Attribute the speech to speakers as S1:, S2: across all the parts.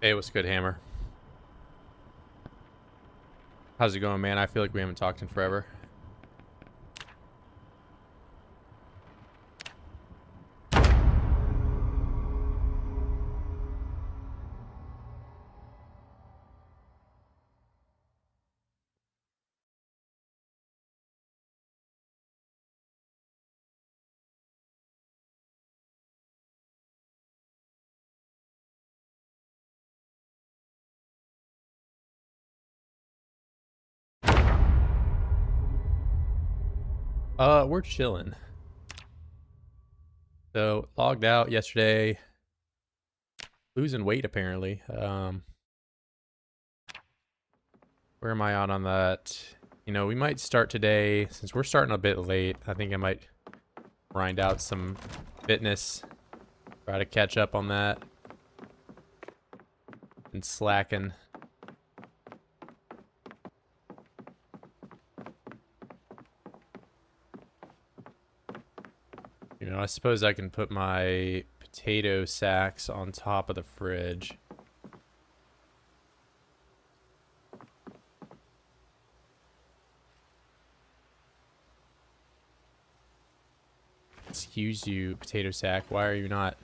S1: Hey, what's good, Hammer? How's it going, man? I feel like we haven't talked in forever. We're chilling. So, logged out yesterday. Losing weight, apparently. Where am I on that? You know, we might start today. Since we're starting a bit late, I think I might grind out some fitness. Try to catch up on that. And slacking. You know, I suppose I can put my potato sacks on top of the fridge. Excuse you, potato sack. Why are you not?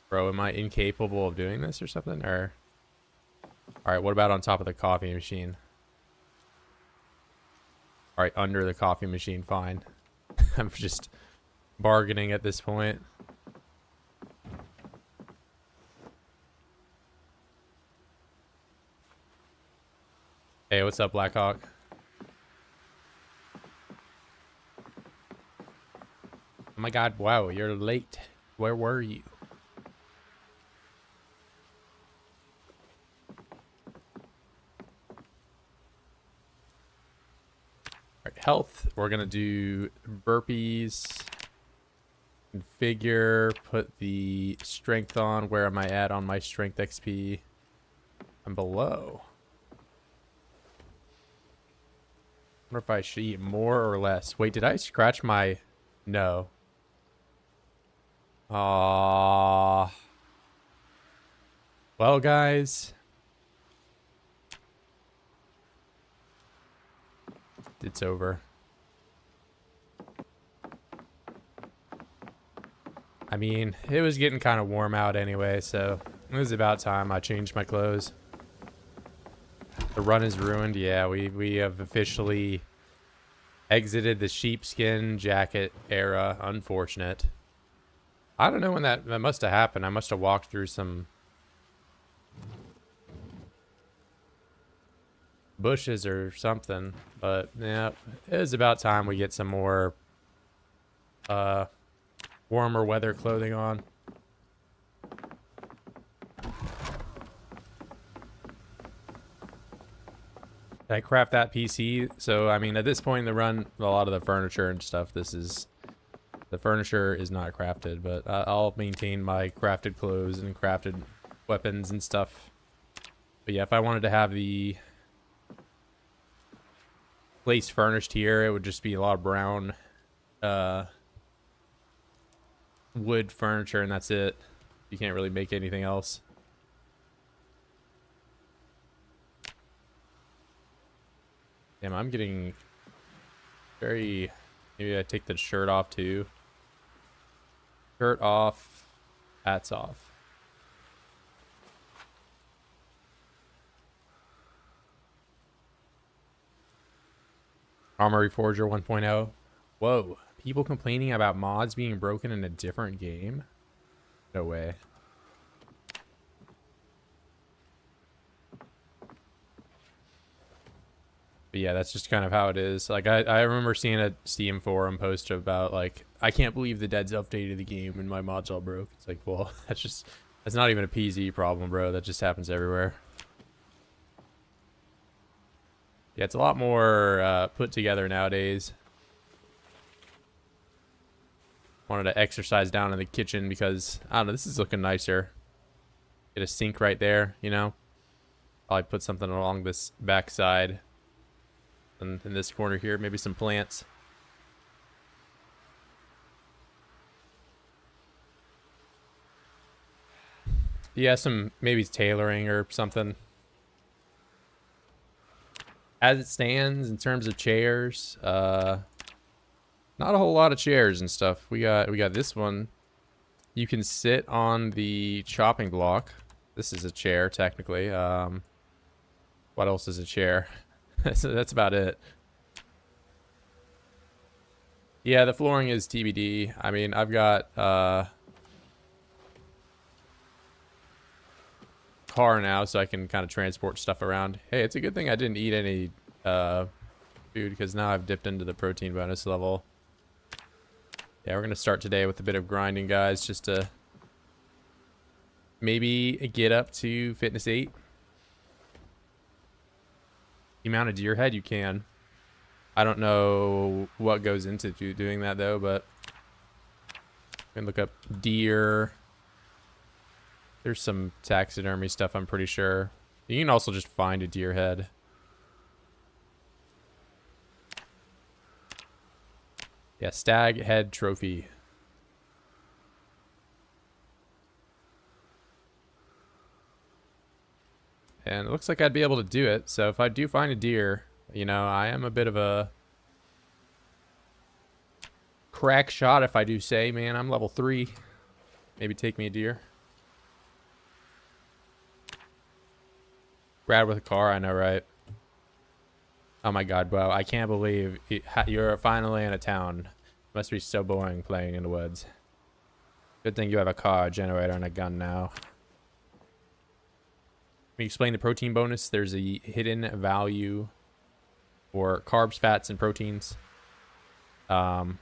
S1: Bro, am I incapable of doing this or something? Or, all right, what about on top of the coffee machine? All right, under the coffee machine, fine. I'm just bargaining at this point. Hey, what's up, Blackhawk? Oh my god, wow, you're late. Where were you? Alright, health. We're gonna do burpees. Configure, put the strength on. Where am I at on my strength XP? I'm below. I wonder if I should eat more or less. Wait, did I scratch my... No. Well, guys, it's over. I mean, it was getting kind of warm out anyway, so it was about time I changed my clothes. The run is ruined. Yeah, we have officially exited the sheepskin jacket era. Unfortunate. I don't know when that must have happened. I must have walked through some bushes or something. But yeah, it was about time we get some more warmer weather clothing on. I craft that PC, so I mean at this point in the run, a lot of the furniture and stuff, the furniture is not crafted, but I'll maintain my crafted clothes and crafted weapons and stuff. But yeah, if I wanted to have the place furnished here, it would just be a lot of brown wood furniture, and that's it. You can't really make anything else. Damn, I'm getting very... Maybe I take the shirt off too. Shirt off, hats off. Armory Forger 1.0. Whoa. People complaining about mods being broken in a different game? No way. But yeah, that's just kind of how it is. Like, I remember seeing a Steam forum post about, like, I can't believe the devs updated the game and my mods all broke. It's like, well, that's not even a PZ problem, bro. That just happens everywhere. Yeah, it's a lot more put together nowadays. Wanted to exercise down in the kitchen because, I don't know, this is looking nicer. Get a sink right there, you know? Probably put something along this backside. And in this corner here, maybe some plants. Yeah, some maybe tailoring or something. As it stands in terms of chairs, not a whole lot of chairs and stuff. We got this one. You can sit on the chopping block. This is a chair technically. What else is a chair? That's about it. Yeah, the flooring is TBD. I mean, I've got car now, so I can kind of transport stuff around. Hey, it's a good thing I didn't eat any food, because now I've dipped into the protein bonus level. Yeah, we're gonna start today with a bit of grinding, guys, just to maybe get up to fitness 8. The amount of deer head you can. I don't know what goes into doing that though, but we can look up deer. There's some taxidermy stuff, I'm pretty sure. You can also just find a deer head. Yeah, stag head trophy. And it looks like I'd be able to do it. So if I do find a deer, you know, I am a bit of a crack shot, if I do say, man, I'm level 3. Maybe take me a deer. Brad with a car, I know, right? Oh my god, bro, I can't believe you're finally in a town. Must be so boring playing in the woods. Good thing you have a car, a generator, and a gun now. Let me explain the protein bonus. There's a hidden value for carbs, fats, and proteins. That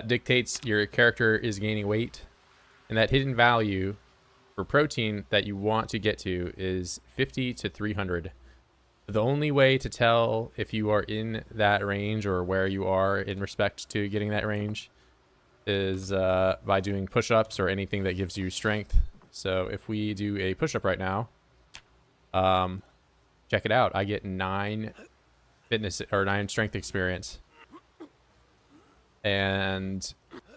S1: dictates your character is gaining weight. And that hidden value for protein that you want to get to is 50 to 300. The only way to tell if you are in that range or where you are in respect to getting that range is by doing push-ups or anything that gives you strength. So if we do a push-up right now, check it out. I get 9 fitness or 9 strength experience. And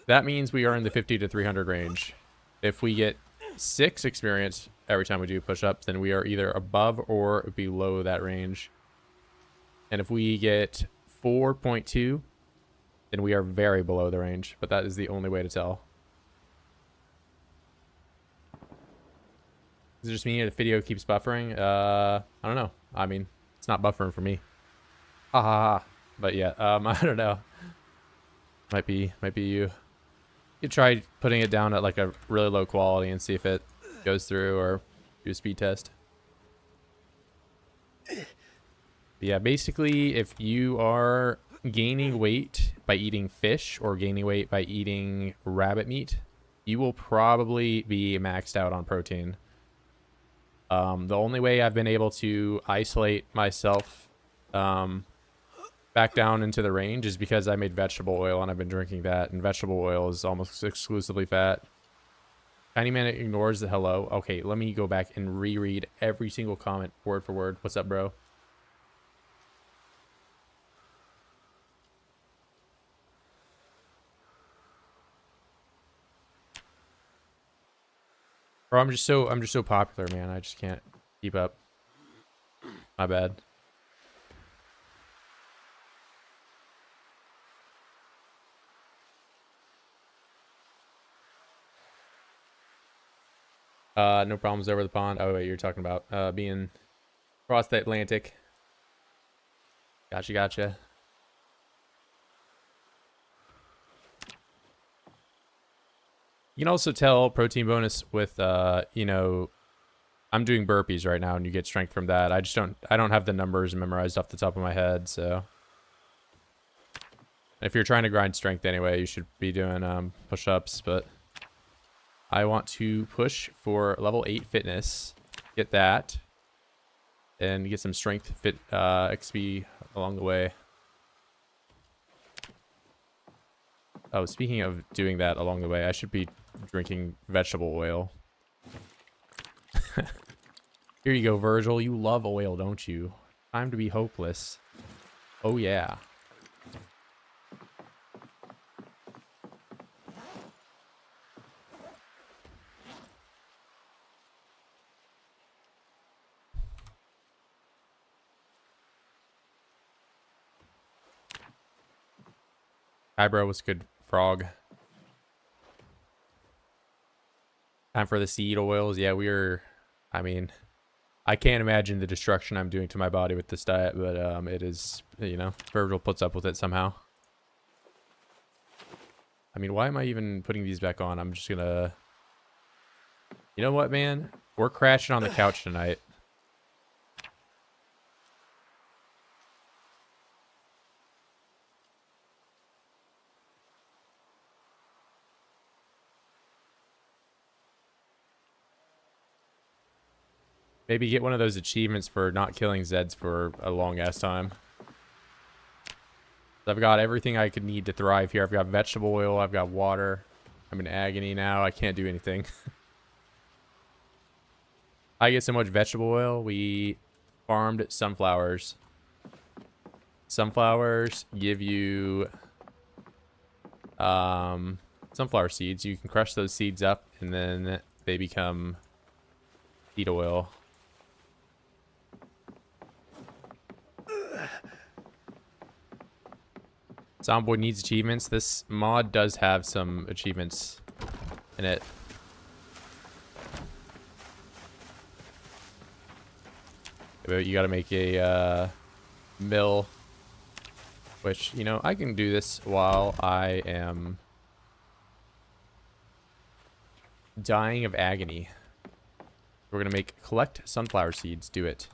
S1: that means we are in the 50 to 300 range. If we get 6 experience every time we do push-ups, then we are either above or below that range. And if we get 4.2, then we are very below the range. But that is the only way to tell. Does it just mean the video keeps buffering? I don't know. I mean, it's not buffering for me. Ha ha ha. But yeah, I don't know. Might be you. You try putting it down at like a really low quality and see if it goes through, or do a speed test. But yeah, basically, if you are gaining weight by eating fish or gaining weight by eating rabbit meat, you will probably be maxed out on protein. The only way I've been able to isolate myself back down into the range is because I made vegetable oil and I've been drinking that, and vegetable oil is almost exclusively fat. Tiny Man ignores the hello. Okay, let me go back and reread every single comment word for word. What's up, bro? Bro, I'm just so popular, man. I just can't keep up. My bad. No problems over the pond. Oh wait, you're talking about being across the Atlantic. Gotcha. You can also tell protein bonus with you know, I'm doing burpees right now and you get strength from that. I don't have the numbers memorized off the top of my head, so if you're trying to grind strength anyway, you should be doing push-ups, but I want to push for level 8 fitness, get that, and get some strength fit XP along the way. Oh, speaking of doing that along the way, I should be drinking vegetable oil. Here you go, Virgil. You love oil, don't you? Time to be hopeless. Oh, yeah. Hi, bro. What's good, frog? Time for the seed oils. Yeah, I mean, I can't imagine the destruction I'm doing to my body with this diet, but it is, you know, Virgil puts up with it somehow. I mean, why am I even putting these back on? I'm just gonna... You know what, man? We're crashing on the couch tonight. Maybe get one of those achievements for not killing Zeds for a long-ass time. I've got everything I could need to thrive here. I've got vegetable oil. I've got water. I'm in agony now. I can't do anything. I get so much vegetable oil. We farmed sunflowers. Sunflowers give you sunflower seeds. You can crush those seeds up and then they become seed oil. Zomboid needs achievements. This mod does have some achievements in it. But you gotta make a mill, which, you know, I can do this while I am dying of agony. We're gonna collect sunflower seeds. Do it.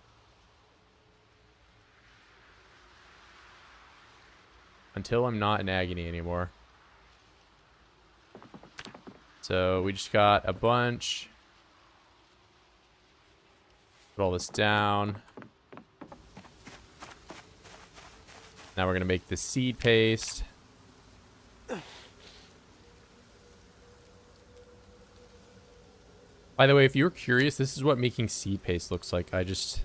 S1: Until I'm not in agony anymore. So we just got a bunch. Put all this down. Now we're gonna make the seed paste. By the way, if you're curious, this is what making seed paste looks like. I just,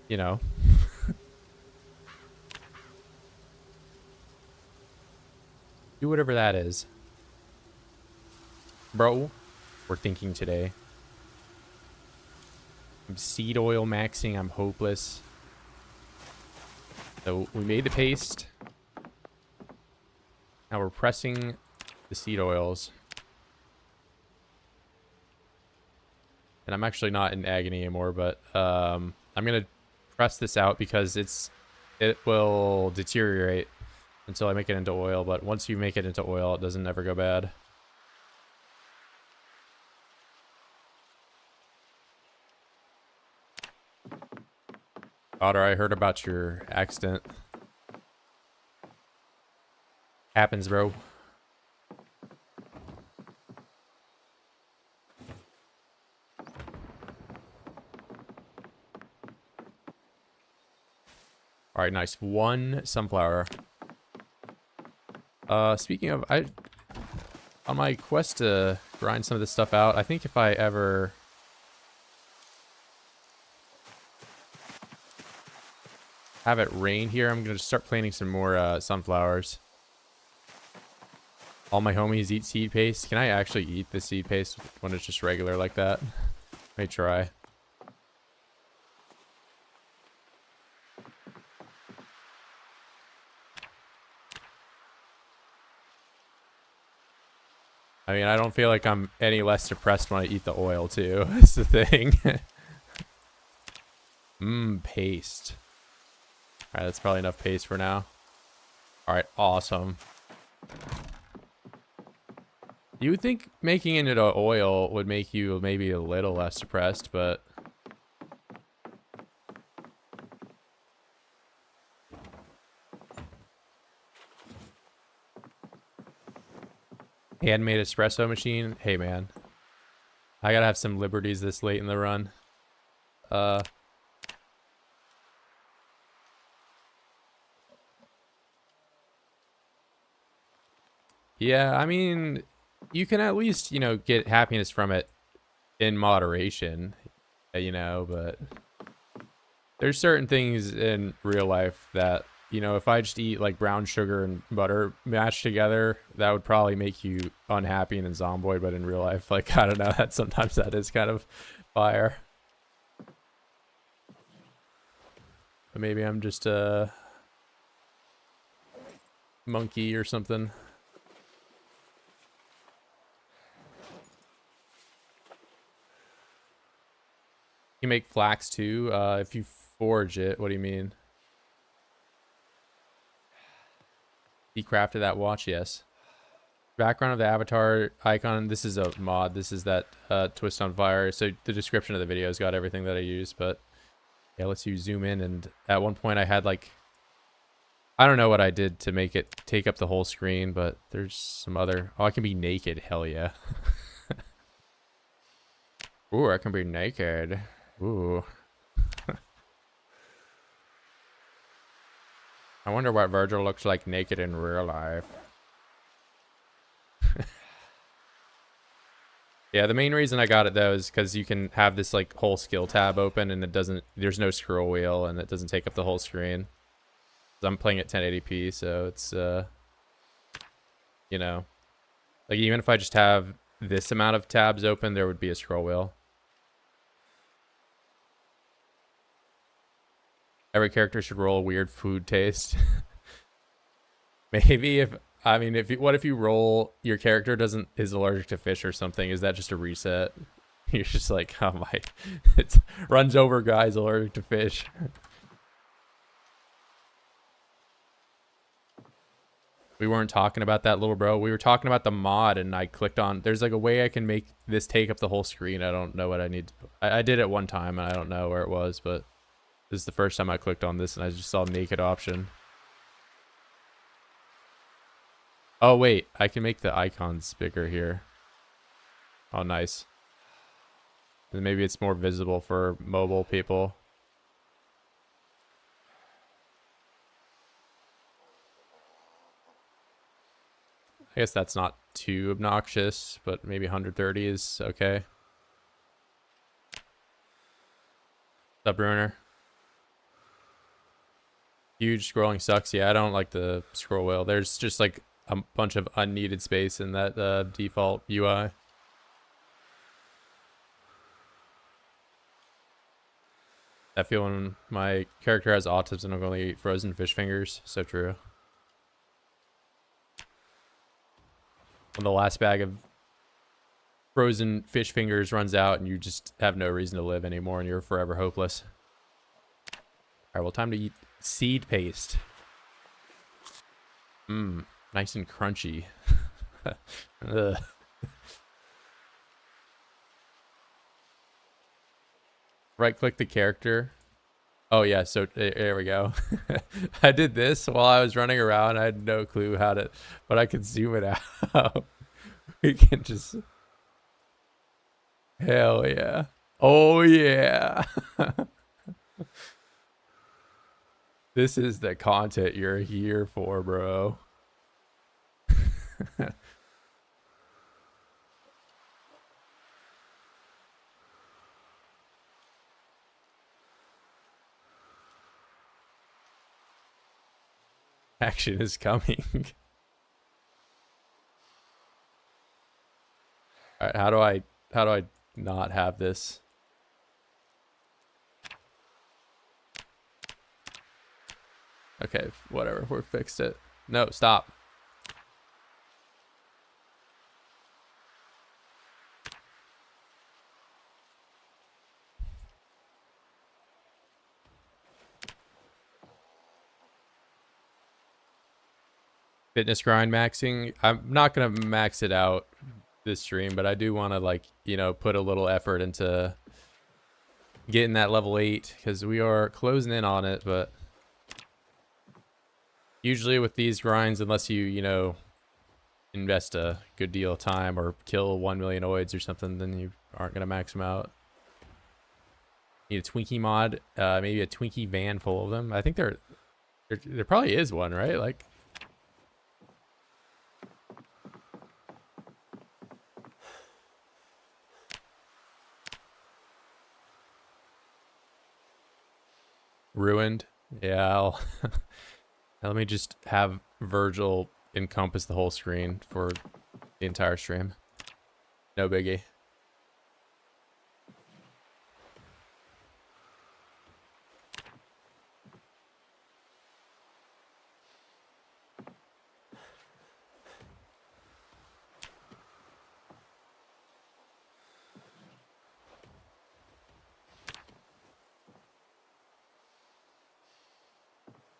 S1: you know. Do whatever that is. Bro, we're thinking today. I'm seed oil maxing. I'm hopeless. So we made the paste. Now we're pressing the seed oils. And I'm actually not in agony anymore, but I'm going to press this out because it will deteriorate until I make it into oil. But once you make it into oil, it doesn't ever go bad. Otter, I heard about your accident. Happens, bro. All right, nice. One sunflower. Speaking of, on my quest to grind some of this stuff out, I think if I ever have it rain here, I'm gonna start planting some more sunflowers. All my homies eat seed paste. Can I actually eat the seed paste when it's just regular like that? Let me try. I mean, I don't feel like I'm any less depressed when I eat the oil, too. That's the thing. Paste. Alright, that's probably enough paste for now. Alright, awesome. You would think making it into oil would make you maybe a little less depressed, but... Handmade espresso machine. Hey, man. I gotta have some liberties this late in the run. Yeah, I mean, you can at least, you know, get happiness from it in moderation, you know, but there's certain things in real life that, you know, if I just eat like brown sugar and butter mashed together, that would probably make you unhappy in Zomboid, but in real life, like, I don't know, that sometimes that is kind of fire. But maybe I'm just, monkey or something. You make flax too, if you forge it. What do you mean? He crafted that watch, yes. Background of the avatar icon, this is a mod. This is that TwisTonFire. So the description of the video has got everything that I use, but yeah, lets you zoom in. And at one point I had like, I don't know what I did to make it take up the whole screen, but there's some other, oh, I can be naked. Hell yeah. Ooh, I can be naked. Ooh. I wonder what Virgil looks like naked in real life. Yeah, the main reason I got it though is because you can have this like whole skill tab open and it doesn't, there's no scroll wheel and it doesn't take up the whole screen. I'm playing at 1080p, so it's you know, like even if I just have this amount of tabs open, there would be a scroll wheel. Every character should roll a weird food taste. Maybe if, I mean, if you, what if you roll your character is allergic to fish or something? Is that just a reset? You're just like, oh my, it runs over guys allergic to fish. We weren't talking about that, little bro. We were talking about the mod, and I clicked on, there's like a way I can make this take up the whole screen. I don't know what I need. I did it one time and I don't know where it was, but this is the first time I clicked on this and I just saw naked option. Oh wait, I can make the icons bigger here. Oh nice. And maybe it's more visible for mobile people. I guess that's not too obnoxious, but maybe 130 is okay. What's up, Ruiner? Huge scrolling sucks. Yeah, I don't like the scroll wheel. There's just like a bunch of unneeded space in that default UI. I feel when my character has autism, I'm going to eat frozen fish fingers. So true. When the last bag of frozen fish fingers runs out and you just have no reason to live anymore and you're forever hopeless. All right, well, time to eat seed paste. Mmm, nice and crunchy. Ugh. Right click the character. Oh yeah, so there we go. I did this while I was running around. I had no clue how to, but I could zoom it out. We can just, hell yeah. Oh yeah. This is the content you're here for, bro. Action is coming. All right, how do I not have this? Okay, whatever. We fixed it. No, stop. Fitness grind maxing. I'm not gonna max it out this stream, but I do want to, like, you know, put a little effort into getting that level 8 because we are closing in on it. But usually with these grinds, unless you know, invest a good deal of time or kill 1 million oids or something, then you aren't gonna max them out. Need a Twinkie mod, maybe a Twinkie van full of them. I think there probably is one, right? Like, ruined. Yeah, let me just have Virgil encompass the whole screen for the entire stream. No biggie.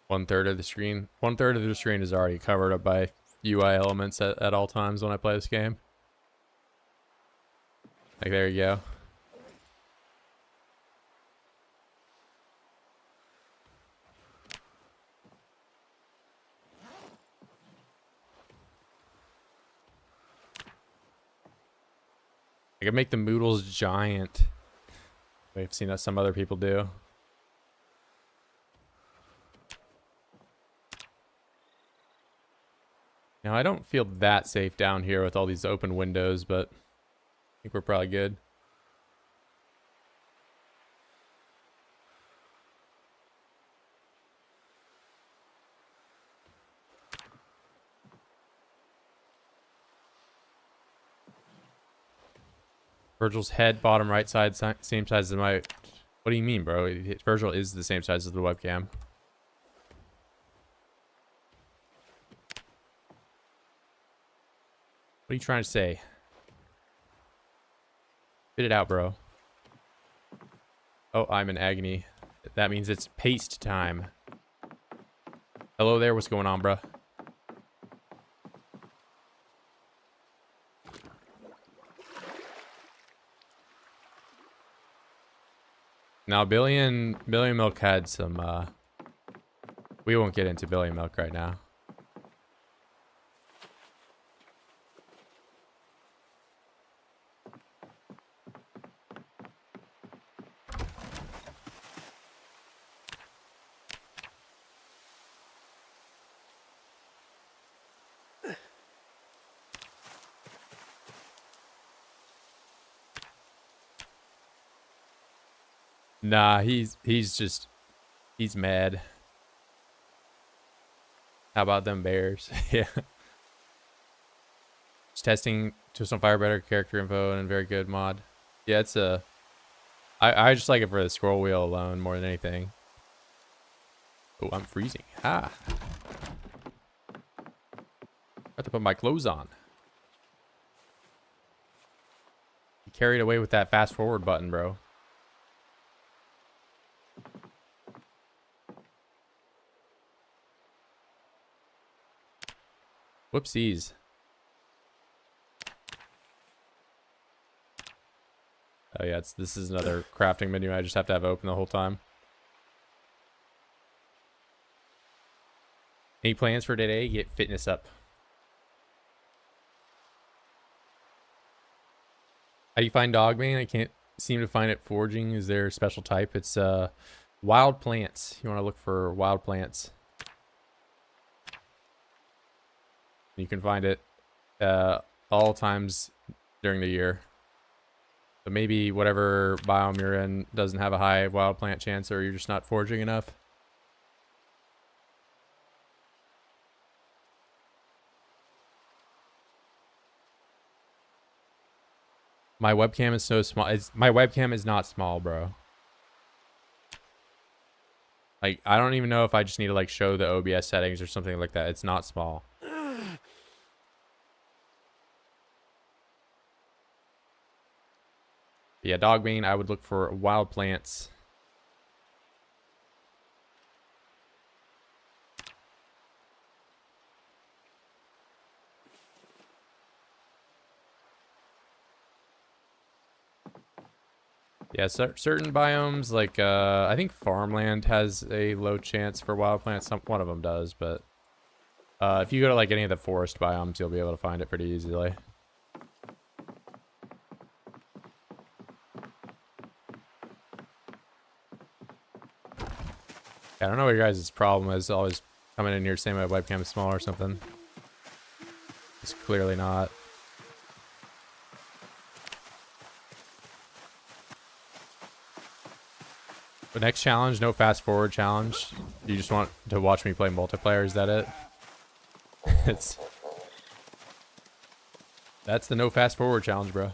S1: 1/3 of the screen. 1/3 of the screen is already covered up by UI elements at all times when I play this game. Like, there you go. I can make the moodles giant. I've seen that some other people do. Now, I don't feel that safe down here with all these open windows, but I think we're probably good. Virgil's head, bottom right side, same size as my... What do you mean, bro? Virgil is the same size as the webcam. What are you trying to say? Spit it out, bro. Oh, I'm in agony. That means it's paste time. Hello there, what's going on, bro? Now, Billion Milk had some, we won't get into Billion Milk right now. Nah, he's mad. How about them bears? Yeah. Just testing TwisTonFire better character info and very good mod. Yeah, it's a... I just like it for the scroll wheel alone more than anything. Oh, I'm freezing. Ah. Got to put my clothes on. You carried away with that fast forward button, bro. Whoopsies. Oh yeah, this is another crafting menu I just have to have open the whole time. Any plans for today? Get fitness up. How do you find Dogman? I can't seem to find it foraging. Is there a special type? It's wild plants. You want to look for wild plants. You can find it all times during the year. So maybe whatever biome you're in doesn't have a high wild plant chance, or you're just not foraging enough. My webcam is so small. My webcam is not small, bro. Like, I don't even know if I just need to like show the OBS settings or something like that. It's not small. Yeah, Dogbean, I would look for wild plants. Yeah, certain biomes, like, I think farmland has a low chance for wild plants. One of them does, but if you go to, like, any of the forest biomes, you'll be able to find it pretty easily. I don't know what your guys' problem is. Always coming in here saying my webcam is small or something. It's clearly not. The next challenge, no fast forward challenge. You just want to watch me play multiplayer, is that it? That's the no fast forward challenge, bro.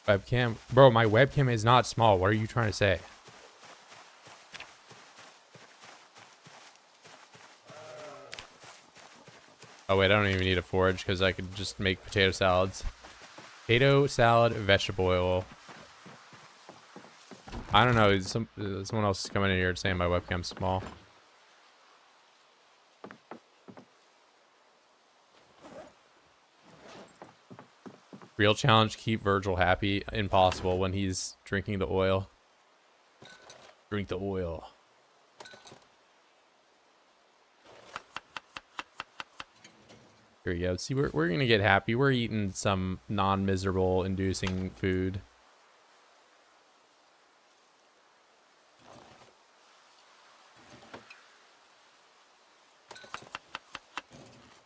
S1: Webcam? Bro, my webcam is not small. What are you trying to say? Oh, wait, I don't even need a forage because I could just make potato salads. Potato salad, vegetable oil. I don't know. Someone else is coming in here saying my webcam's small. Real challenge, keep Virgil happy. Impossible when he's drinking the oil. Drink the oil. Here we go. See, we're going to get happy. We're eating some non-miserable inducing food.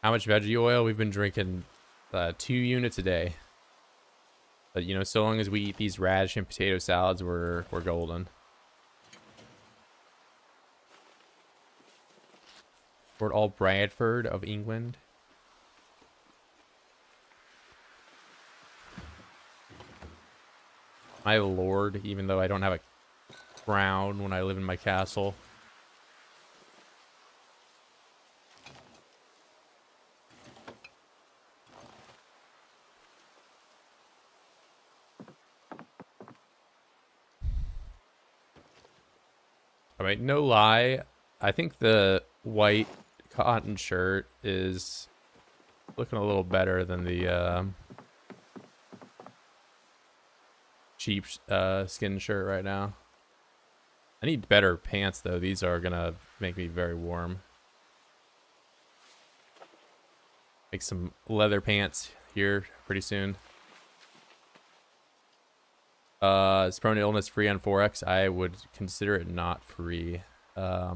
S1: How much veggie oil? We've been drinking 2 units a day. But, you know, so long as we eat these radish and potato salads, we're golden. Fort All Bradford of England. My lord, even though I don't have a crown when I live in my castle. Alright, no lie. I think the white cotton shirt is looking a little better than the cheap skin shirt right now. I need better pants though. These are gonna make me very warm. Make some leather pants here pretty soon. Is prone to illness free on 4X? I would consider it not free. I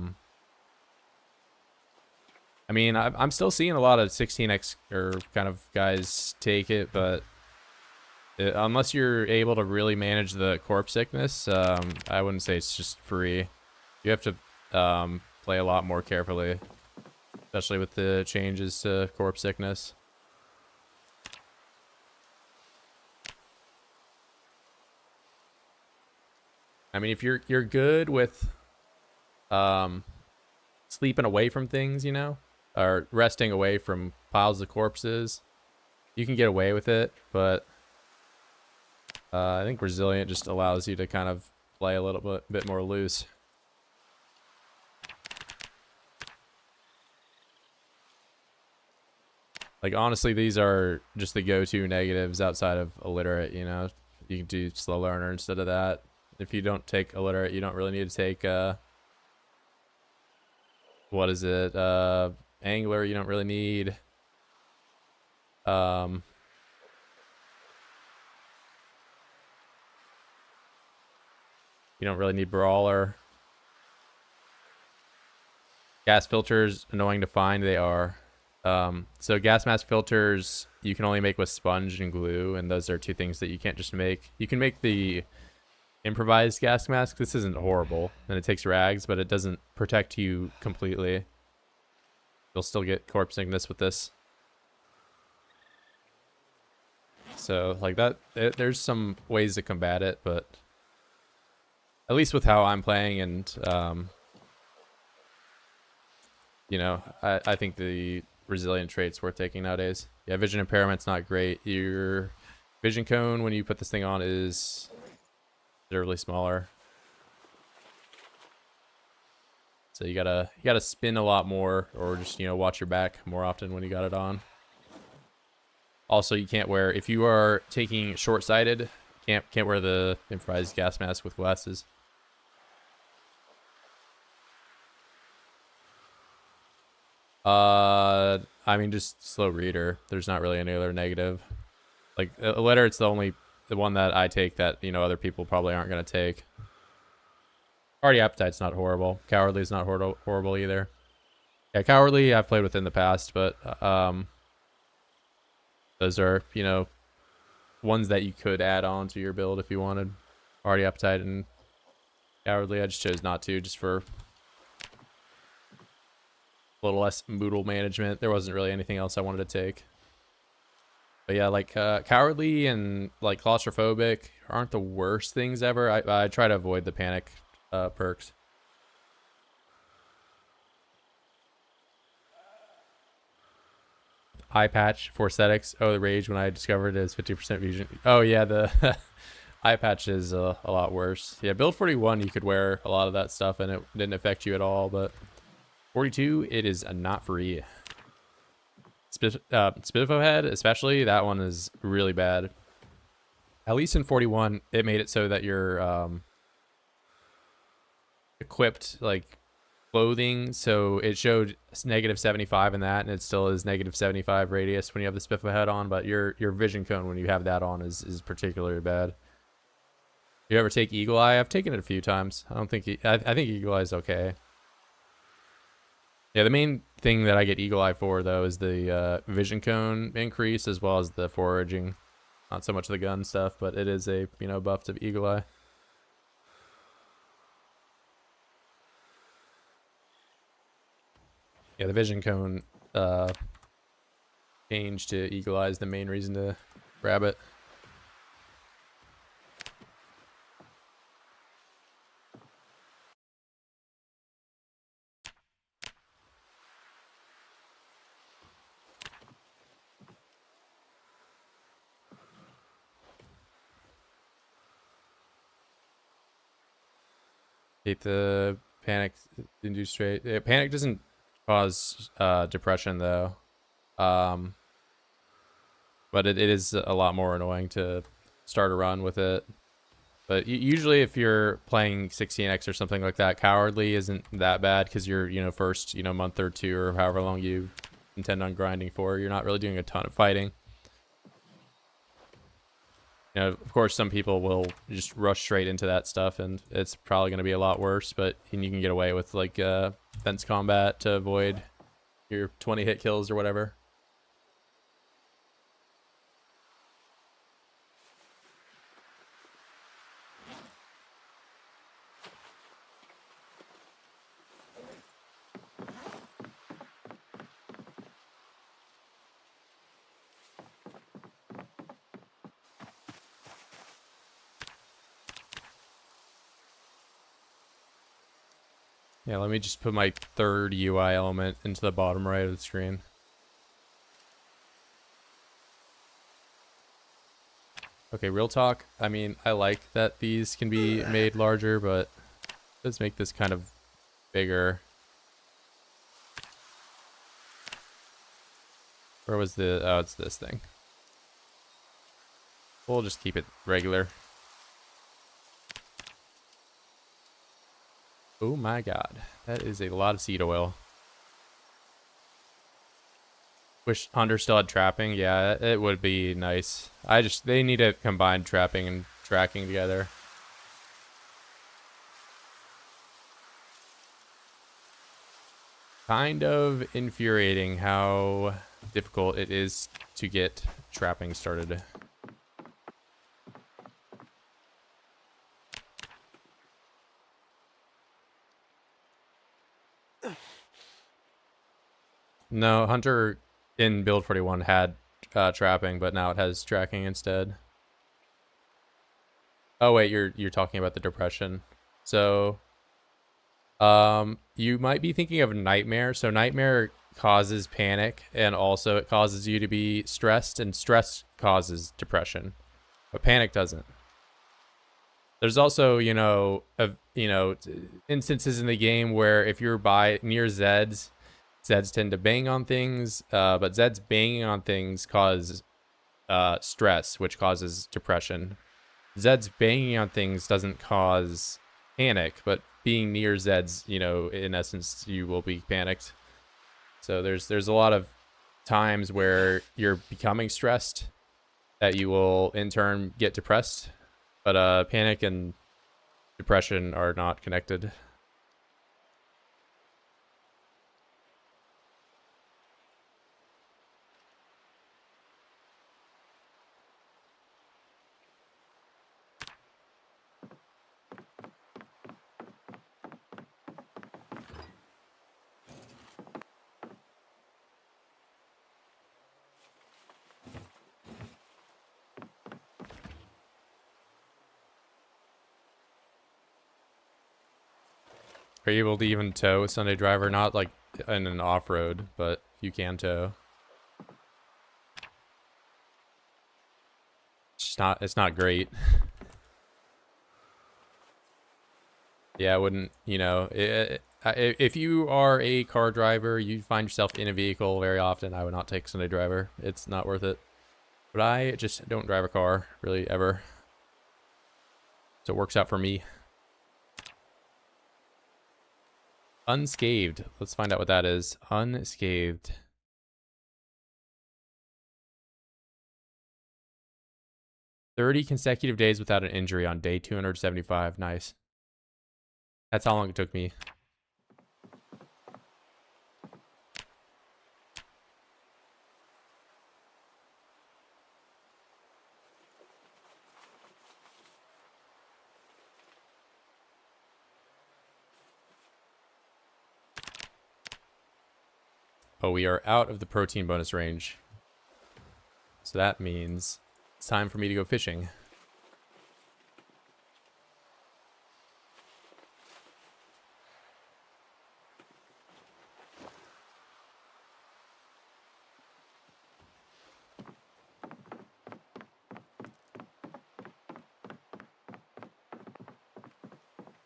S1: mean, I'm still seeing a lot of 16X or kind of guys take it, but unless you're able to really manage the corpse sickness, I wouldn't say it's just free. You have to play a lot more carefully, especially with the changes to corpse sickness. I mean, if you're good with sleeping away from things, you know, or resting away from piles of corpses, you can get away with it, but I think Resilient just allows you to kind of play a little bit more loose. Like, honestly, these are just the go-to negatives outside of illiterate, you know. You can do slow learner instead of that. If you don't take illiterate, you don't really need to take, what is it? Angler, you don't really need. You don't really need Brawler. Gas filters, annoying to find, they are. So gas mask filters, you can only make with sponge and glue, and those are 2 things that you can't just make. You can make the improvised gas mask. This isn't horrible, and it takes rags, but it doesn't protect you completely. You'll still get corpse sickness with this. So, like that, there's some ways to combat it, but at least with how I'm playing, and you know, I think the resilient trait's worth taking nowadays. Yeah, vision impairment's not great. Your vision cone when you put this thing on is considerably smaller, so you gotta spin a lot more, or just, you know, watch your back more often when you got it on. Also, you can't wear, if you are taking short-sighted, can't wear the improvised gas mask with glasses. I mean, just slow reader. There's not really any other negative. Like a letter, it's the one that I take that, you know, other people probably aren't gonna take. Hardy Appetite's not horrible. Cowardly's not horrible either. Yeah, Cowardly I've played with in the past, but those are, you know, ones that you could add on to your build if you wanted. Hardy Appetite and Cowardly, I just chose not to, just for a little less moodle management. There wasn't really anything else I wanted to take. But yeah, like cowardly and like claustrophobic aren't the worst things ever. I try to avoid the panic perks. Eye patch for aesthetics. Oh, the rage when I discovered it is 50% vision. Oh yeah, the eye patch is a lot worse. Yeah, build 41 you could wear a lot of that stuff and it didn't affect you at all, but 42 it is not free. Spiffo head especially, that one is really bad. At least in 41 it made it so that you're equipped like clothing, so it showed negative 75 in that, and it still is negative 75 radius when you have the Spiffo head on, but your vision cone when you have that on is particularly bad. You ever take Eagle Eye? I've taken it a few times. I don't think I think Eagle Eye is okay. Yeah, the main thing that I get Eagle Eye for though is the vision cone increase as well as the foraging. Not so much the gun stuff, but it is a buff to Eagle Eye. Yeah, the vision cone change to Eagle Eye is the main reason to grab it. Hate the panic induced rate. Yeah, panic doesn't cause depression though. But it is a lot more annoying to start a run with it. But usually if you're playing 16x or something like that, cowardly isn't that bad because you're, first, month or two or however long you intend on grinding for. You're not really doing a ton of fighting. Of course, some people will just rush straight into that stuff, and it's probably going to be a lot worse, but you can get away with, like, fence combat to avoid your 20 hit kills or whatever. Yeah, let me just put my third UI element into the bottom right of the screen. Okay, real talk. I mean, I like that these can be made larger, but let's make this kind of bigger. Where was the... Oh, it's this thing. We'll just keep it regular. Oh my god. That is a lot of seed oil. Wish Hunter still had trapping. Yeah, it would be nice. They need to combine trapping and tracking together. Kind of infuriating how difficult it is to get trapping started. No, Hunter in build 41 had trapping, but now it has tracking instead. Oh wait, you're talking about the depression. So you might be thinking of Nightmare. So Nightmare causes panic, and also it causes you to be stressed, and stress causes depression, but panic doesn't. There's also, instances in the game where if you're near Zeds tend to bang on things, but Zeds banging on things cause stress, which causes depression. Zeds banging on things doesn't cause panic, but being near Zeds, in essence, you will be panicked. So there's a lot of times where you're becoming stressed that you will in turn get depressed, but panic and depression are not connected. Are you able to even tow a Sunday driver? Not like in an off-road, but you can tow. It's not great. Yeah, I wouldn't, you know, if you are a car driver, you find yourself in a vehicle very often, I would not take Sunday driver. It's not worth it. But I just don't drive a car, really, ever. So it works out for me. Unscathed. Let's find out what that is. Unscathed. "30 consecutive days without an injury on day 275. Nice. That's how long it took me. Oh, we are out of the protein bonus range. So that means it's time for me to go fishing.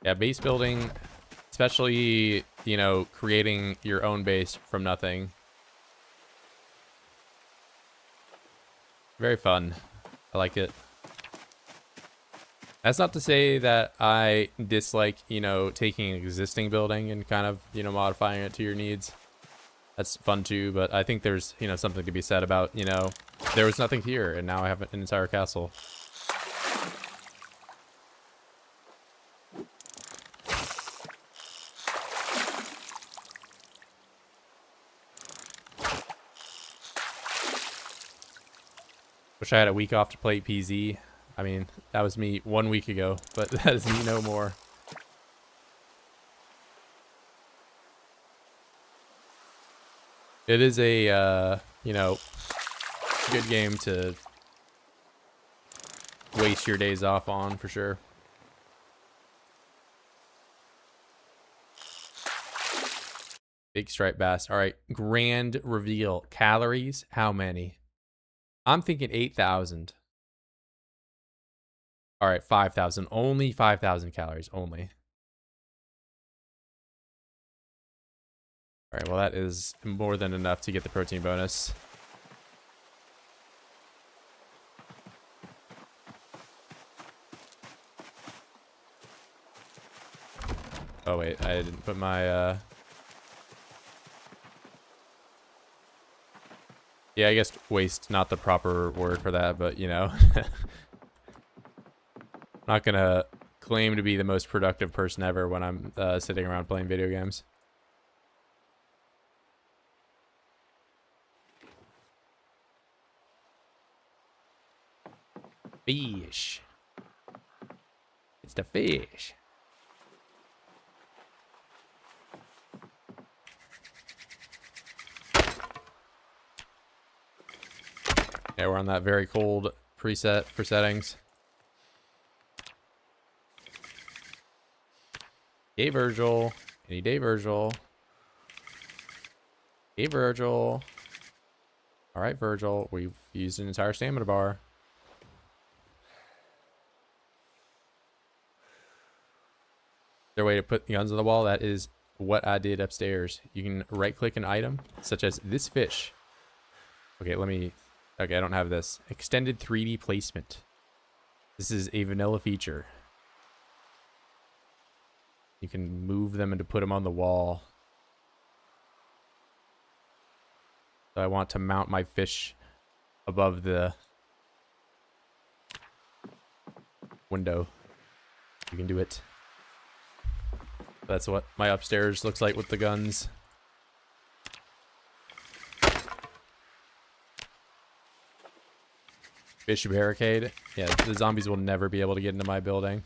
S1: Yeah, base building, especially, you know, creating your own base from nothing. Very fun. I like it. That's not to say that I dislike, you know, taking an existing building and kind of, you know, modifying it to your needs. That's fun too, but I think there's, you know, something to be said about, you know, there was nothing here and now I have an entire castle. Wish I had a week off to play PZ. I mean, that was me 1 week ago, but that is me no more. It is a, you know, good game to waste your days off on, for sure. Big striped bass. All right, grand reveal. Calories, how many? I'm thinking 8,000. All right, 5,000. Only 5,000 calories, only. All right, well, that is more than enough to get the protein bonus. Oh, wait, I didn't put my, Yeah, I guess waste, not the proper word for that, but, you know. Not gonna claim to be the most productive person ever when I'm sitting around playing video games. Fish. It's the fish. Yeah, we're on that very cold preset for settings. Hey, Virgil. Any day, Virgil. Hey, Virgil. All right, Virgil. We've used an entire stamina bar. Is there a way to put guns on the wall? That is what I did upstairs. You can right-click an item, such as this fish. Okay, let me... Okay, I don't have this. Extended 3D placement. This is a vanilla feature. You can move them and to put them on the wall. So I want to mount my fish above the window. You can do it. That's what my upstairs looks like with the guns. Fish barricade. Yeah, the zombies will never be able to get into my building.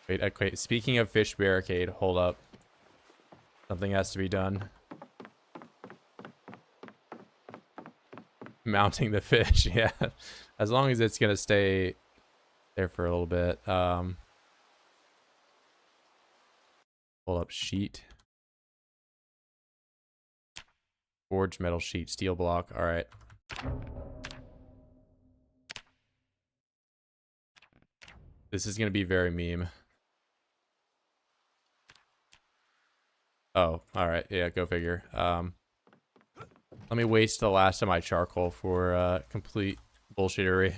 S1: Wait, okay, speaking of fish barricade, hold up. Something has to be done. Mounting the fish, yeah. As long as it's gonna stay there for a little bit. Pull up sheet. Forged metal sheet, steel block. All right. This is going to be very meme. Oh, all right. Yeah, go figure. Let me waste the last of my charcoal for complete bullshittery.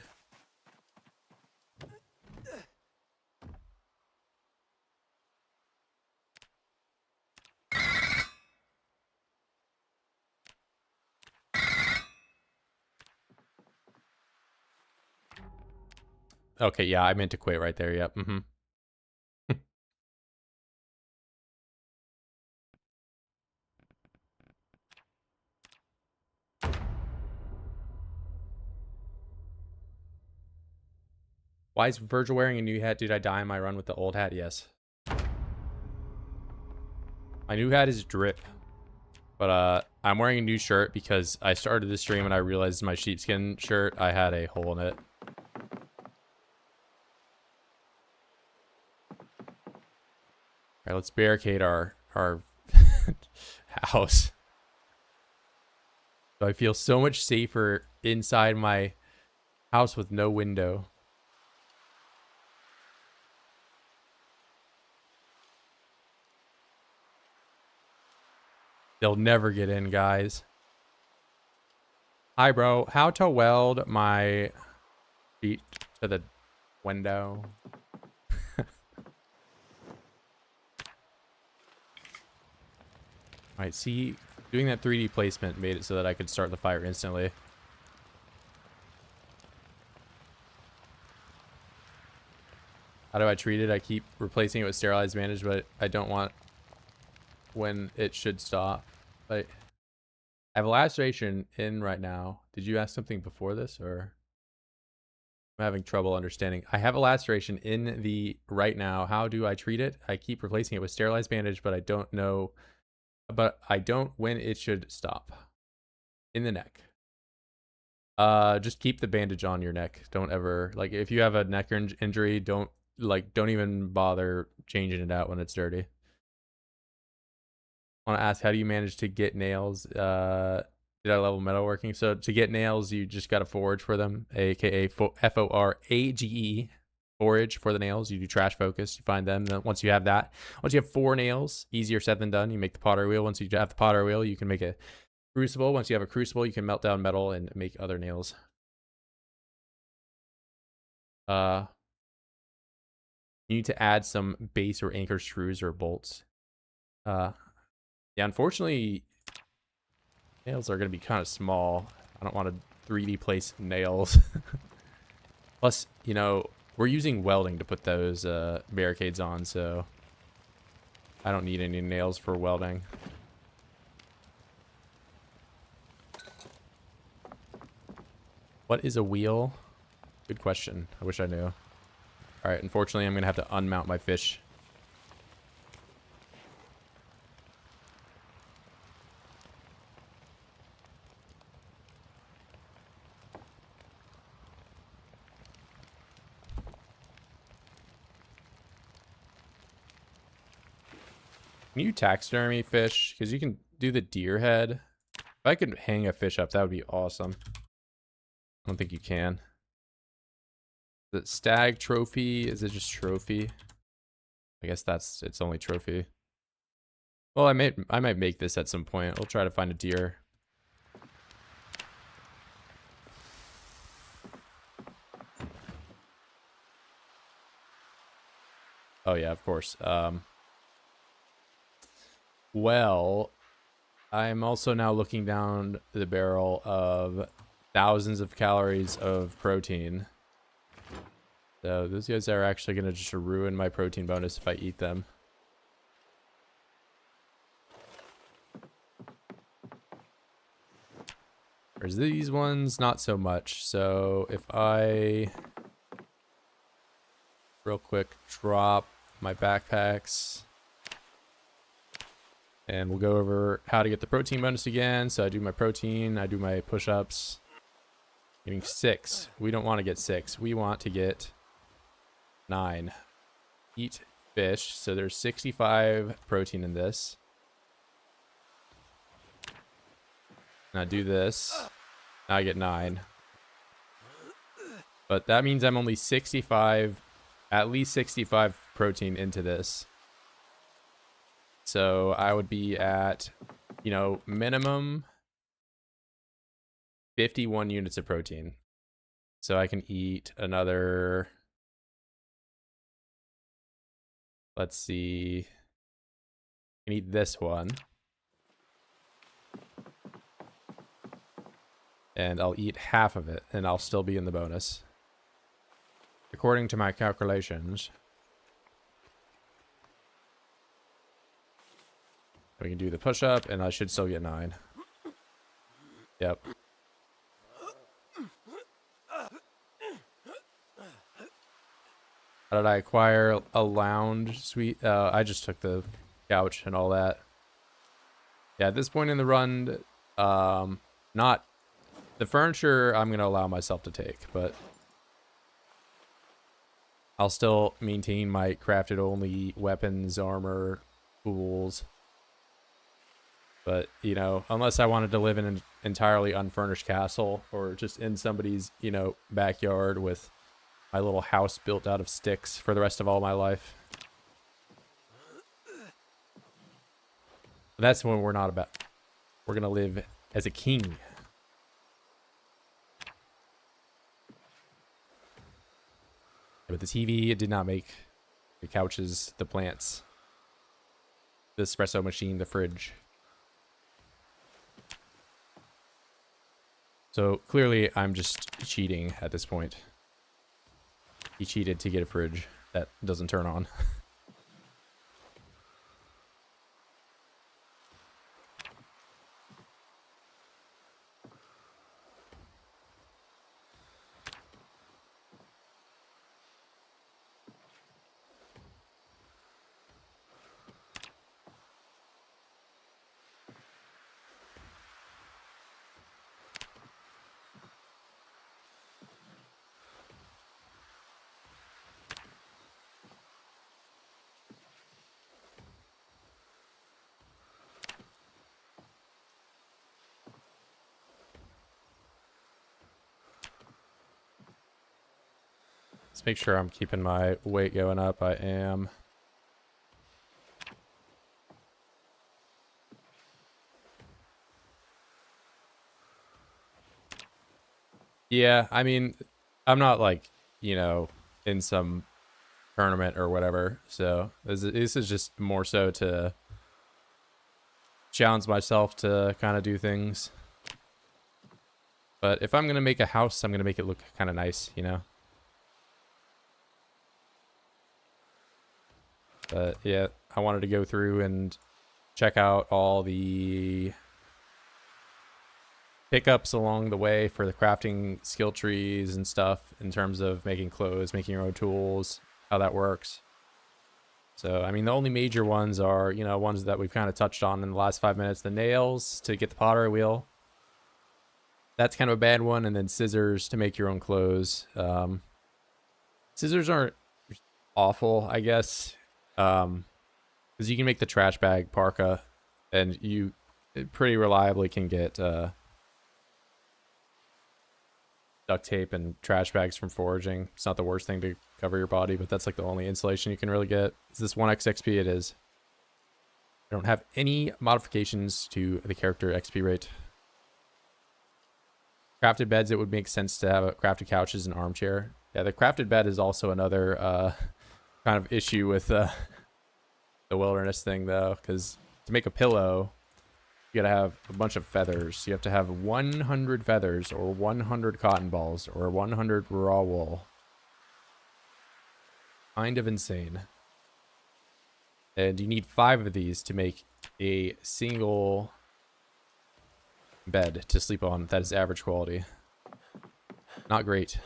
S1: Okay, yeah, I meant to quit right there. Yep. Mm-hmm. Why is Virgil wearing a new hat? Did I die in my run with the old hat? Yes. My new hat is drip. But I'm wearing a new shirt because I started the stream and I realized my sheepskin shirt, I had a hole in it. Alright, let's barricade our house. So I feel so much safer inside my house with no window. They'll never get in, guys. Hi, bro. How to weld my feet to the window? Alright, see, doing that 3D placement made it so that I could start the fire instantly. How do I treat it? I keep replacing it with sterilized bandage, but I don't want when it should stop. Like, I have a laceration in right now. Did you ask something before this, or I'm having trouble understanding? I have a laceration in the right now. How do I treat it? I keep replacing it with sterilized bandage, but I don't know. But I don't when it should stop. In the neck. Just keep the bandage on your neck. Don't ever, like, if you have a neck injury, don't even bother changing it out when it's dirty. I want to ask, how do you manage to get nails? Did I level metalworking? So to get nails, you just got to forage for them, aka F-O-R-A-G-E. Forage for the nails. You do trash focus. You find them. Then once you have that, once you have 4 nails, easier said than done. You make the pottery wheel. Once you have the pottery wheel, you can make a crucible. Once you have a crucible, you can melt down metal and make other nails. You need to add some base or anchor screws or bolts. Yeah, unfortunately, nails are going to be kind of small. I don't want to 3D place nails. Plus, you know, we're using welding to put those barricades on, so I don't need any nails for welding. What is a wheel? Good question. I wish I knew. Alright, unfortunately, I'm going to have to unmount my fish. Can you taxidermy fish? Because you can do the deer head. If I could hang a fish up, that would be awesome. I don't think you can. The stag trophy, is it just trophy? I guess that's its only trophy. Well, I might make this at some point. We'll try to find a deer. Oh yeah, of course. Well, I'm also now looking down the barrel of thousands of calories of protein. So those guys are actually going to just ruin my protein bonus if I eat them. Whereas these ones, not so much. So if I real quick drop my backpacks. And we'll go over how to get the protein bonus again. So I do my protein, I do my push-ups. Getting 6. We don't want to get 6. We want to get 9. Eat fish. So there's 65 protein in this. Now do this. Now I get 9. But that means I'm only 65, at least 65 protein into this. So I would be at, you know, minimum 51 units of protein. So I can eat another, let's see, I can eat this one. And I'll eat half of it, and I'll still be in the bonus. According to my calculations. We can do the push-up, and I should still get 9. Yep. How did I acquire a lounge suite? I just took the couch and all that. Yeah, at this point in the run, not... The furniture I'm going to allow myself to take, but I'll still maintain my crafted only weapons, armor, tools. But, you know, unless I wanted to live in an entirely unfurnished castle or just in somebody's, you know, backyard with my little house built out of sticks for the rest of all my life. That's when we're not about. We're going to live as a king. But the TV, it did not make the couches, the plants, the espresso machine, the fridge. So clearly I'm just cheating at this point. He cheated to get a fridge that doesn't turn on. Let's make sure I'm keeping my weight going up. I am. Yeah, I mean, I'm not like, you know, in some tournament or whatever. So this is just more so to challenge myself to kind of do things. But if I'm going to make a house, I'm going to make it look kind of nice, you know? But yeah, I wanted to go through and check out all the pickups along the way for the crafting skill trees and stuff in terms of making clothes, making your own tools, how that works. So, I mean, the only major ones are, you know, ones that we've kind of touched on in the last 5 minutes. The nails to get the pottery wheel. That's kind of a bad one. And then scissors to make your own clothes. Scissors aren't awful, I guess. Because you can make the trash bag parka, and you pretty reliably can get duct tape and trash bags from foraging. It's not the worst thing to cover your body, but that's like the only insulation you can really get. Is this 1x XP? It is. I don't have any modifications to the character XP rate. Crafted beds, it would make sense to have crafted couches and armchair. Yeah, the crafted bed is also another kind of issue with the wilderness thing, though, because to make a pillow, you gotta have a bunch of feathers. You have to have 100 feathers, or 100 cotton balls, or 100 raw wool. Kind of insane. And you need 5 of these to make a single bed to sleep on that is average quality. Not great.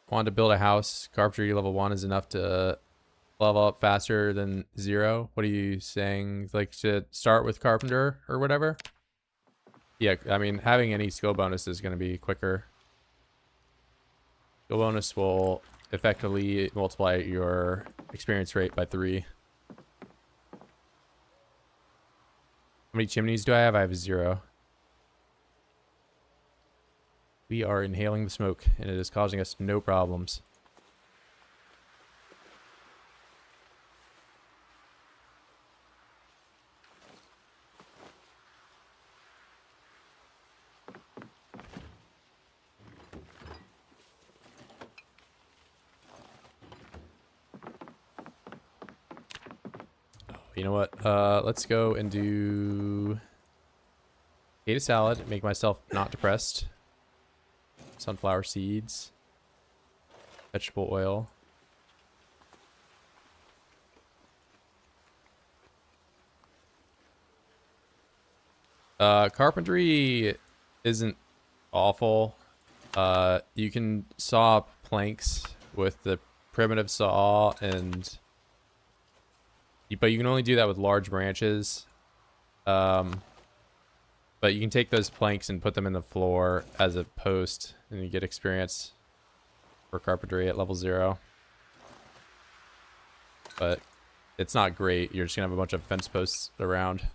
S1: Wanted to build a house. Carpentry level 1 is enough to level up faster than 0? What are you saying? Like to start with carpenter or whatever? Yeah, I mean, having any skill bonus is going to be quicker. Skill bonus will effectively multiply your experience rate by 3. How many chimneys do I have? I have 0. We are inhaling the smoke, and it is causing us no problems. You know what? Let's go and do potato salad. Make myself not depressed. Sunflower seeds. Vegetable oil. Carpentry isn't awful. You can saw planks with the primitive saw, and but you can only do that with large branches. But you can take those planks and put them in the floor as a post, and you get experience for carpentry at level 0. But it's not great. You're just gonna have a bunch of fence posts around.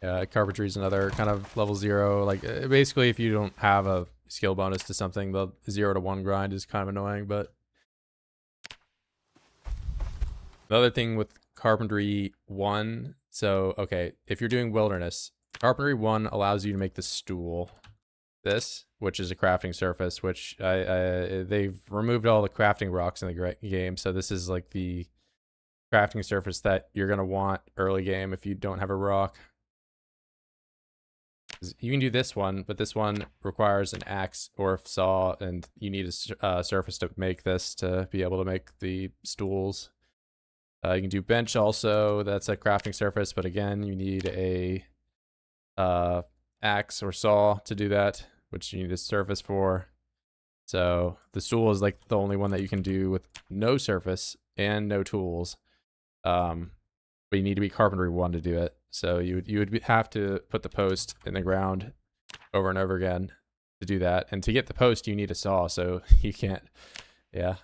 S1: Yeah, carpentry is another kind of level 0. Like basically, if you don't have a skill bonus to something, the 0 to 1 grind is kind of annoying. But another thing with carpentry 1, so okay, if you're doing wilderness, carpentry 1 allows you to make the stool, which is a crafting surface, which they've removed all the crafting rocks in the game, so this is like the crafting surface that you're gonna want early game if you don't have a rock. You can do this one, but this one requires an axe or a saw, and you need a surface to make this to be able to make the stools. You can do bench also. That's a crafting surface, but again, you need a axe or saw to do that, which you need a surface for. So the stool is like the only one that you can do with no surface and no tools. But you need to be carpentry 1 to do it. So you would have to put the post in the ground over and over again to do that. And to get the post, you need a saw. So you can't. Yeah,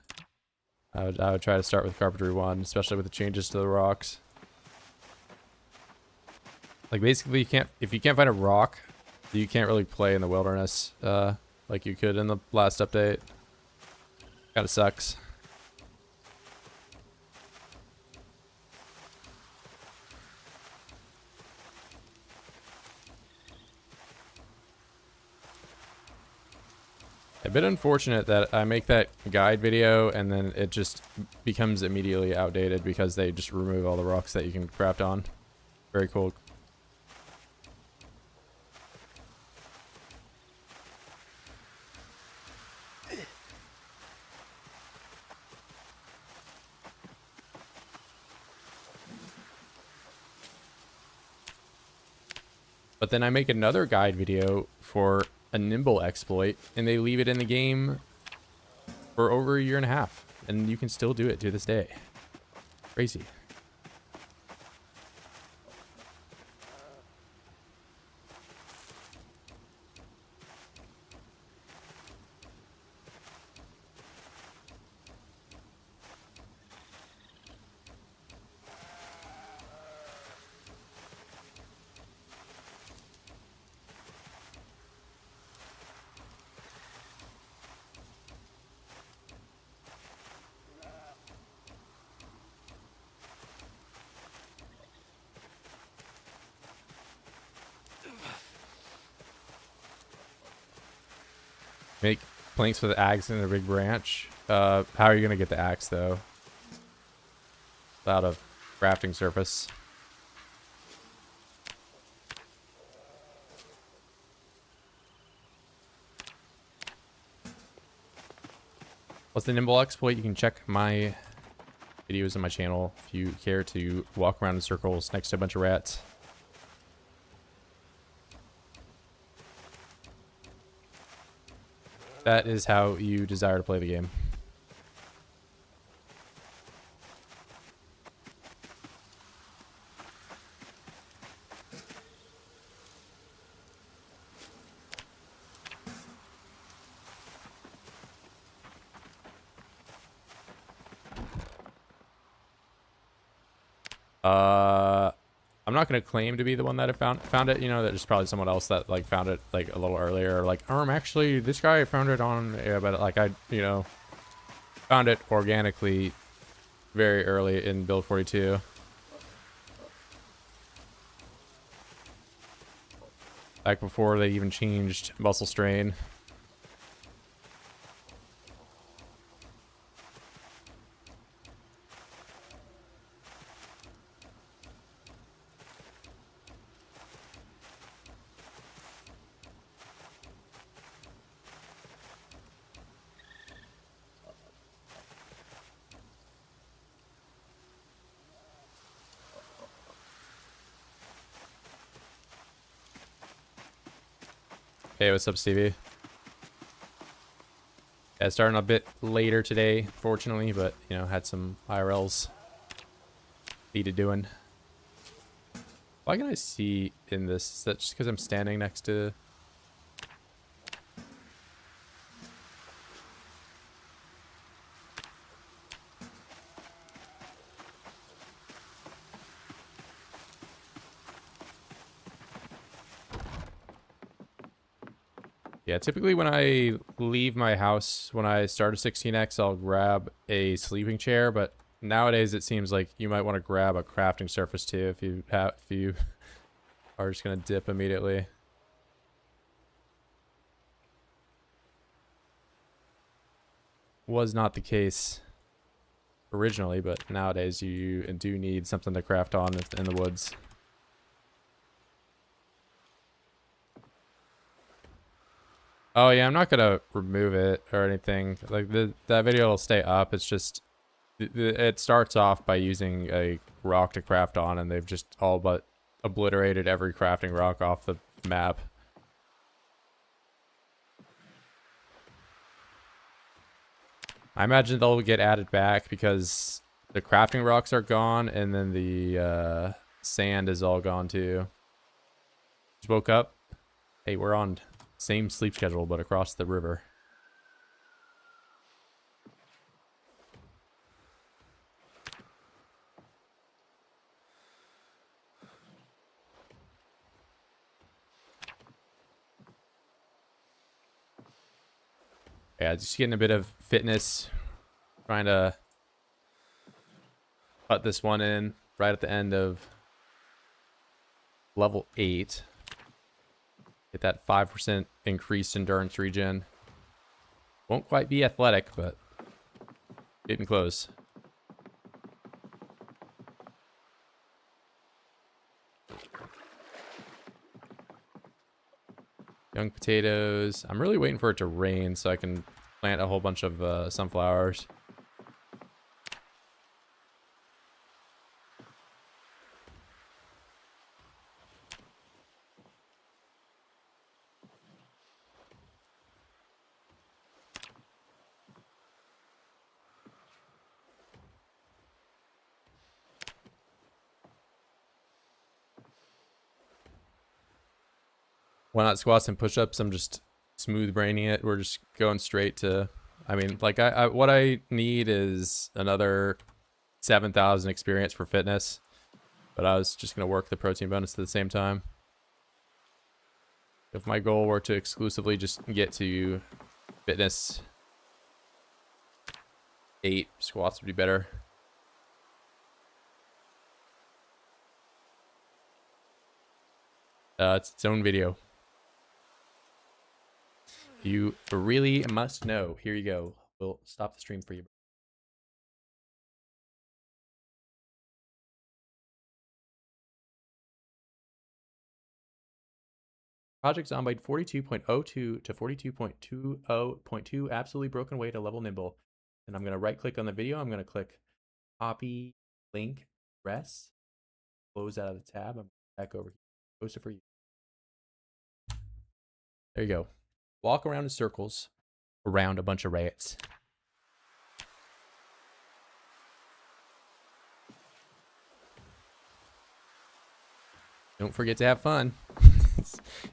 S1: I would try to start with carpentry 1, especially with the changes to the rocks. Like basically, if you can't find a rock, you can't really play in the wilderness like you could in the last update. Kind of sucks. A bit unfortunate that I make that guide video and then it just becomes immediately outdated because they just remove all the rocks that you can craft on. Very cool. But then I make another guide video for a nimble exploit, and they leave it in the game for over a year and a half, and you can still do it to this day. Crazy. Make planks with axe and a big branch. How are you gonna get the axe though? Without a crafting surface. What's the nimble exploit? You can check my videos on my channel if you care to walk around in circles next to a bunch of rats. that is how you desire to play the game. I'm not gonna claim to be the one that found it. You know, there's probably someone else that like found it like a little earlier. Like, actually, this guy found it on. Yeah, but like I, found it organically, very early in build 42. Like before they even changed muscle strain. Hey, what's up, Stevie? Yeah, starting a bit later today, fortunately, but, had some IRLs needed doing. Why can I see in this? Is that just because I'm standing next to... Yeah, typically when I leave my house, when I start a 16x, I'll grab a sleeping chair, but nowadays it seems like you might want to grab a crafting surface too if you are just gonna dip immediately. Was not the case originally, but nowadays you do need something to craft on in the woods. Oh yeah, I'm not gonna remove it or anything. Like that video will stay up. It's just it starts off by using a rock to craft on, and they've just all but obliterated every crafting rock off the map. I imagine they'll get added back because the crafting rocks are gone, and then the sand is all gone too. Just woke up. Hey, we're on same sleep schedule, but across the river. Yeah, just getting a bit of fitness. Trying to cut this one in right at the end of level 8. Get that 5% increased endurance regen. Won't quite be athletic, but getting close. Young potatoes. I'm really waiting for it to rain so I can plant a whole bunch of sunflowers. Why not squats and push-ups? I'm just smooth braining it. We're just going straight to... I mean, like, what I need is another 7,000 experience for fitness. But I was just going to work the protein bonus at the same time. If my goal were to exclusively just get to fitness 8, squats would be better. It's its own video. You really must know. Here you go. We'll stop the stream for you. Project Zomboid 42.02 to 42.20.2 absolutely broken away to level nimble. And I'm going to right click on the video. I'm going to click copy link address. Close out of the tab. I'm back over here. Post it for you. There you go. Walk around in circles around a bunch of rats. Don't forget to have fun.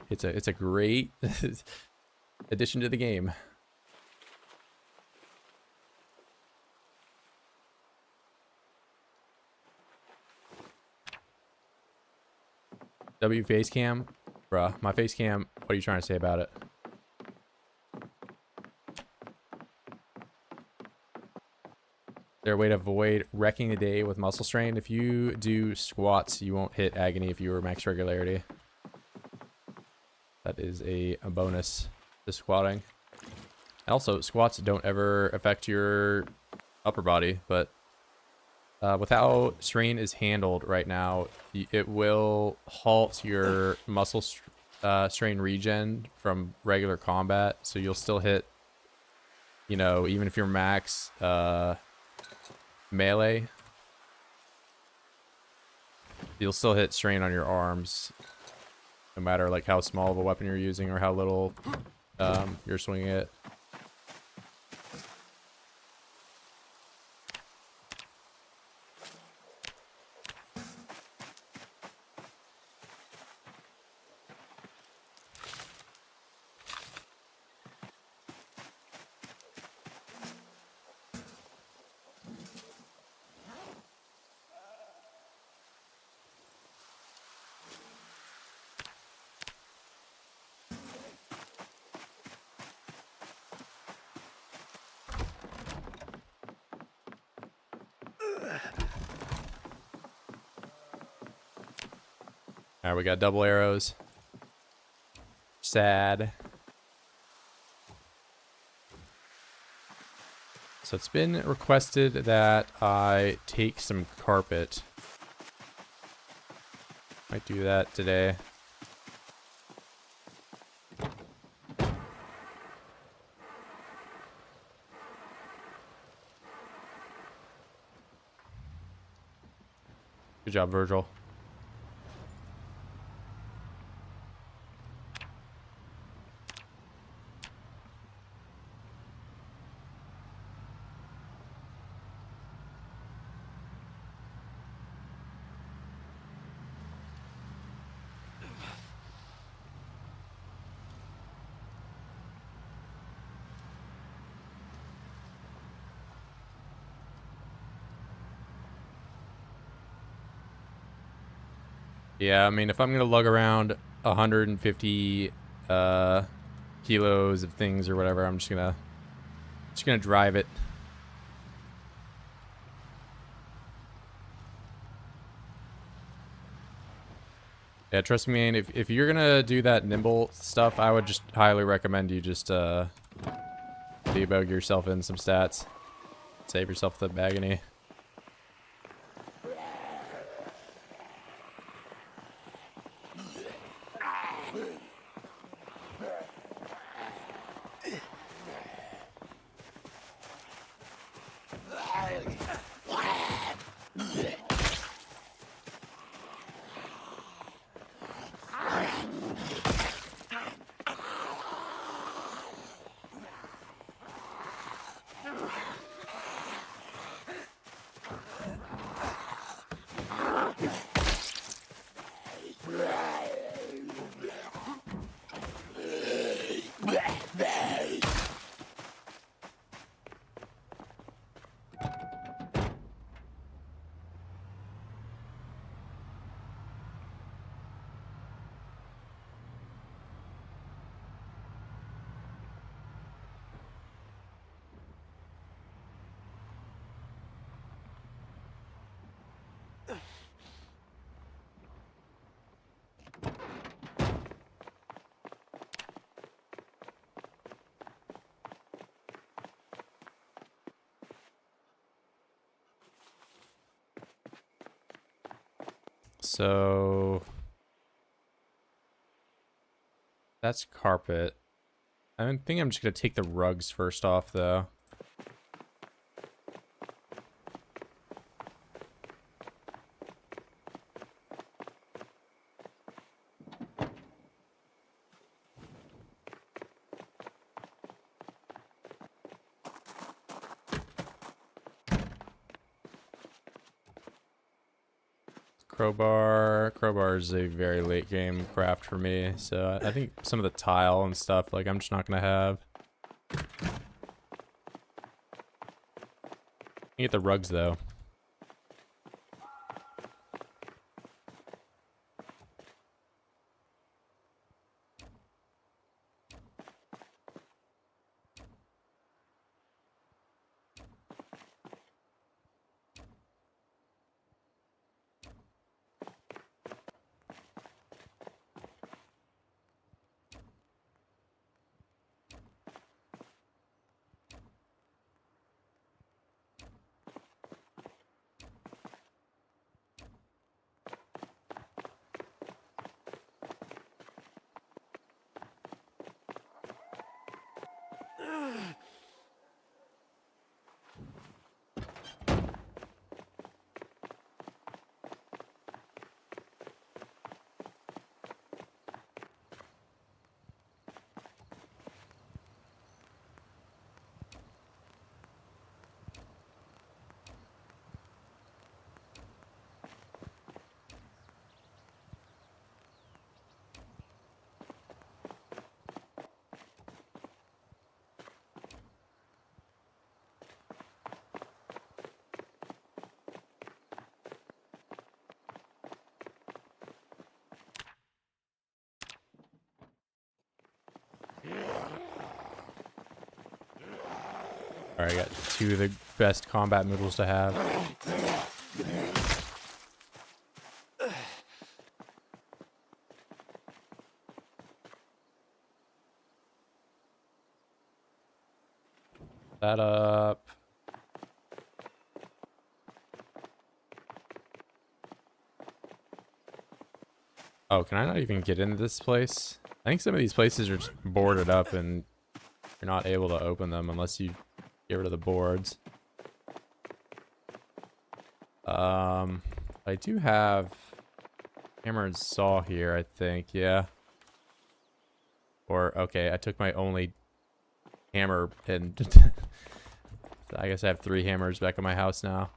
S1: It's a great addition to the game. W face cam? Bruh, my face cam, what are you trying to say about it? Is there a way to avoid wrecking the day with muscle strain? If you do squats, you won't hit agony if you are max regularity. That is a bonus to squatting. Also, squats don't ever affect your upper body, but with how strain is handled right now, it will halt your muscle strain regen from regular combat, so you'll still hit, you know, even if you're max melee, you'll still hit strain on your arms, no matter like how small of a weapon you're using or how little you're swinging it. Alright, we got double arrows. Sad. So it's been requested that I take some carpet. Might do that today. Good job, Virgil. Yeah, I mean, if I'm gonna lug around 150 kilos of things or whatever, I'm just gonna drive it. Yeah, trust me, man, if you're gonna do that nimble stuff, I would just highly recommend you just debug yourself in some stats. Save yourself the agony. So that's carpet. I think I'm just gonna take the rugs first off, though. Crowbar. Crowbar is a very late game craft for me, so I think some of the tile and stuff, like, I'm just not gonna have. Get the rugs though. Alright, I got two of the best combat noodles to have. That up. Oh, can I not even get into this place? I think some of these places are just boarded up and you're not able to open them unless you get rid of the boards. I do have hammer and saw here, I think, yeah. Or, okay, I took my only hammer and I guess I have 3 hammers back in my house now.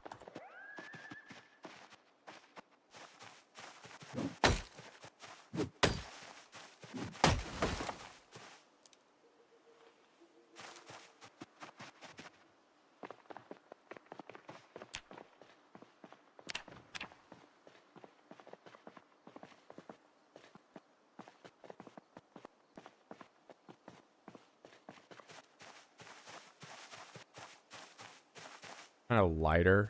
S1: Kind of lighter.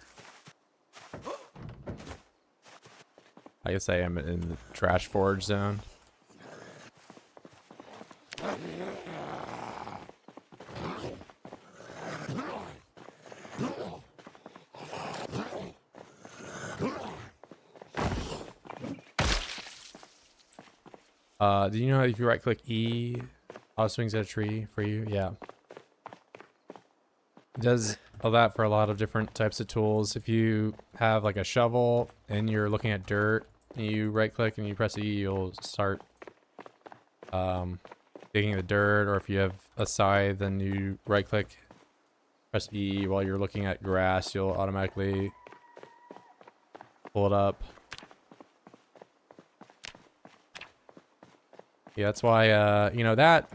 S1: I guess I am in the trash forage zone. Do you know if you right click E, auto swings at a tree for you? Yeah. It does all that for a lot of different types of tools. If you have like a shovel and you're looking at dirt, and you right click and you press E, you'll start digging the dirt. Or if you have a scythe and you right click, press E while you're looking at grass, you'll automatically pull it up. Yeah, that's why, you know, that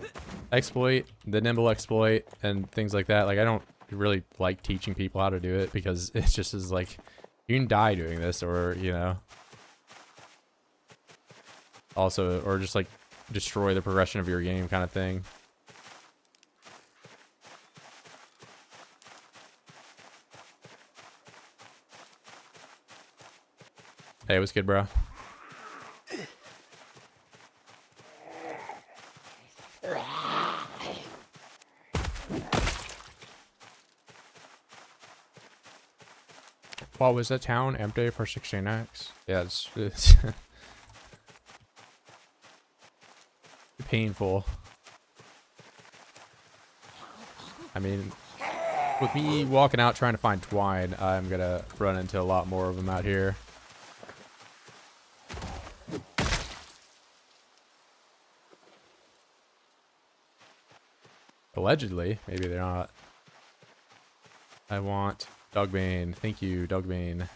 S1: exploit, the nimble exploit and things like that, like, I don't really like teaching people how to do it because it's just is like, you can die doing this, or, you know, also, or just like destroy the progression of your game kind of thing. Hey, what's good, bro? Wow, was that town empty for 16x? Yeah, it's painful. I mean, with me walking out trying to find twine, I'm gonna run into a lot more of them out here. Allegedly, maybe they're not. I want Dogbane. Thank you, Dogbane.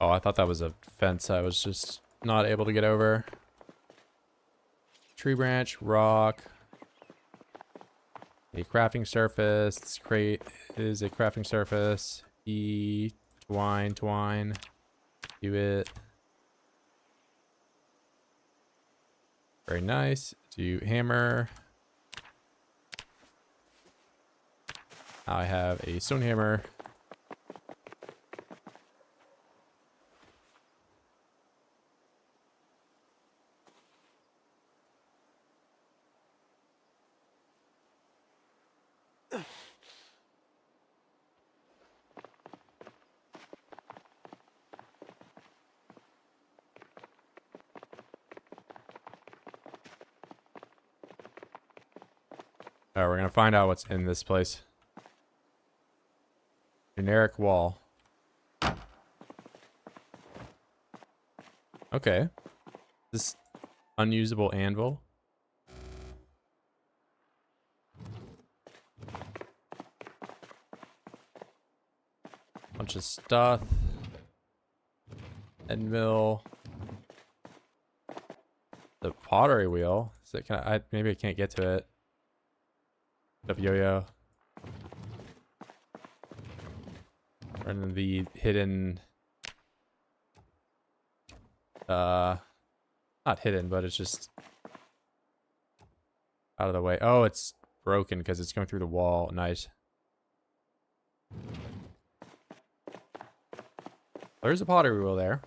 S1: Oh, I thought that was a fence I was just not able to get over. Tree branch, rock. A crafting surface. This crate is a crafting surface. Twine. Do it. Very nice. Do hammer. I have a stone hammer. Alright, we're gonna find out what's in this place. Generic wall. Okay. This unusable anvil. Bunch of stuff. End mill. The pottery wheel. Is it, maybe I can't get to it. Up yo-yo. And then the hidden not hidden, but it's just out of the way. Oh, it's broken because it's going through the wall. Nice. There's a pottery wheel there.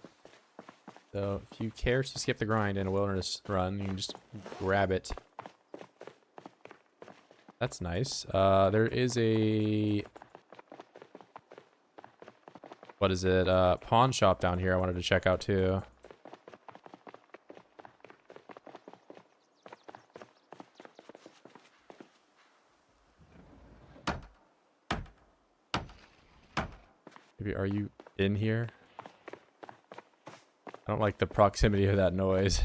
S1: So if you care to skip the grind in a wilderness run, you can just grab it. That's nice. There is a... What is it? Pawn shop down here I wanted to check out too. Maybe, are you in here? I don't like the proximity of that noise.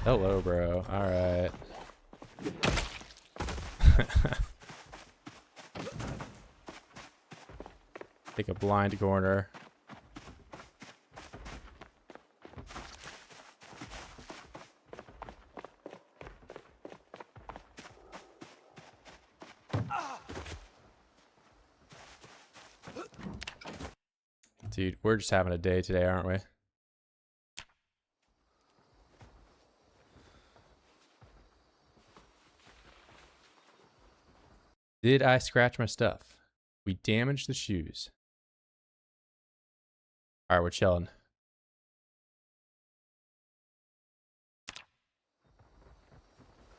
S1: Hello, bro. All right. Take a blind corner. Dude, we're just having a day today, aren't we? Did I scratch my stuff? We damaged the shoes. Alright, we're chilling.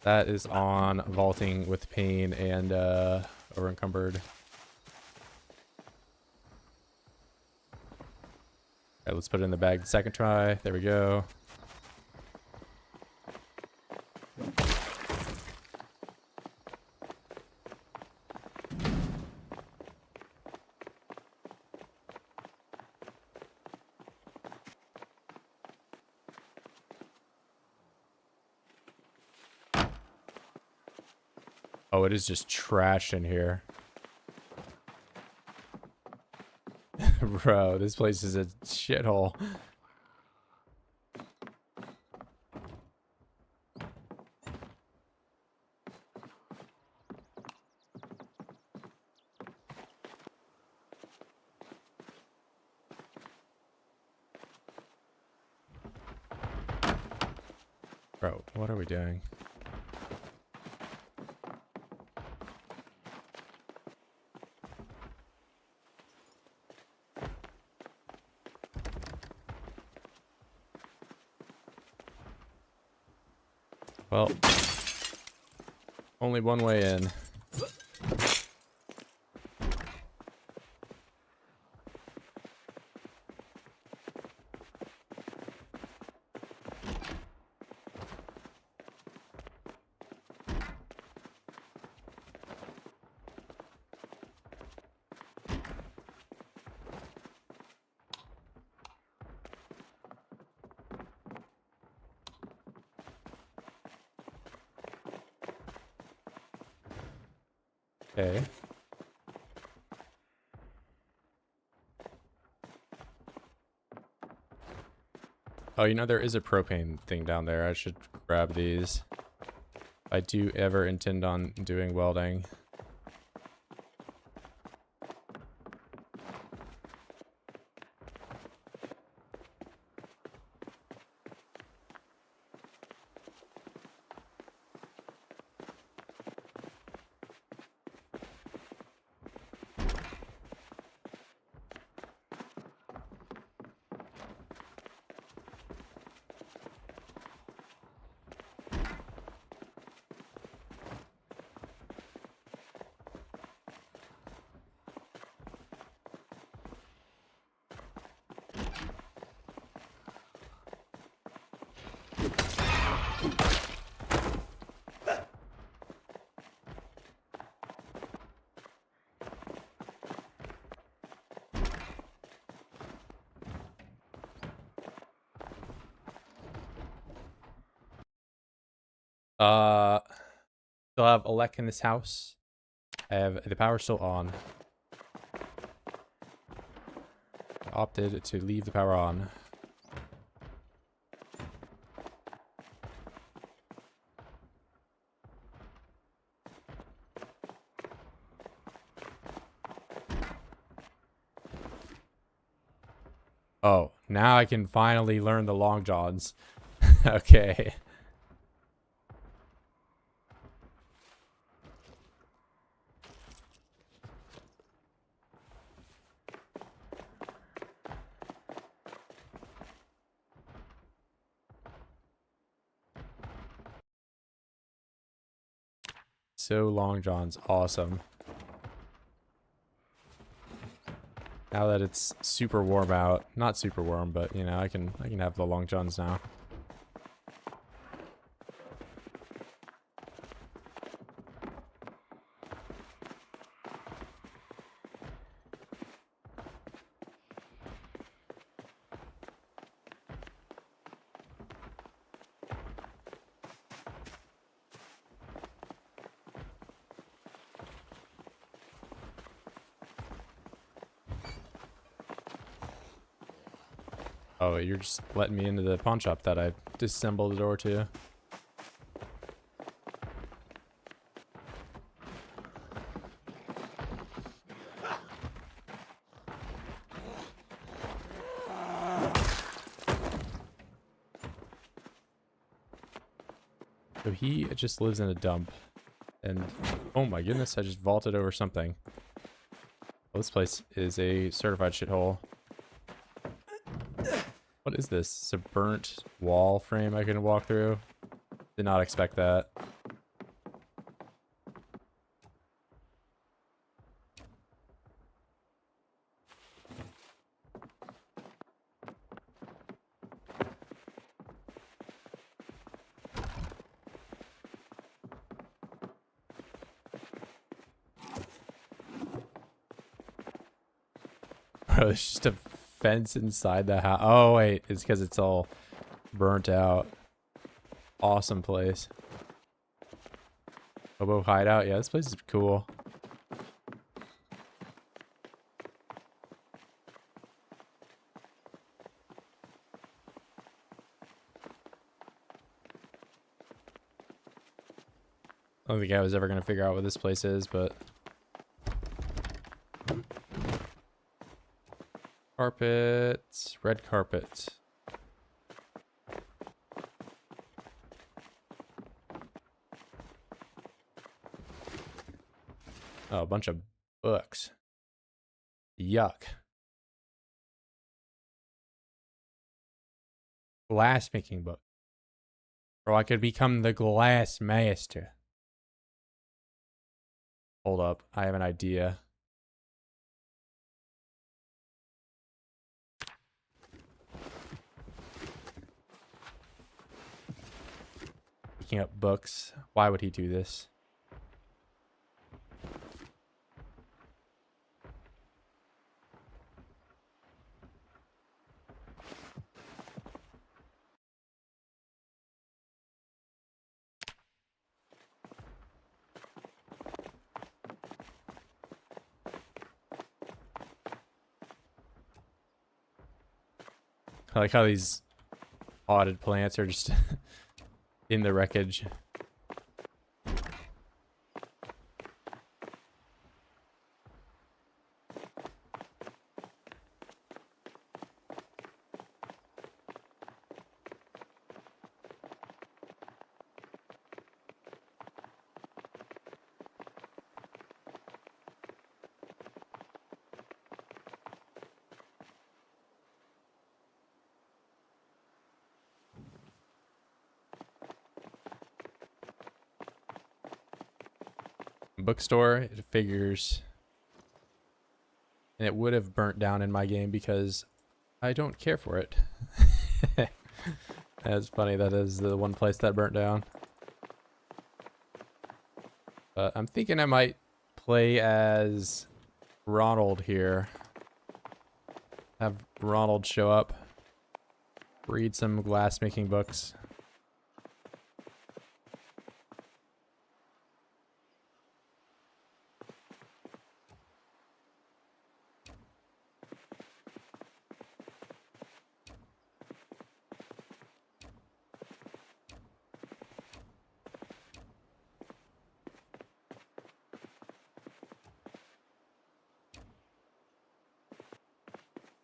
S1: That is on vaulting with pain and over encumbered. Alright, let's put it in the bag the second try. There we go. Oh, it is just trash in here. Bro, this place is a shithole. Bro, what are we doing? Well, only one way in. Okay. Oh, you know, there is a propane thing down there. I should grab these. If I do ever intend on doing welding. Still have Alec in this house. I have the power still on. I opted to leave the power on. Oh, now I can finally learn the long johns. Okay. So long johns, awesome. Now that it's super warm out, not super warm, but you know, I can have the long johns now. Oh, you're just letting me into the pawn shop that I disassembled the door to. So he just lives in a dump. And oh my goodness, I just vaulted over something. Well, this place is a certified shithole. What is this? It's a burnt wall frame I can walk through. Did not expect that. Bro, it's just a fence inside the house. Oh, wait. It's because it's all burnt out. Awesome place. Hobo hideout. Yeah, this place is cool. I don't think I was ever going to figure out what this place is, but... Carpet. Red carpet. Oh, a bunch of books. Yuck. Glass making book. Or I could become the glass master. Hold up. I have an idea. Picking up books. Why would he do this? I like how these potted plants are just in the wreckage. Bookstore, it figures, and it would have burnt down in my game because I don't care for it. That's funny, that is the one place that burnt down. But I'm thinking I might play as Ronald here. Have Ronald show up, read some glassmaking books.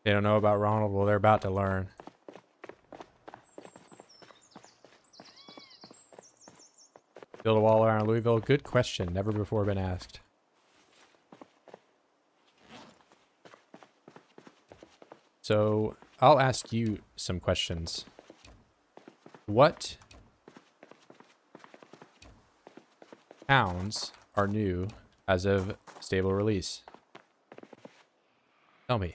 S1: They don't know about Ronald. Well, they're about to learn. Build a wall around Louisville? Good question. Never before been asked. So, I'll ask you some questions. What towns are new as of stable release? Tell me.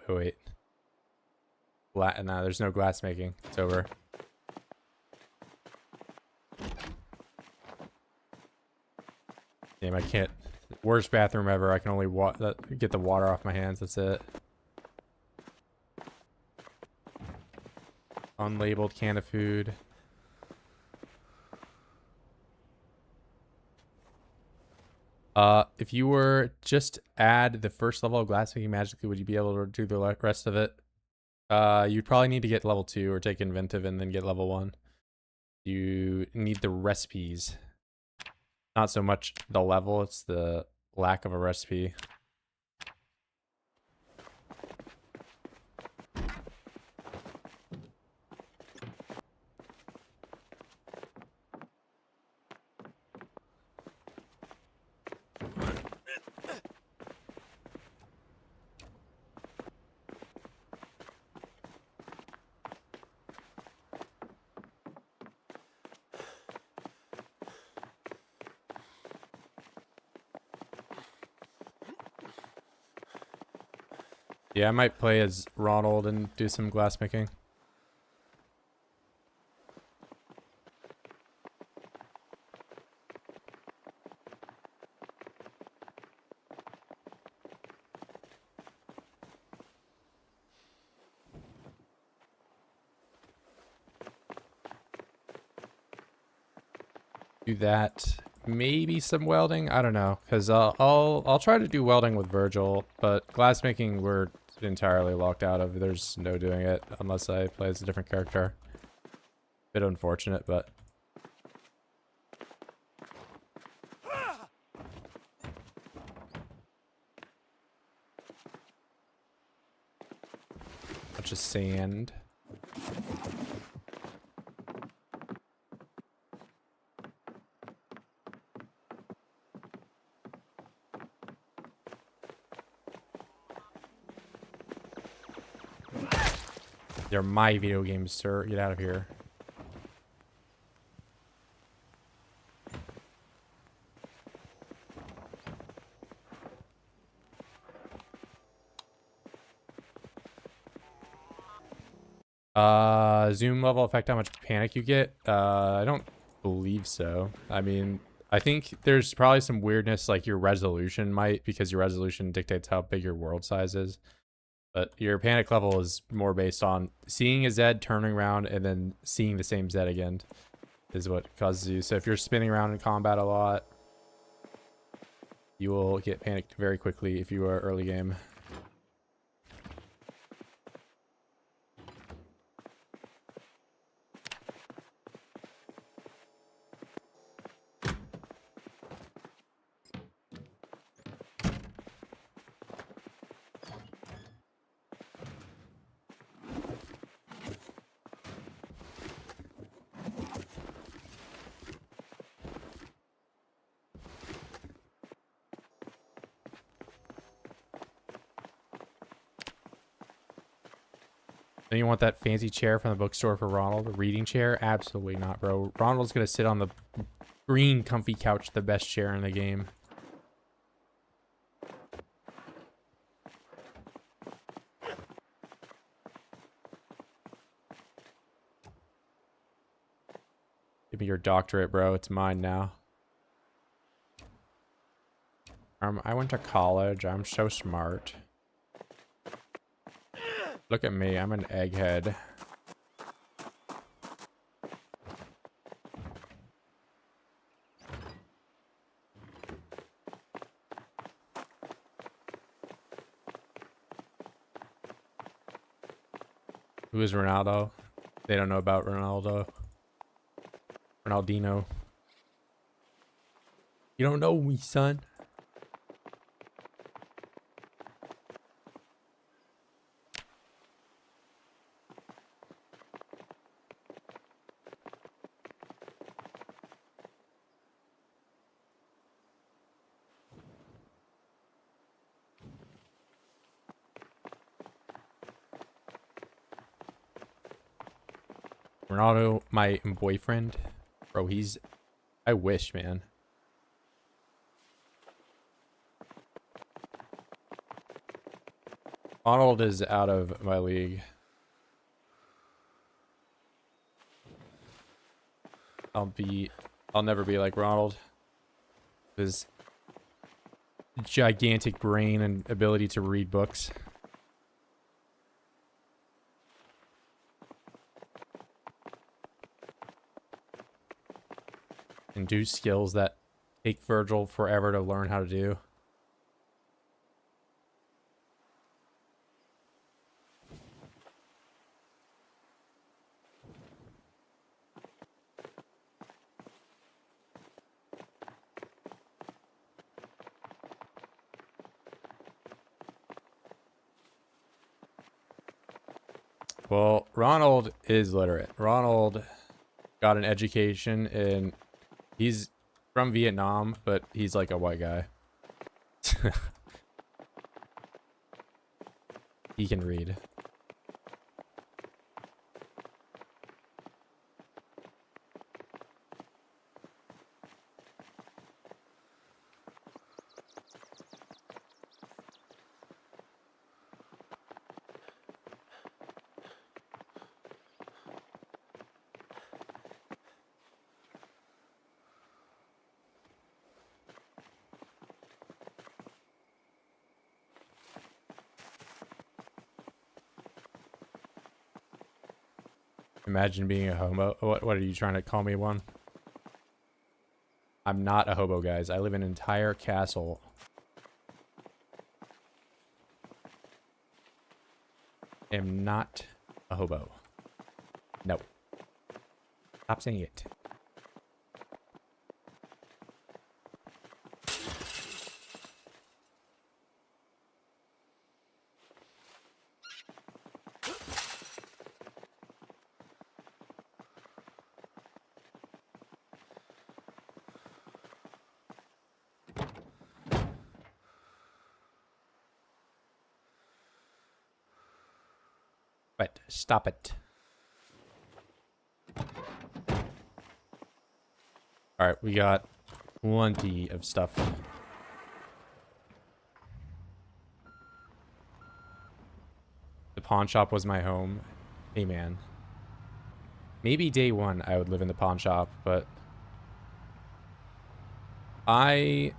S1: Wait. No, there's no glass making. It's over. Damn, I can't. Worst bathroom ever. I can only get the water off my hands. That's it. Unlabeled can of food. If you were just add the first level of glassmaking magically, would you be able to do the rest of it? You'd probably need to get level 2 or take inventive and then get level 1. You need the recipes. Not so much the level, it's the lack of a recipe. Yeah, I might play as Ronald and do some glassmaking. Do that. Maybe some welding. I don't know, because I'll try to do welding with Virgil, but glassmaking we're entirely locked out of. There's no doing it unless I play as a different character. Bit unfortunate, but bunch of sand. They're my video games, sir. Get out of here. Zoom level affect how much panic you get? I don't believe so. I mean, I think there's probably some weirdness, like your resolution might, because your resolution dictates how big your world size is. But your panic level is more based on seeing a Zed, turning around, and then seeing the same Zed again is what causes you. So if you're spinning around in combat a lot, you will get panicked very quickly if you are early game. And you want that fancy chair from the bookstore for Ronald? A reading chair? Absolutely not, bro. Ronald's gonna sit on the green comfy couch, the best chair in the game. Give me your doctorate, bro. It's mine now. I went to college. I'm so smart. Look at me. I'm an egghead. Who is Ronaldo? They don't know about Ronaldo. Ronaldinho. You don't know me, son. Ronaldo, my boyfriend. Bro, he's... I wish, man. Ronald is out of my league. I'll never be like Ronald. His gigantic brain and ability to read books. And do skills that take Virgil forever to learn how to do. Well, Ronald is literate. Ronald got an education and he's from Vietnam, but he's like a white guy. He can read. Imagine being a homo. What are you trying to call me one? I'm not a hobo, guys. I live in an entire castle. I'm not a hobo. No. Stop saying it. But stop it. All right, we got plenty of stuff. The pawn shop was my home. Hey, man. Maybe day one I would live in the pawn shop, but I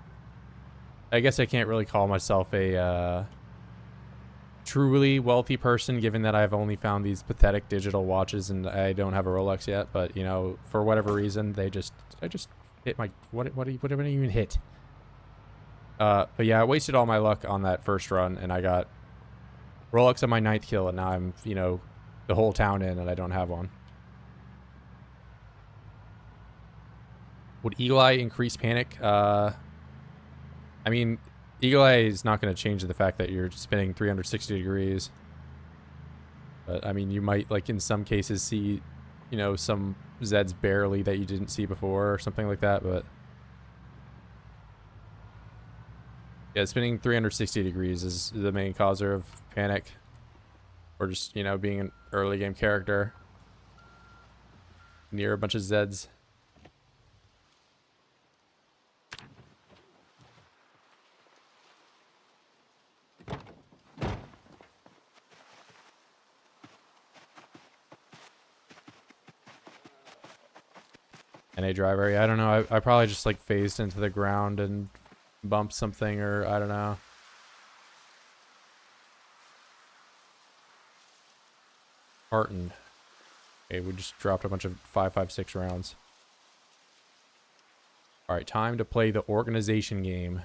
S1: guess I can't really call myself a truly wealthy person, given that I've only found these pathetic digital watches and I don't have a Rolex yet. But you know, for whatever reason, I just hit my what did I even hit? But yeah, I wasted all my luck on that first run, and I got Rolex on my 9th kill, and now I'm, you know, the whole town in, and I don't have one. Would Eagle Eye increase panic? I mean, Eagle Eye is not going to change the fact that you're spinning 360 degrees. But, I mean, you might, like, in some cases see, you know, some Zeds barely that you didn't see before or something like that, but... yeah, spinning 360 degrees is the main causer of panic. Or just, you know, being an early game character near a bunch of Zeds. NA driver, yeah, I don't know. I probably just like phased into the ground and bumped something, or I don't know. Heartened. Okay, we just dropped a bunch of 5.56 rounds. Alright, time to play the organization game.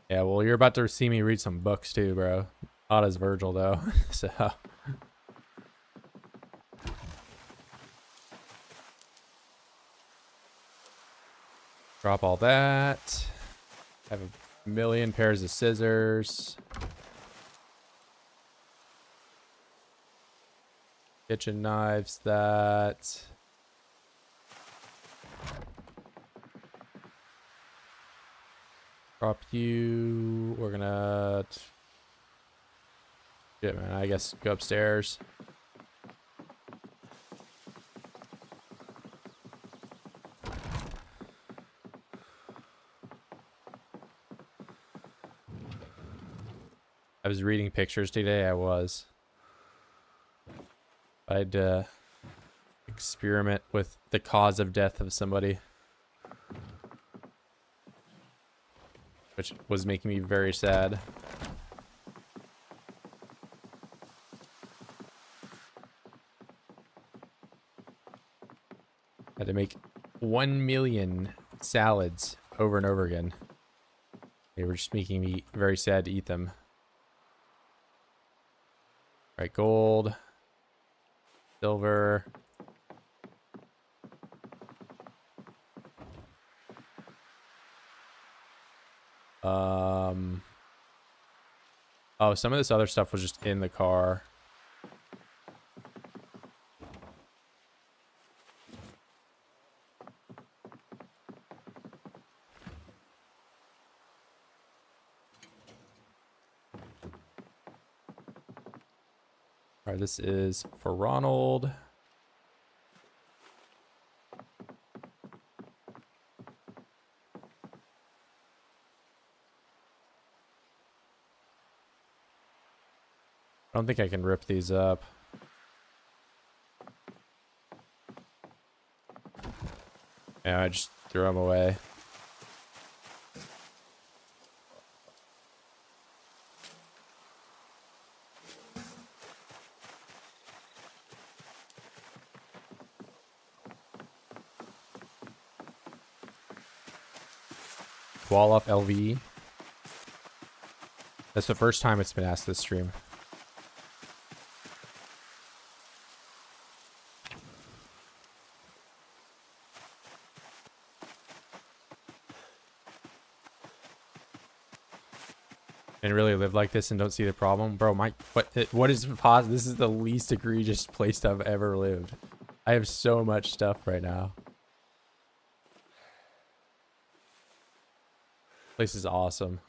S1: Yeah, well, you're about to see me read some books too, bro. Not as Virgil, though. So... drop all that. Have a million pairs of scissors. Kitchen knives, that. Drop you. We're gonna... shit, man. I guess go upstairs. I was reading pictures today. I was. I'd experiment with the cause of death of somebody, which was making me very sad. Had to make 1 million salads over and over again. They were just making me very sad to eat them. Right, gold, silver. Oh, some of this other stuff was just in the car. All right, this is for Ronald. I don't think I can rip these up. Yeah, I just threw them away. Wall off LV. That's the first time it's been asked this stream. and really live like this and don't see the problem, bro. What is possible? This is the least egregious place I've ever lived. I have so much stuff right now. Place is awesome.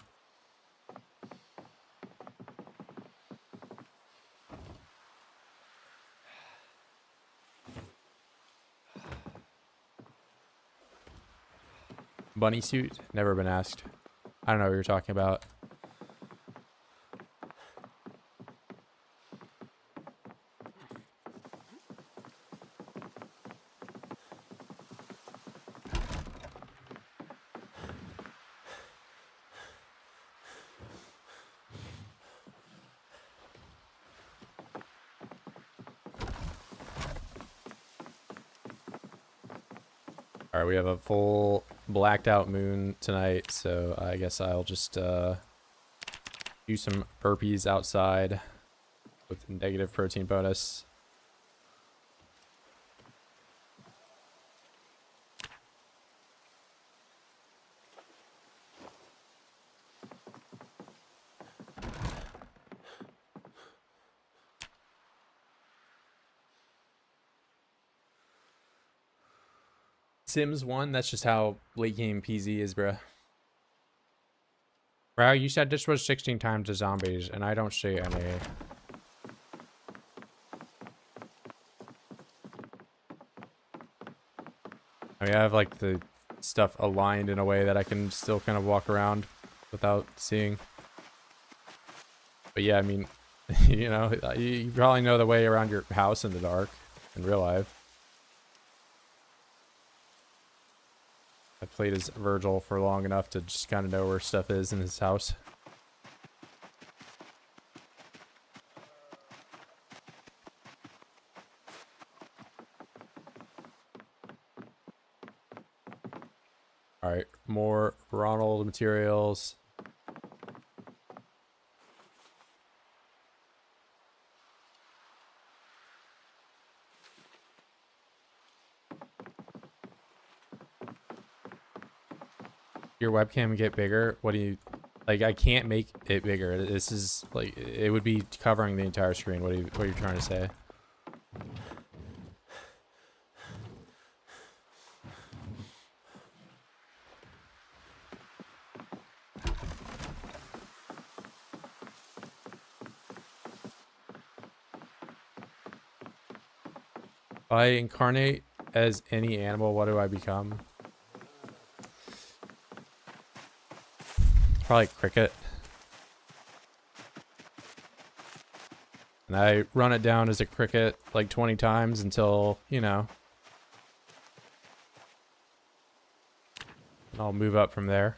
S1: Bunny suit? Never been asked. I don't know what you're talking about. All right, we have a full blacked out moon tonight, so I guess I'll just do some burpees outside with negative protein bonus. Sims 1, that's just how late game PZ is, bruh. Bro, you said this was 16 times the zombies, and I don't see any. I mean, I have like the stuff aligned in a way that I can still kind of walk around without seeing. But yeah, I mean, you know, you probably know the way around your house in the dark in real life. I've played as Virgil for long enough to just kind of know where stuff is in his house. Alright, more Ronald materials. Your webcam get bigger? What do you... Like, I can't make it bigger. This is, like, it would be covering the entire screen. What are you trying to say? If I incarnate as any animal, what do I become? Probably cricket. And I run it down as a cricket like 20 times until, you know, I'll move up from there.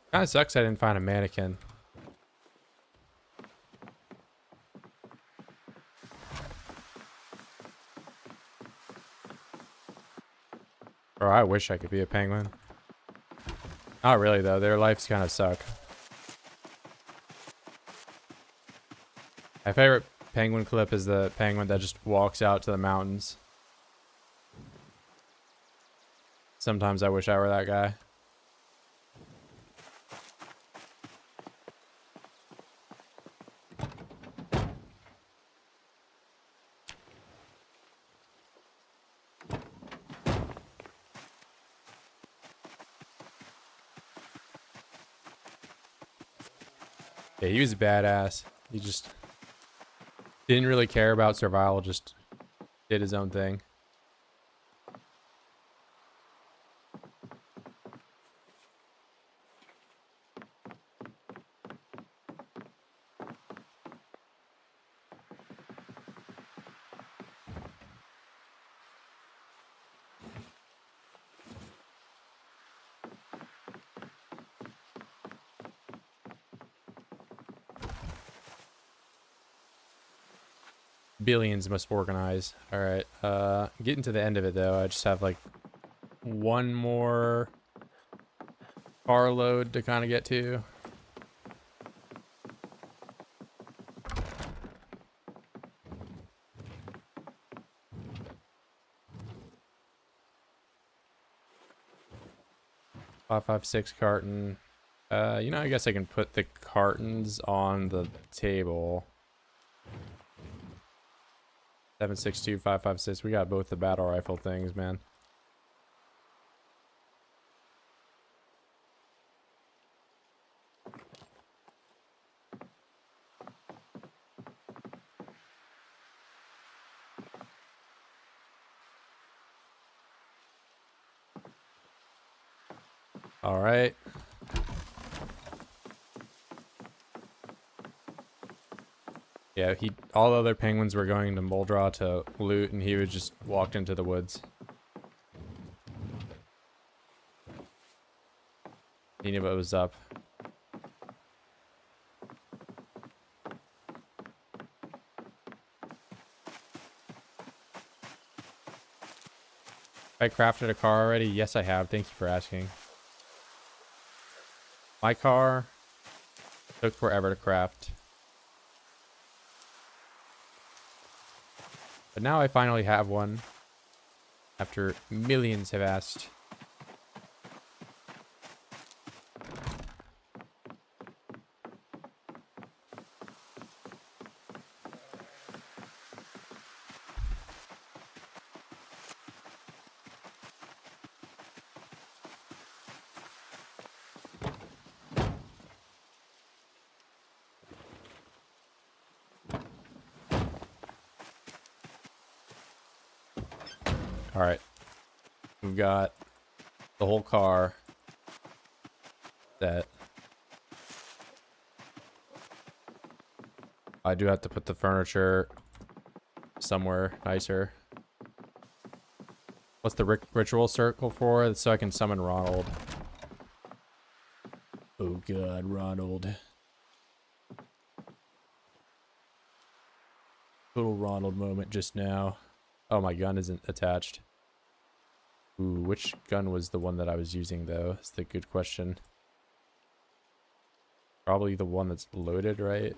S1: Kind of sucks I didn't find a mannequin. Or I wish I could be a penguin. Not really though, their lives kind of suck. My favorite penguin clip is the penguin that just walks out to the mountains. Sometimes I wish I were that guy. Yeah, he was badass. He just didn't really care about survival, just did his own thing. billions must organize. All right. Getting to the end of it though, I just have like one more car load to kind of get to. Five, 6 carton. You know, I guess I can put the cartons on the table. 7.62, 5.56. We got both the battle rifle things, man. All right. Yeah, all the other penguins were going to Moldraw to loot, and he would just walked into the woods. He knew what was up. I crafted a car already? Yes, I have. Thank you for asking. My car took forever to craft. But now I finally have one. After millions have asked. All right. We've got the whole car set. I do have to put the furniture somewhere nicer. What's the ritual circle for? So I can summon Ronald. Oh god, Ronald. Total Ronald moment just now. Oh, my gun isn't attached. Ooh, which gun was the one that I was using though? That's the good question. Probably the one that's loaded, right?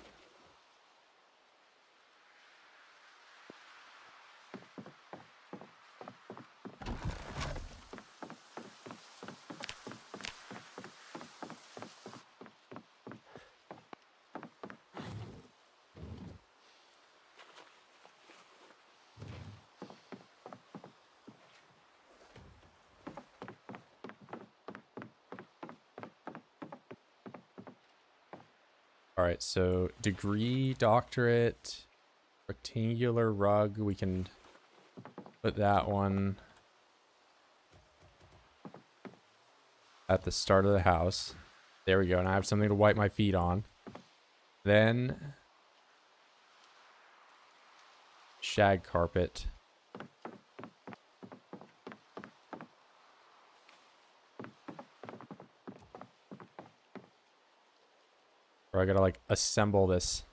S1: All right, so degree, doctorate, rectangular rug. We can put that one at the start of the house. There we go. And I have something to wipe my feet on. Then shag carpet. Or I gotta like assemble this.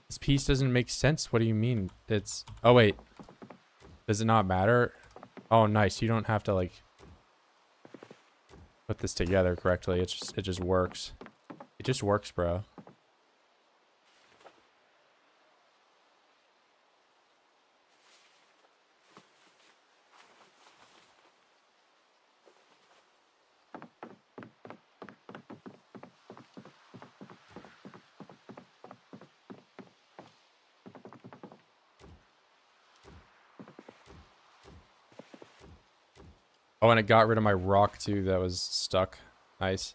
S1: This piece doesn't make sense. What do you mean? It's... Oh, wait. Does it not matter? Oh, nice. You don't have to like put this together correctly. It just works. It just works, bro. Oh, and it got rid of my rock too that was stuck. Nice.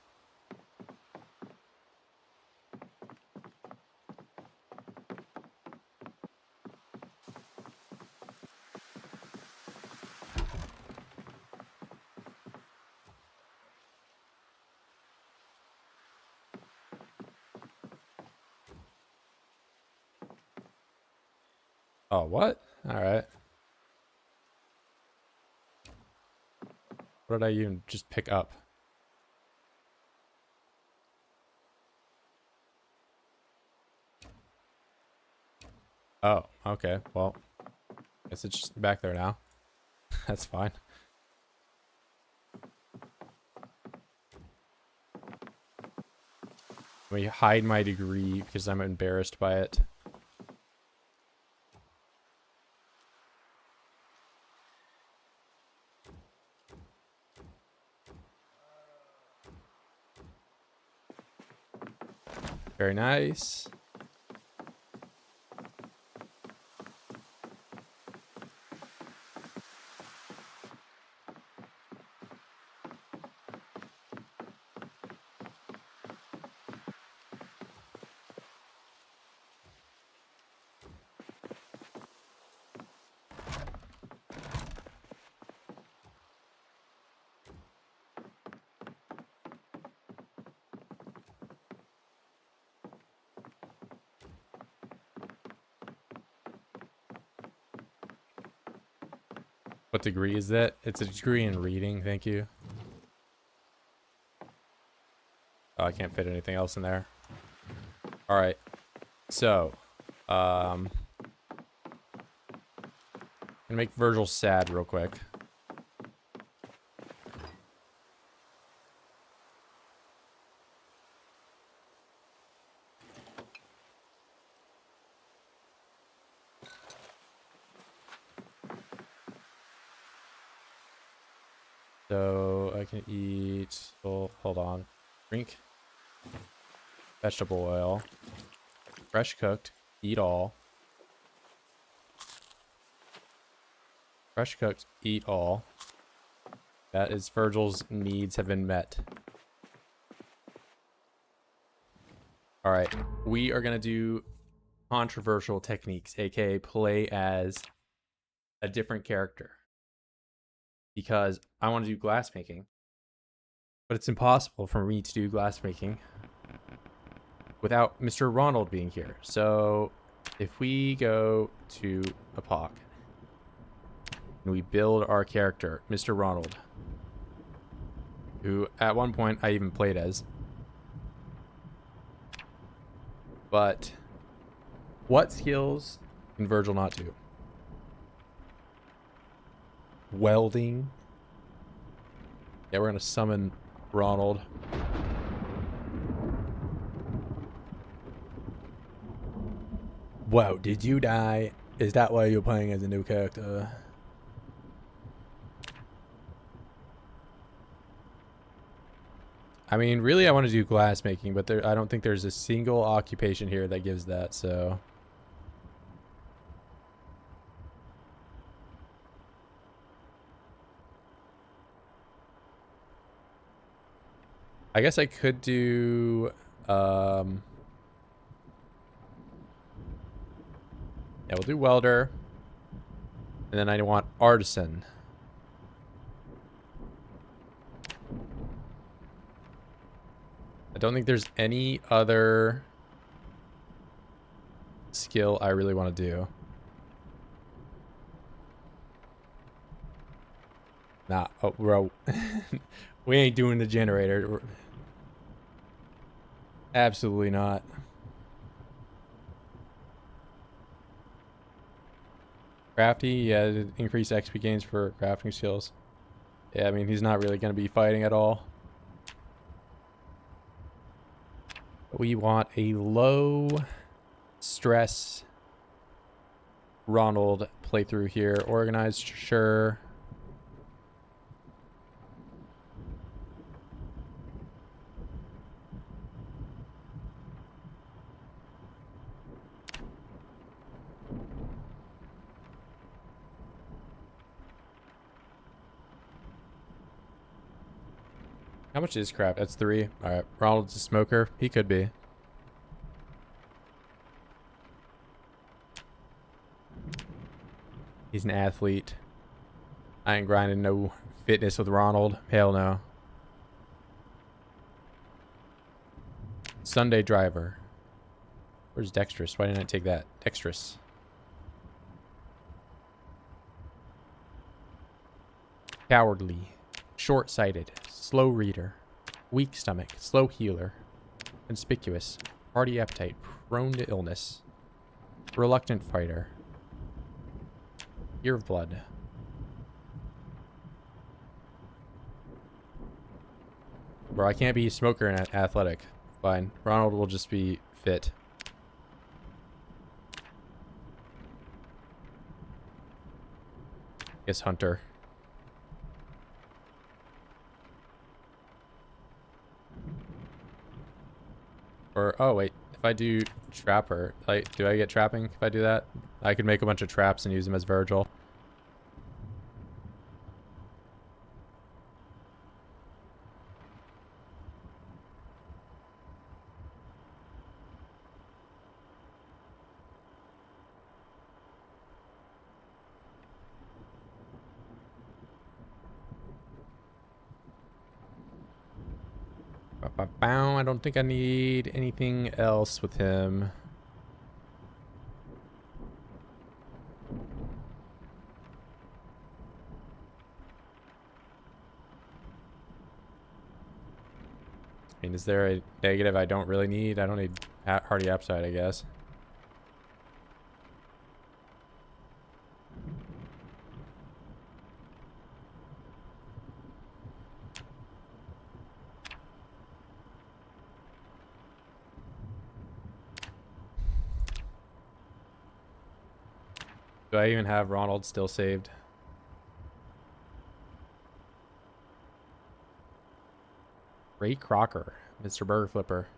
S1: Oh, what? All right. What did I even just pick up? Oh, okay. Well, guess it's just back there now. That's fine. Let me hide my degree because I'm embarrassed by it. Very nice. What degree is that? It's a degree in reading, thank you. Oh, I can't fit anything else in there. Alright. So, gonna make Virgil sad real quick. So I can eat, well, hold on, drink vegetable oil, fresh cooked, eat all. Fresh cooked, eat all. That is Virgil's needs have been met. All right, we are gonna do controversial techniques, aka play as a different character. Because I want to do glassmaking, but it's impossible for me to do glassmaking without Mr. Ronald being here. So if we go to Epoch and we build our character, Mr. Ronald, who at one point I even played as, but what skills can Virgil not do? Welding. Yeah, we're gonna summon Ronald. Whoa, did you die? Is that why you're playing as a new character? I mean, really I want to do glassmaking, but I don't think there's a single occupation here that gives that, so... I guess I could do, yeah, we'll do welder. And then I want artisan. I don't think there's any other skill I really want to do. Nah, oh, bro. We ain't doing the generator. Absolutely not. Crafty, yeah, increase XP gains for crafting skills. Yeah, I mean, he's not really going to be fighting at all. But we want a low stress Ronald playthrough here. Organized, sure. How much is craft? That's 3. Alright, Ronald's a smoker. He could be. He's an athlete. I ain't grinding no fitness with Ronald. Hell no. Sunday driver. Where's dexterous? Why didn't I take that? Dexterous. Cowardly. short-sighted, slow reader, weak stomach, slow healer, conspicuous, hearty appetite, prone to illness, reluctant fighter, fear of blood. Bro, I can't be smoker and athletic. Fine. Ronald will just be fit. Guess hunter. Or, oh wait, if I do trapper, like, do I get trapping if I do that? I could make a bunch of traps and use them as Virgil. I don't think I need anything else with him. I mean, is there a negative I don't really need? I don't need hardy upside, I guess. Do I even have Ronald still saved? Ray Crocker, Mr. Burger Flipper.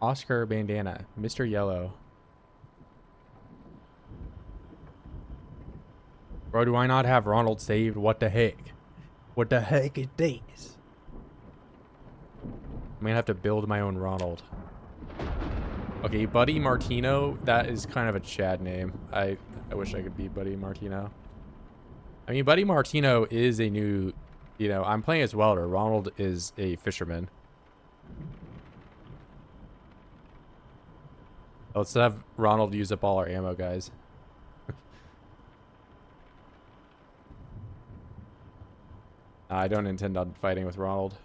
S1: Oscar Bandana, Mr. Yellow. Bro, do I not have Ronald saved? What the heck? What the heck is this? I'm gonna have to build my own Ronald. Okay, Buddy Martino, that is kind of a Chad name. I wish I could be Buddy Martino. I mean, Buddy Martino is a new, you know, I'm playing as welder. Ronald is a fisherman. Let's have Ronald use up all our ammo, guys. I don't intend on fighting with Ronald.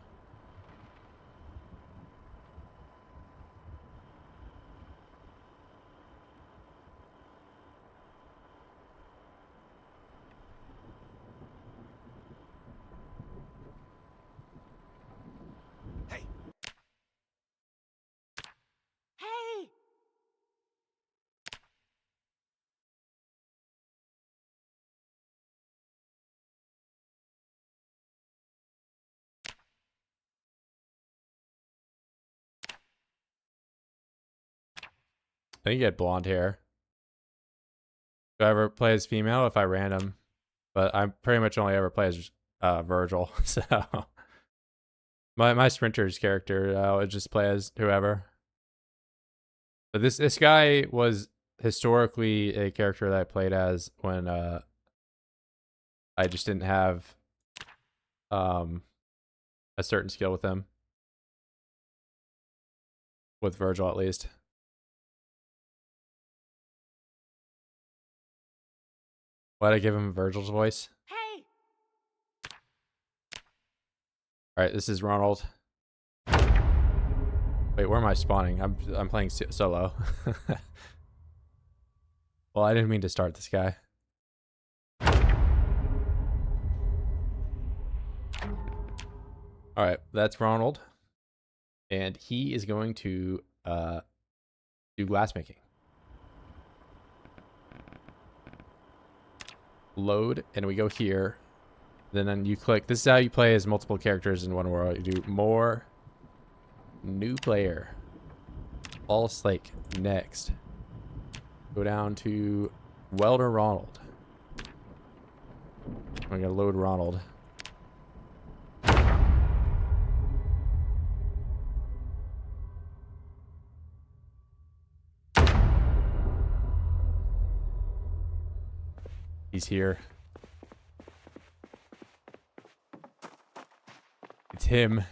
S1: I think he had blonde hair. Do I ever play as female if I random? But I pretty much only ever play as Virgil. So my sprinter's character, I would just play as whoever. But this guy was historically a character that I played as when I just didn't have a certain skill with him. With Virgil, at least. Why'd I give him Virgil's voice? Hey. All right, this is Ronald. Wait, where am I spawning? I'm playing solo. Well, I didn't mean to start this guy. All right, that's Ronald, and he is going to do glassmaking. Load, and we go here. Then you click. This is how you play as multiple characters in one world. You do more. New player. Fallas Lake. Next. Go down to Welder Ronald. I'm gonna load Ronald. He's here. It's him.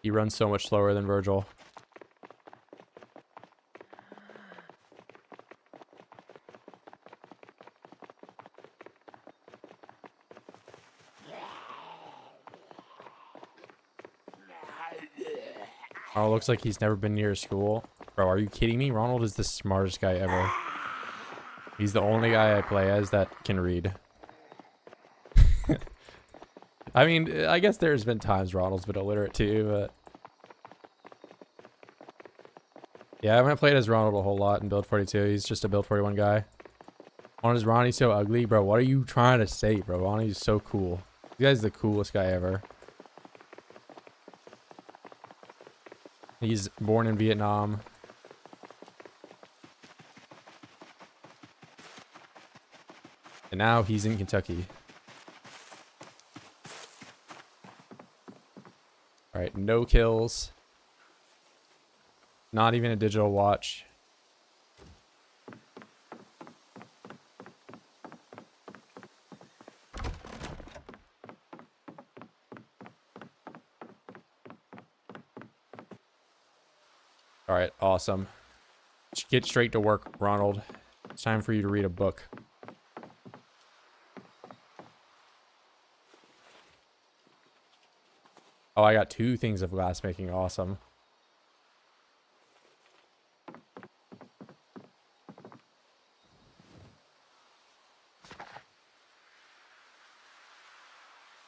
S1: He runs so much slower than Virgil. Oh, looks like he's never been near school. Bro, are you kidding me? Ronald is the smartest guy ever. He's the only guy I play as that can read. I mean, I guess there's been times Ronald's been illiterate too, but... Yeah, I haven't played as Ronald a whole lot in Build 42. He's just a Build 41 guy. Why is Ronnie so ugly? Bro, what are you trying to say, bro? Ronnie's so cool. This guy's the coolest guy ever. He's born in Vietnam. And now he's in Kentucky. Alright, no kills. Not even a digital watch. Alright, awesome. Get straight to work, Ronald. It's time for you to read a book. Oh, I got 2 things of glass making. Awesome.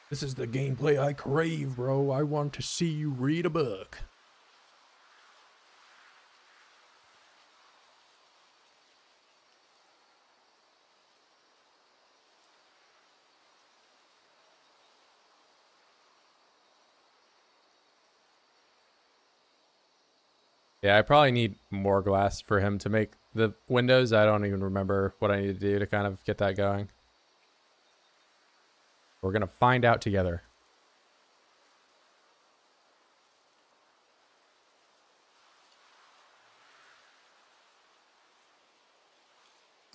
S1: This is the gameplay I crave, bro. I want to see you read a book. Yeah, I probably need more glass for him to make the windows. I don't even remember what I need to do to kind of get that going. We're going to find out together.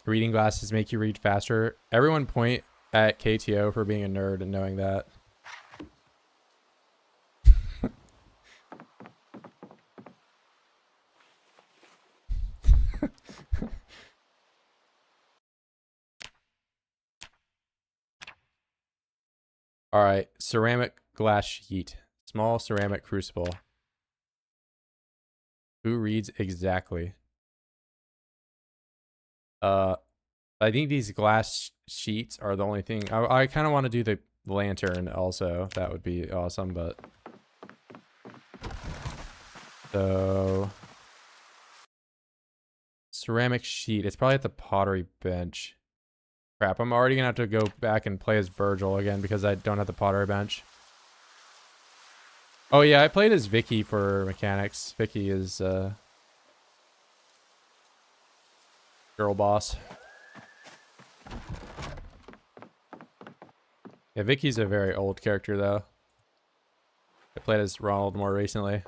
S1: Reading glasses make you read faster. Everyone point at KTO for being a nerd and knowing that. All right, ceramic glass sheet. Small ceramic crucible. Who reads exactly? I think these glass sheets are the only thing. I kind of want to do the lantern also. That would be awesome, but... So... Ceramic sheet. It's probably at the pottery bench. Crap, I'm already gonna have to go back and play as Virgil again because I don't have the pottery bench. Oh yeah, I played as Vicky for mechanics. Vicky is girl boss. Yeah, Vicky's a very old character though. I played as Ronald more recently.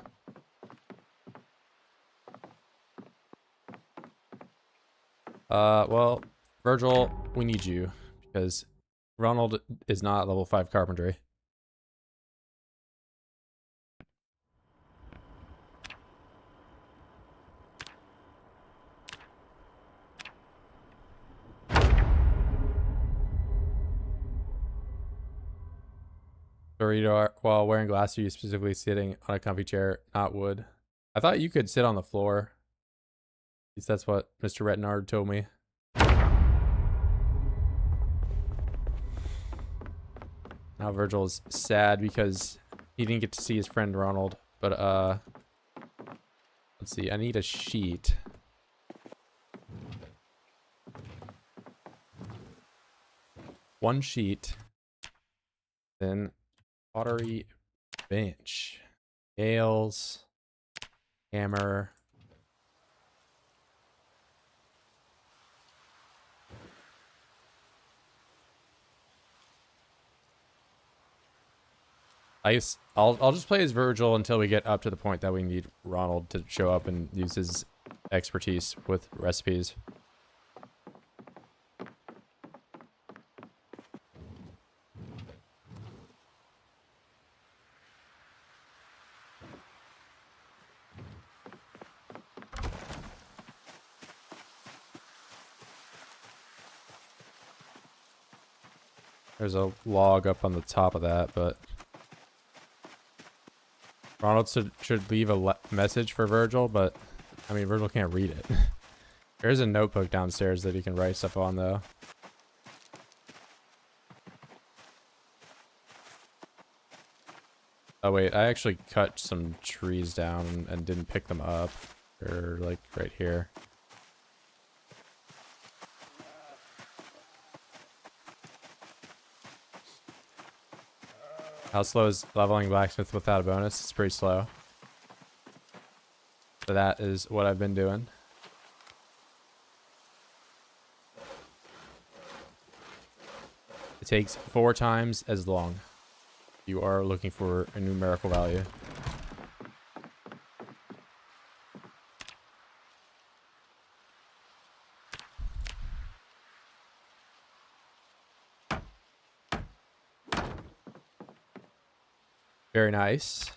S1: Well, Virgil, we need you because Ronald is not level 5 carpentry. Dorito, while wearing glasses, are you specifically sitting on a comfy chair, not wood? I thought you could sit on the floor. At least that's what Mr. Retinard told me. Now Virgil's sad because he didn't get to see his friend Ronald. But let's see. I need a sheet. One sheet. Then pottery bench. Nails. Hammer. I'll just play as Virgil until we get up to the point that we need Ronald to show up and use his expertise with recipes. There's a log up on the top of that, but Ronald should leave a message for Virgil, but I mean, Virgil can't read it. There's a notebook downstairs that he can write stuff on, though. Oh, wait, I actually cut some trees down and didn't pick them up. They're, like, right here. How slow is leveling blacksmith without a bonus? It's pretty slow. So that is what I've been doing. It takes 4 times as long. You are looking for a numerical value. Very nice.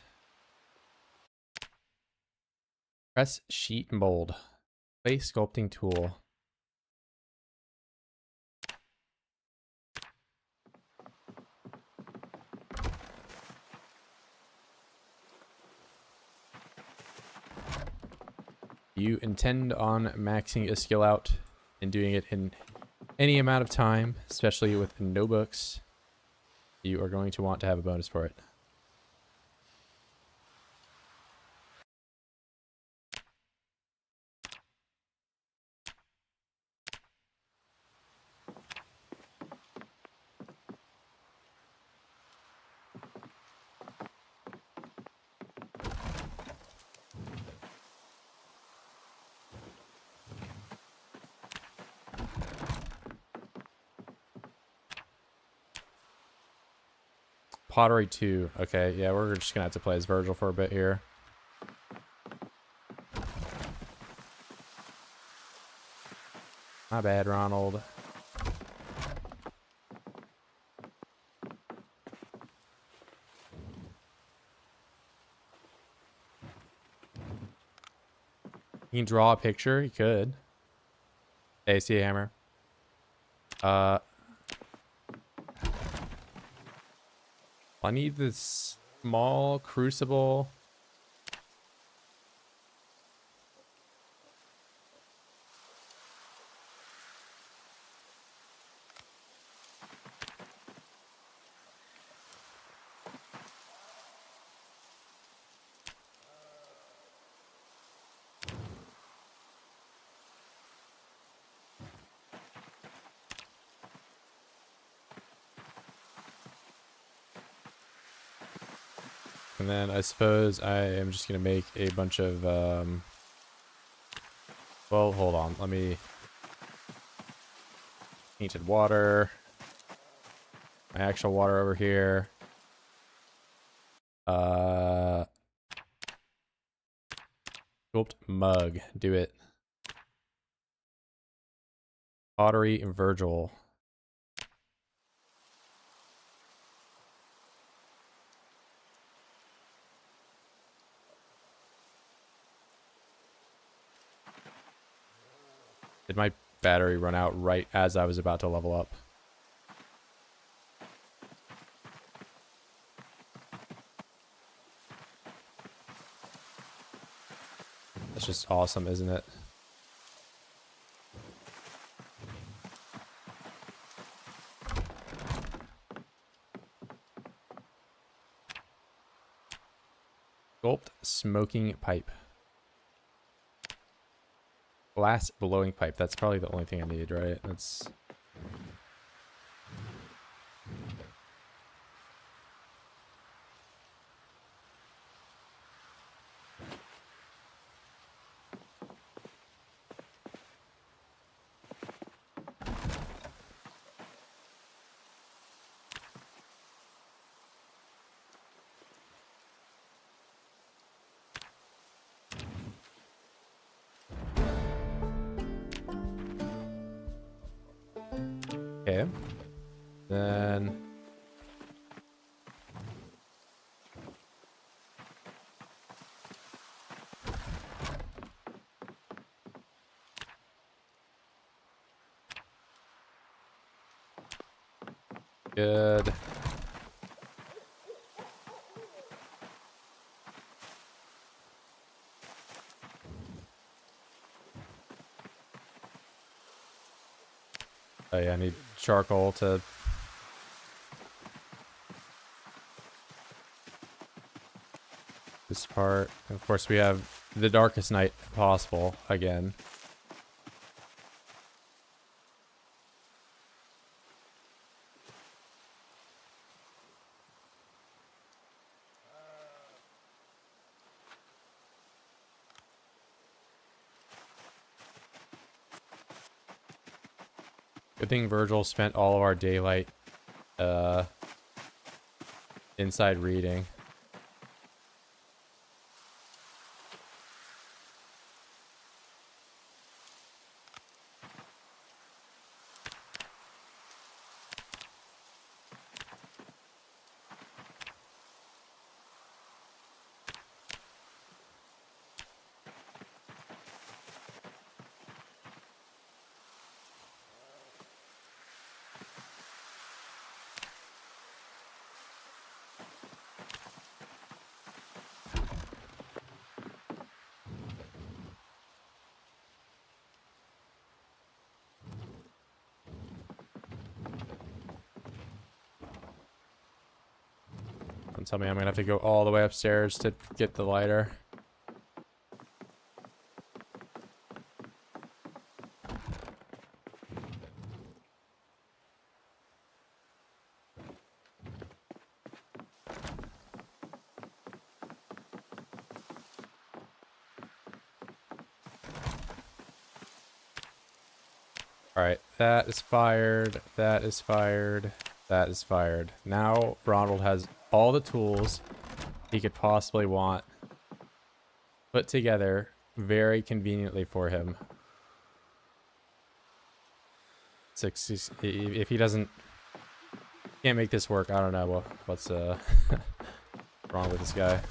S1: Press sheet mold. Clay sculpting tool. You intend on maxing a skill out and doing it in any amount of time, especially with no books, you are going to want to have a bonus for it. Pottery 2. Okay, yeah, we're just gonna have to play as Virgil for a bit here. My bad, Ronald. You can draw a picture. You could. Hey, see a hammer. I need this small crucible. And then I suppose I am just going to make a bunch of, well, hold on. Let me... Painted water. My actual water over here. Sculpt mug. Do it. Pottery and Virgil. Did my battery run out right as I was about to level up? That's just awesome, isn't it? Sculpt smoking pipe. Glass blowing pipe. That's probably the only thing I need, right? That's... Okay. Then... Good. Oh yeah, I need charcoal to... this part. And of course, we have the darkest night possible again. Good thing Virgil spent all of our daylight inside reading. Don't tell me I'm gonna have to go all the way upstairs to get the lighter. Alright, that is fired, that is fired, that is fired. Now Ronald has all the tools he could possibly want put together very conveniently for him. If he doesn't... can't make this work, I don't know what's wrong with this guy.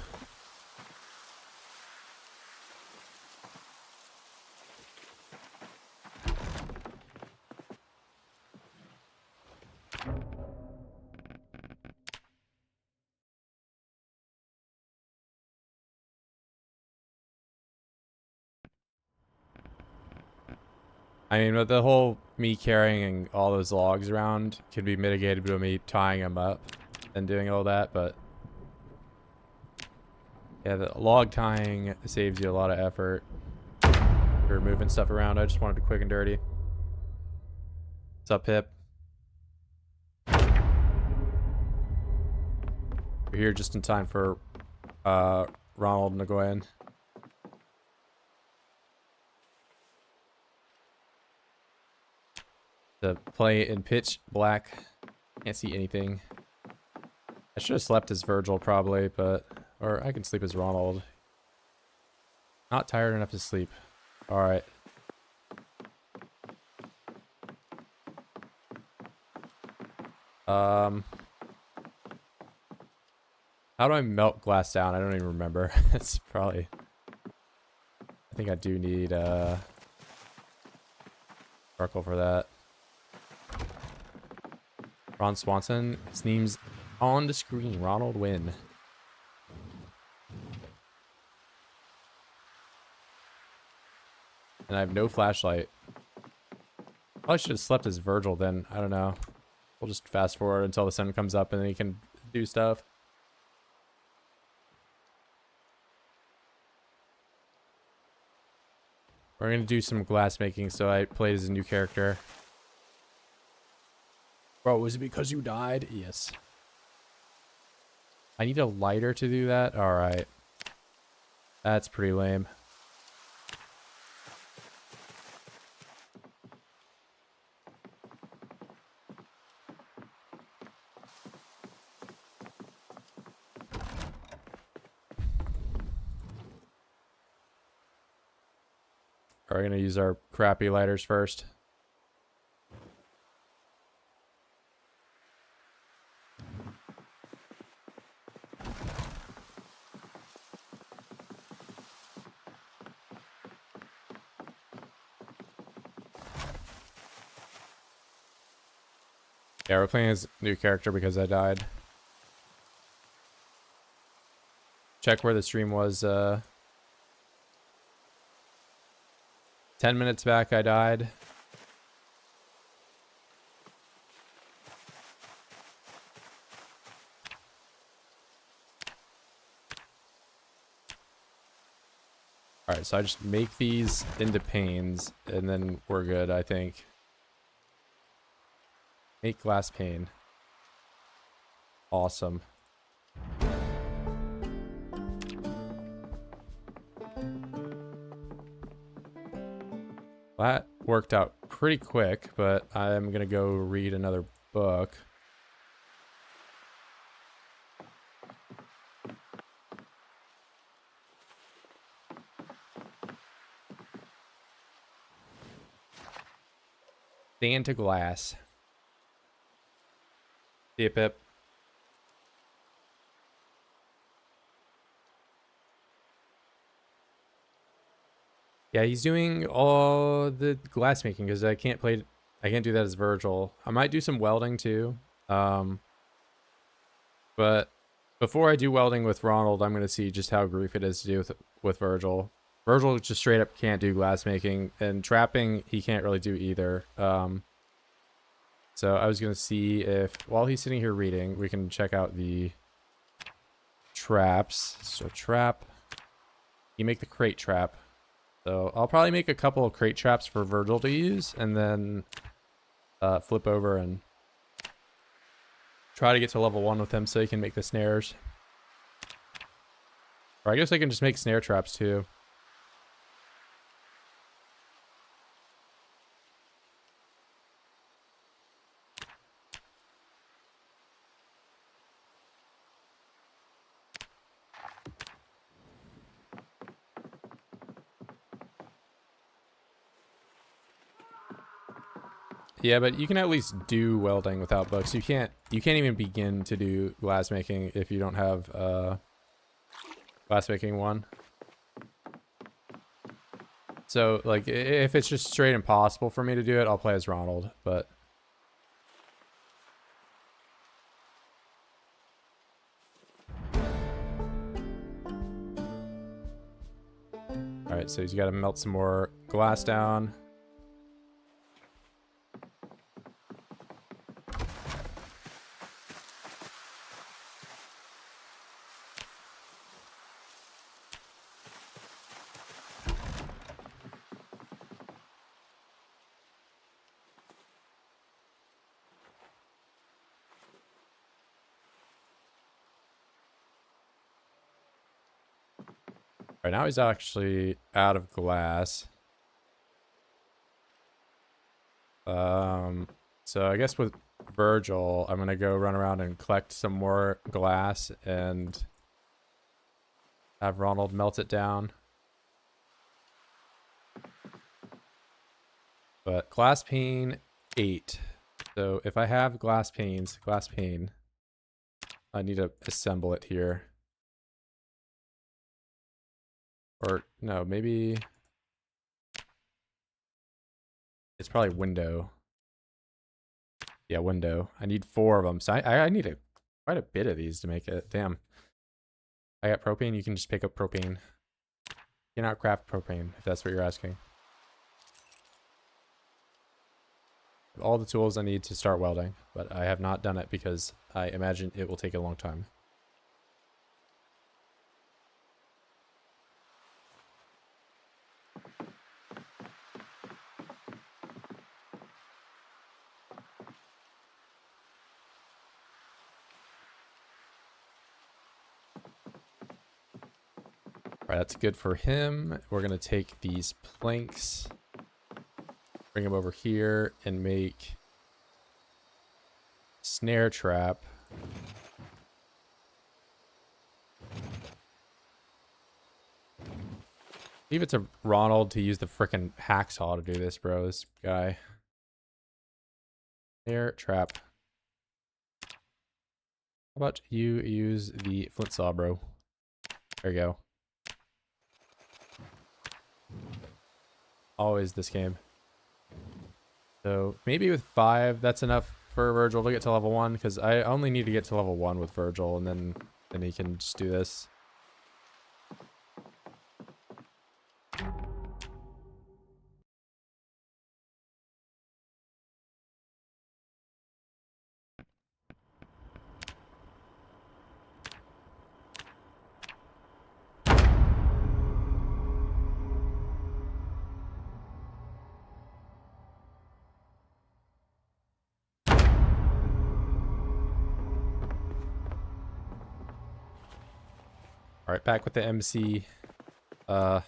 S1: I mean, but the whole me carrying all those logs around could be mitigated by me tying them up and doing all that, but yeah, the log tying saves you a lot of effort for moving stuff around. I just wanted it quick and dirty. What's up, Hip? We're here just in time for Ronald and Nagoyan. To play in pitch black. Can't see anything. I should have slept as Virgil probably, but... or I can sleep as Ronald. Not tired enough to sleep. Alright. How do I melt glass down? I don't even remember. It's probably... I think I do need charcoal for that. Ron Swanson, his name's on the screen. Ronald Wynn. And I have no flashlight. Probably should have slept as Virgil then. I don't know. We'll just fast forward until the sun comes up and then he can do stuff. We're gonna do some glass making, so I played as a new character. Bro, was it because you died? Yes. I need a lighter to do that? Alright. That's pretty lame. We're gonna use our crappy lighters first. Yeah, we're playing as a new character because I died. Check where the stream was. 10 minutes back I died. Alright, so I just make these into panes, and then we're good, I think. Make glass pane. Awesome. That worked out pretty quick, but I'm gonna go read another book. Stand to glass. See ya, Pip. Yeah, he's doing all the glass making because I can't do that as Virgil. I might do some welding too. But before I do welding with Ronald, I'm gonna see just how grief it is to do with Virgil. Virgil just straight up can't do glass making, and trapping he can't really do either. So I was gonna see if while he's sitting here reading, we can check out the traps. So trap, you make the crate trap. So I'll probably make a couple of crate traps for Virgil to use, and then flip over and try to get to level 1 with him so he can make the snares. Or I guess I can just make snare traps too. Yeah, but you can at least do welding without books. You can't even begin to do glass making if you don't have glass making 1. So like if it's just straight impossible for me to do it, I'll play as Ronald, but alright, so he's gotta melt some more glass down. Right now he's actually out of glass. So I guess with Virgil, I'm gonna go run around and collect some more glass and have Ronald melt it down. But glass pane 8. So if I have glass pane, I need to assemble it here. Or no, maybe it's probably window. Yeah, window. I need 4 of them. So I need quite a bit of these to make it. Damn. I got propane. You can just pick up propane. You cannot craft propane, if that's what you're asking. All the tools I need to start welding, but I have not done it because I imagine it will take a long time. Alright, that's good for him. We're going to take these planks, bring them over here, and make snare trap. Leave it to Ronald to use the frickin' hacksaw to do this, bro. This guy. Snare trap. How about you use the flint saw, bro? There you go. Always this game. So maybe with 5, that's enough for Virgil to get to level 1, because I only need to get to level 1 with Virgil, and then he can just do this. Alright, back with the MC. Don't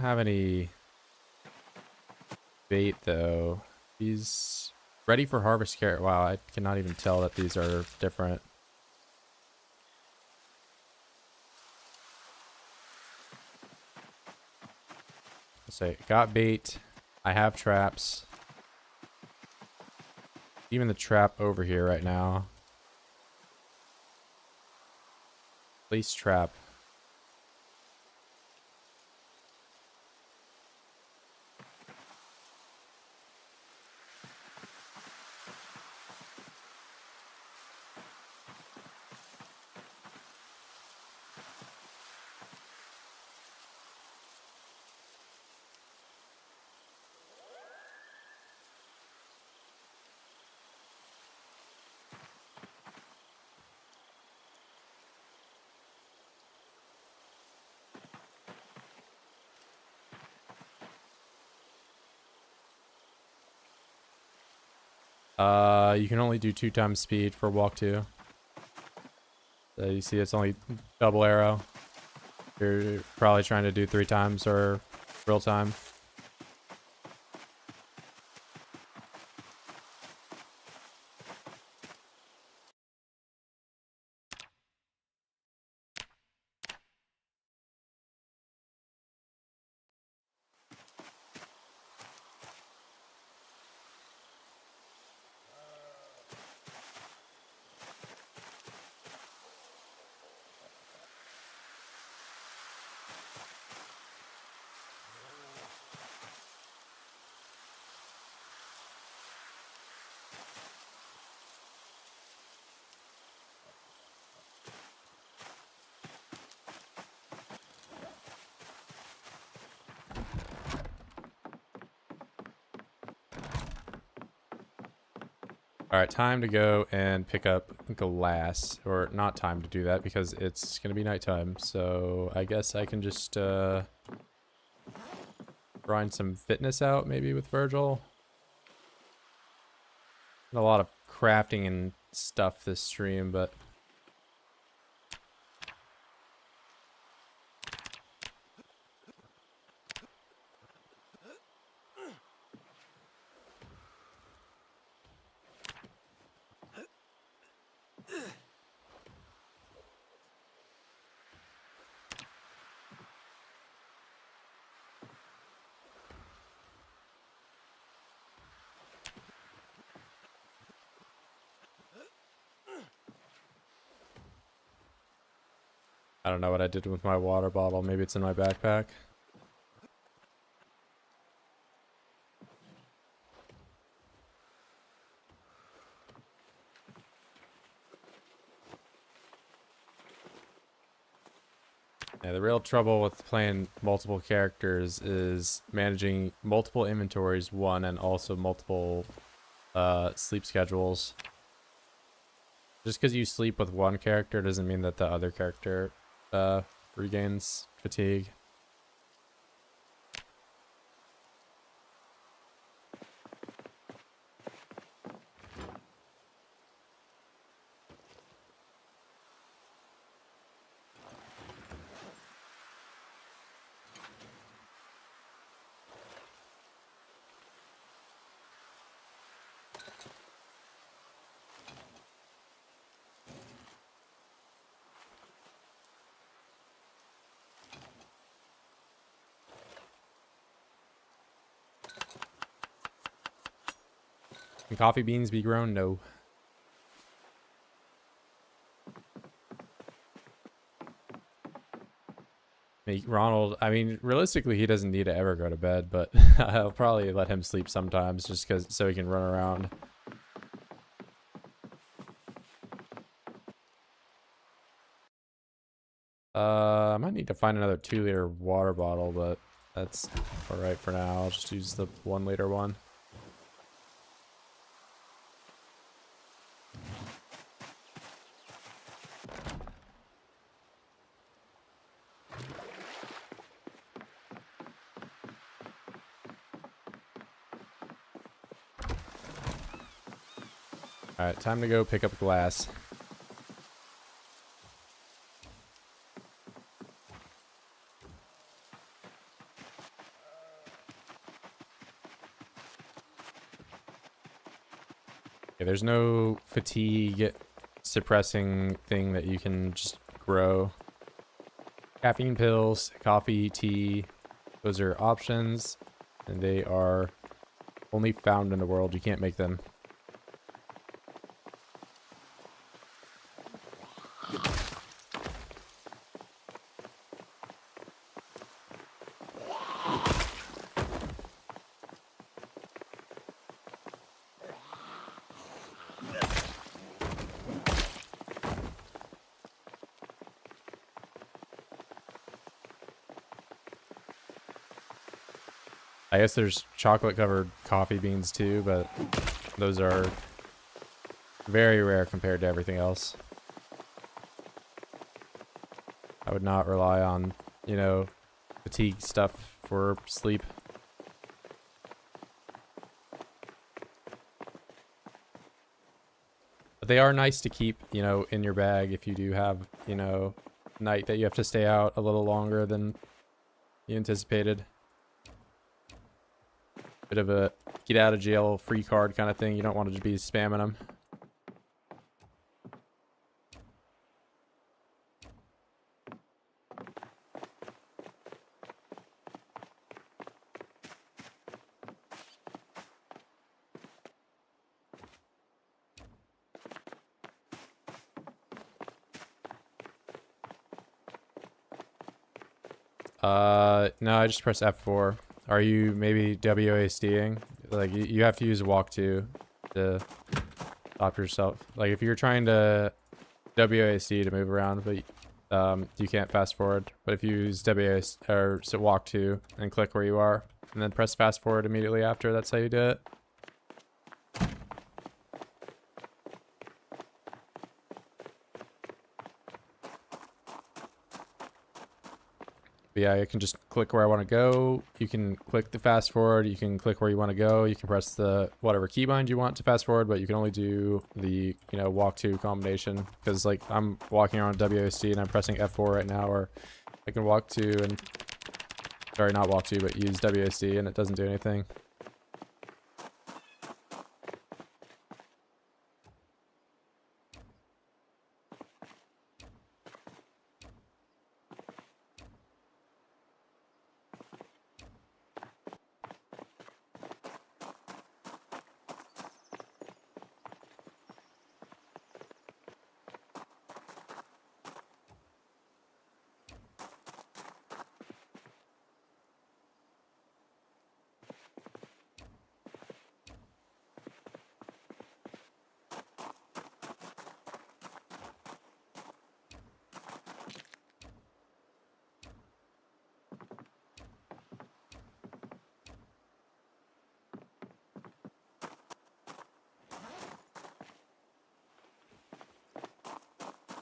S1: have any bait though. He's ready for harvest carrot. Wow, I cannot even tell that these are different. So got bait. I have traps. Even the trap over here right now. Place trap. You can only do 2 times speed for walk 2. So you see it's only double arrow. You're probably trying to do 3 times or real time. Alright, time to go and pick up glass. Or not time to do that because it's going to be nighttime. So I guess I can just grind some fitness out maybe with Virgil. A lot of crafting and stuff this stream, but... I don't know what I did with my water bottle. Maybe it's in my backpack. Yeah, the real trouble with playing multiple characters is managing multiple inventories, one, and also multiple sleep schedules. Just because you sleep with one character doesn't mean that the other character regains fatigue. Can coffee beans be grown? No. Ronald, I mean, realistically, he doesn't need to ever go to bed, but I'll probably let him sleep sometimes just so he can run around. I might need to find another 2-liter water bottle, but that's alright for now. I'll just use the 1-liter one. Alright, time to go pick up glass. Okay, there's no fatigue suppressing thing that you can just grow. Caffeine pills, coffee, tea, those are options, and they are only found in the world. You can't make them. I guess there's chocolate covered coffee beans too, but those are very rare compared to everything else. I would not rely on, you know, fatigue stuff for sleep. But they are nice to keep, you know, in your bag if you do have, you know, night that you have to stay out a little longer than you anticipated. Bit of a get out of jail free card kind of thing. You don't want to just be spamming them. No, I just press F4. Are you maybe WASDing? Like, you have to use walk 2 to stop yourself. Like, if you're trying to WASD to move around, but you can't fast forward. But if you use WASD or walk 2 and click where you are, and then press fast forward immediately after, that's how you do it. But yeah, you can just click where I want to go. You can click the fast forward. You can click where you want to go. You can press the whatever keybind you want to fast forward, but you can only do the, you know, walk 2 combination. Because like I'm walking around WASD and I'm pressing F4 right now, or I can walk 2 and, sorry, not walk 2, but use WASD and it doesn't do anything.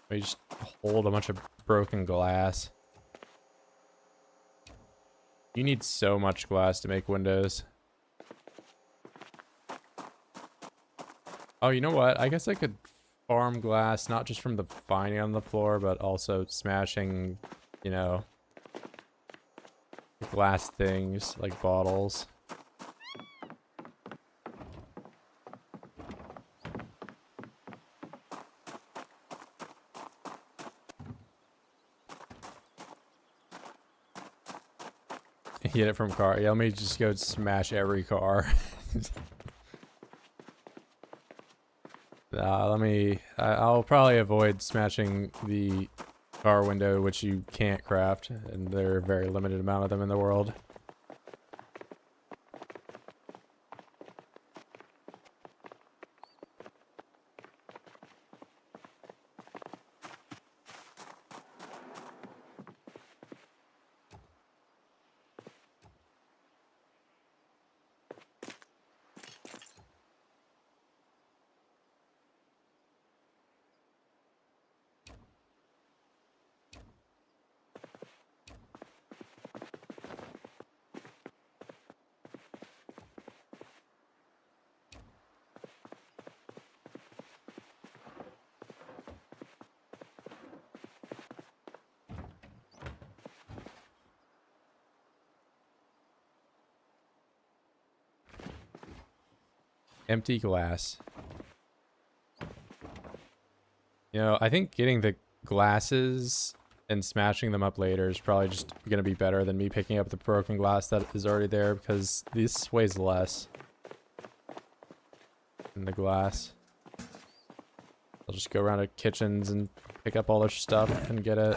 S1: We just hold a bunch of broken glass. You need so much glass to make windows. Oh, you know what? I guess I could farm glass, not just from the finding on the floor, but also smashing, you know, glass things like bottles. Get it from car. Yeah, let me just go smash every car. I'll probably avoid smashing the car window, which you can't craft, and there are a very limited amount of them in the world. Empty glass. You know, I think getting the glasses and smashing them up later is probably just going to be better than me picking up the broken glass that is already there, because this weighs less than the glass. I'll just go around to kitchens and pick up all their stuff and get it.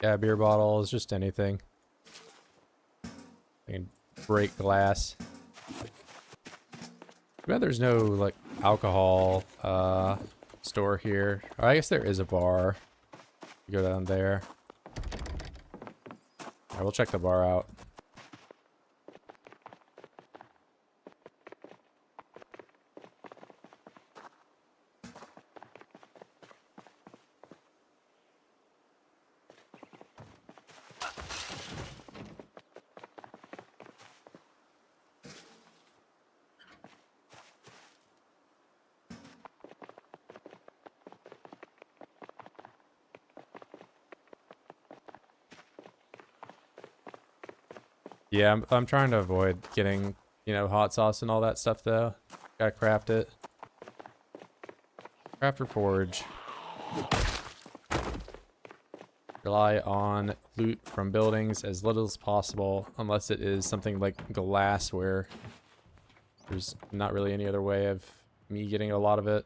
S1: Yeah, beer bottles, just anything. I can break glass. But there's no, like, alcohol store here. Or I guess there is a bar. Go down there. Alright, we'll check the bar out. Yeah, I'm trying to avoid getting, you know, hot sauce and all that stuff though. Gotta craft it. Craft or forge. Rely on loot from buildings as little as possible, unless it is something like glass where there's not really any other way of me getting a lot of it.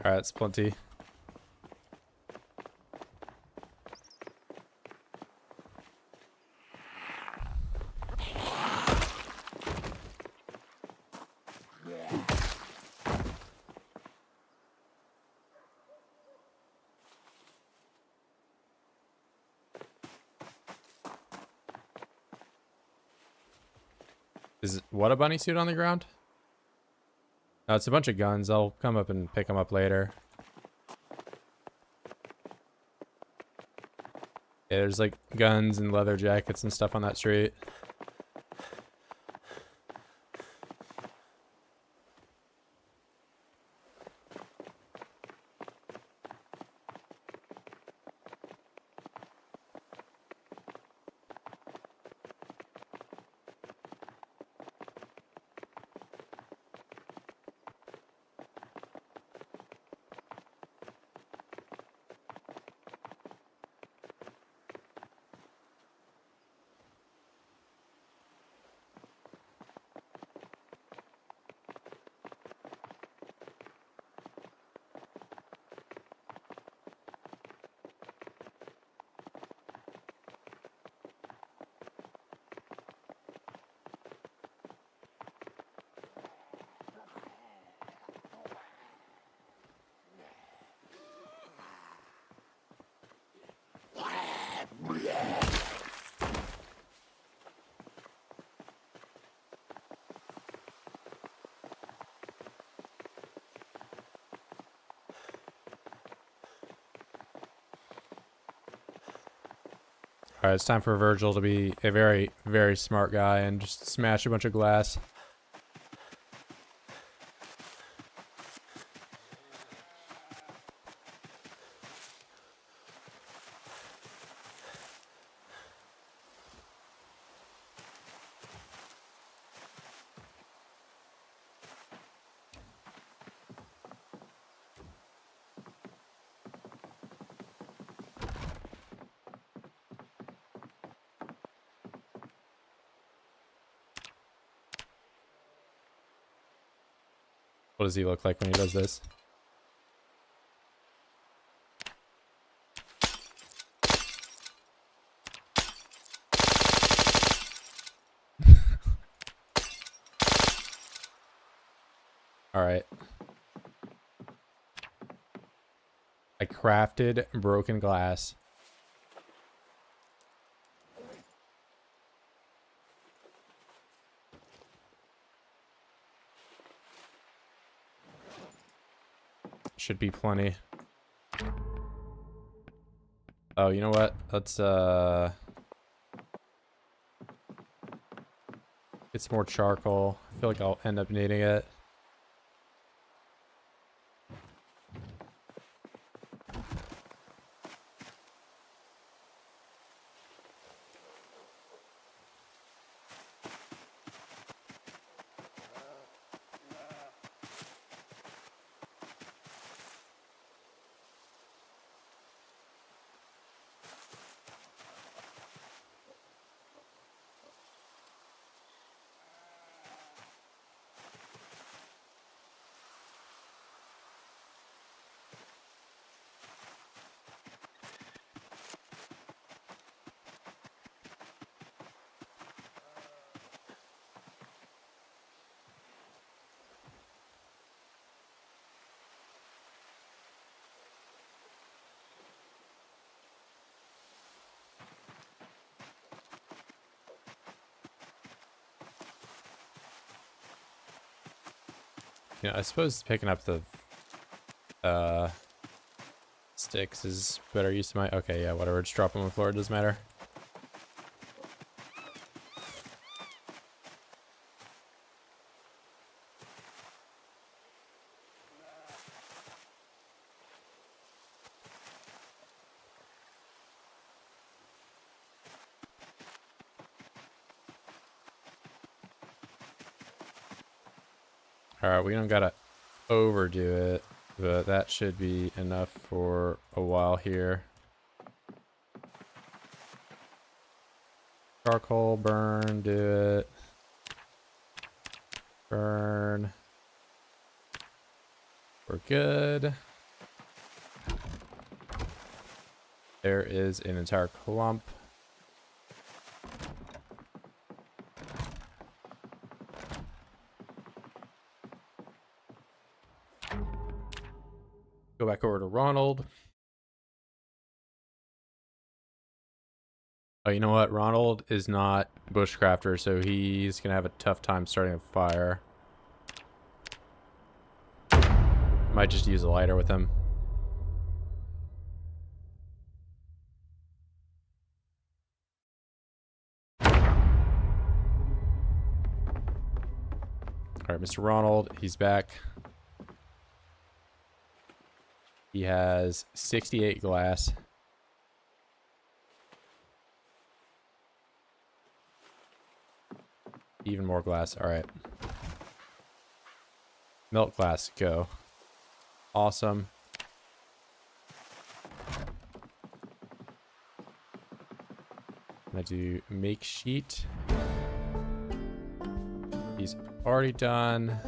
S1: Alright, that's plenty. Is what, a bunny suit on the ground? No, it's a bunch of guns. I'll come up and pick them up later. Yeah, there's like guns and leather jackets and stuff on that street. Alright, it's time for Virgil to be a very, very smart guy and just smash a bunch of glass. What does he look like when he does this? All right. I crafted broken glass. Should be plenty. Oh, you know what? Let's get some more charcoal. I feel like I'll end up needing it. You know, I suppose picking up the sticks is better use of my... Okay, yeah, whatever. Just drop them on the floor. It doesn't matter. Alright, we don't gotta overdo it, but that should be enough for a while here. Charcoal, burn, do it. Burn. We're good. There is an entire clump. Go back over to Ronald. Oh, you know what? Ronald is not bushcrafter, so he's gonna have a tough time starting a fire. Might just use a lighter with him. Alright, Mr. Ronald, he's back. He has 68 glass. Even more glass. Alright. Melt glass, go. Awesome. I'm gonna do make sheet. He's already done.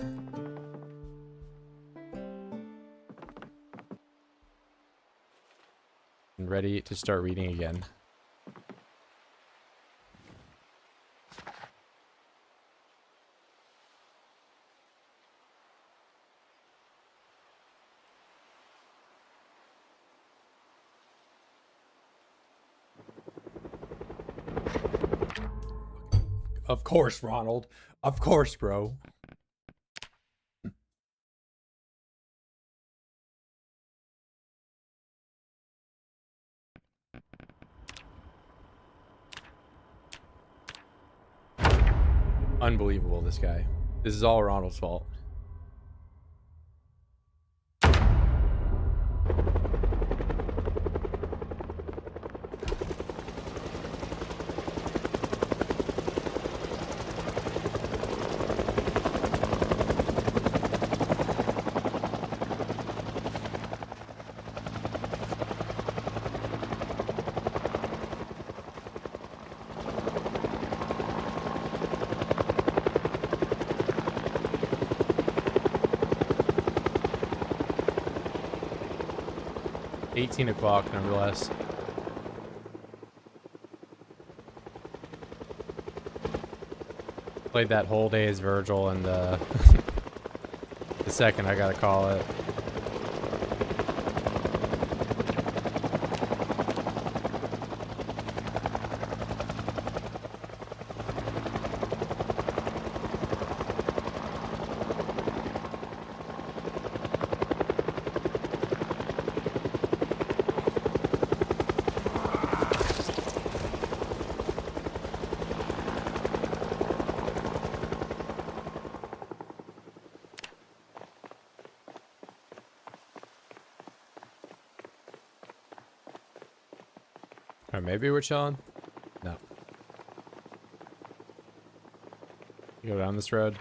S1: And ready to start reading again. Of course, Ronald. Of course, bro. Unbelievable, this guy. This is all Ronald's fault. 18 o'clock, nevertheless. Played that whole day as Virgil, and the second I gotta call it. Or maybe we're chilling? No. You go down this road?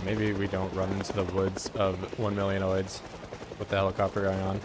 S1: Maybe we don't run into the woods of 1 million oids with the helicopter going on.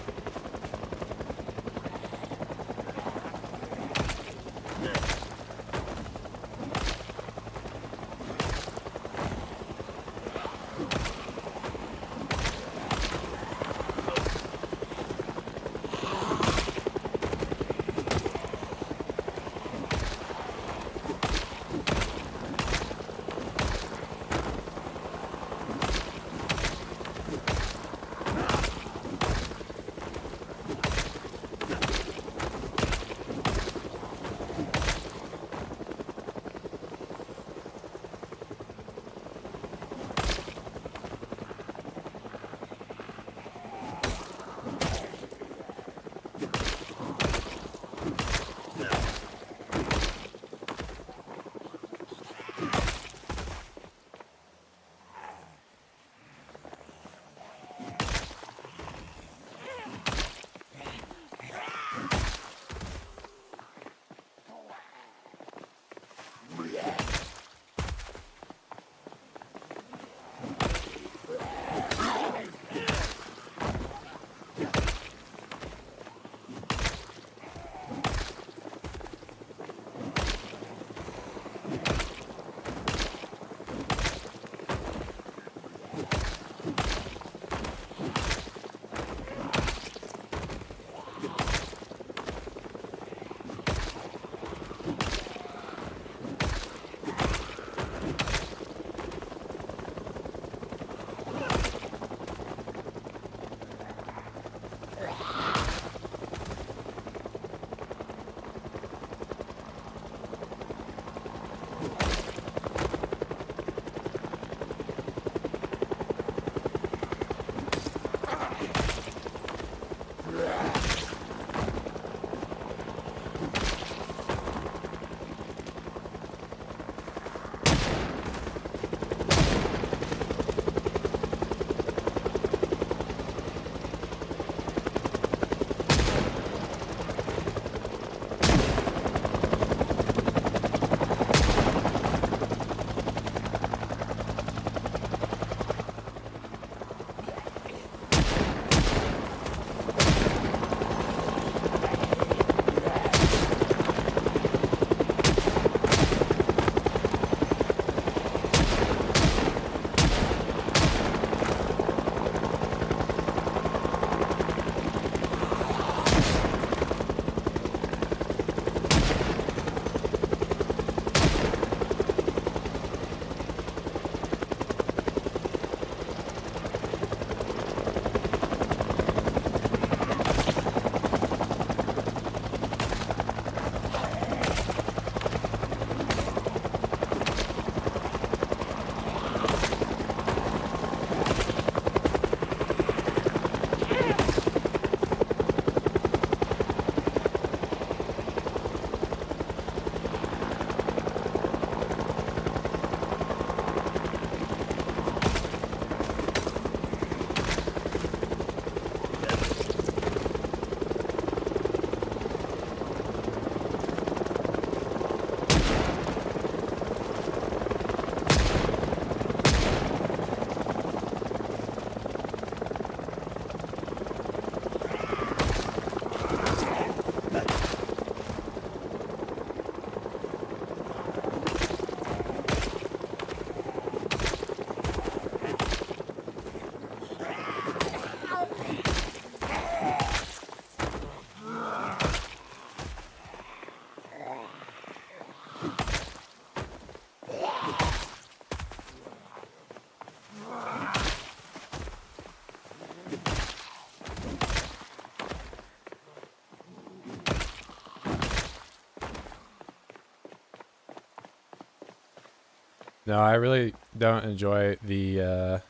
S1: No, I really don't enjoy the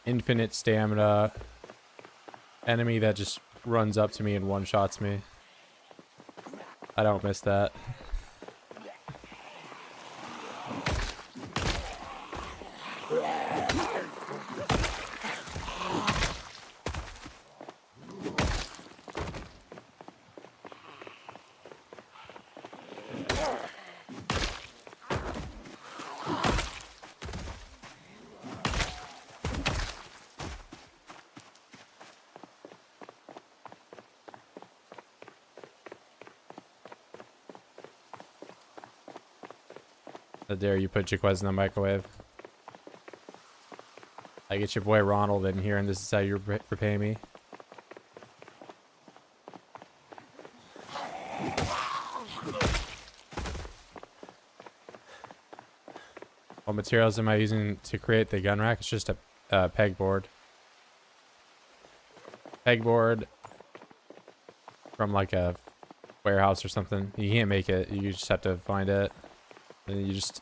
S1: infinite stamina enemy that just runs up to me and one-shots me. I don't miss that. How dare you put Jaquez in the microwave? I get your boy Ronald in here, and this is how you repay me. What materials am I using to create the gun rack? It's just a pegboard. Pegboard from like a warehouse or something. You can't make it. You just have to find it. And you just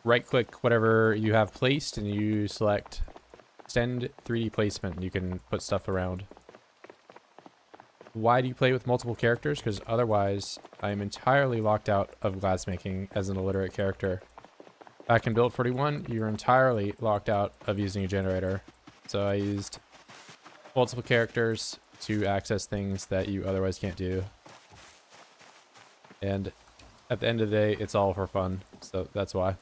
S1: right click whatever you have placed and you select extend 3D placement and you can put stuff around. Why do you play with multiple characters? Because otherwise I am entirely locked out of glassmaking as an illiterate character. Back in Build 41, you're entirely locked out of using a generator. So I used multiple characters to access things that you otherwise can't do. And at the end of the day, it's all for fun. So that's why.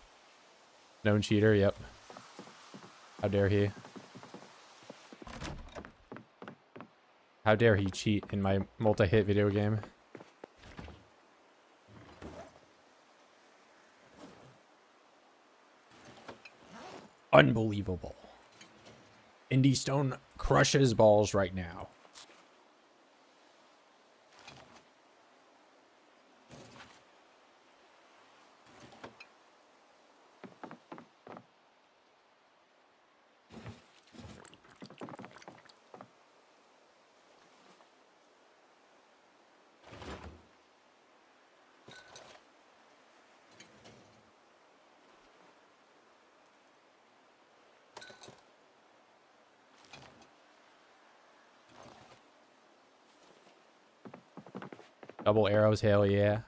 S1: Known cheater, yep. How dare he? How dare he cheat in my multi-hit video game? Unbelievable. Indie Stone crushes balls right now. Double arrows, hell yeah.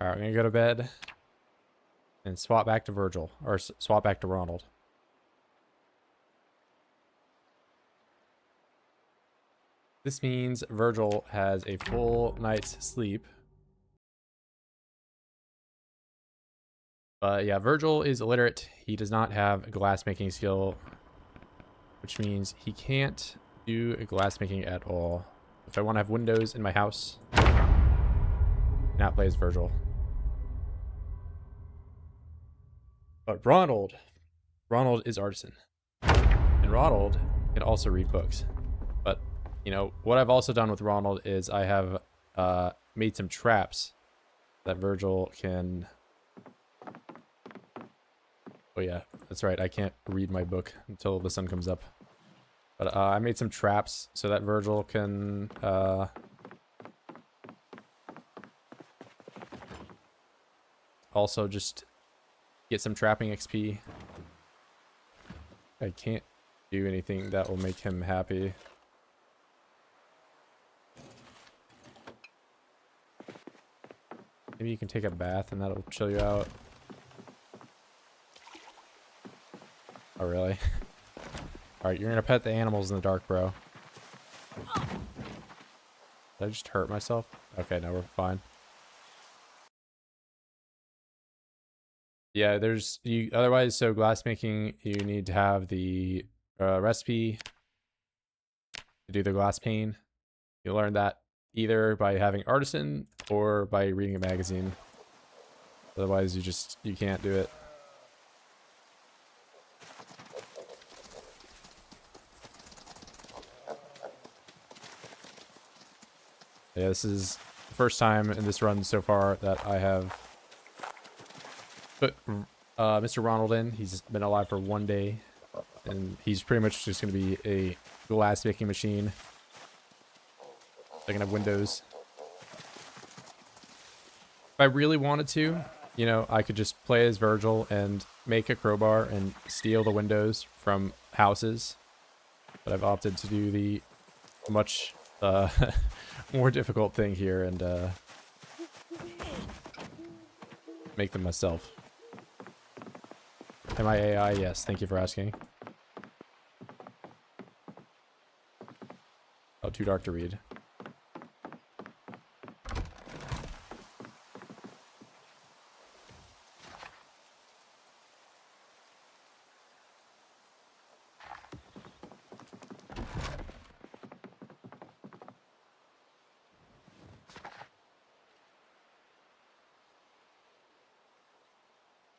S1: Alright, we're gonna go to bed and swap back to Virgil, or swap back to Ronald. This means Virgil has a full night's sleep. Yeah, Virgil is illiterate. He does not have a glassmaking skill, which means he can't do glassmaking at all. If I want to have windows in my house, not play as Virgil. But Ronald is artisan. And Ronald can also read books. But, you know, what I've also done with Ronald is I have made some traps that Virgil can... Oh yeah, that's right. I can't read my book until the sun comes up. But I made some traps so that Virgil can also just get some trapping XP. I can't do anything that will make him happy. Maybe you can take a bath and that'll chill you out. Oh, really? Alright, you're gonna pet the animals in the dark, bro. Did I just hurt myself? Okay, no, we're fine. Yeah, there's... otherwise, so glassmaking, you need to have the recipe to do the glass pane. You'll learn that either by having artisan or by reading a magazine. Otherwise, you can't do it. Yeah, this is the first time in this run so far that I have put Mr. Ronald in. He's been alive for 1 day. and he's pretty much just going to be a glass making machine. They're going to have windows. If I really wanted to, you know, I could just play as Virgil and make a crowbar and steal the windows from houses. But I've opted to do the much more difficult thing here and make them myself. Am I AI? Yes, thank you for asking. Oh, too dark to read.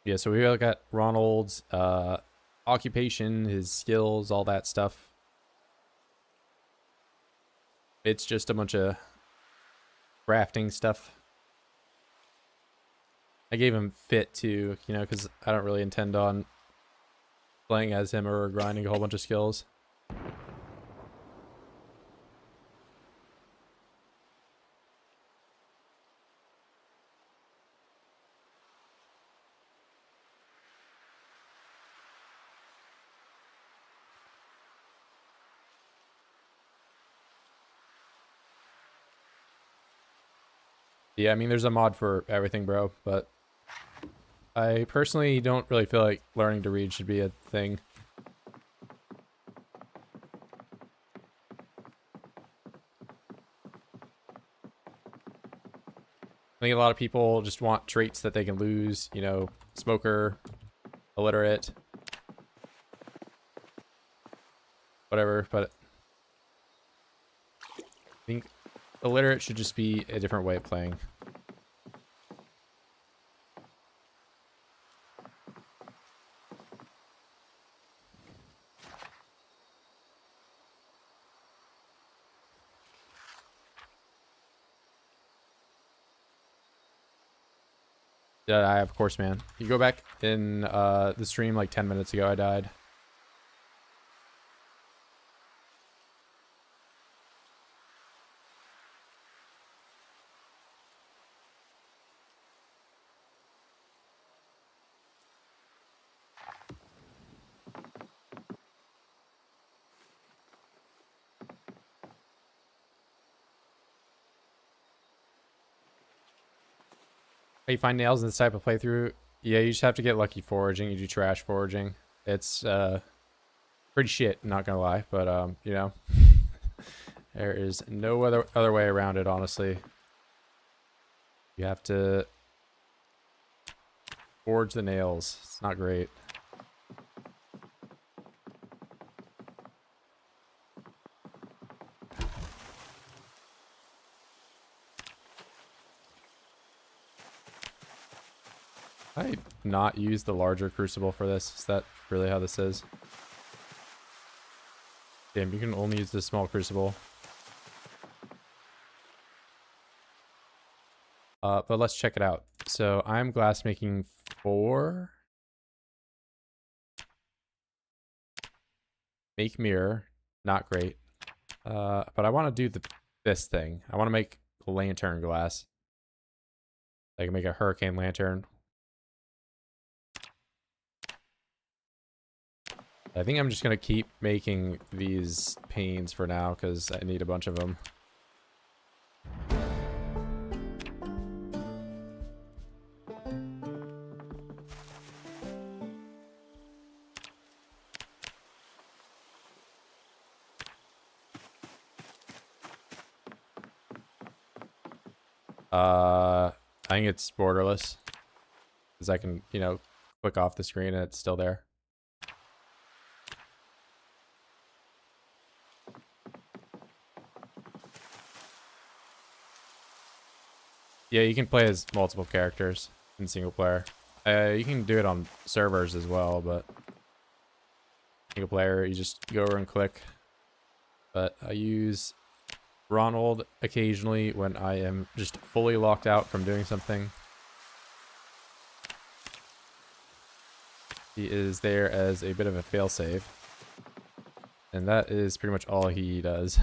S1: Yeah, so we got Ronald's occupation, his skills, all that stuff. It's just a bunch of crafting stuff. I gave him fit too, you know, because I don't really intend on playing as him or grinding a whole bunch of skills. Yeah, I mean, there's a mod for everything, bro, but I personally don't really feel like learning to read should be a thing. I think a lot of people just want traits that they can lose, you know, smoker, illiterate, whatever, but I think illiterate should just be a different way of playing. Yeah, I of course, man. You go back in the stream like 10 minutes ago, I died. How you find nails in this type of playthrough? Yeah, you just have to get lucky foraging. You do trash foraging. It's pretty shit, not gonna lie, but you know, there is no other way around it, honestly. You have to forge the nails. It's not great. I not use the larger crucible for this. Is that really how this is? Damn, you can only use the small crucible. But let's check it out. So I'm glass making 4. Make mirror, not great. But I want to do this thing. I want to make lantern glass. I can make a hurricane lantern. I think I'm just going to keep making these panes for now because I need a bunch of them. I think it's borderless because I can, you know, click off the screen and it's still there. Yeah, you can play as multiple characters in single player. You can do it on servers as well, but single player, you just go over and click. But I use Ronald occasionally when I am just fully locked out from doing something. He is there as a bit of a failsafe. And that is pretty much all he does.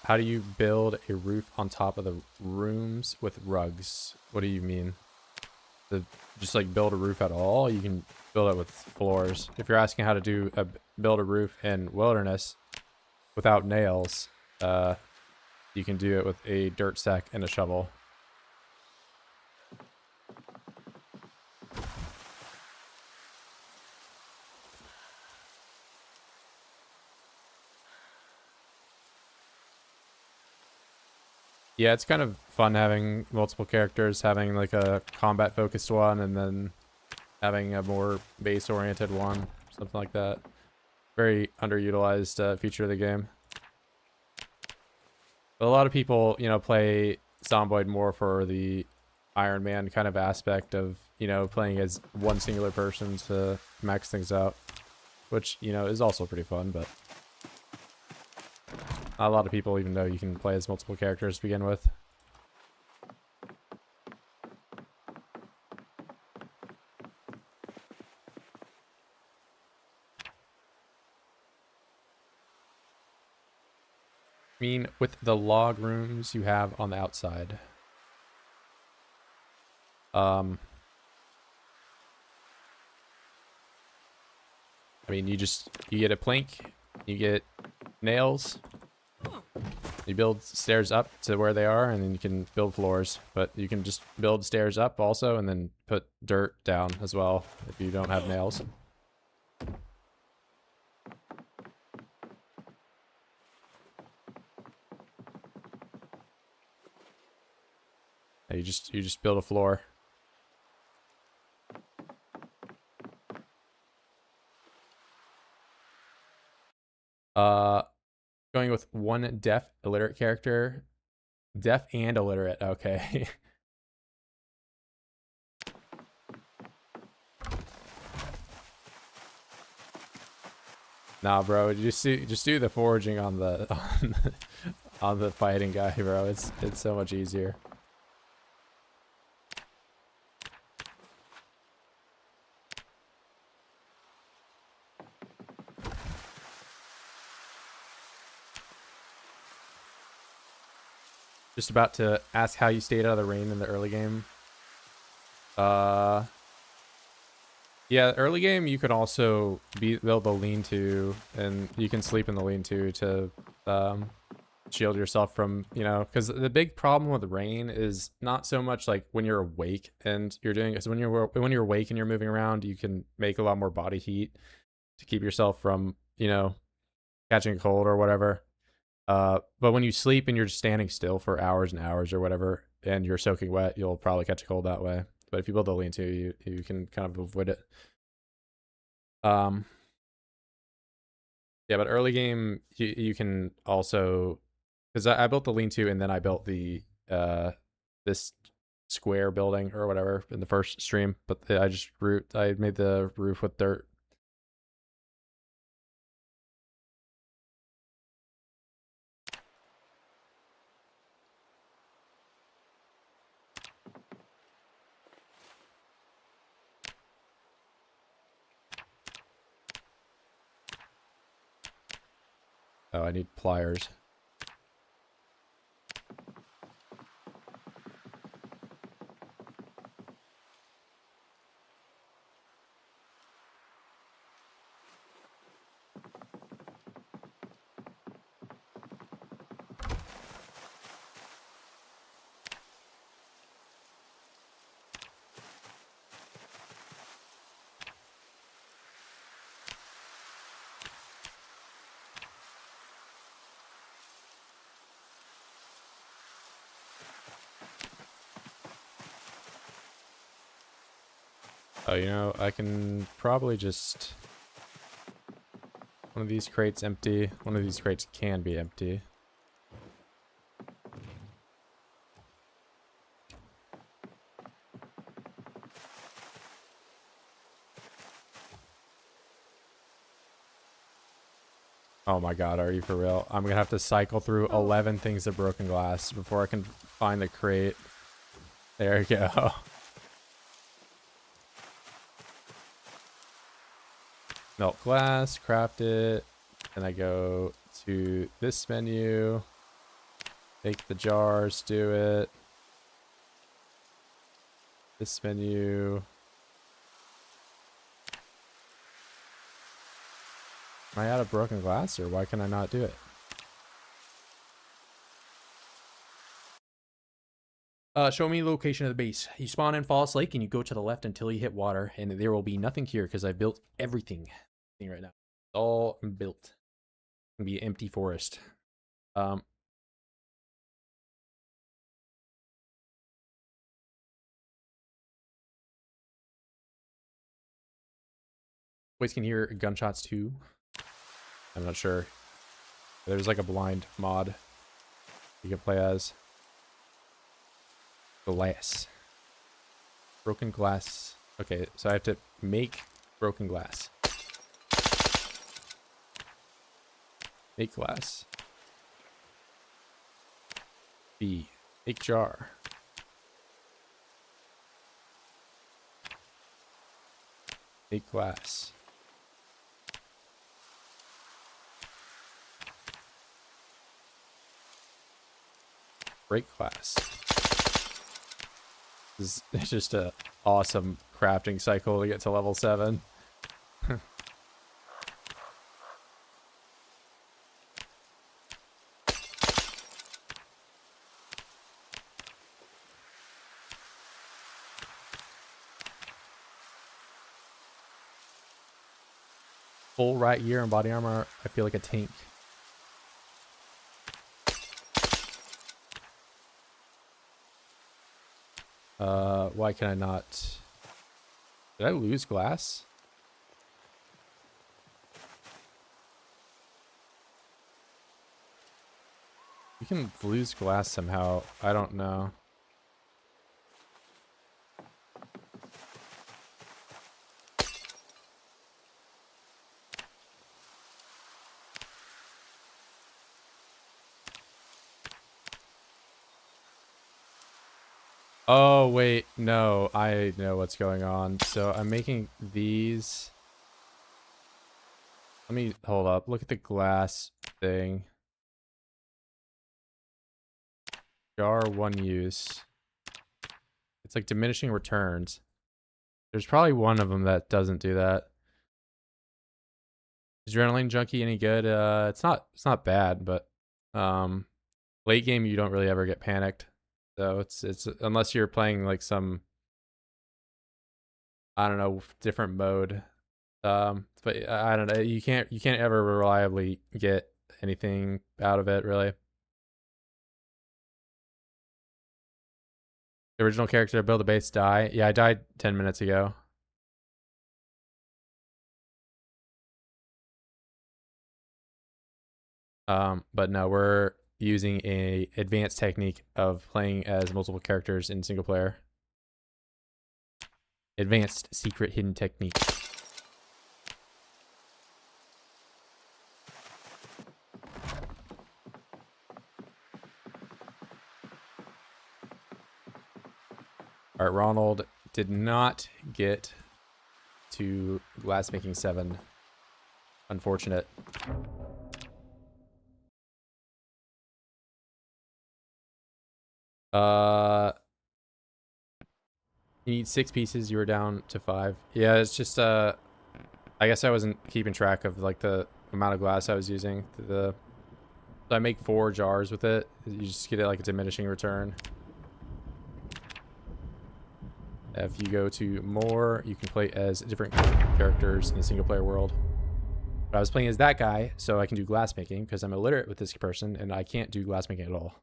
S1: How do you build a roof on top of the rooms with rugs? What do you mean? Just like build a roof at all? You can build it with floors. If you're asking how to build a roof in wilderness without nails, you can do it with a dirt sack and a shovel. Yeah, it's kind of fun having multiple characters, having like a combat focused one and then having a more base oriented one, something like that. Very underutilized feature of the game. But a lot of people, you know, play Zomboid more for the Iron Man kind of aspect of, you know, playing as one singular person to max things out, which, you know, is also pretty fun, but not a lot of people even know you can play as multiple characters to begin with. I mean, with the log rooms you have on the outside. I mean, you get a plank, you get nails, you build stairs up to where they are, and then you can build floors. But you can just build stairs up also, and then put dirt down as well if you don't have nails. You just build a floor. Going with one deaf illiterate character. Deaf and illiterate, okay. Nah, bro, just do the foraging on the on the fighting guy, bro. It's so much easier. Just about to ask how you stayed out of the rain in the early game. Yeah, early game you could also build a lean-to, and you can sleep in the lean-to to shield yourself from, you know, because the big problem with rain is not so much like when you're awake and you're doing it. So when you're awake and you're moving around, you can make a lot more body heat to keep yourself from, you know, catching a cold or whatever. But when you sleep and you're just standing still for hours and hours or whatever, and you're soaking wet, you'll probably catch a cold that way. But if you build a lean-to, you can kind of avoid it. Yeah, but early game you can also, because I built the lean-to and then I built the this square building or whatever in the first stream, but I made the roof with dirt. Oh, I need pliers. Oh, you know, I can probably just One of these crates empty. One of these crates can be empty. Oh my god, are you for real? I'm gonna have to cycle through 11 things of broken glass before I can find the crate. There you go. Melt glass, craft it. Then I go to this menu. Make the jars, do it. This menu. Am I out of broken glass, or why can I not do it?
S2: Show me the location of the base. You spawn in Fallas Lake and you go to the left until you hit water, and there will be nothing here because I built everything right now. It's all built. It's gonna be an empty forest.
S1: Boys can hear gunshots too. I'm not sure. There's like a blind mod you can play as. Glass. Broken glass. Okay, so I have to make broken glass. Make glass. B. Make jar. Make glass. Break glass. This is just a awesome crafting cycle to get to level 7. Full right gear and body armor. I feel like a tank. Why can I not? Did I lose glass? You can lose glass somehow. I don't know. Oh, wait. No, I know what's going on. So I'm making these. Let me hold up. Look at the glass thing. Jar 1 use. It's like diminishing returns. There's probably one of them that doesn't do that. Adrenaline junkie any good? It's not bad, but late game you don't really ever get panicked. So it's unless you're playing like some, I don't know, different mode. But I don't know, you can't ever reliably get anything out of it really. The original character build a base die. Yeah, I died 10 minutes ago. But no, we're using a advanced technique of playing as multiple characters in single player. Advanced secret hidden technique. All right, Ronald did not get to glassmaking 7. Unfortunate. You need 6 pieces. You were down to 5. Yeah, it's just I guess I wasn't keeping track of like the amount of glass I was using. So I make 4 jars with it. You just get it like a diminishing return. If you go to more, you can play as different characters in a single player world. But I was playing as that guy, so I can do glassmaking because I'm illiterate with this person and I can't do glassmaking at all.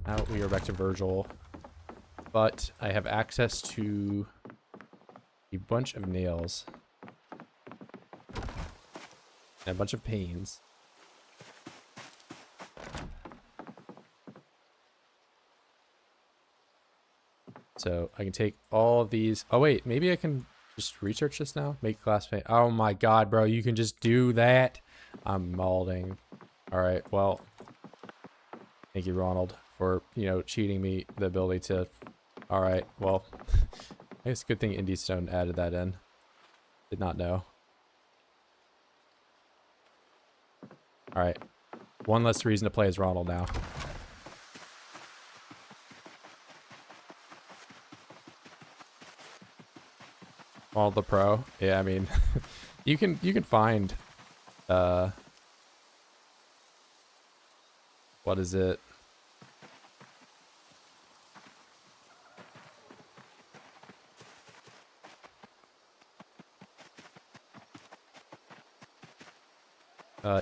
S1: Now we are back to Virgil. but I have access to a bunch of nails and a bunch of panes. So I can take all of these. Oh wait, maybe I can just research this now. Make glass pane. Oh my god, bro, you can just do that. I'm molding. All right, well, thank you, Ronald, for, you know, cheating me the ability to. All right, well, I guess good thing Indie Stone added that in. Did not know. All right, one less reason to play as Ronald now. All the pro. Yeah, I mean, you can find what is it?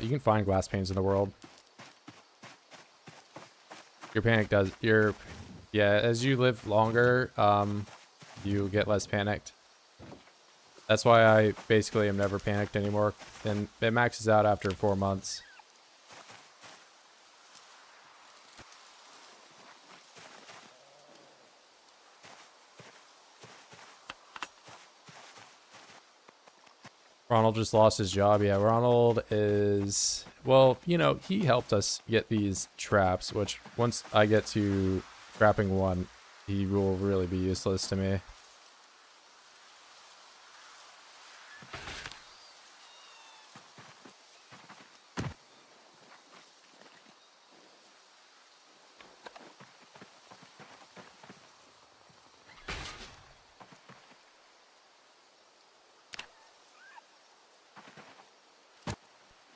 S1: You can find glass panes in the world. Your panic does your yeah, as you live longer, you get less panicked. That's why I basically am never panicked anymore, and it maxes out after 4 months. Ronald just lost his job. Yeah, Ronald is, well, you know, he helped us get these traps, which once I get to trapping one, he will really be useless to me.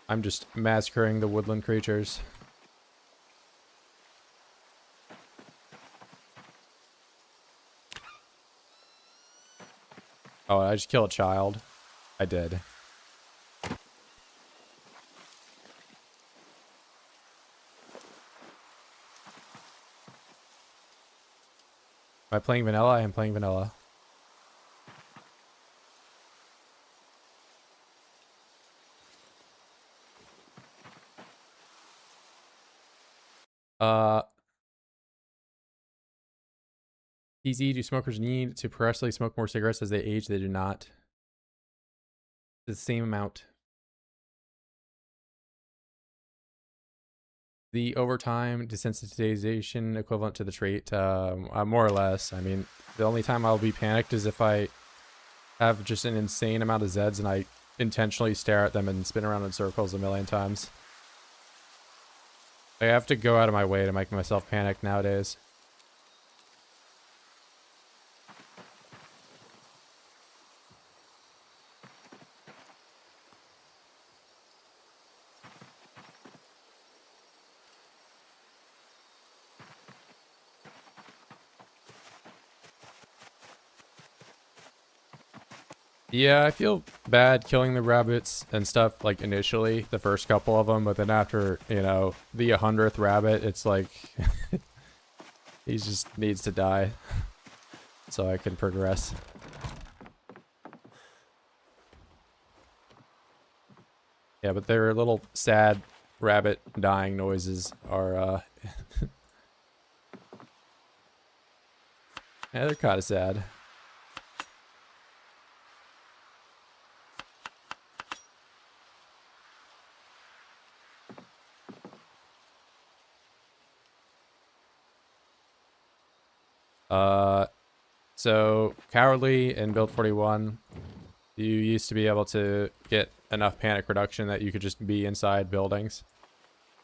S1: I'm just massacring the woodland creatures. Oh, I just killed a child. I did. Am I playing vanilla? I am playing vanilla. Easy. Do smokers need to progressively smoke more cigarettes as they age? They do not. The same amount. The overtime desensitization equivalent to the trait, more or less. I mean, the only time I'll be panicked is if I have just an insane amount of Zeds and I intentionally stare at them and spin around in circles a million times. I have to go out of my way to make myself panic nowadays. Yeah, I feel bad killing the rabbits and stuff, like, initially, the first couple of them, but then after, you know, the 100th rabbit, it's like, he just needs to die so I can progress. Yeah, but their little sad rabbit dying noises are, yeah, they're kind of sad. So Cowardly in build 41, you used to be able to get enough panic reduction that you could just be inside buildings.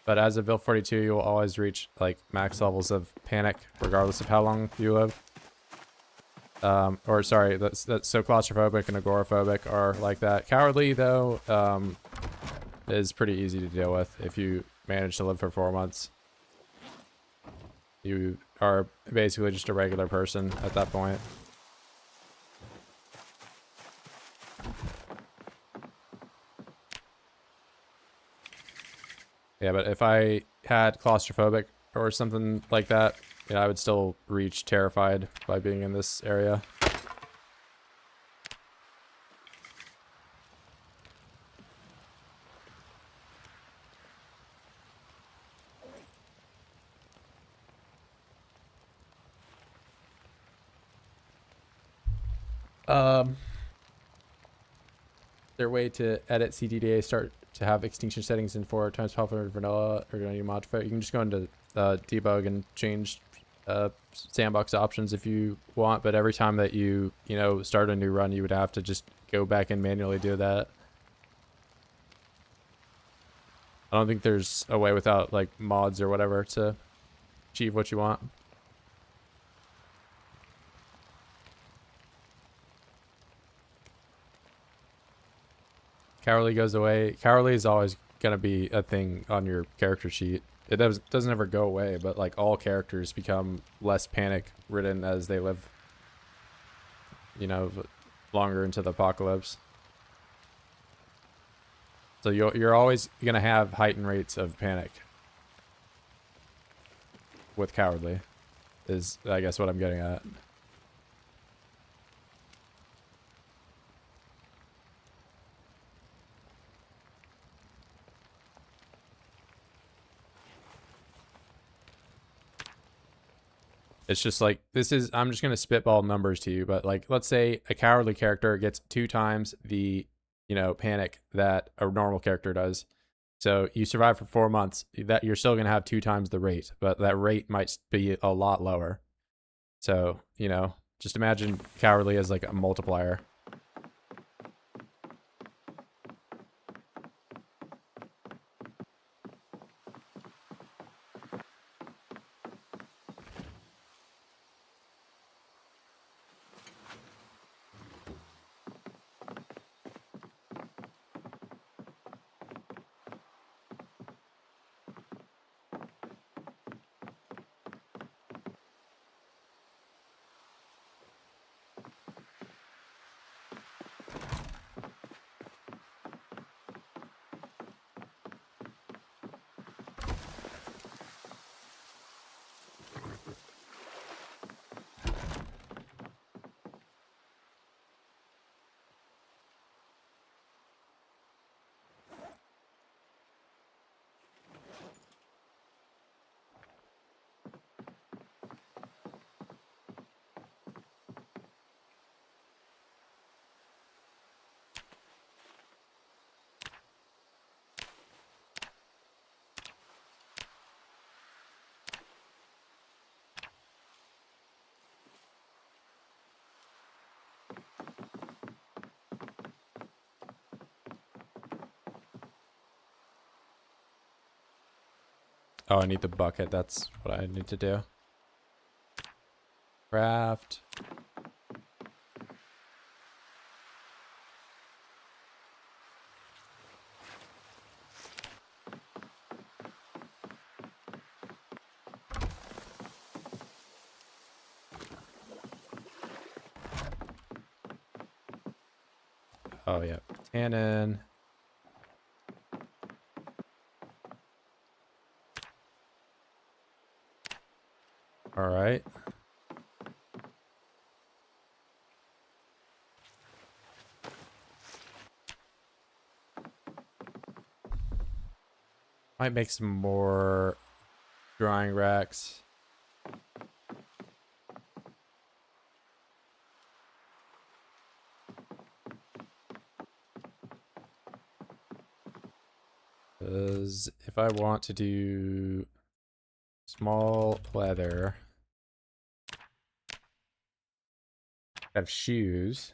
S1: But as of build 42, you'll always reach like max levels of panic, regardless of how long you live. Or sorry, that's so claustrophobic and agoraphobic are like that. Cowardly though, is pretty easy to deal with if you manage to live for 4 months. You are basically just a regular person at that point. Yeah, but if I had claustrophobic or something like that, Yeah, I would still reach terrified by being in this area. Their way to edit CTDA start to have extinction settings in 4 times 1200 vanilla or do I need to modify it? You can just go into debug and change sandbox options if you want, but every time that you start a new run, you would have to just go back and manually do that. I don't think there's a way without like mods or whatever to achieve what you want. Cowardly goes away. Cowardly is always gonna be a thing on your character sheet. It doesn't ever go away, but like all characters become less panic ridden as they live, longer into the apocalypse. So you're always gonna have heightened rates of panic with Cowardly, is I guess what I'm getting at. It's just like, I'm just going to spitball numbers to you, but like, let's say a Cowardly character gets 2 times the, panic that a normal character does. So you survive for 4 months, that you're still going to have 2 times the rate, but that rate might be a lot lower. So, just imagine Cowardly as like a multiplier. Oh, I need the bucket. That's what I need to do. Craft. Oh, yeah. Tannin. All right. Might make some more drying racks. Because if I want to do small leather, have shoes.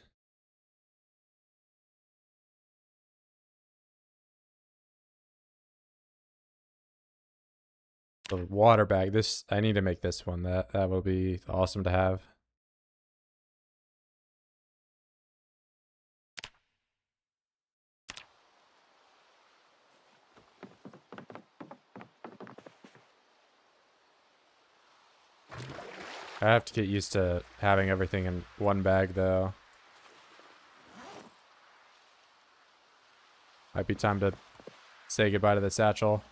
S1: The water bag. This I need to make this one. That will be awesome to have. I have to get used to having everything in one bag though. Might be time to say goodbye to the satchel.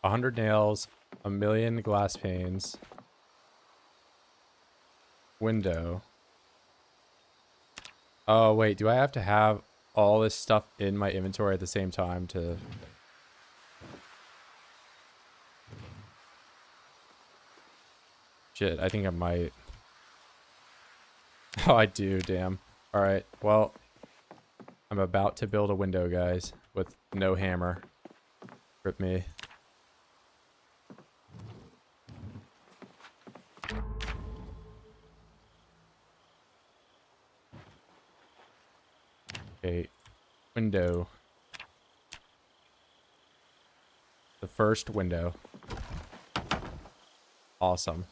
S1: 100 nails, a million glass panes, window. Oh, wait, do I have to have all this stuff in my inventory at the same time to... Shit, I think I might. Oh, I do, damn. Alright, well, I'm about to build a window, guys, with no hammer. Rip me. Okay, window. The first window. Awesome.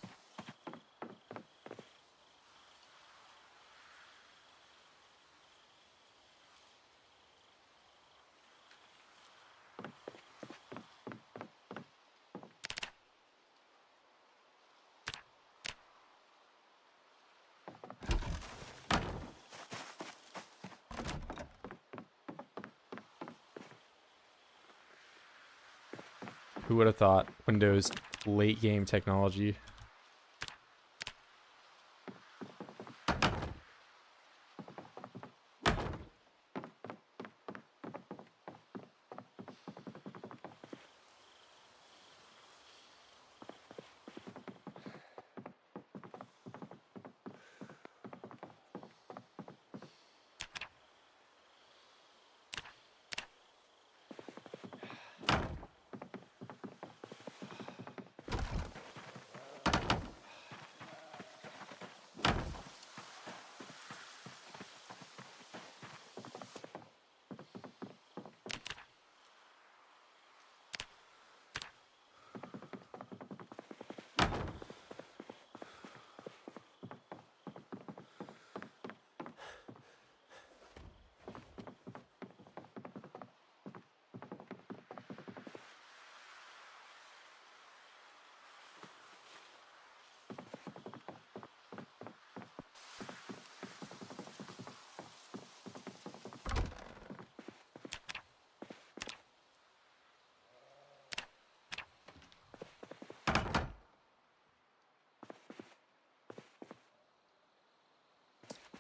S1: Who would have thought Windows late game technology?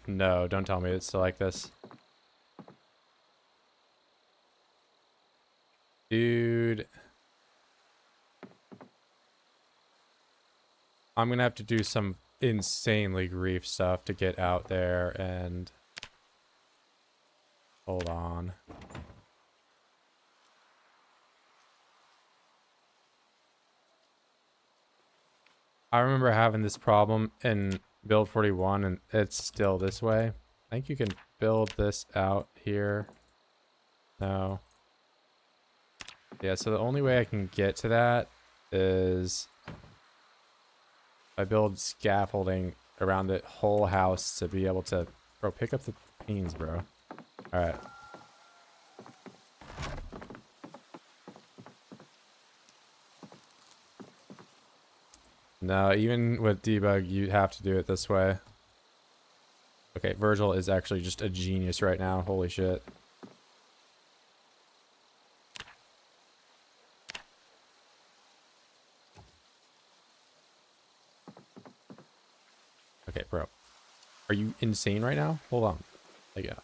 S1: No, don't tell me it's still like this. Dude. I'm gonna have to do some insanely grief stuff to get out there and... Hold on. I remember having this problem in build 41 and it's still this way. I think you can build this out here. No. Yeah, so the only way I can get to that is I build scaffolding around the whole house to be able to... Bro, pick up the panes, bro. Alright. No, even with debug, you have to do it this way. Okay, Virgil is actually just a genius right now. Holy shit. Okay, bro. Are you insane right now? Hold on. Yeah.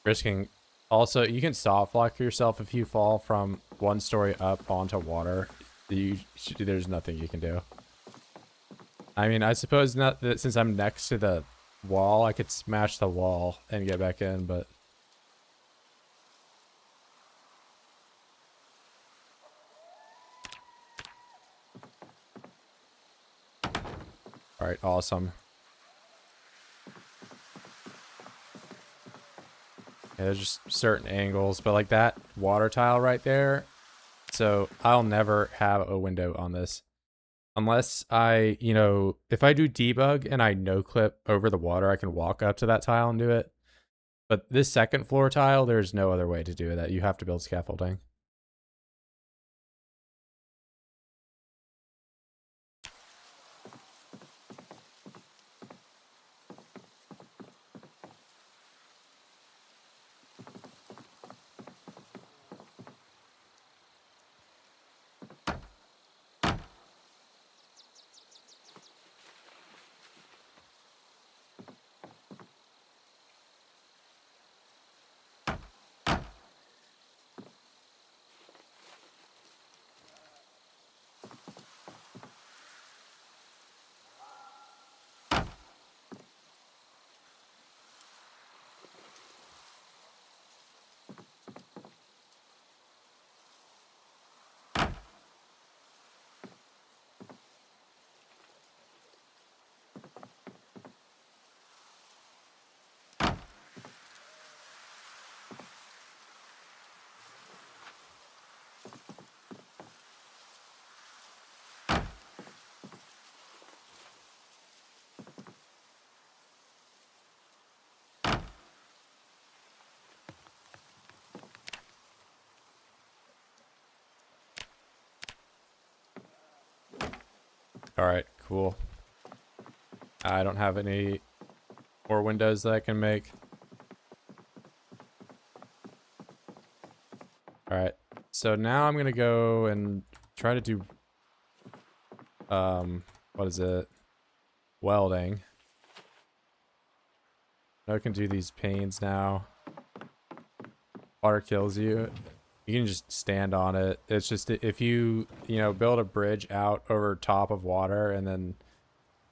S1: Risking. Also, you can soft lock yourself if you fall from 1 story up onto water. There's nothing you can do. I mean, I suppose not that since I'm next to the wall, I could smash the wall and get back in, but all right, awesome. Yeah, there's just certain angles, but like that water tile right there. So I'll never have a window on this. Unless I, you know, if I do debug and I no clip over the water, I can walk up to that tile and do it. But this second floor tile, there's no other way to do that. You have to build scaffolding. All right, cool. I don't have any more windows that I can make. All right, so now I'm gonna go and try to do, what is it? Welding. I can do these panes now. Water kills you. You can just stand on it. It's just if you know, build a bridge out over top of water and then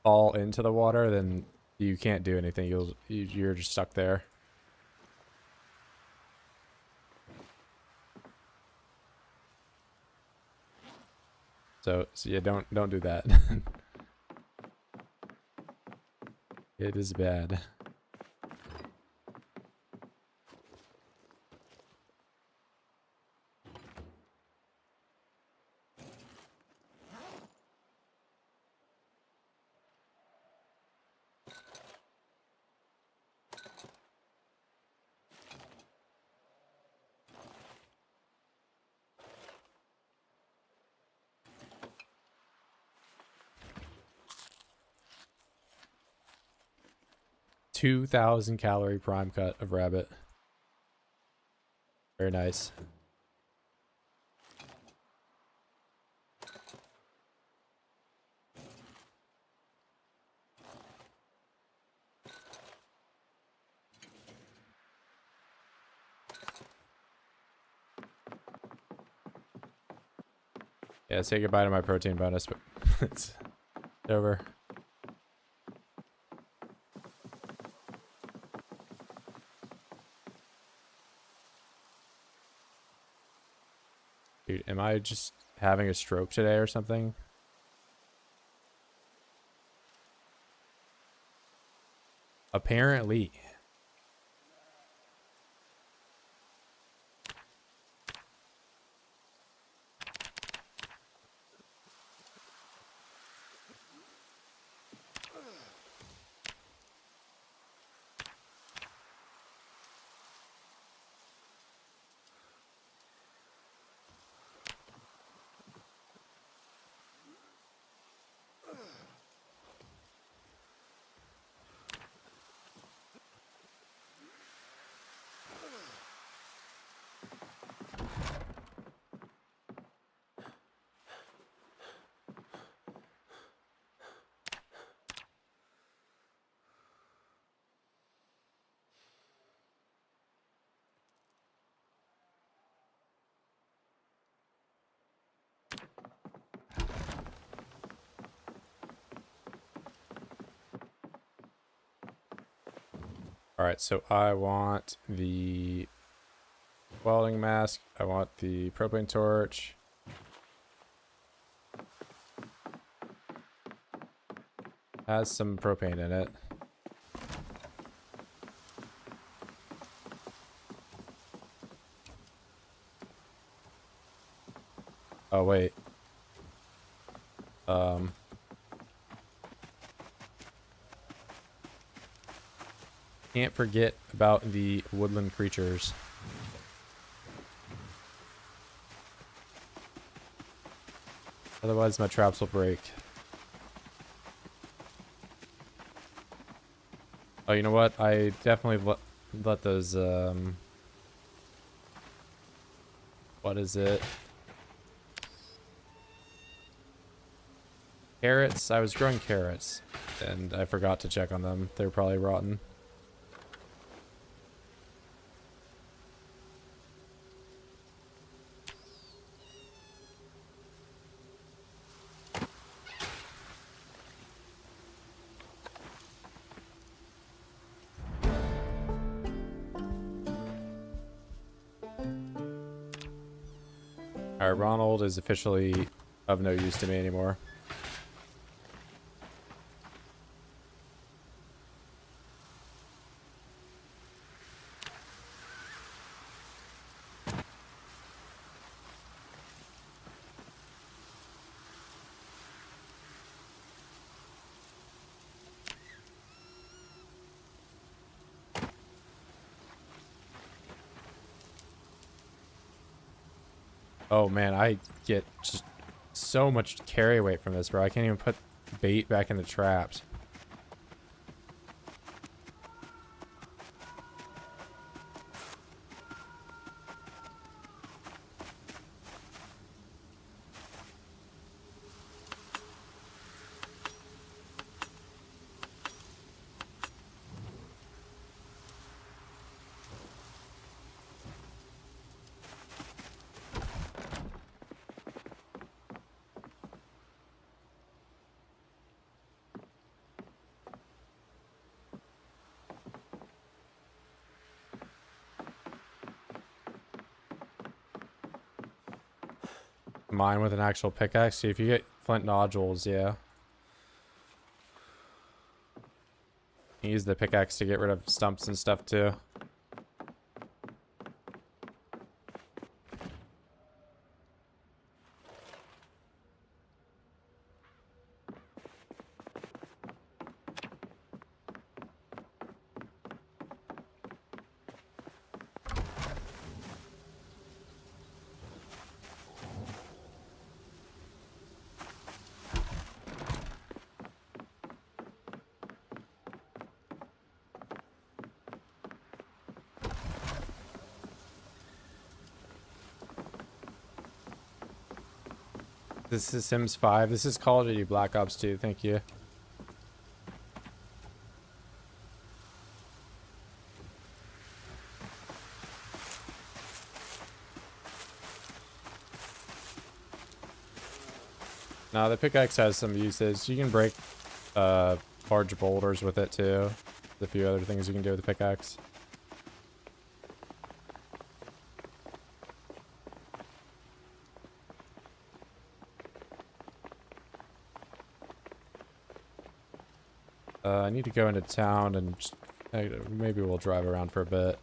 S1: fall into the water, then you can't do anything. You're just stuck there. So yeah, don't do that. It is bad. $2,000 calorie prime cut of rabbit. Very nice. Yeah, say goodbye to my protein bonus, but it's over. Dude, am I just having a stroke today or something? Apparently. Alright, so I want the welding mask. I want the propane torch. Has some propane in it. Oh, wait. Can't forget about the woodland creatures. Otherwise, my traps will break. Oh, you know what? I definitely let those, what is it? Carrots. I was growing carrots, and I forgot to check on them. They're probably rotten. Alright, Ronald is officially of no use to me anymore. Oh man, I get just so much carry weight from this, bro. I can't even put bait back in the traps. Mine with an actual pickaxe. See if you get flint nodules, yeah. You use the pickaxe to get rid of stumps and stuff too. This is Sims 5. This is Call of Duty Black Ops 2. Thank you. Now the pickaxe has some uses. You can break large boulders with it too. There's a few other things you can do with the pickaxe. I need to go into town and just, maybe we'll drive around for a bit.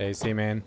S1: AC, man.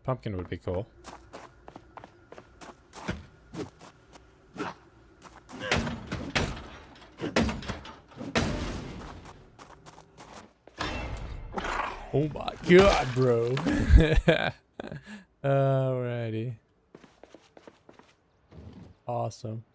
S1: Pumpkin would be cool. Oh my god, bro. Alrighty. Awesome.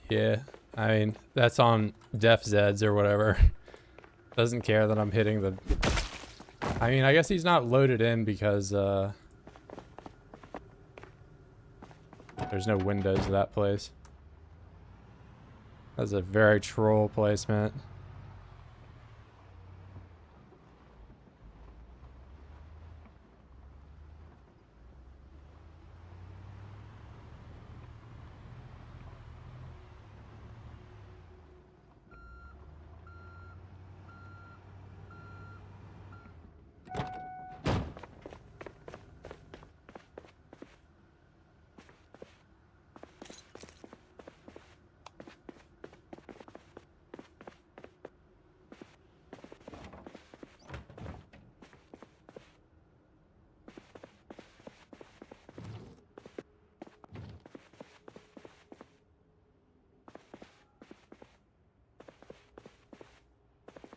S1: Yeah, I mean, that's on Def Zeds or whatever. Doesn't care that I'm hitting the... I mean, I guess he's not loaded in because, there's no windows to that place. That's a very troll placement.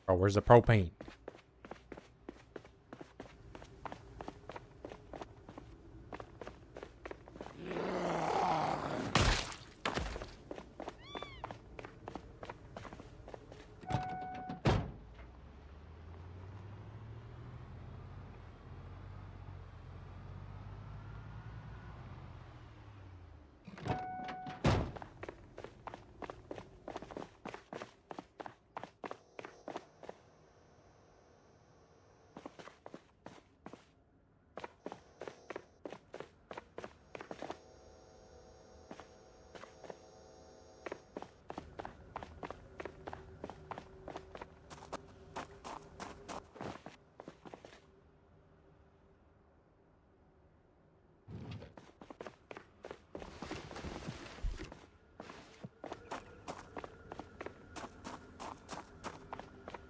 S1: Oh, where's the propane?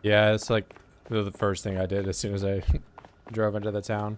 S1: Yeah, it's like the first thing I did as soon as I drove into the town.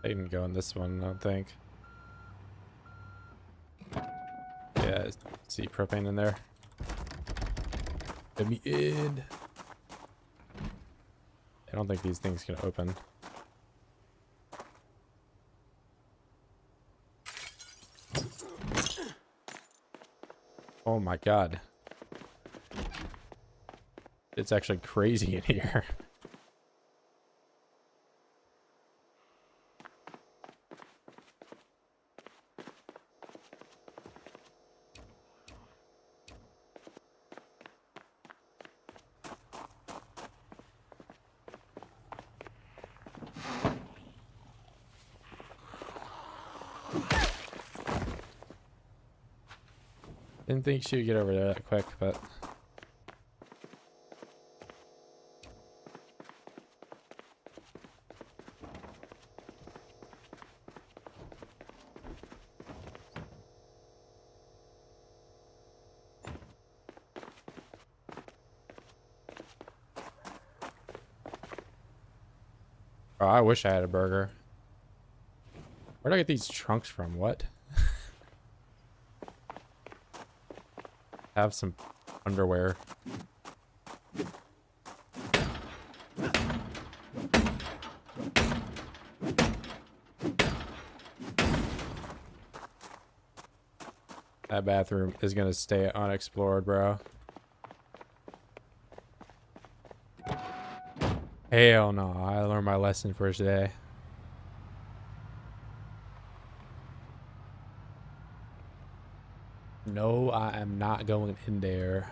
S1: I didn't go in this one, I don't think. Yeah, see propane in there. Let me in. I don't think these things can open. Oh my god. It's actually crazy in here. Didn't think she would get over there that quick, but... Oh, I wish I had a burger. Where'd I get these trunks from? What? Have some underwear. That bathroom is gonna stay unexplored, bro. Hell no, I learned my lesson for today. No, I am not going in there.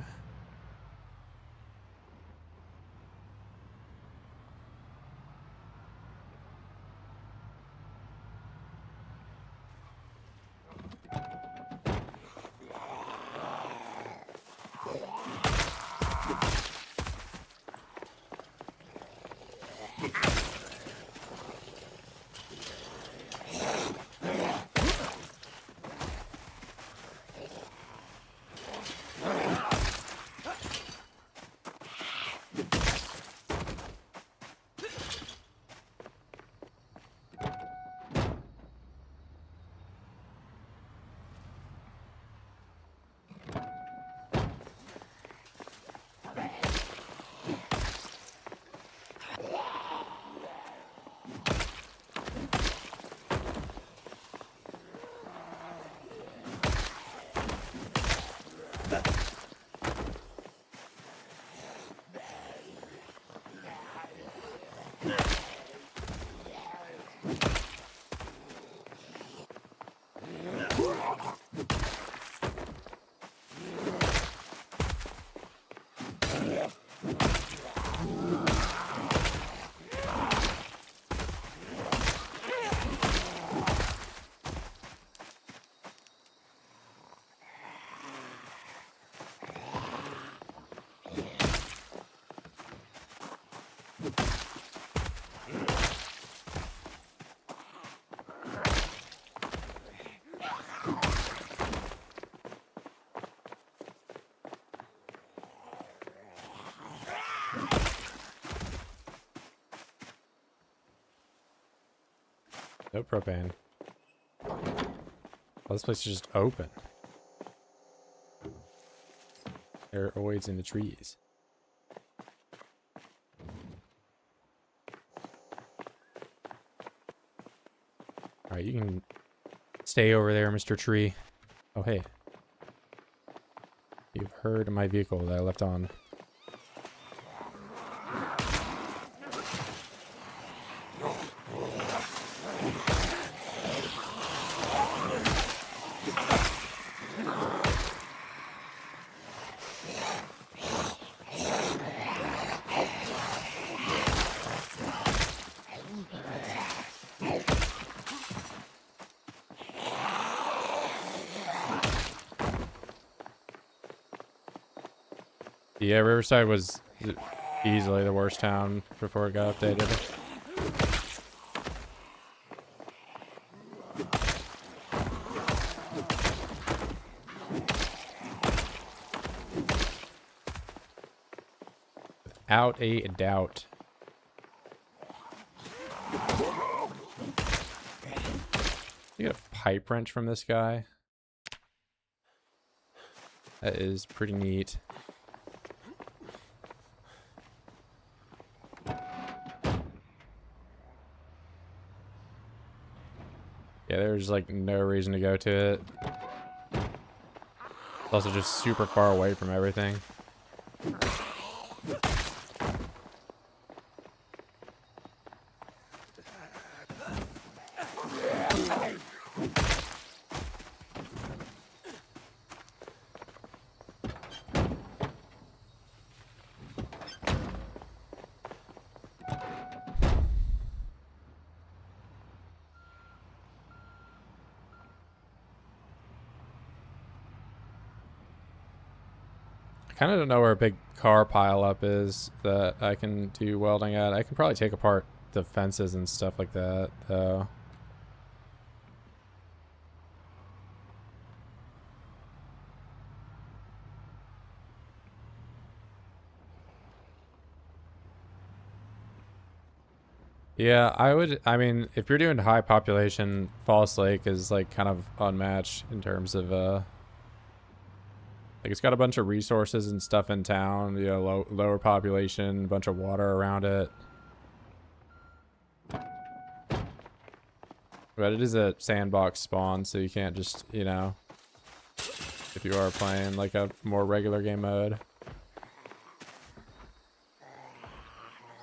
S1: No propane. Oh, this place is just open. There are always in the trees. Alright, you can stay over there, Mr. Tree. Oh, hey. You've heard my vehicle that I left on. Yeah, Riverside was easily the worst town before it got updated. Without a doubt. You get a pipe wrench from this guy. That is pretty neat. Yeah, there's like no reason to go to it. It's also just super far away from everything. I kind of don't know where a big car pileup is that I can do welding at. I can probably take apart the fences and stuff like that, though. Yeah, I mean, if you're doing high population, Fallas Lake is like kind of unmatched in terms of like it's got a bunch of resources and stuff in town, you know, lower population, a bunch of water around it. But it is a sandbox spawn, so you can't just, you know, if you are playing like a more regular game mode.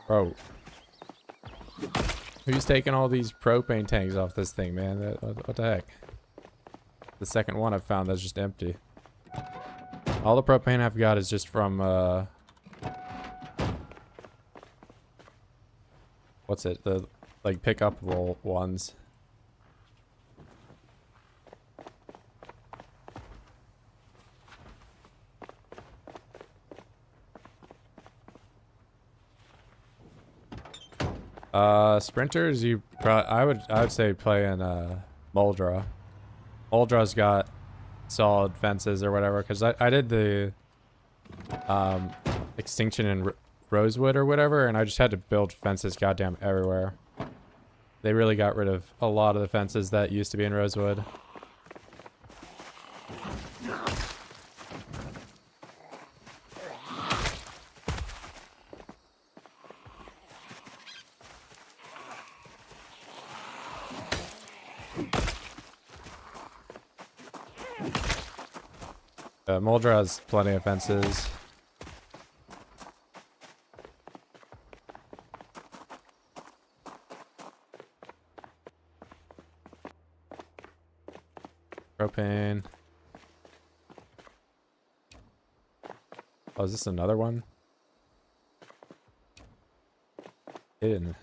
S1: Bro. Who's taking all these propane tanks off this thing, man? What the heck? The second one I've found that's just empty. All the propane I've got is just from, what's it? The, like, pick-upable ones. Sprinters, I would say play in, Muldra. Muldra's got solid fences or whatever, because I did the extinction in Rosewood or whatever, and I just had to build fences goddamn everywhere. They really got rid of a lot of the fences that used to be in Rosewood. Muldra has plenty of fences. Propane. Oh, is this another one? Hidden.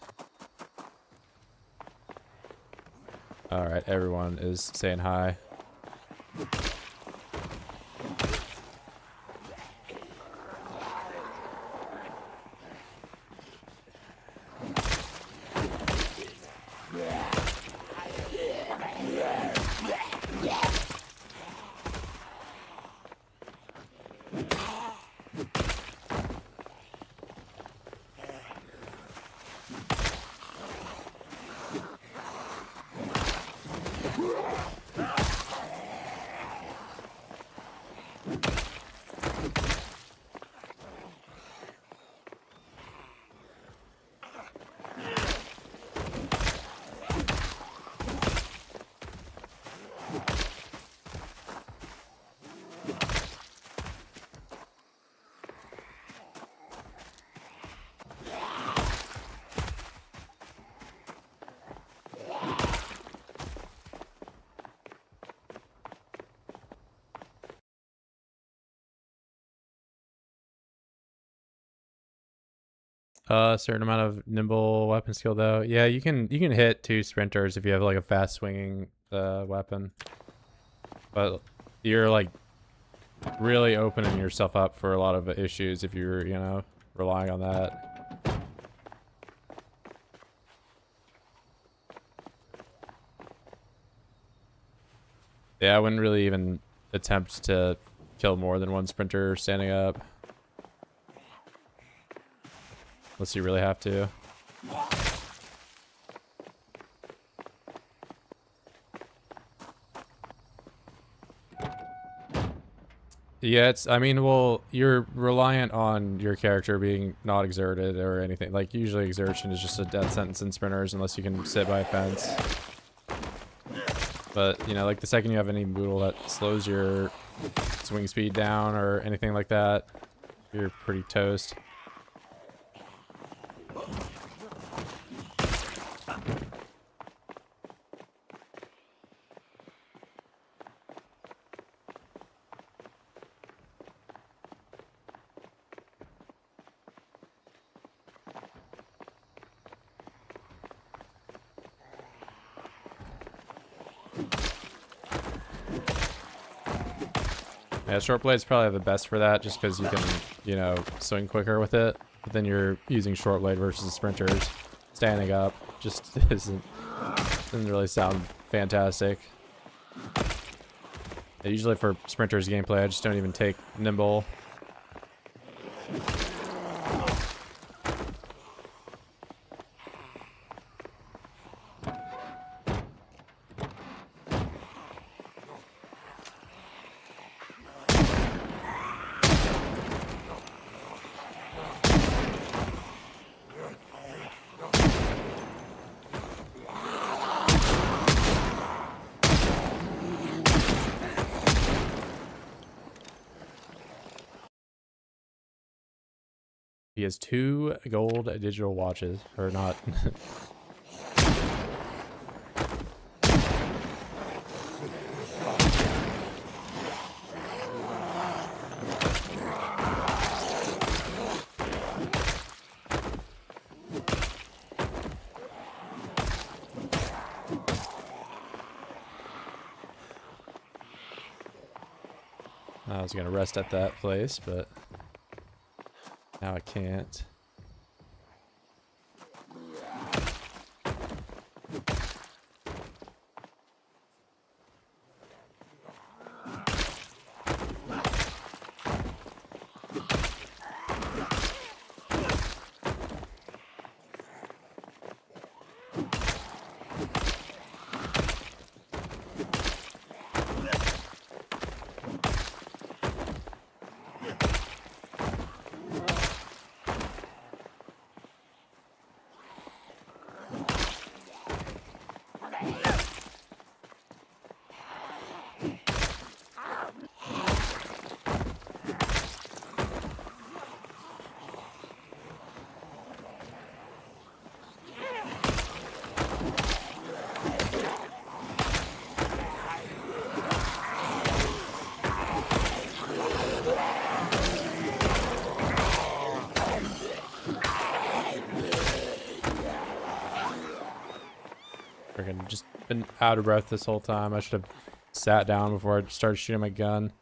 S1: Alright, everyone is saying hi. A certain amount of nimble weapon skill though. Yeah, you can hit 2 sprinters if you have like a fast swinging weapon. But you're like really opening yourself up for a lot of issues if you're, you know, relying on that. Yeah, I wouldn't really even attempt to kill more than 1 sprinter standing up. Unless you really have to. Yeah, it's, I mean, well, you're reliant on your character being not exerted or anything. Like, usually exertion is just a death sentence in sprinters unless you can sit by a fence. But, you know, like the second you have any boodle that slows your swing speed down or anything like that, you're pretty toast. Yeah, short blade's probably the best for that, just because you can, you know, swing quicker with it. But then you're using short blade versus sprinters. Standing up just doesn't really sound fantastic. Yeah, usually for sprinters gameplay, I just don't even take nimble. He has 2 gold digital watches, or not. I was gonna rest at that place, but now I can't. Freaking just been out of breath this whole time. I should have sat down before I started shooting my gun.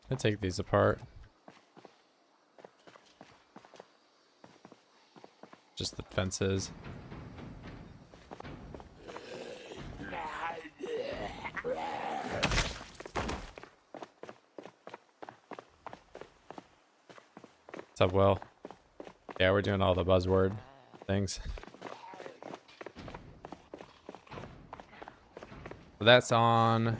S1: I'll take these apart. Just the fences. What's up, Will? Yeah, we're doing all the buzzword things. So that's on.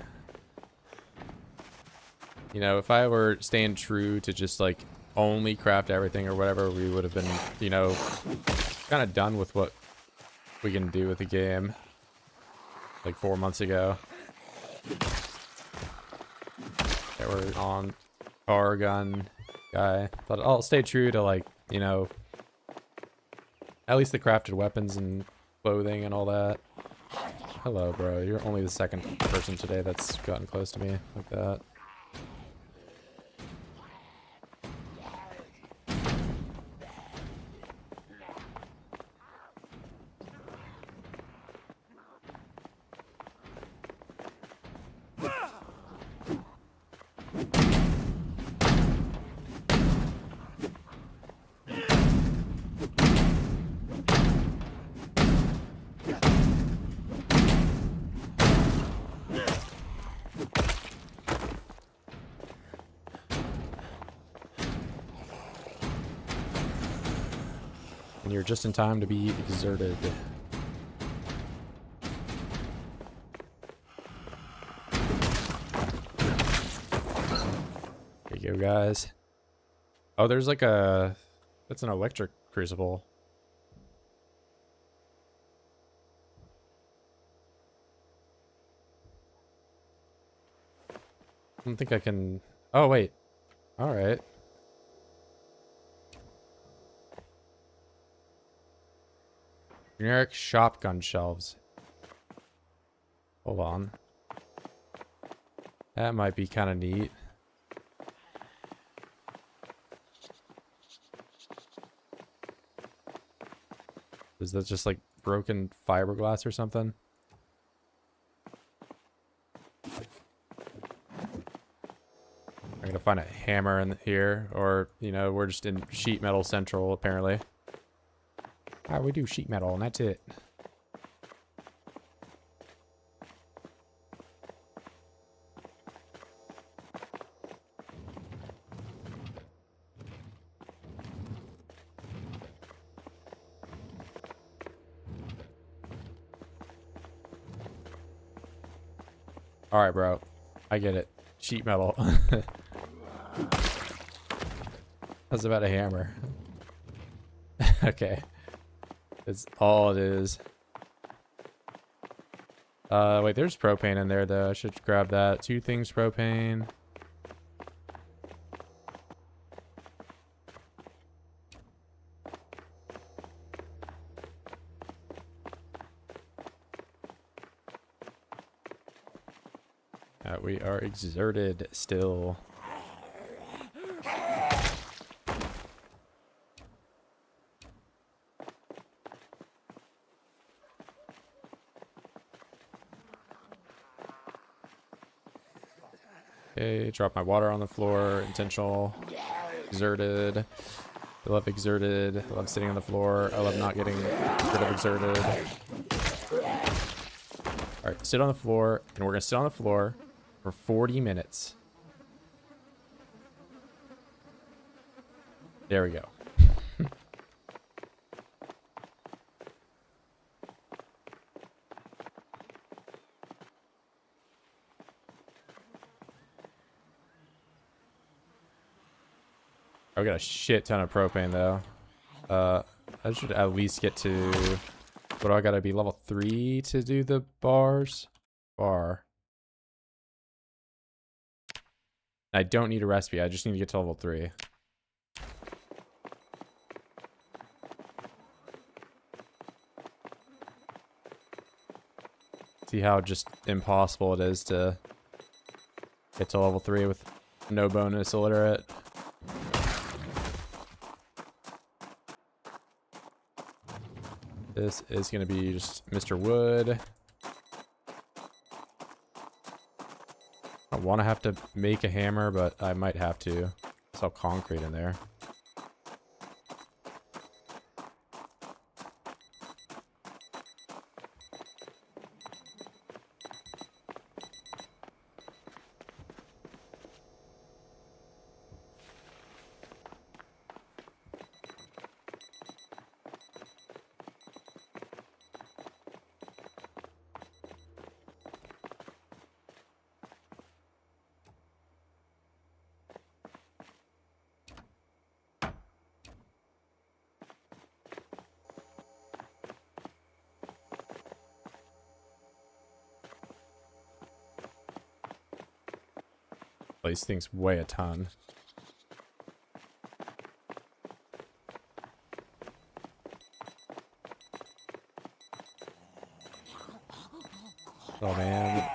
S1: You know, if I were staying true to just like only craft everything or whatever, we would have been, you know, kind of done with what we can do with the game like 4 months ago. Yeah, we're on car gun guy, but I'll stay true to, like, you know, at least the crafted weapons and clothing and all that. Hello, bro. You're only the second person today that's gotten close to me like that. And you're just in time to be exerted. There you go, guys. Oh, there's like a... That's an electric crucible. I don't think I can... Oh, wait. Alright. Generic shotgun shelves. Hold on. That might be kind of neat. Is that just like broken fiberglass or something? I'm gonna find a hammer in here, or, you know, we're just in sheet metal central apparently. Alright, we do sheet metal and that's it. Alright, bro. I get it. Sheet metal. That's about a hammer. Okay. It's all it is. Wait, there's propane in there though. I should grab that. 2 things propane. We are exerted still. Okay, drop my water on the floor. Intentional. Exerted. I love exerted. I love sitting on the floor. I love not getting rid of exerted. Alright, sit on the floor. And we're going to sit on the floor for 40 minutes. There we go. I got a shit ton of propane though. I should at least get to... What do I gotta be? Level 3 to do the bars? Bar. I don't need a recipe. I just need to get to level 3. See how just impossible it is to get to level 3 with no bonus illiterate. This is going to be just Mr. Wood. I I don't want to have to make a hammer, but I might have to. I saw concrete in there. These things weigh a ton. Oh man.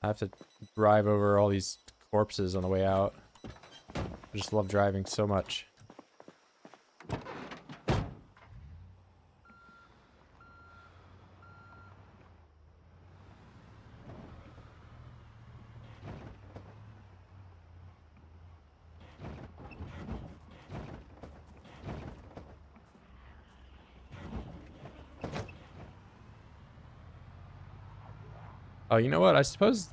S1: I have to drive over all these corpses on the way out. I just love driving so much. Oh, you know what? I suppose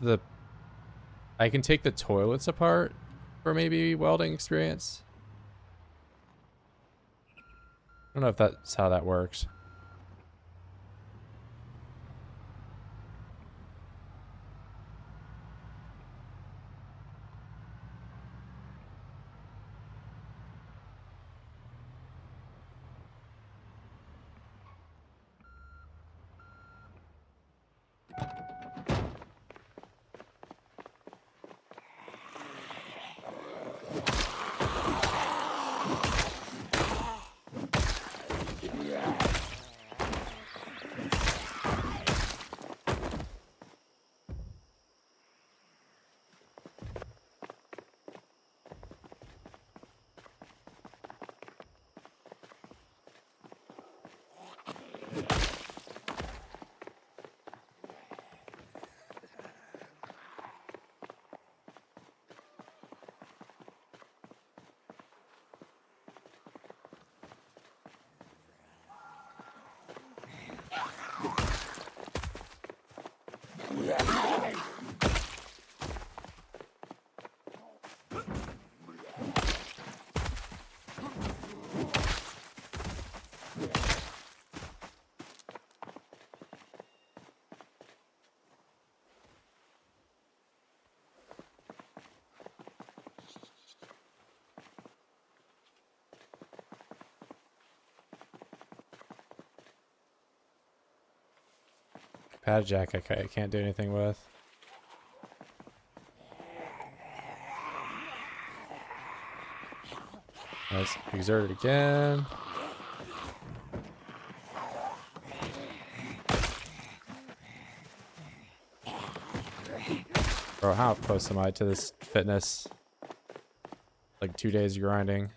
S1: I can take the toilets apart for maybe welding experience. I don't know if that's how that works. Pad jack I can't do anything with. Let's exert it again. Bro, how close am I to this fitness? Like 2 days of grinding.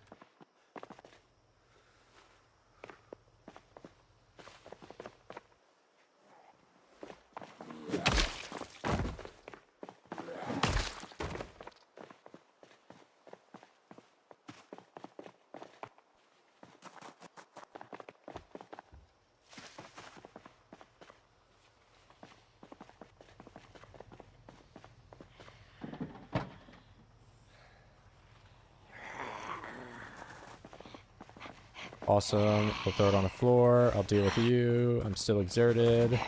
S1: Awesome. We'll throw it on the floor. I'll deal with you. I'm still exerted.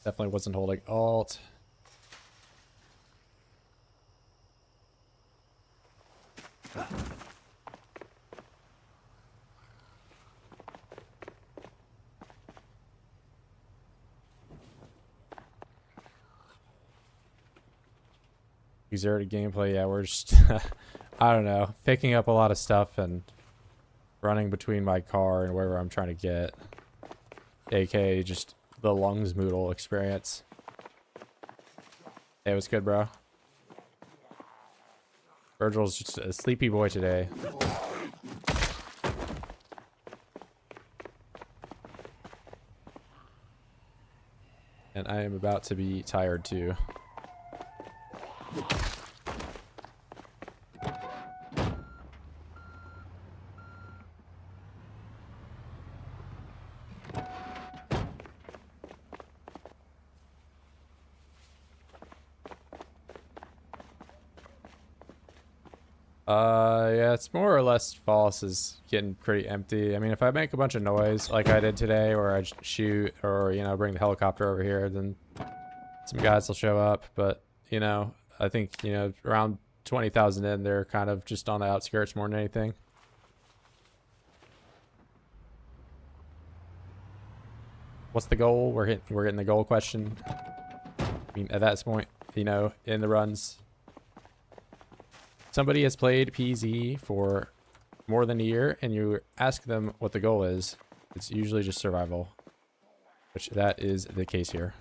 S1: Definitely wasn't holding alt. Exerted gameplay, yeah, we're just, I don't know, picking up a lot of stuff and running between my car and wherever I'm trying to get. AKA just the lungs moodle experience. Hey, what's good, bro? Virgil's just a sleepy boy today. and I am about to be tired too. Yeah, it's more or less false is getting pretty empty. I mean, if I make a bunch of noise like I did today, or I shoot, or, you know, bring the helicopter over here, then some guys will show up. But, you know, I think, you know, around 20,000 in, they're kind of just on the outskirts more than anything. What's the goal? We're getting the goal question. I mean, at that point, you know, in the runs, somebody has played PZ for more than a year, and you ask them what the goal is, it's usually just survival, which that is the case here,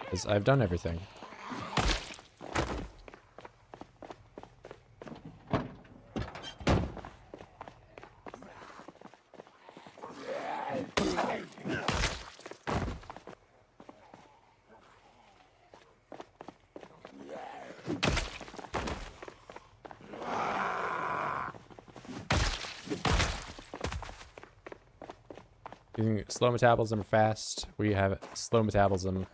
S1: because I've done everything. Slow metabolism or fast? We have slow metabolism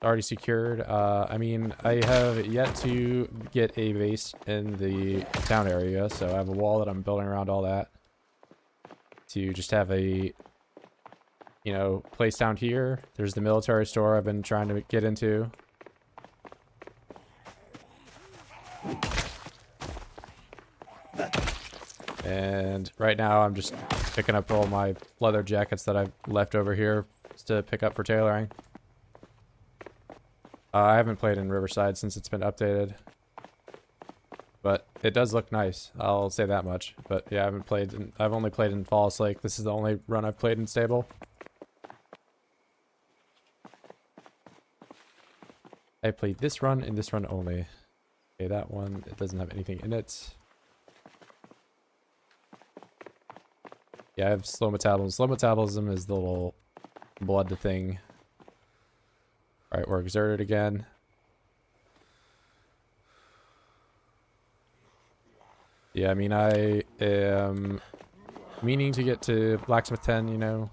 S1: already secured. I mean, I have yet to get a base in the town area, so I have a wall that I'm building around all that to just have a, you know, place down here. There's the military store I've been trying to get into. And right now I'm just picking up all my leather jackets that I've left over here to pick up for tailoring. I haven't played in Riverside since it's been updated, but it does look nice. I'll say that much. But yeah, I've only played in Fallas Lake. This is the only run I've played in stable. I played this run and this run only. Okay, that one, it doesn't have anything in it. Yeah, I have slow metabolism. Slow metabolism is the little blood thing. Alright, we're exerted again. Yeah, I mean, I am meaning to get to Blacksmith 10, you know.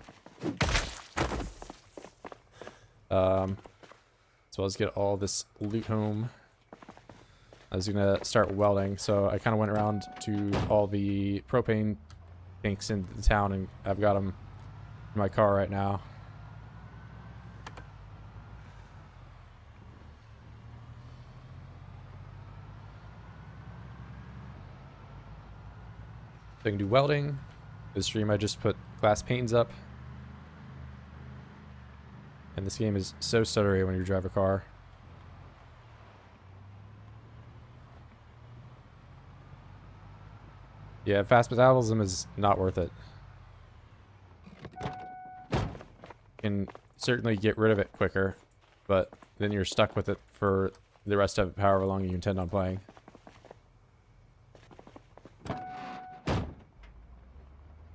S1: As well as get all this loot home. I was gonna start welding, so I kind of went around to all the propane tanks in the town, and I've got them in my car right now. So I can do welding. This stream I just put glass panes up. And this game is so stuttery when you drive a car. Yeah, fast metabolism is not worth it. You can certainly get rid of it quicker, but then you're stuck with it for the rest of however long you intend on playing.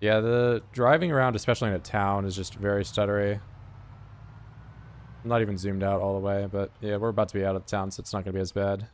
S1: Yeah, the driving around, especially in a town, is just very stuttery. I'm not even zoomed out all the way, but yeah, we're about to be out of town, so it's not going to be as bad.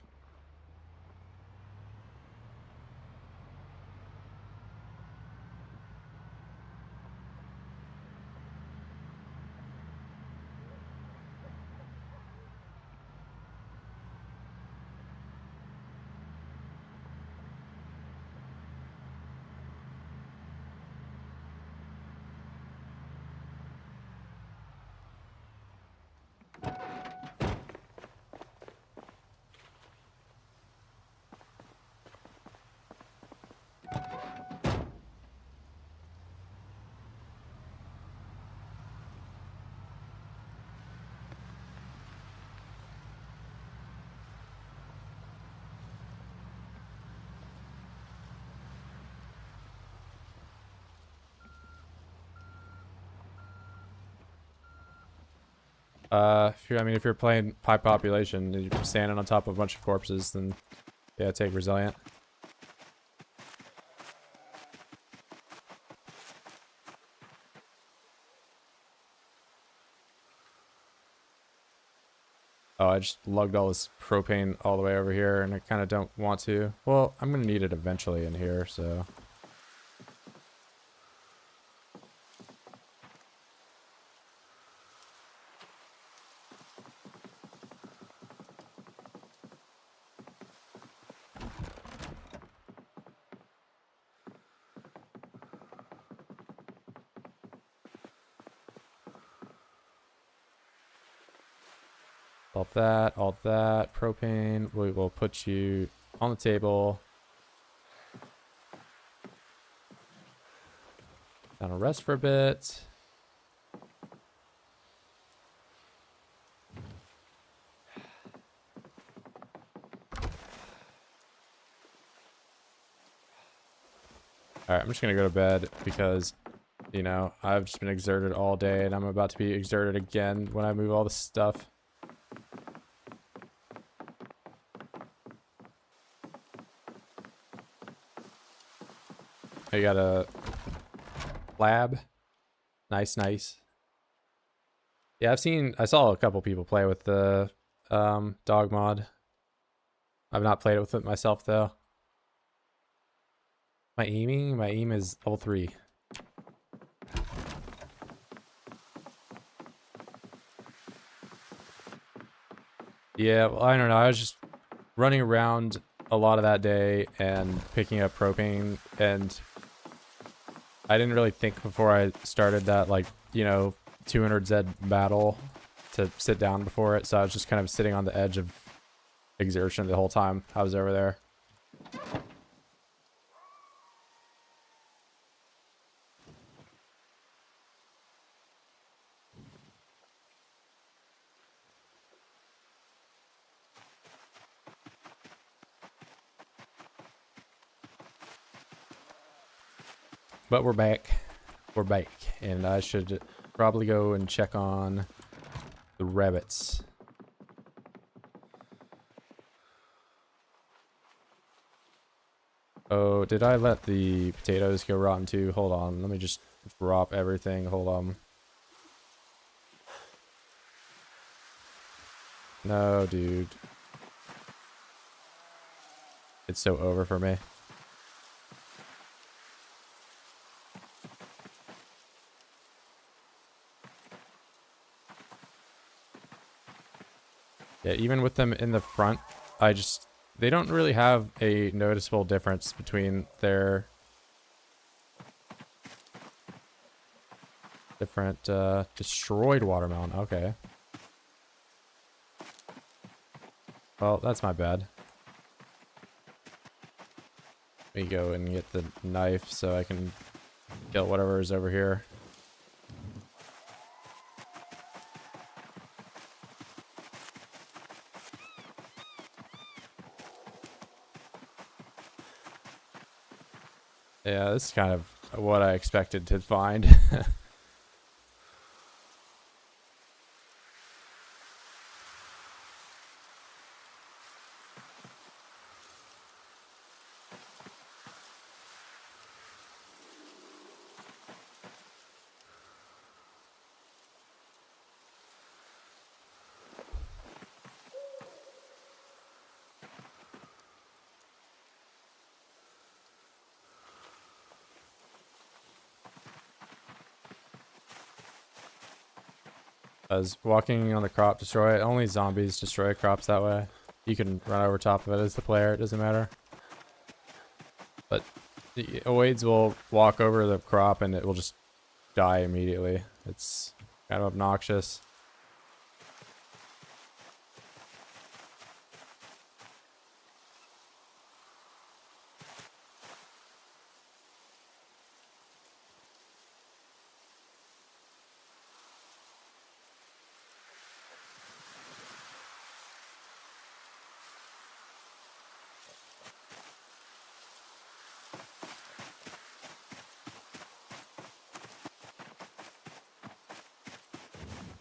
S1: If you're playing high population and you're standing on top of a bunch of corpses, then yeah, take resilient. Oh, I just lugged all this propane all the way over here, and I kind of don't want to. Well, I'm going to need it eventually in here, so... all that, propane. We will put you on the table. Down to rest for a bit. Alright, I'm just gonna go to bed because, you know, I've just been exerted all day and I'm about to be exerted again when I move all this stuff. I got a lab. Nice, nice. Yeah, I saw a couple people play with the dog mod. I've not played it with it myself though. My aim is level 3. Yeah, well, I don't know. I was just running around a lot of that day and picking up propane, and I didn't really think before I started that, like, you know, 200Z battle to sit down before it, so I was just kind of sitting on the edge of exertion the whole time I was over there. But we're back. We're back. And I should probably go and check on the rabbits. Oh, did I let the potatoes go rotten too? Hold on. Let me just drop everything. Hold on. No, dude. It's so over for me. Yeah, even with them in the front, they don't really have a noticeable difference between their different, destroyed watermelon. Okay. Well, that's my bad. Let me go and get the knife so I can kill whatever is over here. Yeah, this is kind of what I expected to find. As walking on the crop destroy it. Only zombies destroy crops that way. You can run over top of it as the player, it doesn't matter. But the oids will walk over the crop and it will just die immediately. It's kind of obnoxious.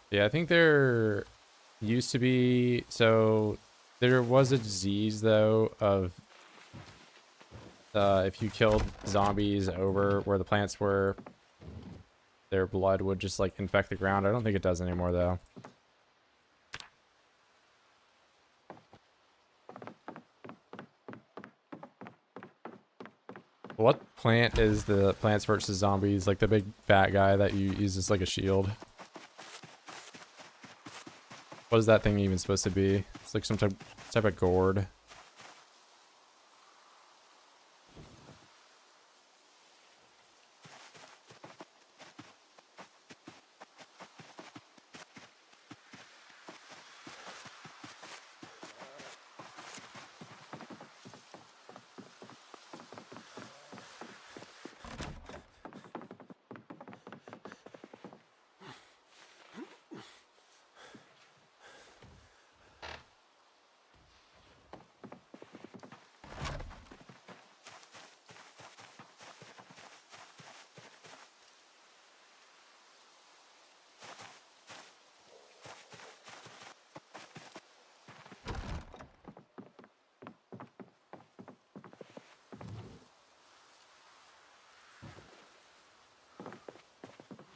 S1: Yeah, I think there used to be, so there was a disease though of if you killed zombies over where the plants were, their blood would just like infect the ground. I don't think it does anymore though. What plant is the Plants vs. Zombies? Like the big fat guy that you use as like a shield? What is that thing even supposed to be? It's like some type of gourd.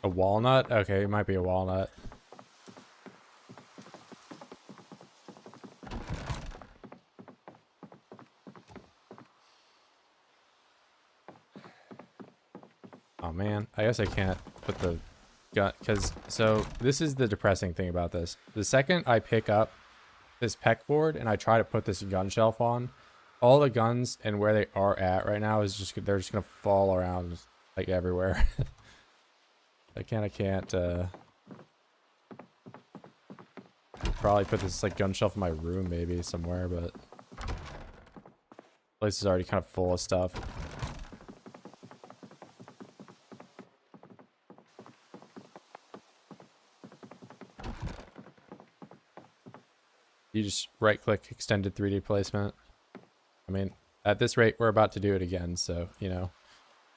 S1: A walnut? Okay, it might be a walnut. Oh man, I guess I can't put the gun, because, so this is the depressing thing about this. The second I pick up this pegboard and I try to put this gun shelf on, all the guns and where they are at right now is just, they're just gonna fall around like everywhere. I can't probably put this like gun shelf in my room maybe somewhere, but place is already kind of full of stuff. You just right click extended 3D placement. I mean, at this rate we're about to do it again, so you know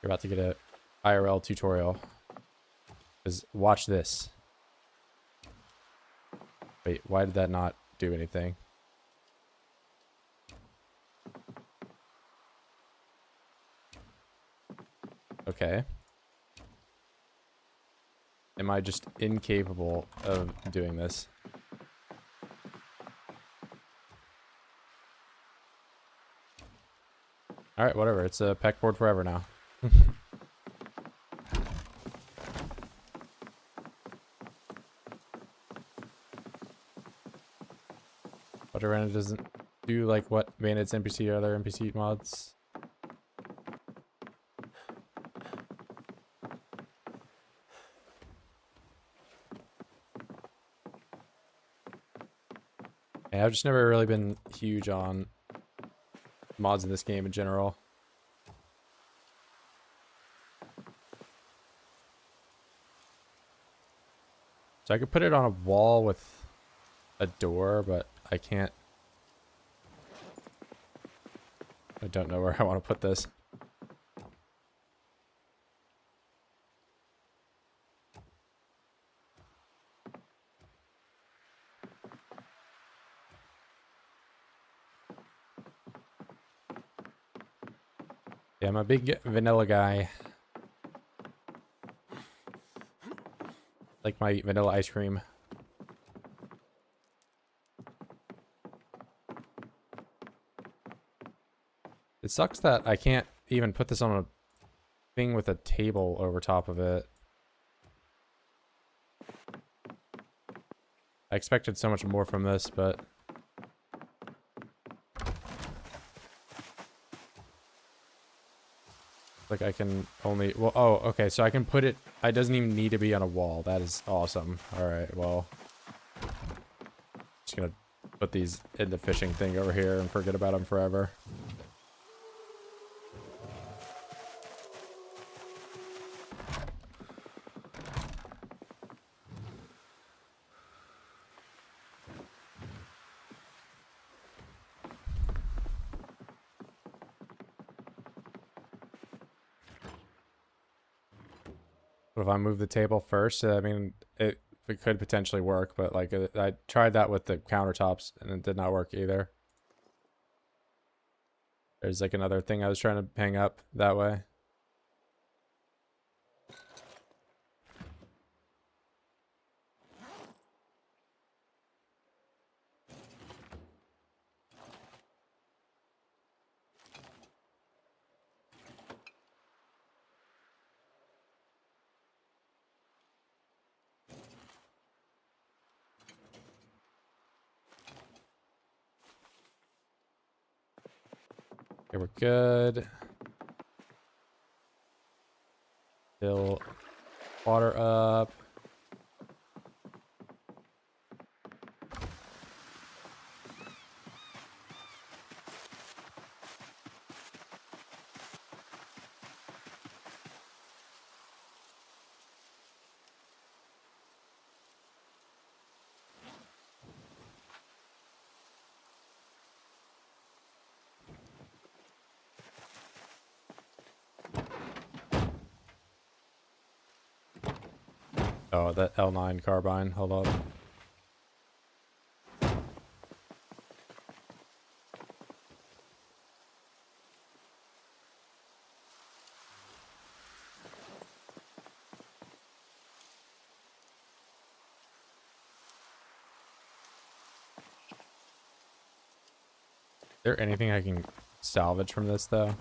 S1: you're about to get a IRL tutorial. Because watch this. Wait, why did that not do anything? Okay. Am I just incapable of doing this? Alright, whatever. It's a pegboard forever now. But Arena doesn't do like what Bandit's NPC or other NPC mods. Yeah, I've just never really been huge on mods in this game in general. So I could put it on a wall with a door, but I can't. I don't know where I want to put this. Yeah, I'm a big vanilla guy. Like my vanilla ice cream. It sucks that I can't even put this on a thing with a table over top of it. I expected so much more from this, but like I can only, well, oh, okay, so I can put it, it doesn't even need to be on a wall. That is awesome. All right, well, just gonna put these in the fishing thing over here and forget about them forever. What if I move the table first? I mean, it could potentially work, but like I tried that with the countertops and it did not work either. There's like another thing I was trying to hang up that way. Okay, we're good. Fill water up. Oh, that L9 carbine. Hold up. Is there anything I can salvage from this, though?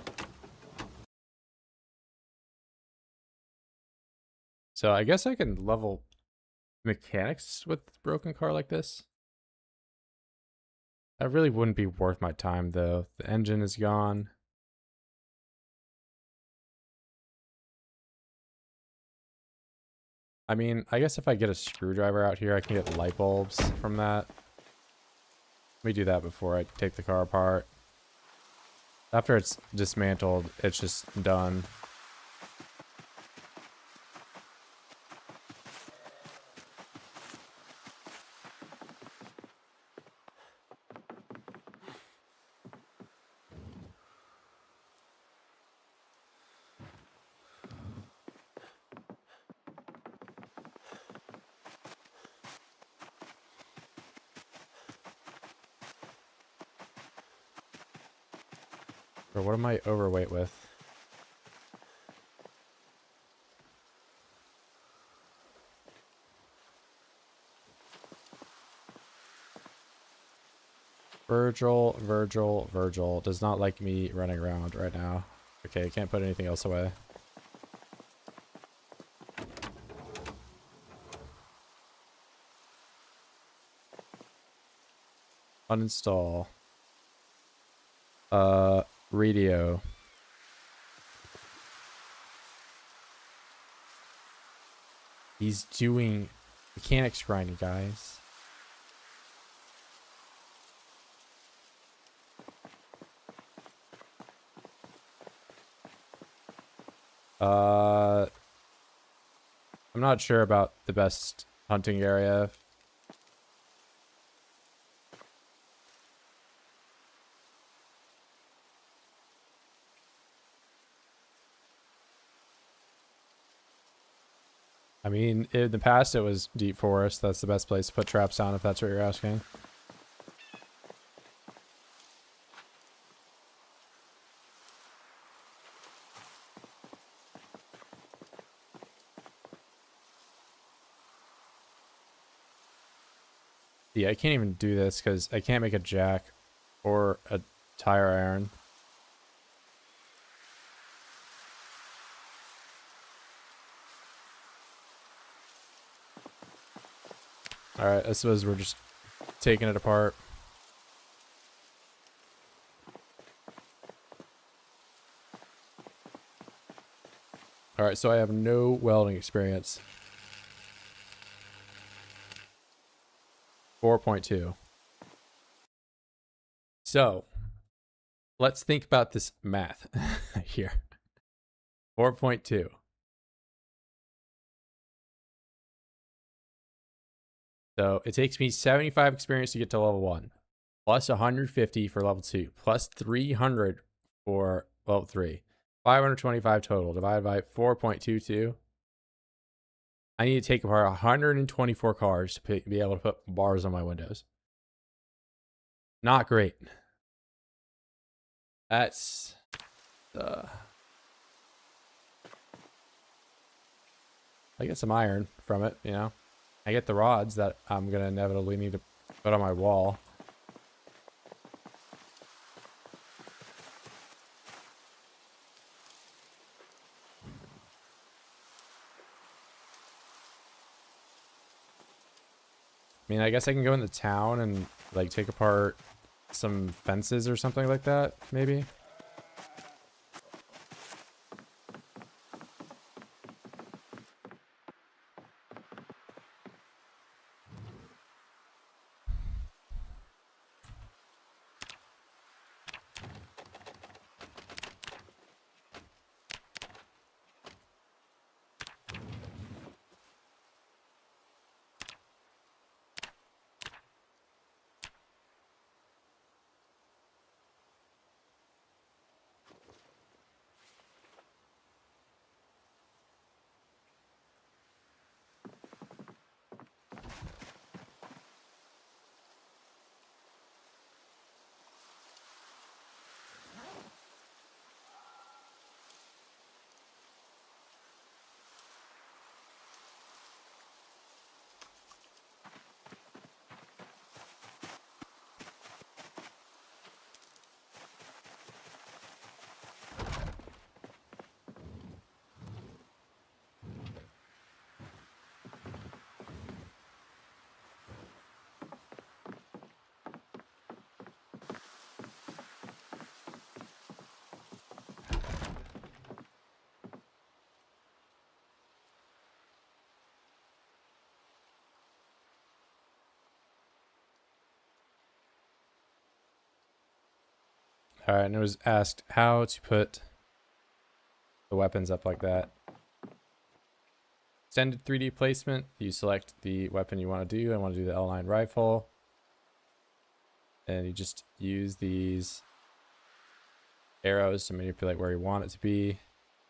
S1: So I guess I can level mechanics with a broken car like this. That really wouldn't be worth my time, though. The engine is gone. I mean, I guess if I get a screwdriver out here, I can get light bulbs from that. Let me do that before I take the car apart. After it's dismantled, it's just done. Or what am I overweight with? Virgil does not like me running around right now. Okay, I can't put anything else away. Uninstall. Radio. He's doing mechanics grinding, guys. I'm not sure about the best hunting area. I mean, in the past it was deep forest. That's the best place to put traps down if that's what you're asking. Yeah, I can't even do this because I can't make a jack or a tire iron. Alright, I suppose we're just taking it apart. Alright, so I have no welding experience. 4.2. So, let's think about this math here. 4.2. So, it takes me 75 experience to get to level 1. Plus 150 for level 2. Plus 300 for level 3. 525 total divided by 4.22. I need to take apart 124 cars to be able to put bars on my windows. Not great. That's I get some iron from it, you know. I get the rods that I'm gonna inevitably need to put on my wall. I mean, I guess I can go into town and like take apart some fences or something like that, maybe. All right, and it was asked how to put the weapons up like that. Extended 3D placement. You select the weapon you want to do. I want to do the L9 rifle. And you just use these arrows to manipulate where you want it to be.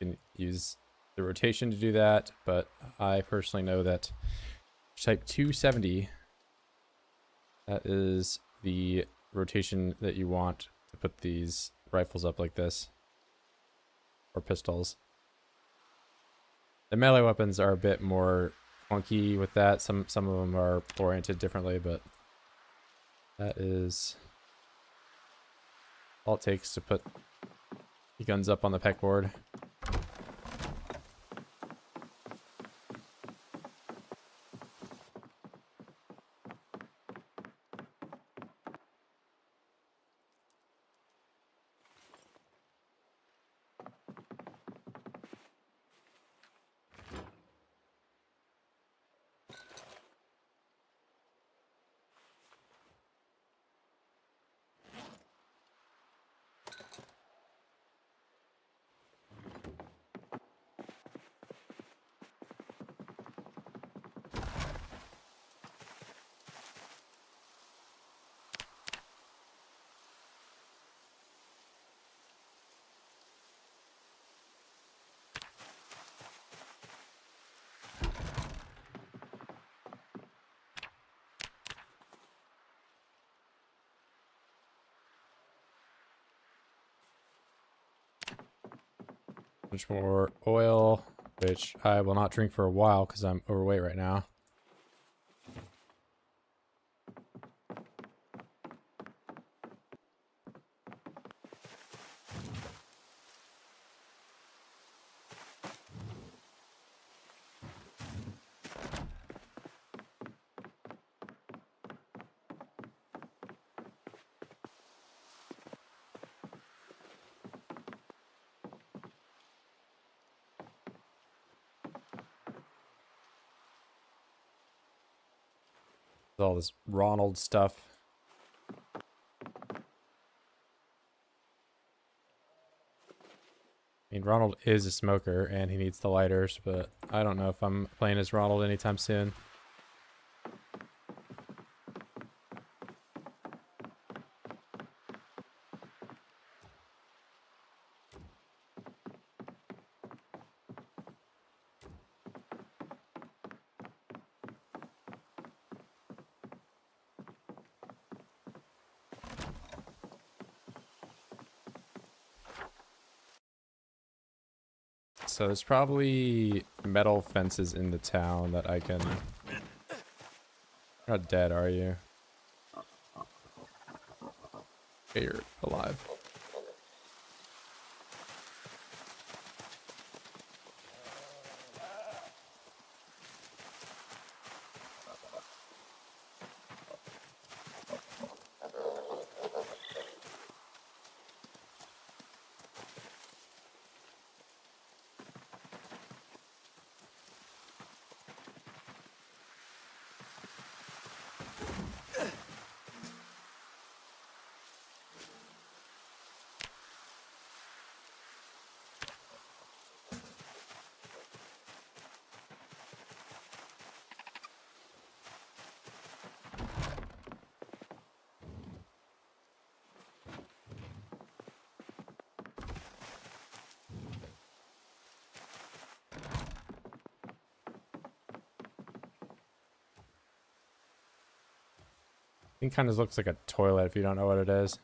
S1: You can use the rotation to do that, but I personally know that type 270, that is the rotation that you want to put these rifles up like this, or pistols. The melee weapons are a bit more clunky with that. Some of them are oriented differently, but that is all it takes to put the guns up on the pegboard. Much more oil, which I will not drink for a while because I'm overweight right now. All this Ronald stuff. I mean, Ronald is a smoker and he needs the lighters, but I don't know if I'm playing as Ronald anytime soon. So there's probably metal fences in the town that I can... How dead are you? Okay, you're alive. It kind of looks like a toilet if you don't know what it is.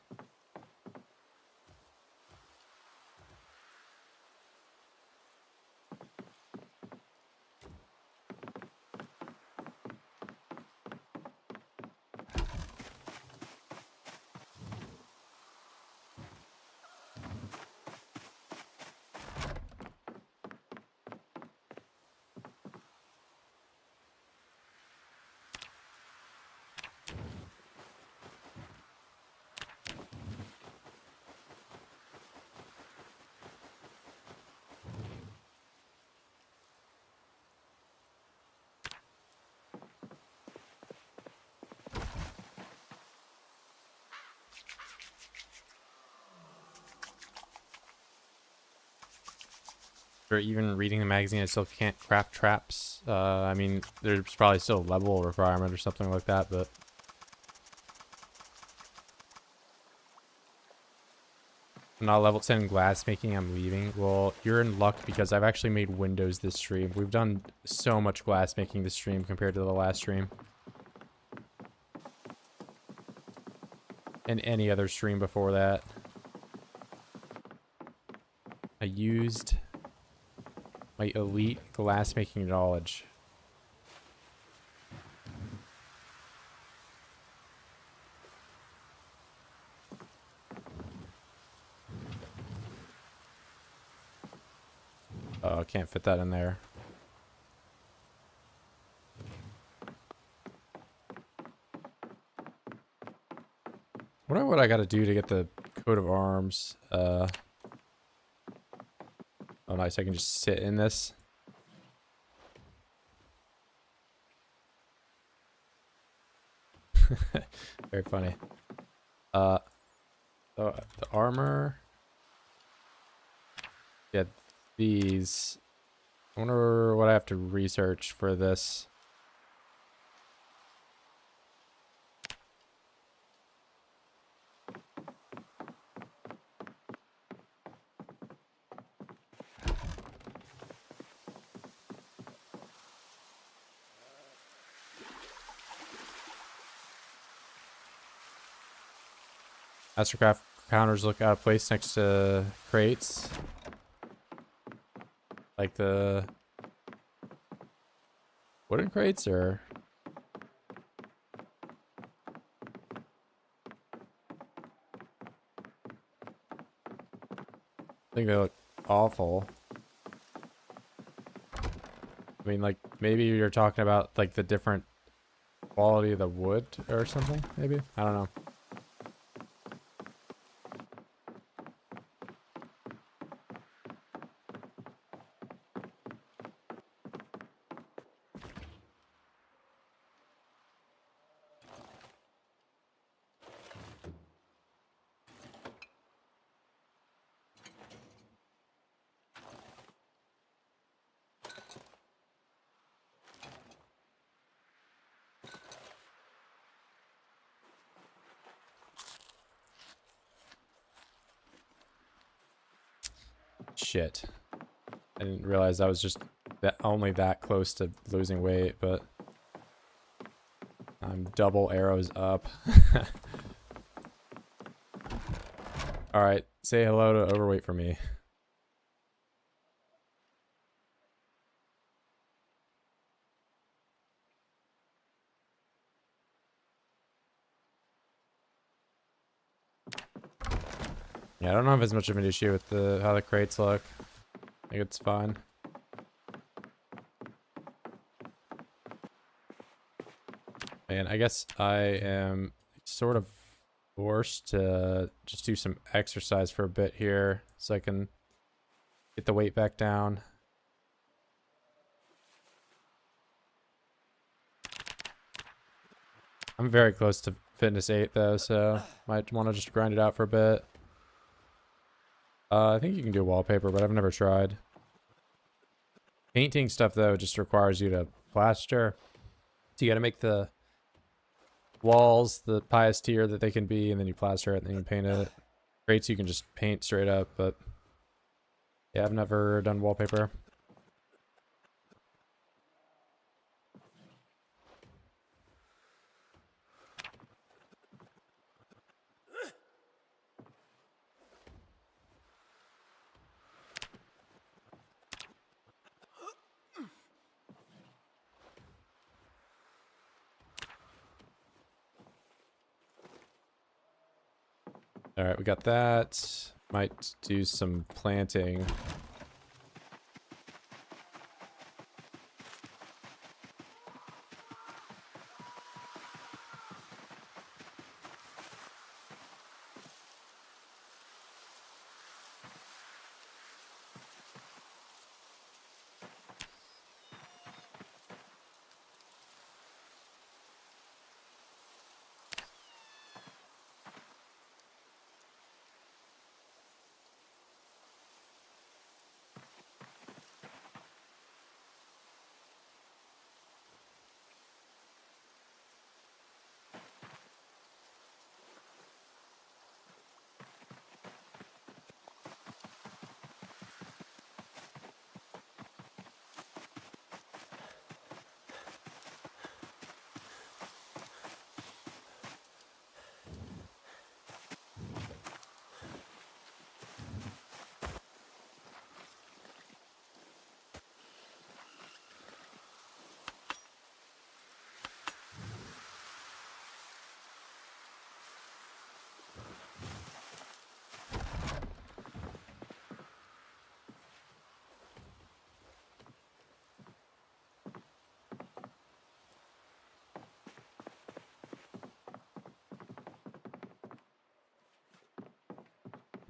S1: Or even reading the magazine, I still can't craft traps. I mean, there's probably still a level requirement or something like that, but... I'm not level 10 glassmaking, I'm leaving. Well, you're in luck because I've actually made windows this stream. We've done so much glassmaking this stream compared to the last stream. And any other stream before that. I used my elite glassmaking knowledge. Oh, I can't fit that in there. I wonder what I gotta do to get the coat of arms. Oh nice, I can just sit in this. Very funny. The armor. Yeah, these. I wonder what I have to research for this. Mastercraft counters look out of place next to crates. Like the wooden crates, or I think they look awful. I mean, like, maybe you're talking about like the different quality of the wood or something, maybe? I don't know. Shit. I didn't realize I was just only that close to losing weight, but I'm double arrows up. Alright, say hello to overweight for me. Yeah, I don't have as much of an issue with how the crates look. I think it's fine. And I guess I am sort of forced to just do some exercise for a bit here so I can get the weight back down. I'm very close to fitness 8 though, so might want to just grind it out for a bit. I think you can do wallpaper, but I've never tried. Painting stuff though just requires you to plaster. So you gotta make the walls the highest tier that they can be, and then you plaster it and then you paint it. Crates you can just paint straight up, but yeah, I've never done wallpaper. All right, we got that. Might do some planting.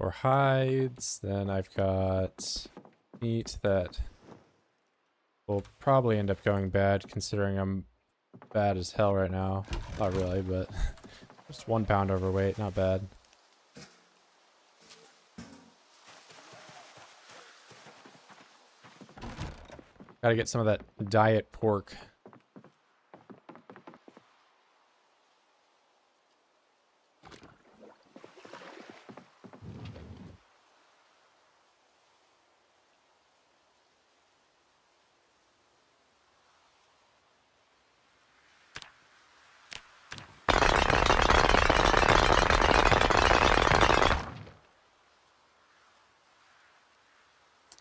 S1: Or hides. Then I've got meat that will probably end up going bad, considering I'm bad as hell right now. Not really, but just 1 pound overweight, not bad. Gotta get some of that diet pork.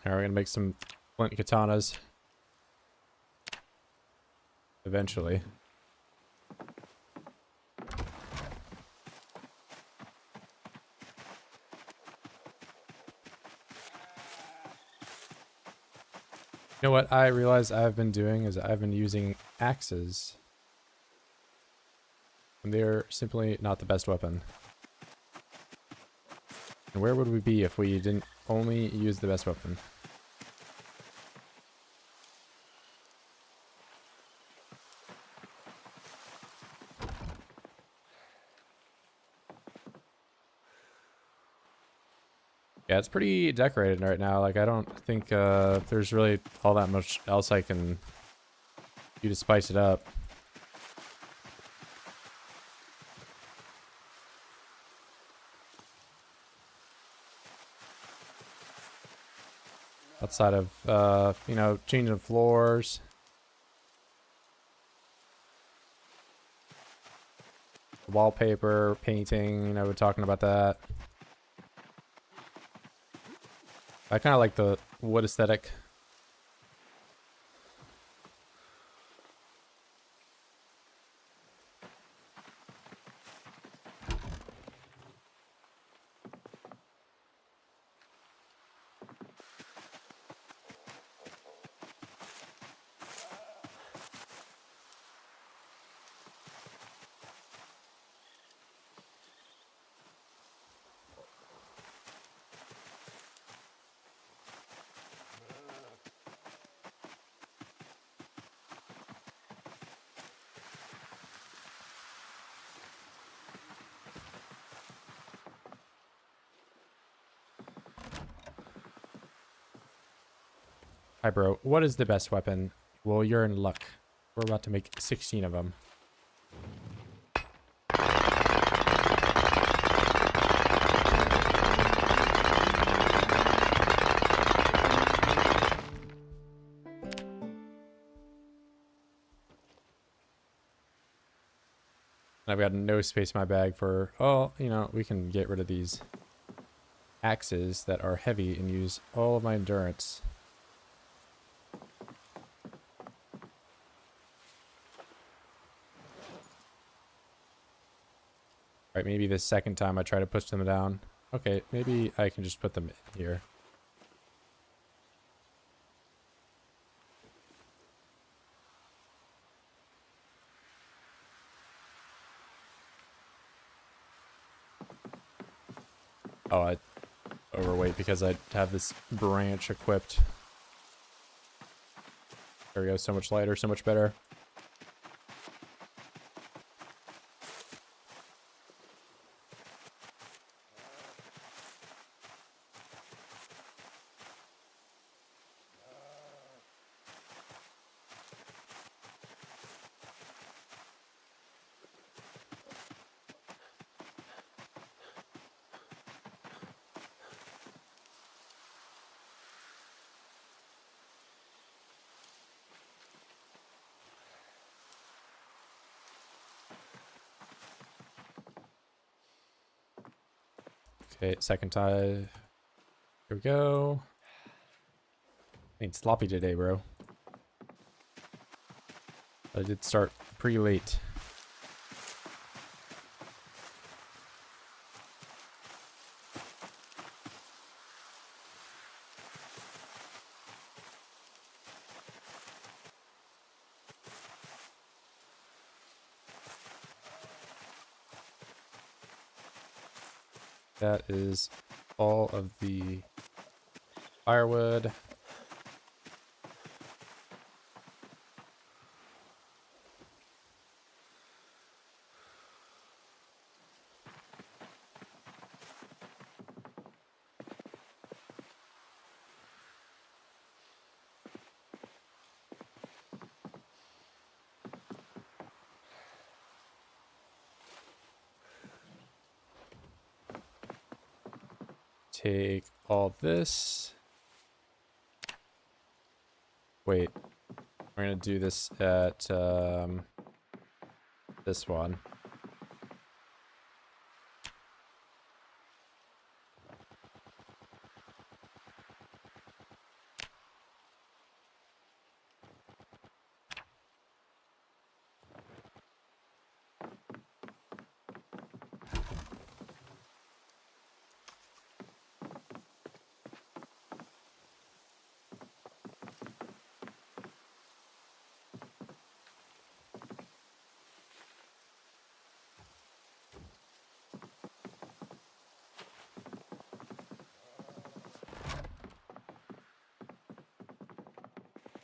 S1: Alright, we're gonna make some flint katanas. Eventually. You know what I realize I've been doing is I've been using axes. And they're simply not the best weapon. And where would we be if we didn't only use the best weapon? Yeah, it's pretty decorated right now. Like, I don't think there's really all that much else I can do to spice it up. Outside of, you know, changing the floors. Wallpaper, painting, you know, we're talking about that. I kind of like the wood aesthetic. Hi, bro. What is the best weapon? Well, you're in luck. We're about to make 16 of them. I've got no space in my bag for... Oh, you know, we can get rid of these axes that are heavy and use all of my endurance. Right, maybe the second time I try to push them down. Okay, maybe I can just put them in here. Oh, I overweight because I have this branch equipped. There we go, so much lighter, so much better. Okay, second time. Here we go. Ain't sloppy today, bro. I did start pretty late. That is all of the firewood. Take all this. Wait, we're gonna do this at this one.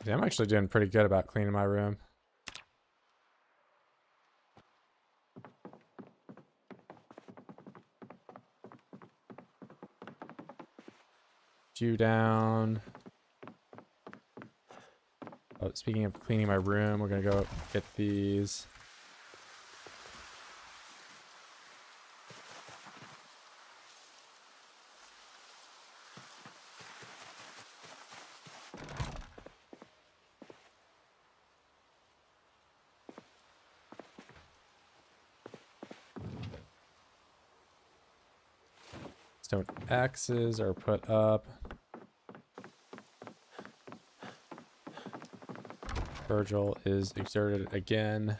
S1: Yeah, I'm actually doing pretty good about cleaning my room. You down. Oh, speaking of cleaning my room, we're gonna go get these. Stone axes are put up. Virgil is exerted again.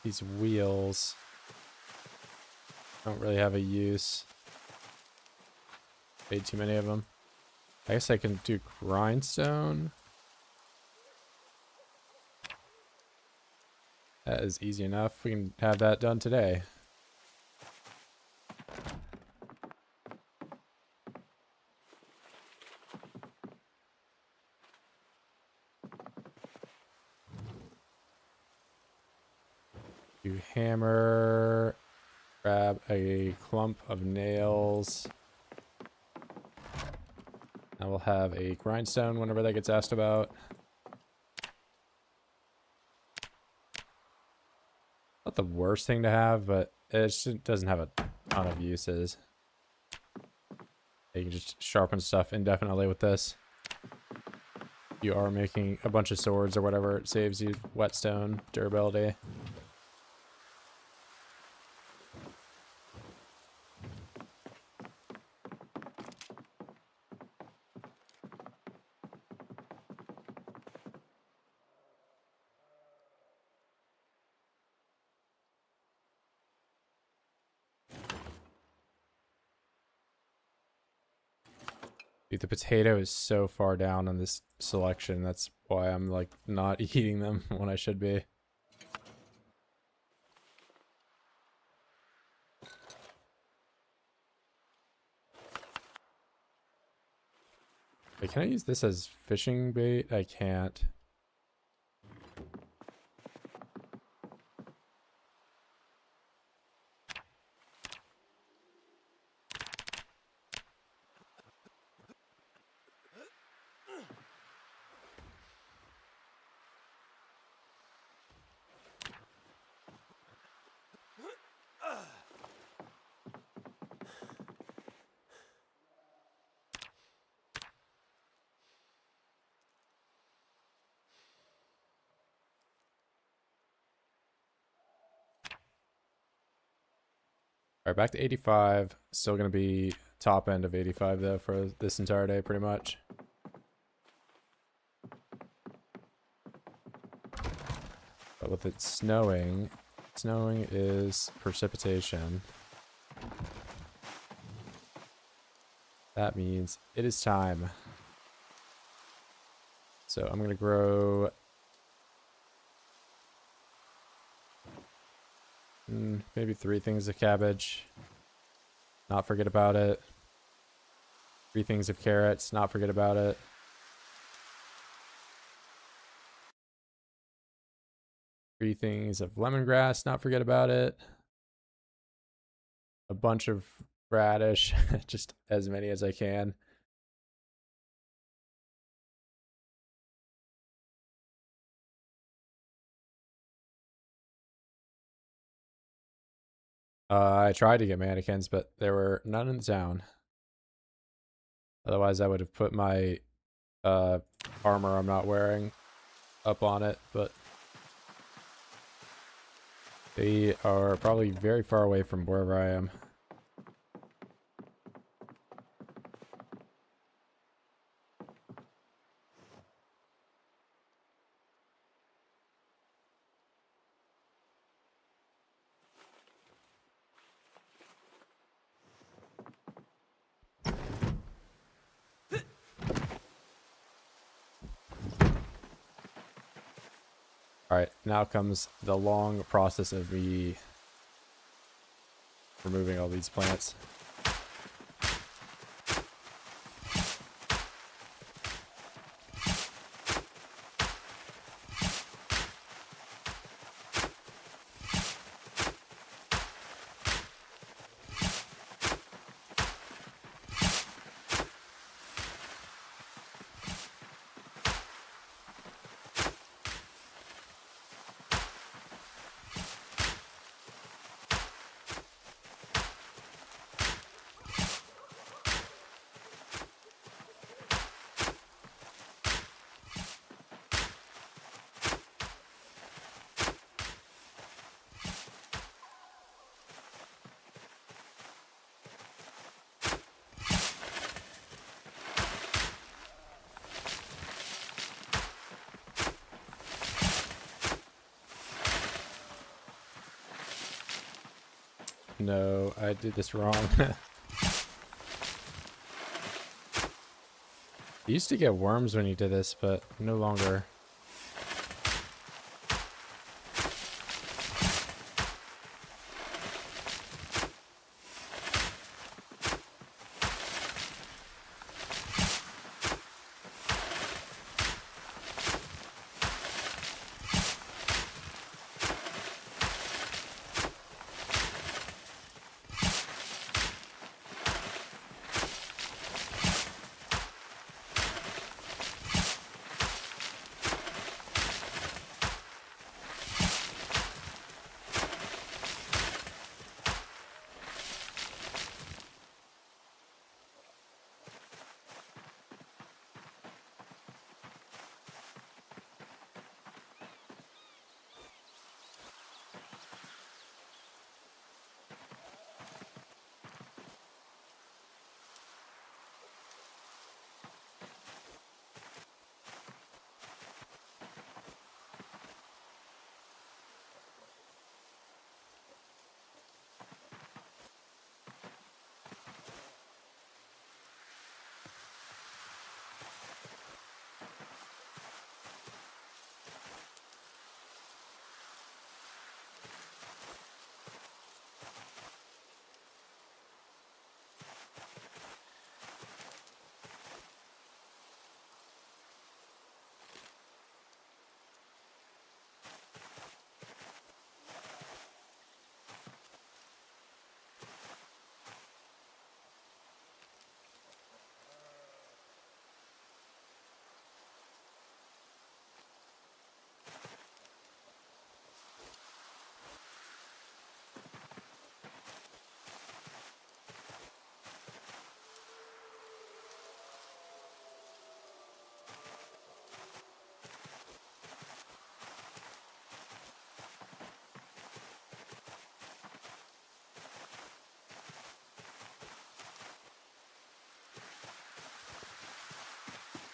S1: These wheels don't really have a use. Way too many of them. I guess I can do grindstone. That is easy enough. We can have that done today. Do hammer. Grab a clump of nails. I will have a grindstone whenever that gets asked about. Not the worst thing to have, but it just doesn't have a ton of uses. You can just sharpen stuff indefinitely with this. You are making a bunch of swords or whatever, it saves you whetstone durability. Dude, the potato is so far down on this selection. That's why I'm like not eating them when I should be. Wait, can I use this as fishing bait? I can't. All right, back to 85. Still going to be top end of 85 though for this entire day pretty much. But with it snowing is precipitation. That means it is time. So I'm going to grow maybe 3 things of cabbage. Not forget about it. 3 things of carrots. Not forget about it. Three things of lemongrass. Not forget about it. A bunch of radish. Just as many as I can. I tried to get mannequins, but there were none in the town. Otherwise, I would have put my armor I'm not wearing up on it, but they are probably very far away from wherever I am. Alright, now comes the long process of me removing all these plants. No, I did this wrong. You used to get worms when you did this, but no longer.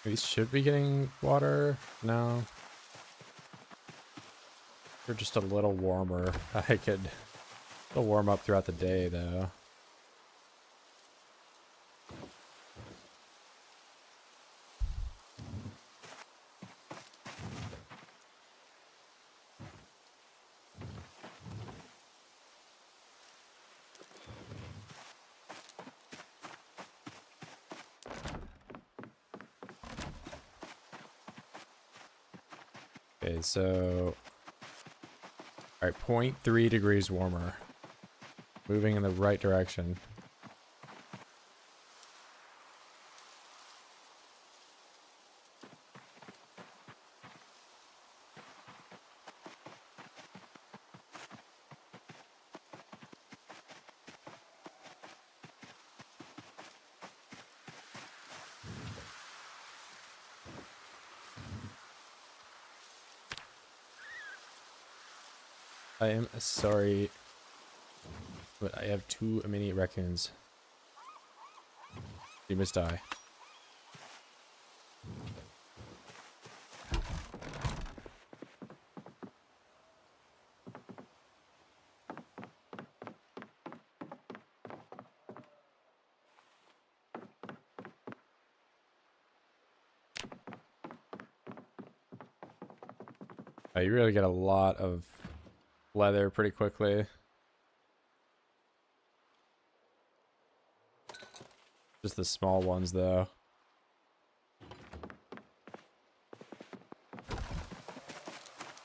S1: These should be getting water. No. They're just a little warmer. I could still warm up throughout the day though. Okay, so all right, 0.3 degrees warmer. Moving in the right direction. I am sorry, but I have too many raccoons. You must die. You really get a lot of leather pretty quickly. Just the small ones though.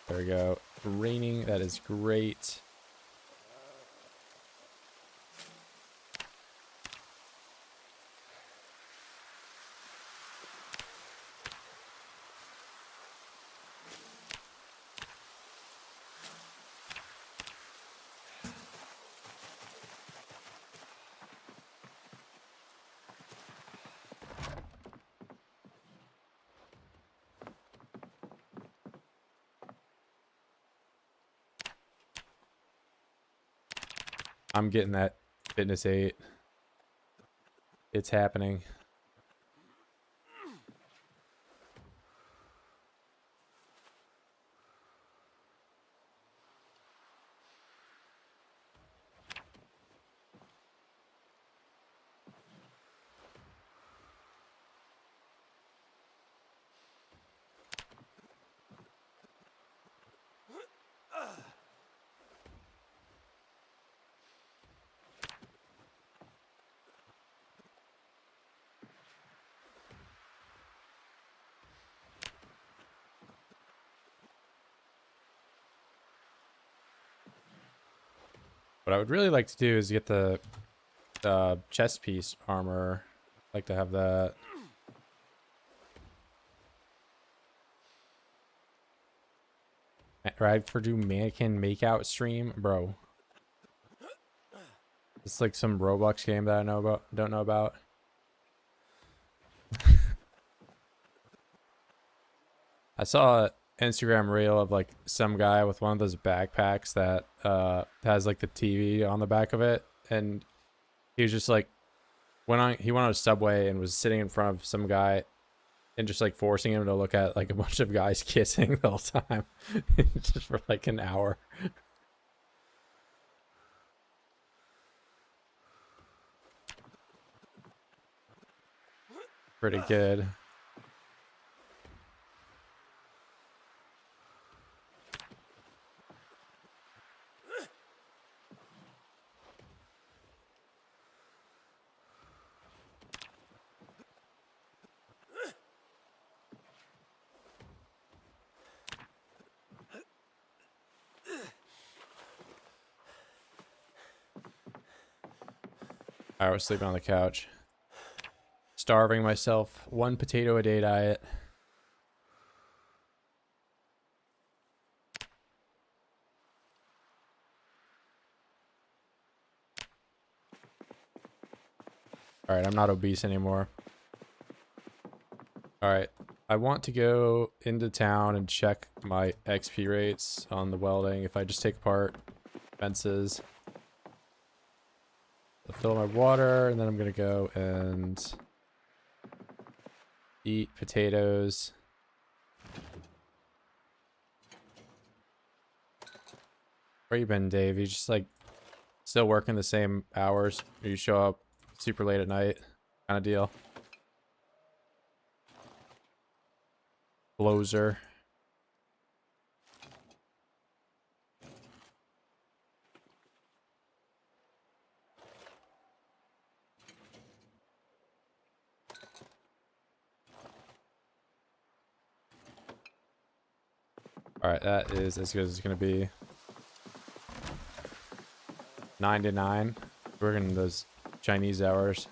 S1: There we go. Raining, that is great. I'm getting that fitness 8. It's happening. What I would really like to do is get the chest piece armor. I'd like to have that. Right for do mannequin makeout stream, bro. It's like some Roblox game that I know about. Don't know about. I saw an Instagram reel of like some guy with one of those backpacks that has like the TV on the back of it, and he was just like he went on a subway and was sitting in front of some guy and just like forcing him to look at like a bunch of guys kissing the whole time just for like an hour. Pretty good. I was sleeping on the couch. Starving myself. 1 potato a day diet. Alright, I'm not obese anymore. Alright, I want to go into town and check my XP rates on the welding. If I just take apart fences. I'll fill my water, and then I'm gonna go and Eat potatoes. Where you been, Dave? You just like still working the same hours? Or you show up super late at night kind of deal? Closer. Alright, that is as good as it's gonna be. 9 to 9. Working those Chinese hours.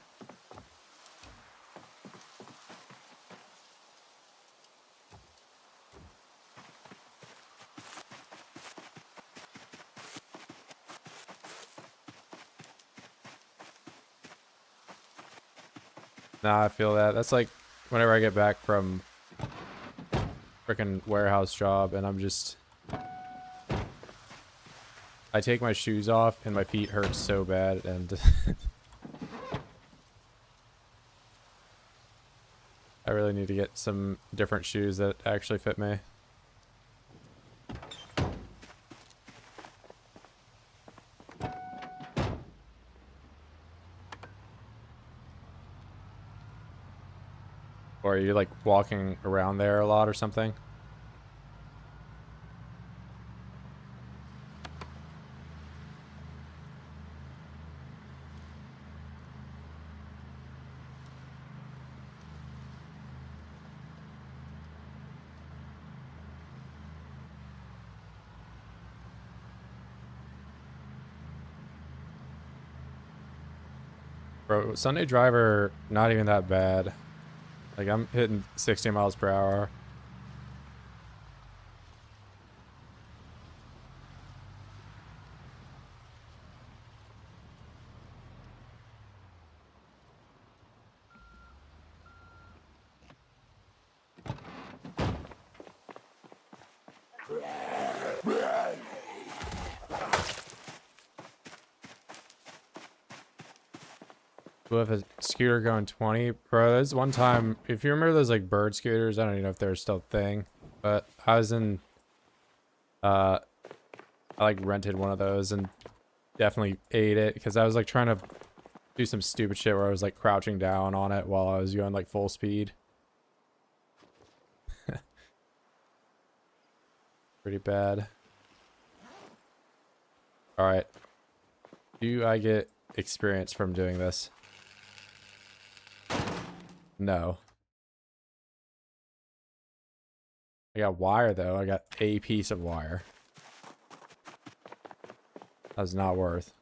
S1: Nah, I feel that. That's like whenever I get back from freaking warehouse job and I'm just... I take my shoes off and my feet hurt so bad and... I really need to get some different shoes that actually fit me. Or are you like walking around there a lot or something? Bro, Sunday driver, not even that bad. Like, I'm hitting 60 miles per hour. We have a scooter going 20. Bro, there's one time, if you remember those like bird scooters, I don't even know if they're still a thing, but I was in, I like rented one of those and definitely ate it because I was like trying to do some stupid shit where I was like crouching down on it while I was going like full speed. Pretty bad. All right. Do I get experience from doing this? No. I got wire though. I got a piece of wire. That's not worth.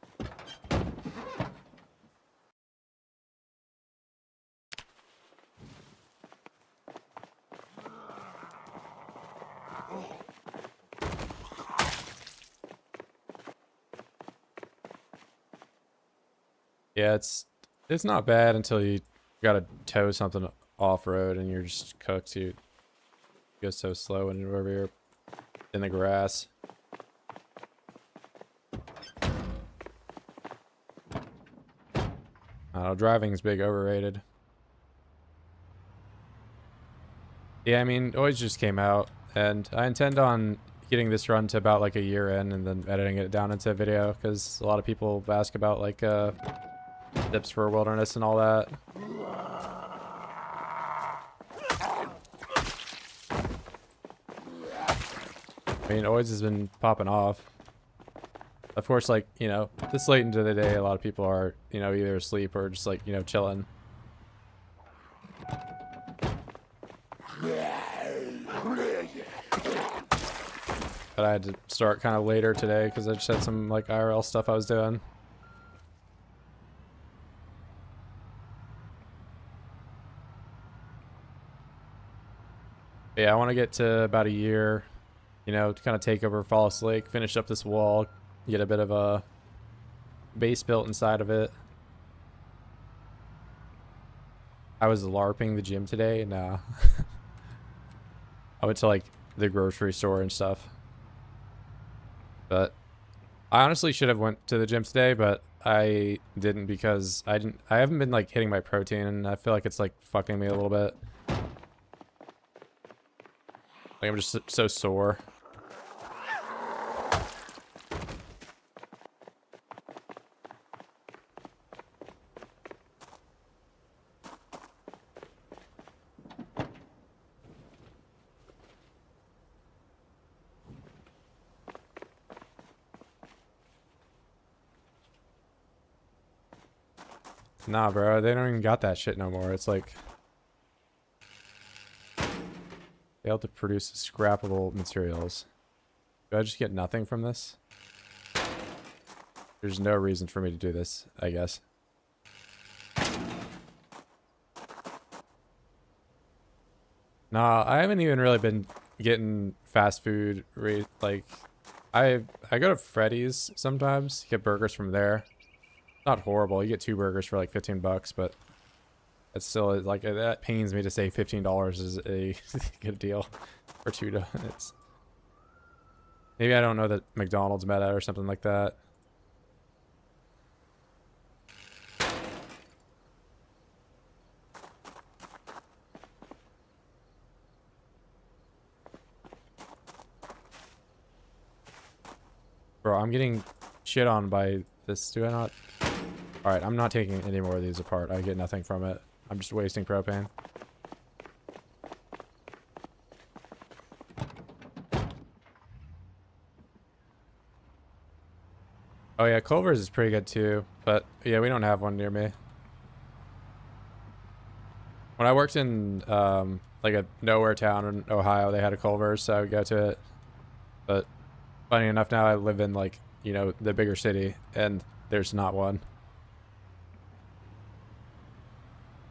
S1: Yeah, it's not bad until you gotta tow something off-road and you're just cooked. You go so slow when you're over here in the grass. I don't know, driving's big overrated. Yeah, I mean, Oys just came out, and I intend on getting this run to about like a year in and then editing it down into a video, because a lot of people ask about like tips for wilderness and all that. I mean, Oys has been popping off. Of course, like, you know, this late into the day, a lot of people are, you know, either asleep or just like, you know, chilling. But I had to start kind of later today because I just had some like IRL stuff I was doing. But yeah, I want to get to about a year, you know, to kind of take over Fallas Lake, finish up this wall, get a bit of a base built inside of it. I was LARPing the gym today, and I went to like the grocery store and stuff. But I honestly should have went to the gym today, but I didn't because I haven't been like hitting my protein, and I feel like it's like fucking me a little bit. Like, I'm just so sore. Nah, bro, they don't even got that shit no more. It's like they have to produce scrappable materials. Do I just get nothing from this? There's no reason for me to do this, I guess. Nah, I haven't even really been getting fast food. Like, I go to Freddy's sometimes, get burgers from there. Not horrible. You get 2 burgers for like 15 bucks, but it's still like that pains me to say $15 is a good deal for 2 donuts. Maybe I don't know that McDonald's meta or something like that. Bro, I'm getting shit on by this. Do I not? Alright, I'm not taking any more of these apart. I get nothing from it. I'm just wasting propane. Oh yeah, Culver's is pretty good too. But yeah, we don't have one near me. When I worked in like a nowhere town in Ohio, they had a Culver's, so I would go to it. But funny enough, now I live in like, you know, the bigger city, and there's not one.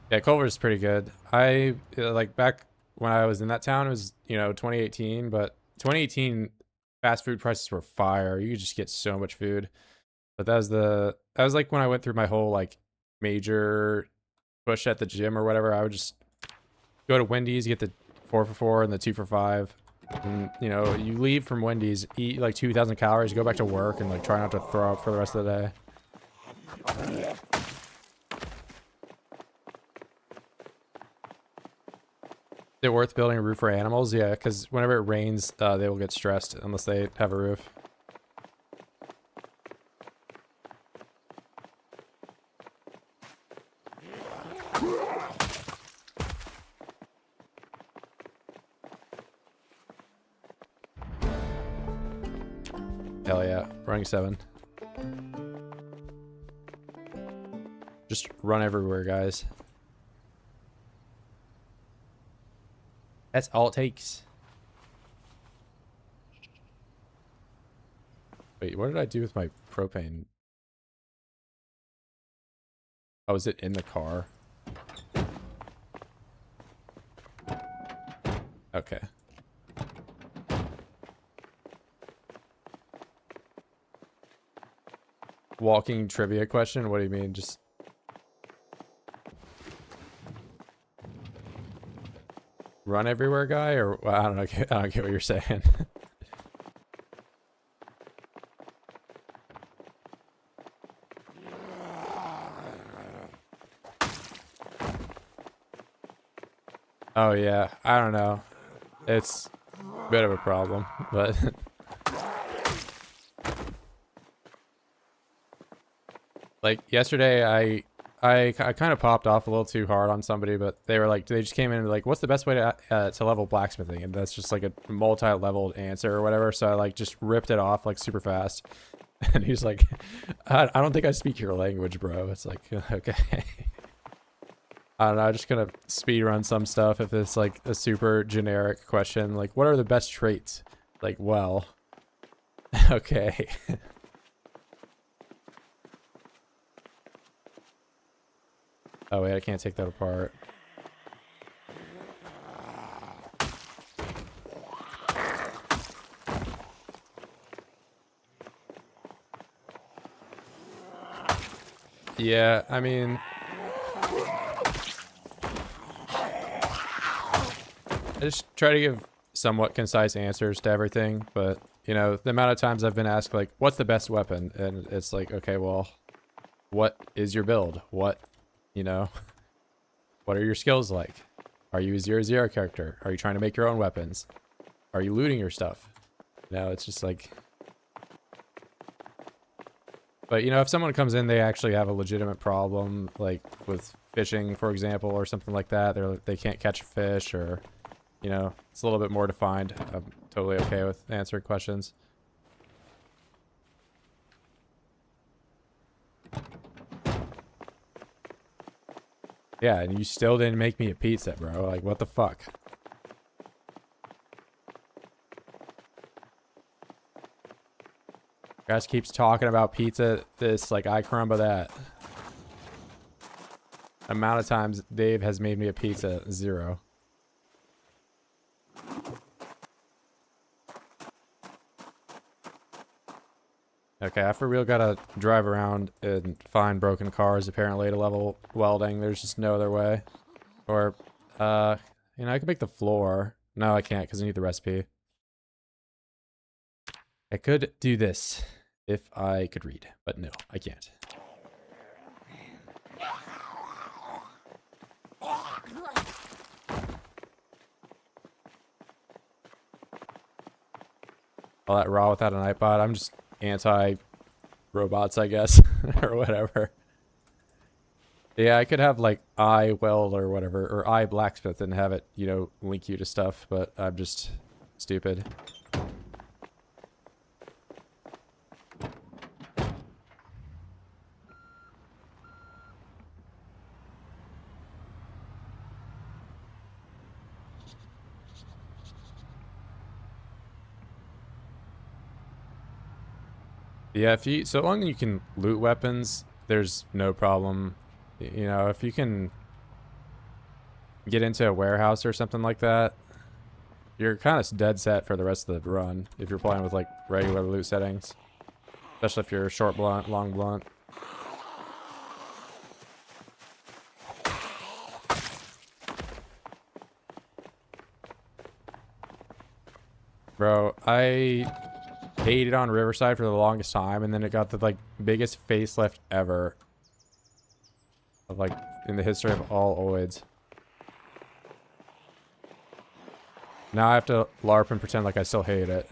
S1: Yeah, Culver's pretty good. I like back when I was in that town, it was, you know, 2018, but 2018 fast food prices were fire. You could just get so much food. But that was like when I went through my whole like major push at the gym or whatever. I would just go to Wendy's, get the 4 for 4 and the 2 for 5. And, you know, you leave from Wendy's, eat like 2,000 calories, go back to work, and like try not to throw up for the rest of the day. Is it worth building a roof for animals? Yeah, because whenever it rains, they will get stressed unless they have a roof. Hell yeah, running 7. Just run everywhere, guys. That's all it takes. Wait, what did I do with my propane? Oh, is it in the car? Okay. Walking trivia question? What do you mean? Just... run everywhere guy? Or well, I don't know. I don't get what you're saying. Oh yeah, I don't know. It's a bit of a problem, but like yesterday I kind of popped off a little too hard on somebody, but they were like, they just came in and like, what's the best way to level blacksmithing? And that's just like a multi-leveled answer or whatever. So I like just ripped it off like super fast. And he's like, I don't think I speak your language, bro. It's like, okay. I don't know, I'm just gonna speed run some stuff if it's like a super generic question. Like, what are the best traits? Like, well, okay. Oh wait, I can't take that apart. Yeah, I mean... I just try to give somewhat concise answers to everything, but, you know, the amount of times I've been asked, like, what's the best weapon? And it's like, okay, well, what is your build? What, you know, what are your skills like? Are you a 0-0 character? Are you trying to make your own weapons? are you looting your stuff? No, it's just like... But, you know, if someone comes in, they actually have a legitimate problem, like with fishing, for example, or something like that. They can't catch a fish, or, you know, it's a little bit more defined. I'm totally okay with answering questions. Yeah, and you still didn't make me a pizza, bro. Like, what the fuck? Guys keeps talking about pizza this, like, I crumble that. Amount of times Dave has made me a pizza, 0. Okay, I for real gotta drive around and find broken cars apparently to level welding. There's just no other way. Or, you know, I could make the floor. No, I can't because I need the recipe. I could do this if I could read, but no, I can't. All that raw without an iPod. I'm just anti-robots, I guess, or whatever. Yeah, I could have like iWeld or whatever, or iBlacksmith and have it, you know, link you to stuff, but I'm just stupid. Yeah, if you, so long as you can loot weapons, there's no problem. You know, if you can get into a warehouse or something like that, you're kind of dead set for the rest of the run if you're playing with like regular loot settings. Especially if you're short blunt, long blunt. Bro, I hated on Riverside for the longest time, and then it got the like biggest facelift ever of like in the history of all oids. Now I have to LARP and pretend like I still hate it.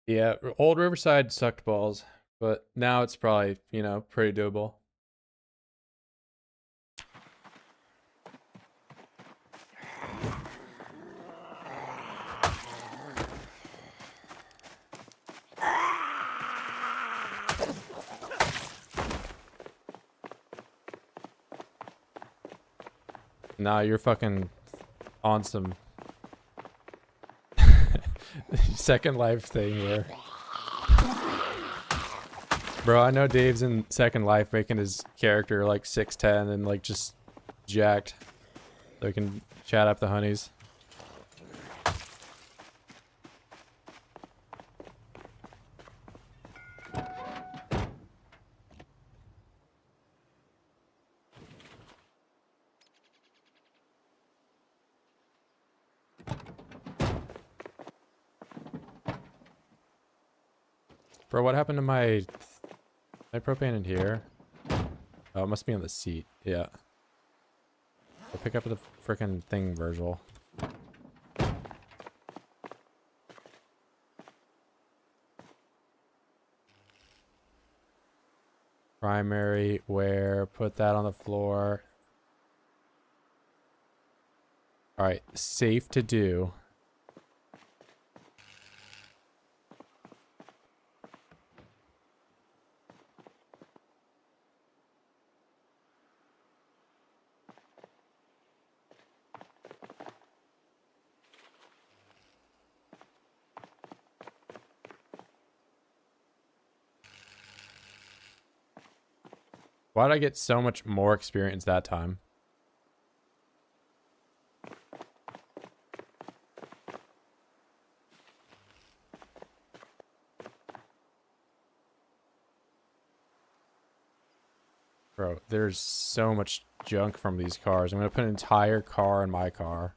S1: Yeah, old Riverside sucked balls, but now it's probably, you know, pretty doable. Nah, you're fucking on some Second Life thing here. Bro, I know Dave's in Second Life making his character like 6'10" and like just jacked so he can chat up the honeys. Bro, what happened to my propane in here? Oh, it must be on the seat. Yeah. I'll pick up the frickin' thing, Virgil. Primary, where? Put that on the floor. Alright, safe to do. Why did I get so much more experience that time? Bro, there's so much junk from these cars. I'm gonna put an entire car in my car.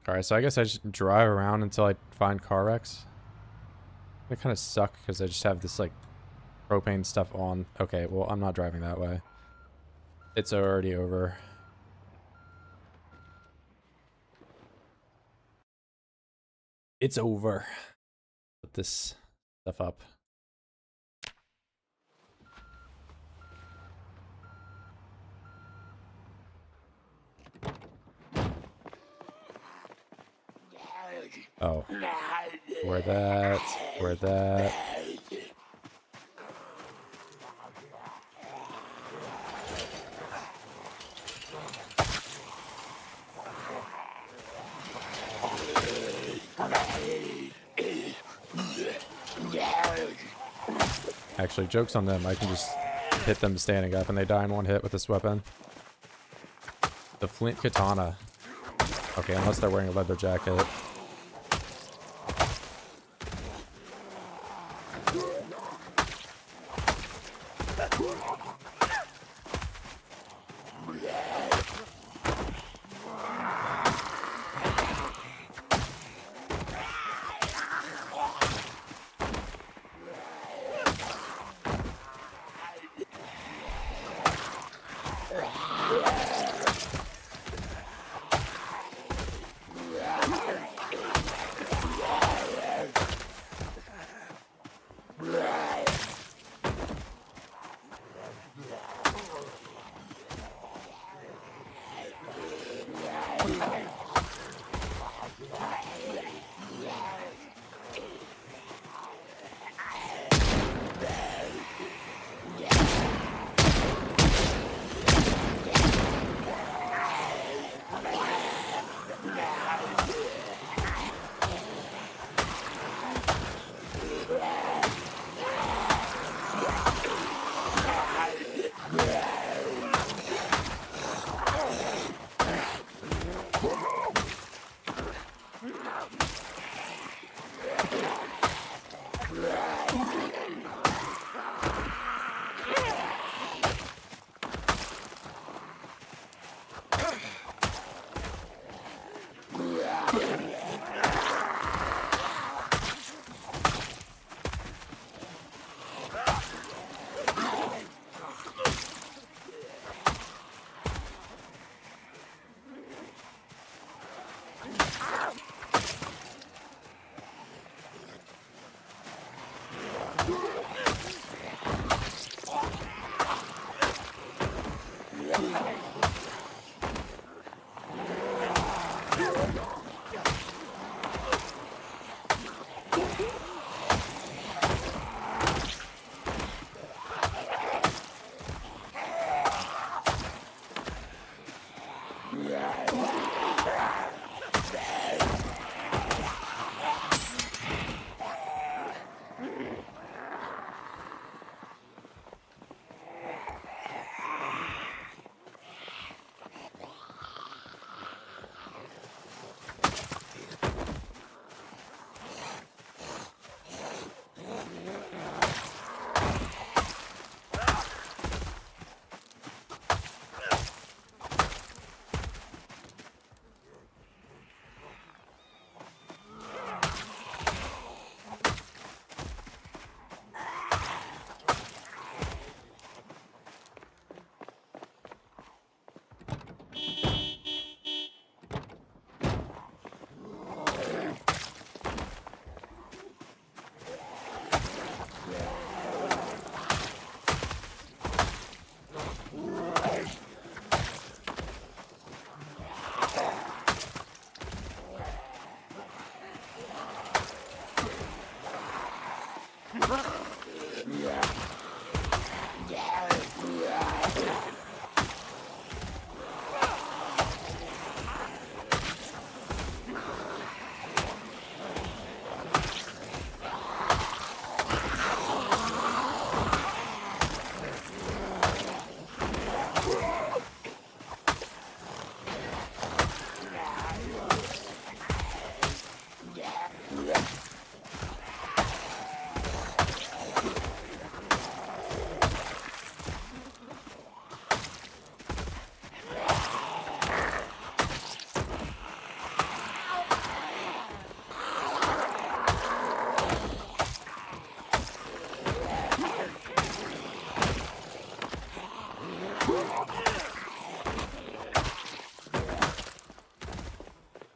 S1: Alright, so I guess I just drive around until I find car wrecks. They kind of suck because I just have this, like, propane stuff on. Okay, well, I'm not driving that way. It's already over. It's over. Put this stuff up. Oh. Where that? Where that? Actually, joke's on them. I can just hit them standing up and they die in one hit with this weapon. The flint katana. Okay, unless they're wearing a leather jacket.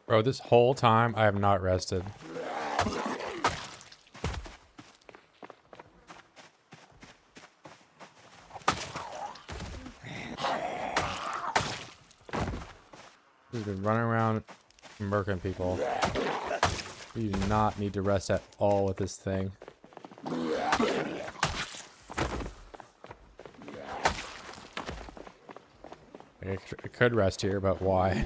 S1: Bro, this whole time I have not rested. Just been running around murking people. You do not need to rest at all with this thing. I could rest here, but why?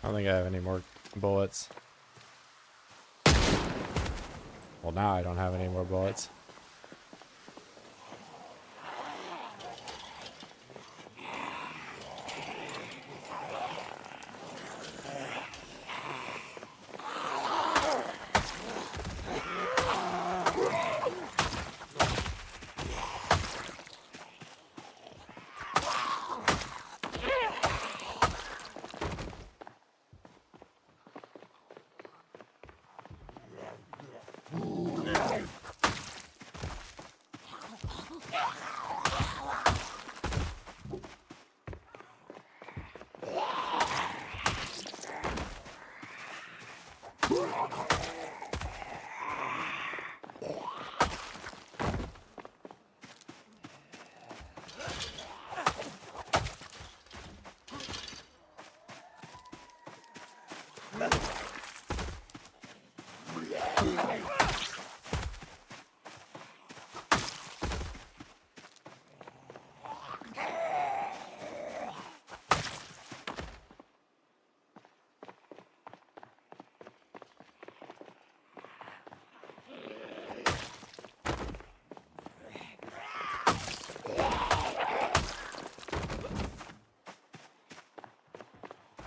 S1: I don't think I have any more bullets. Well, now I don't have any more bullets.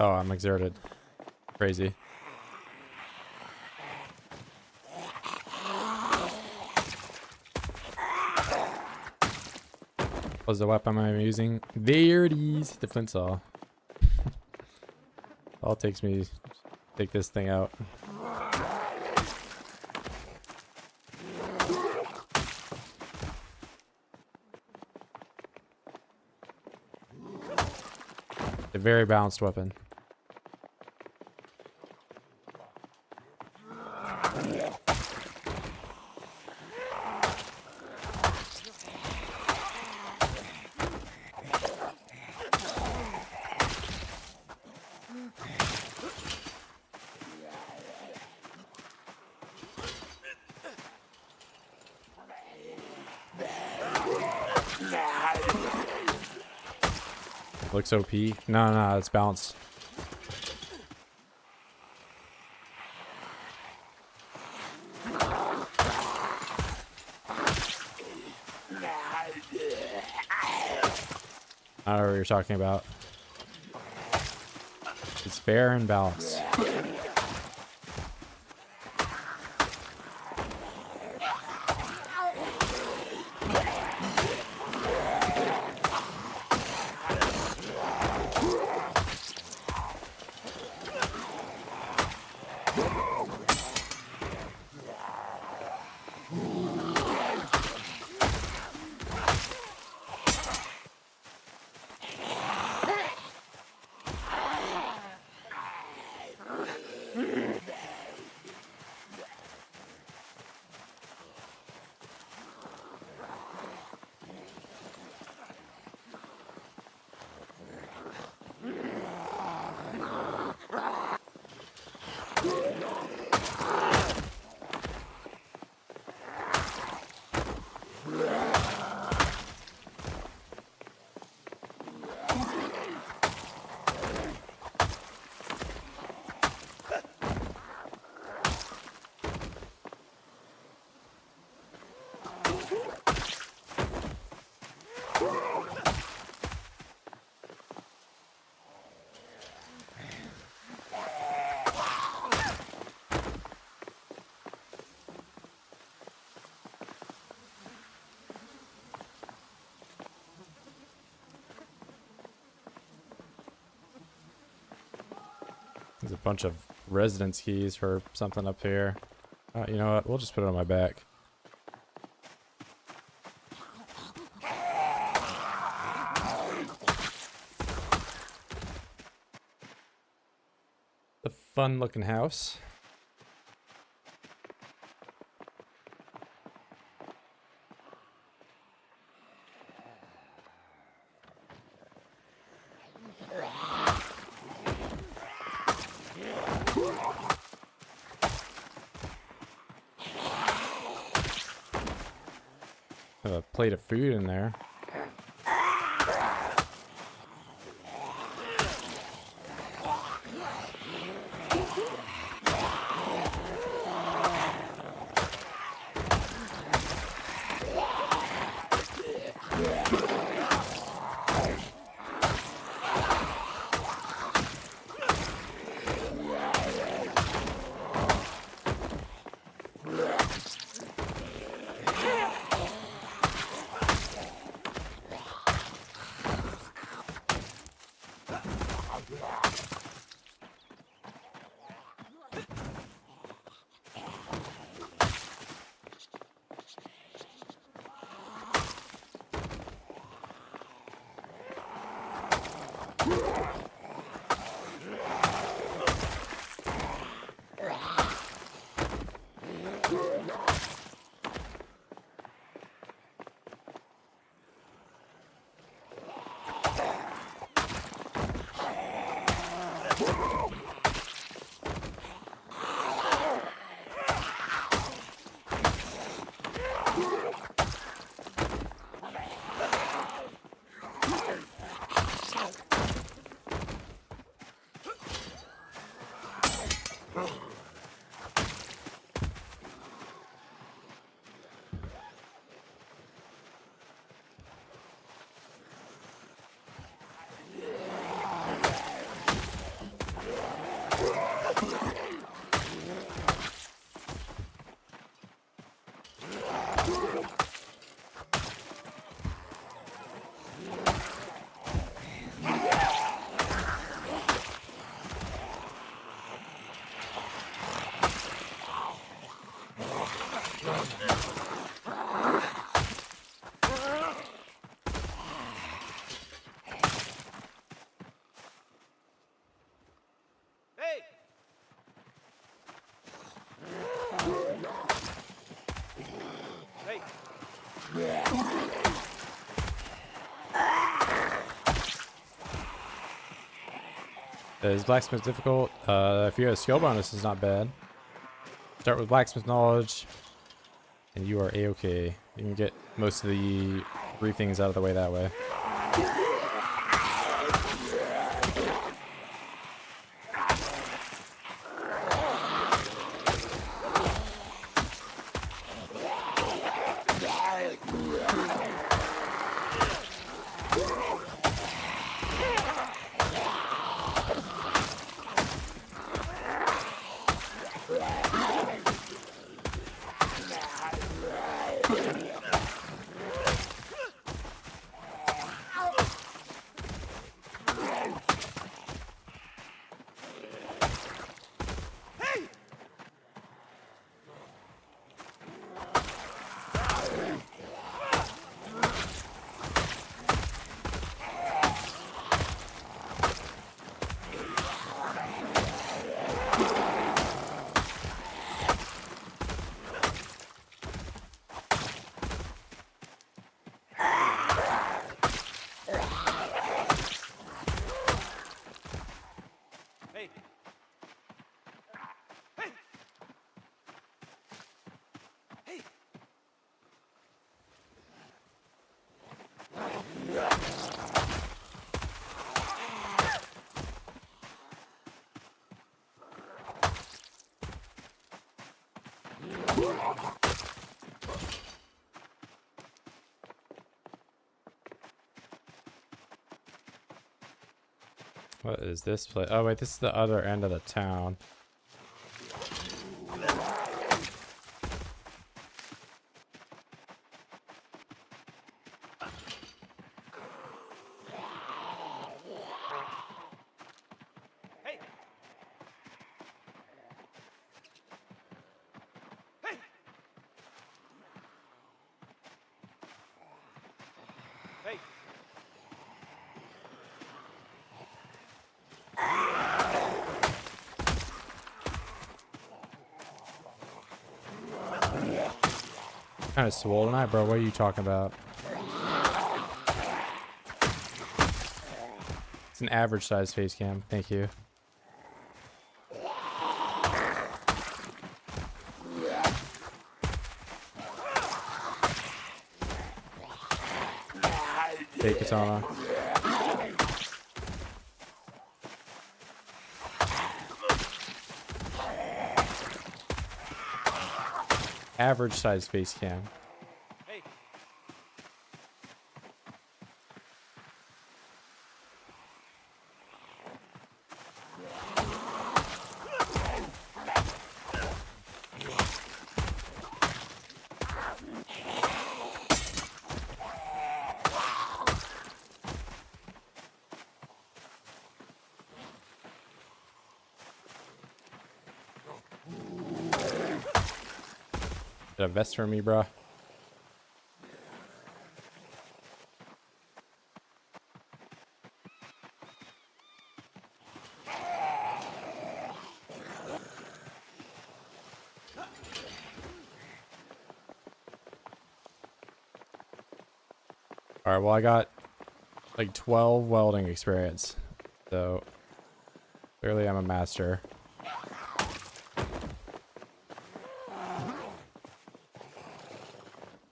S1: Oh, I'm exerted. Crazy. What's the weapon I'm using? There it is, the flint saw. All it takes me to take this thing out. A very balanced weapon. Looks OP. No, no, it's balanced. I don't know what you're talking about. It's fair and balanced. There's a bunch of residence keys for something up here. You know what? We'll just put it on my back. The fun looking house. A plate of food in there. Is blacksmith difficult? If you have a skill bonus, it's not bad. Start with blacksmith knowledge, and you are a-okay. You can get most of the briefings out of the way that way. What is this place? Oh wait, this is the other end of the town. Kind of swollen eye, bro. What are you talking about? It's an average size face cam. Thank you. Fake katana. Average size face cam. Get a vest for me, bro. Alright, well I got like 12 welding experience. So clearly I'm a master.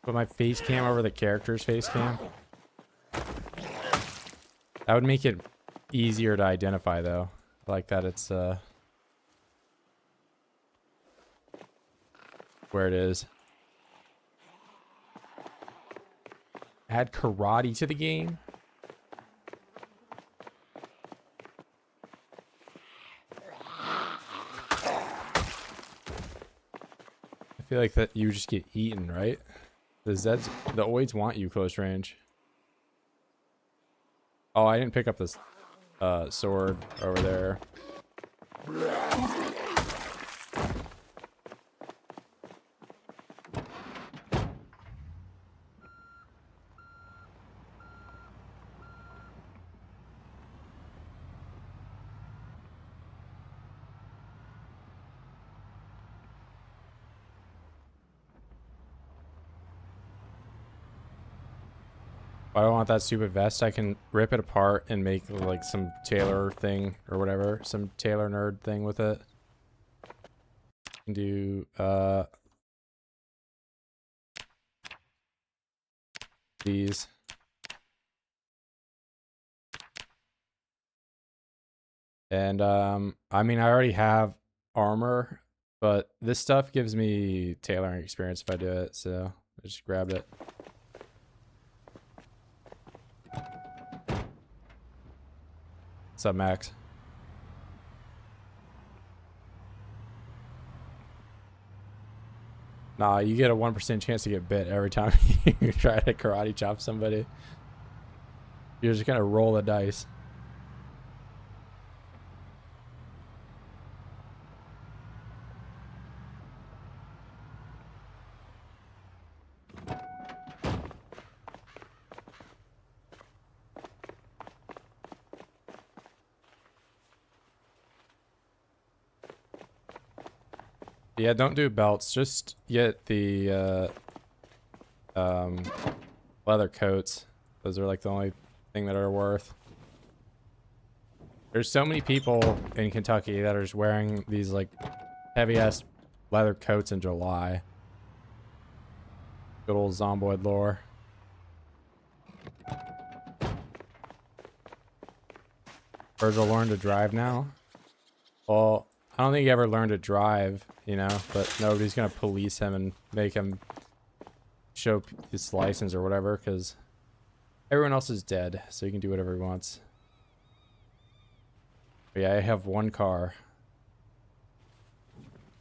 S1: Put my face cam over the character's face cam. That would make it easier to identify though. I like that it's where it is. Add karate to the game. I feel like that you just get eaten, right? The Zeds, the Oids want you close range. Oh, I didn't pick up this sword over there. If I don't want that stupid vest, I can rip it apart and make like some tailor thing or whatever, some tailor nerd thing with it. Can do these. And I mean I already have armor, but this stuff gives me tailoring experience if I do it, so I just grabbed it. What's up, Max? Nah, you get a 1% chance to get bit every time you try to karate chop somebody. You're just gonna roll the dice. Yeah, don't do belts. Just get the leather coats. Those are like the only thing that are worth. There's so many people in Kentucky that are just wearing these like heavy ass leather coats in July. Good old Zomboid lore. Virgil learned to drive now. Well, I don't think he ever learned to drive, you know, but nobody's gonna police him and make him show his license or whatever, because everyone else is dead, so he can do whatever he wants. But yeah, I have one car.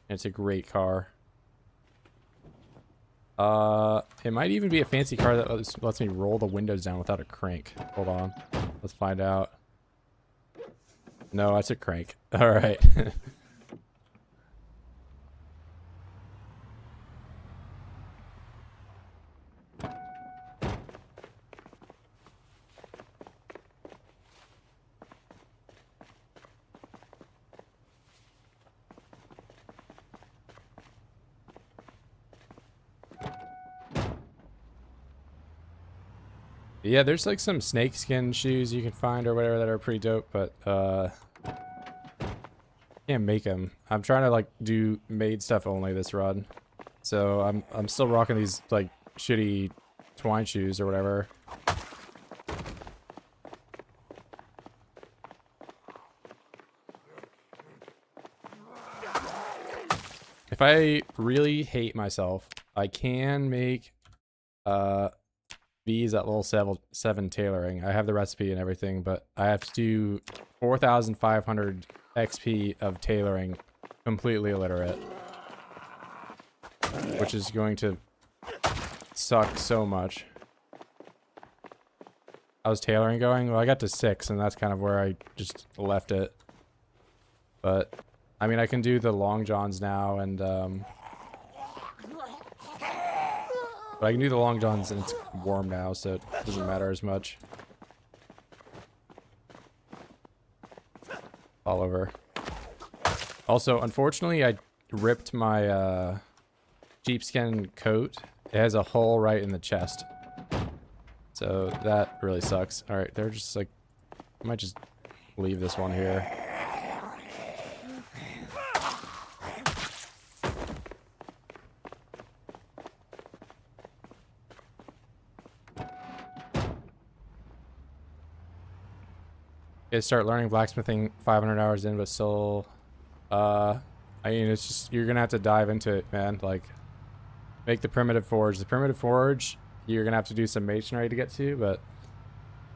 S1: And it's a great car. It might even be a fancy car that lets me roll the windows down without a crank. Hold on. Let's find out. No, that's a crank. All right. Yeah, there's like some snakeskin shoes you can find or whatever that are pretty dope, but can't make them. I'm trying to like do made stuff only this run, so I'm still rocking these like shitty twine shoes or whatever. If I really hate myself, I can make these at level 7 tailoring. I have the recipe and everything, but I have to do 4,500 XP of tailoring completely illiterate, which is going to suck so much. How's tailoring going? Well, I got to 6, and that's kind of where I just left it. But I mean, I can do the long johns now, and but I can do the long johns and it's warm now, so it doesn't matter as much. All over. Also, unfortunately, I ripped my sheepskin coat. It has a hole right in the chest. So that really sucks. Alright, they're just like... I might just leave this one here. Start learning blacksmithing 500 hours in, but still, I mean, it's just, you're gonna have to dive into it, man. Like, make the primitive forge. The primitive forge, you're gonna have to do some masonry to get to, but,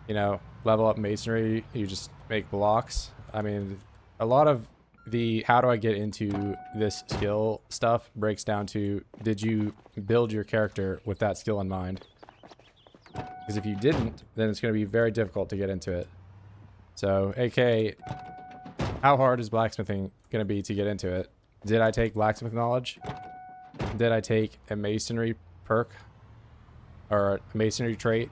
S1: you know, level up masonry, you just make blocks. I mean, a lot of the how do I get into this skill stuff breaks down to, did you build your character with that skill in mind? Because if you didn't, then it's gonna be very difficult to get into it. So, aka, how hard is blacksmithing going to be to get into it? Did I take blacksmith knowledge? Did I take a masonry perk? Or a masonry trait?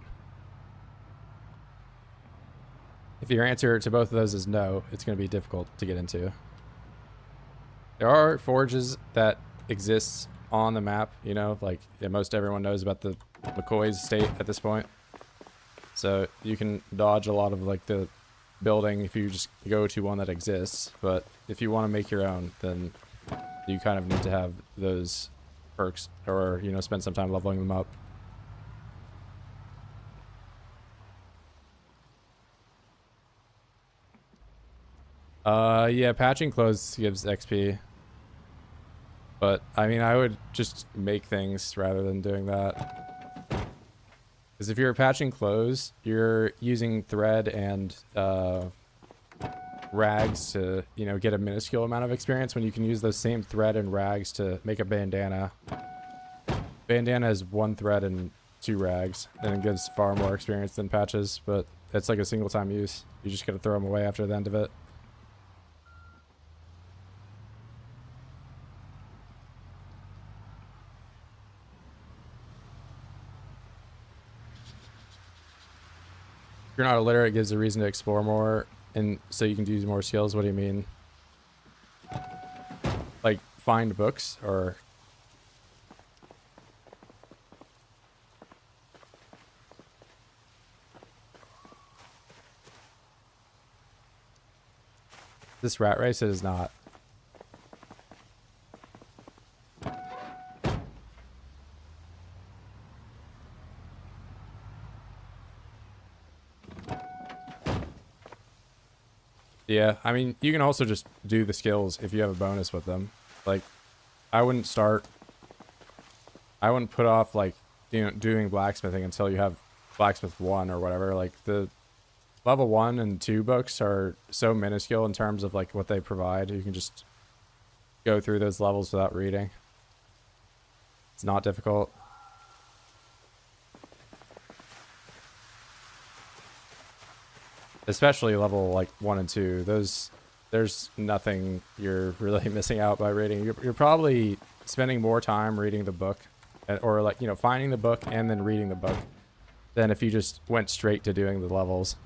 S1: If your answer to both of those is no, it's going to be difficult to get into. There are forges that exist on the map, you know, like most everyone knows about the McCoy's estate at this point. So you can dodge a lot of like the building if you just go to one that exists, but if you want to make your own, then you kind of need to have those perks, or, you know, spend some time leveling them up. Yeah, patching clothes gives XP, but I mean, I would just make things rather than doing that. Because if you're patching clothes, you're using thread and rags to, you know, get a minuscule amount of experience, when you can use those same thread and rags to make a bandana. Bandana is 1 thread and 2 rags, and it gives far more experience than patches, but it's like a single time use. You just gotta throw them away after the end of it. If you're not illiterate, it gives a reason to explore more, and so you can use more skills. What do you mean? Like, find books, or... This rat race, it is not.
S2: Yeah, I mean, you can also just do the skills if you have a bonus with them. Like, I wouldn't put off, like, you know, doing blacksmithing until you have blacksmith 1 or whatever. Like, the level 1 and 2 books are so minuscule in terms of, like, what they provide. You can just go through those levels without reading. It's not difficult. Especially level, like, 1 and 2. There's nothing you're really missing out by reading. You're probably spending more time reading the book, or, like, you know, finding the book and then reading the book, than if you just went straight to doing the levels.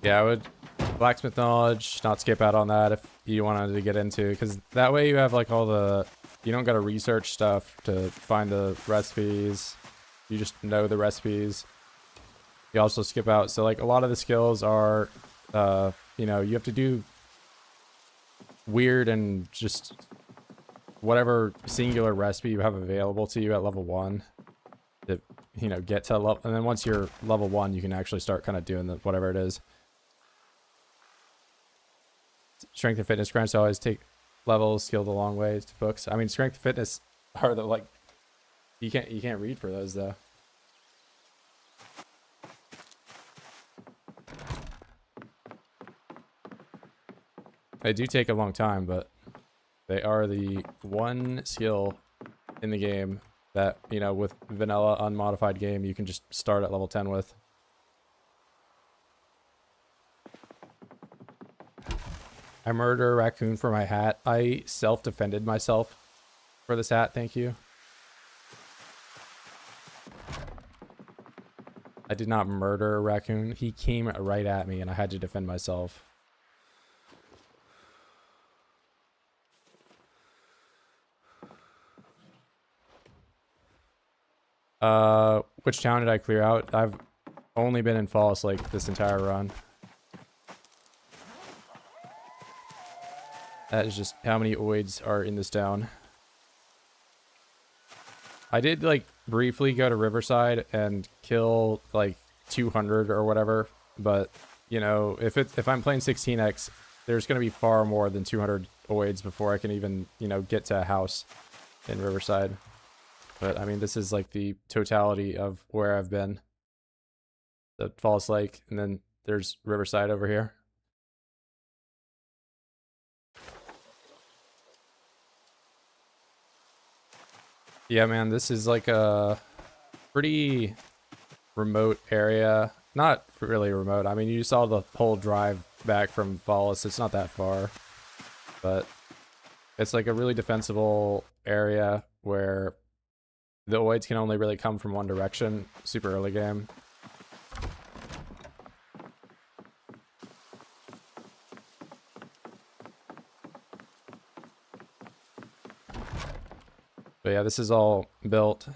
S2: Yeah, I would blacksmith knowledge, not skip out on that if you wanted to get into, because that way you have, like, all the, you don't got to research stuff to find the recipes. You just know the recipes. You also skip out. So, like, a lot of the skills are, you know, you have to do weird and just whatever singular recipe you have available to you at level 1 to, you know, get to level, and then once you're level 1, you can actually start kind of doing the whatever it is. Strength and fitness grants always take levels, skill the long ways to books. I mean, strength and fitness are the, like, you can't read for those though. They do take a long time, but they are the one skill in the game that, you know, with vanilla unmodified game, you can just start at level 10 with. I murder a raccoon for my hat. I self-defended myself for this hat, thank you. I did not murder a raccoon. He came right at me and I had to defend myself. Which town did I clear out? I've only been in Fallas Lake this entire run. That is just how many oids are in this town. I did, like, briefly go to Riverside and kill, like, 200 or whatever, but, you know, if I'm playing 16x, there's going to be far more than 200 oids before I can even, you know, get to a house in Riverside. But, I mean, this is, like, the totality of where I've been. The Falls Lake, and then there's Riverside over here. Yeah, man, this is, like, a pretty remote area. Not really remote. I mean, you saw the whole drive back from Fallas. It's not that far. But it's, like, a really defensible area where the oids can only really come from one direction. Super early game. But yeah, this is all built.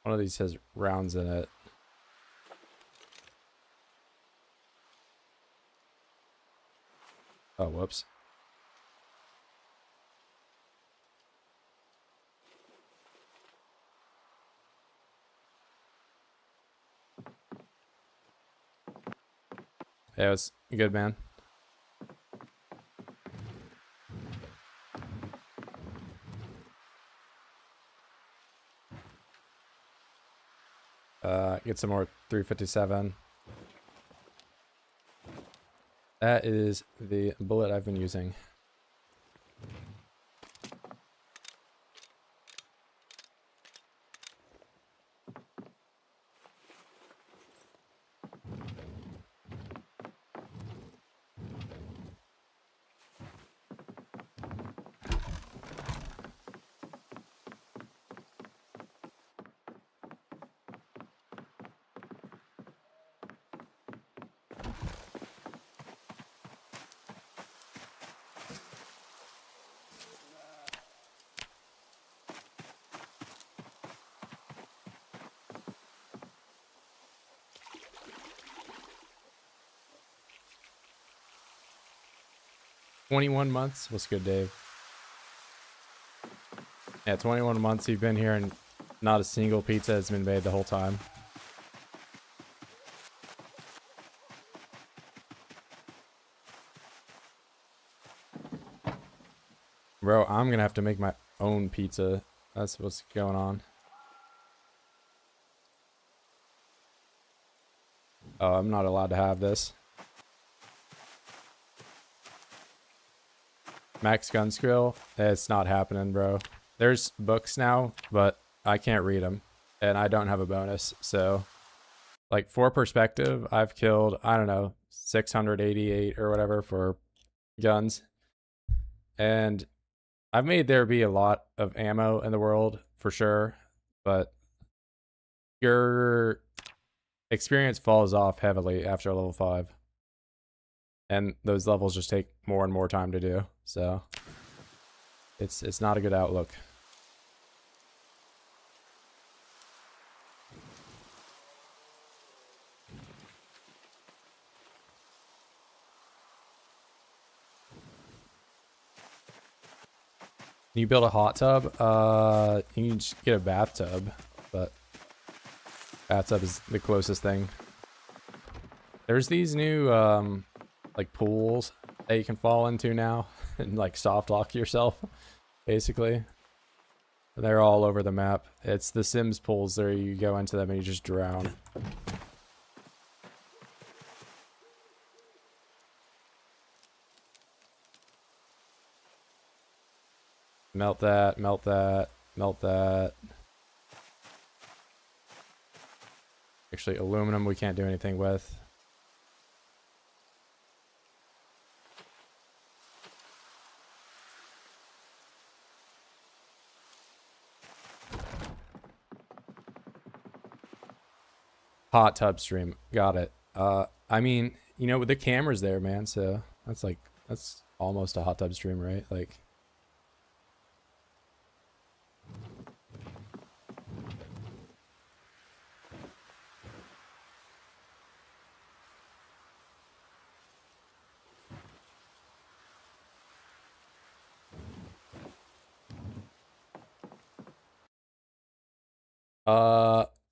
S2: One of these has rounds in it. Oh, whoops. Yeah, it's good, man. Get some more 357. That is the bullet I've been using. 21 months? What's good, Dave? Yeah, 21 months you've been here and not a single pizza has been made the whole time. Bro, I'm gonna have to make my own pizza. That's what's going on. Oh, I'm not allowed to have this. Max gun skill? It's not happening, bro. There's books now, but I can't read them. And I don't have a bonus, so... Like, for perspective, I've killed, I don't know, 688 or whatever for guns. And I've made there be a lot of ammo in the world, for sure. But your experience falls off heavily after level 5. And those levels just take more and more time to do, so... It's not a good outlook. Can you build a hot tub? You can just get a bathtub, but bathtub is the closest thing. There's these new like pools that you can fall into now and like soft lock yourself, basically. They're all over the map. It's the Sims pools there. You go into them and you just drown. Melt that, melt that, melt that. Actually, aluminum we can't do anything with. Hot tub stream. Got it. I mean, you know, with the cameras there, man, so that's almost a hot tub stream, right? Like...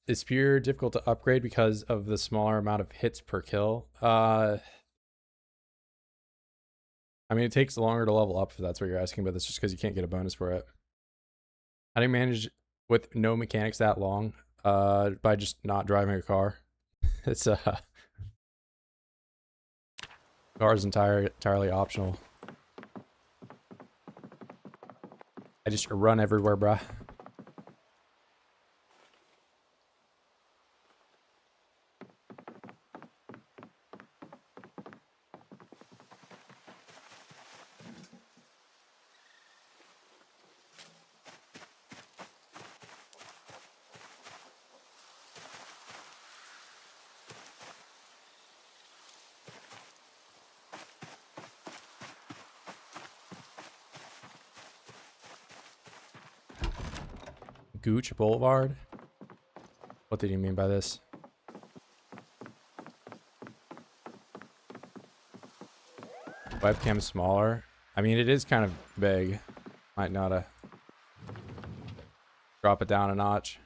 S2: Is Spear difficult to upgrade because of the smaller amount of hits per kill? I mean, it takes longer to level up if that's what you're asking, but that's just because you can't get a bonus for it. How do you manage with no mechanics that long? By just not driving a car. It's car is entirely optional. I just run everywhere, bruh. Gooch Boulevard? What did you mean by this? Webcam smaller? I mean, it is kind of big. Might not drop it down a notch.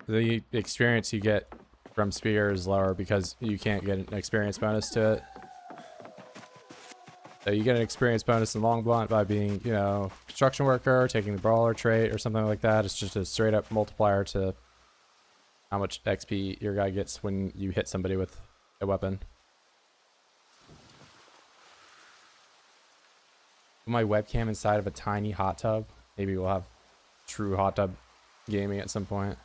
S2: The experience you get from Spear is lower because you can't get an experience bonus to it. So you get an experience bonus in Long Blunt by being, you know, construction worker, taking the brawler trait or something like that. It's just a straight up multiplier to how much XP your guy gets when you hit somebody with a weapon. Put my webcam inside of a tiny hot tub. Maybe we'll have true hot tub gaming at some point.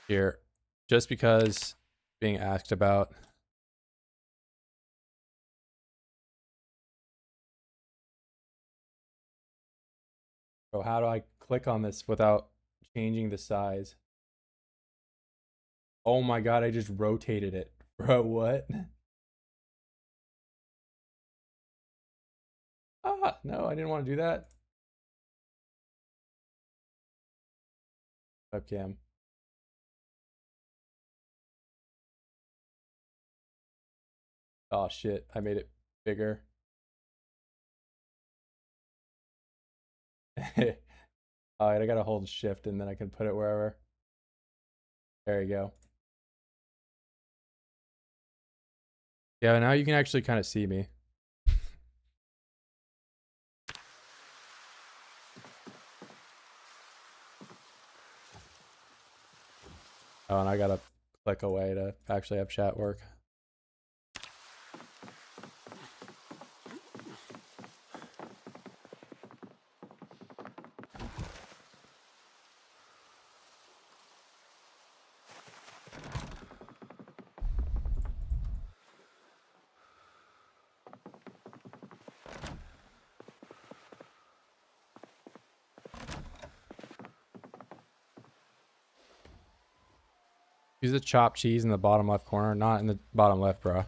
S2: Here, just because being asked about. Oh, how do I click on this without changing the size? Oh my god, I just rotated it. Bro, what? Ah, no, I didn't want to do that. Webcam. Oh shit, I made it bigger. Alright, I gotta hold shift and then I can put it wherever. There you go. Yeah, now you can actually kind of see me. Oh, and I gotta click away to actually have chat work. Use the chopped cheese in the bottom left corner, not in the bottom left, bro.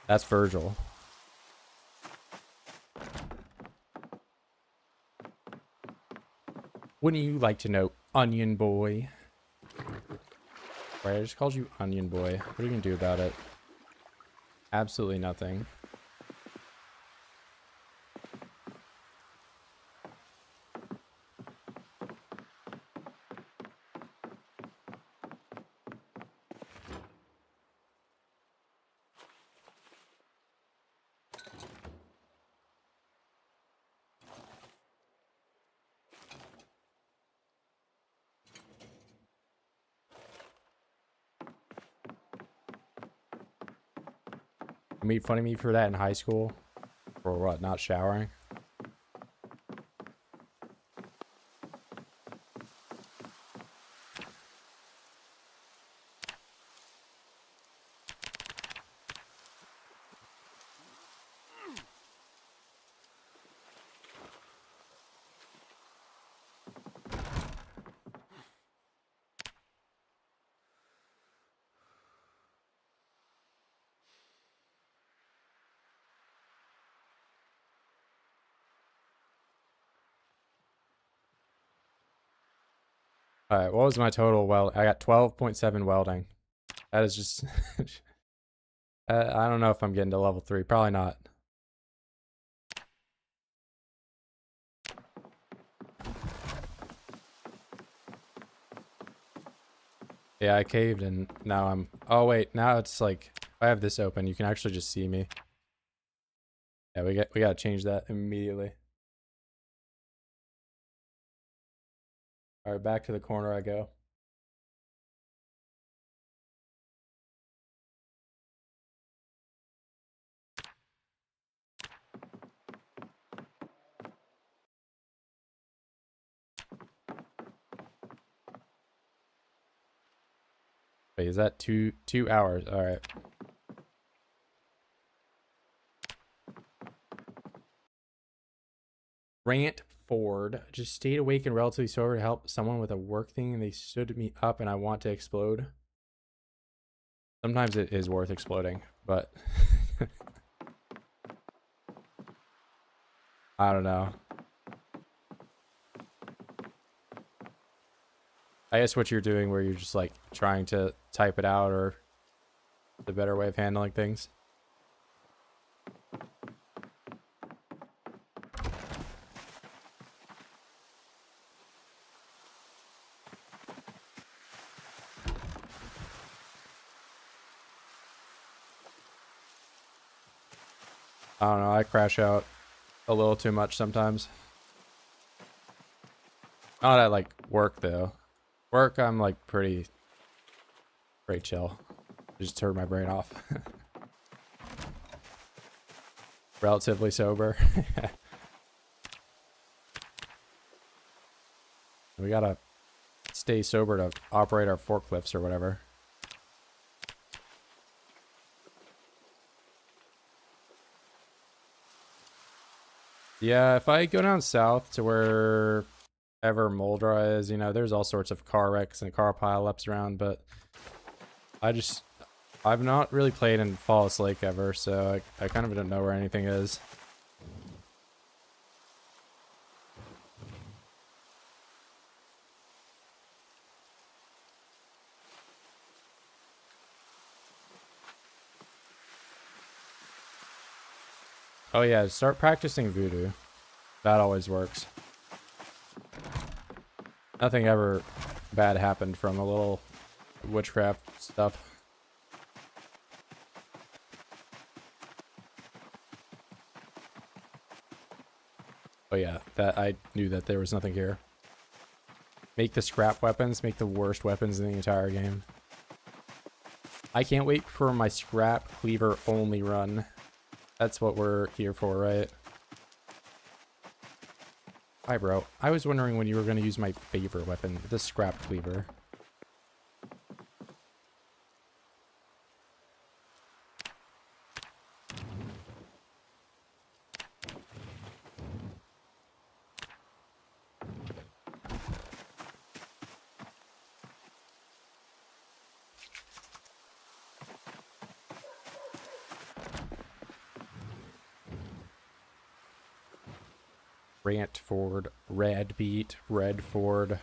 S2: That's Virgil. Wouldn't you like to know, Onion Boy? Right, I just called you Onion Boy. What are you gonna do about it? Absolutely nothing. You made fun of me for that in high school? For what, not showering? Alright, what was my total weld? I got 12.7 welding. That is just... I don't know if I'm getting to level 3. Probably not. Yeah, I caved and now I'm... Oh wait, now it's like... If I have this open, you can actually just see me. Yeah, we gotta change that immediately. Alright, back to the corner I go. Wait, is that two hours? Alright. Rant Ford. Just stayed awake and relatively sober to help someone with a work thing and they stood me up and I want to explode. Sometimes it is worth exploding, but I don't know. I guess what you're doing where you're just like trying to type it out or the better way of handling things. I don't know, I crash out a little too much sometimes. Not at like work though. Work I'm like pretty chill. Just turn my brain off. Relatively sober. We gotta stay sober to operate our forklifts or whatever.
S1: Yeah, if I go down south to where ever Moldra is, you know, there's all sorts of car wrecks and car pileups around, but I've not really played in Fallas Lake ever, so I kind of don't know where anything is. Oh yeah, start practicing voodoo. That always works. Nothing ever bad happened from a little witchcraft stuff. Oh yeah, that I knew that there was nothing here. Make the scrap weapons, make the worst weapons in the entire game. I can't wait for my scrap cleaver only run. That's what we're here for, right? Hi, bro. I was wondering when you were going to use my favorite weapon, the scrap cleaver. Rantford, Redford.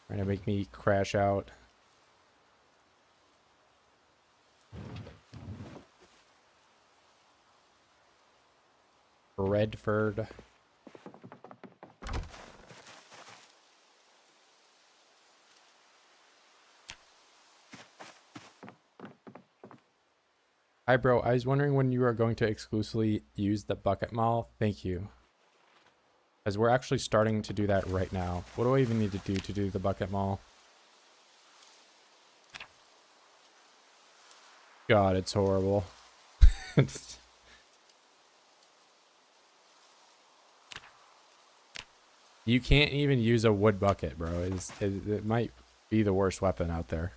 S1: Trying to make me crash out. Redford. Hi, bro. I was wondering when you are going to exclusively use the bucket mall. Thank you. Because we're actually starting to do that right now. What do I even need to do the bucket mall? God, it's horrible. You can't even use a wood bucket, bro. It might be the worst weapon out there.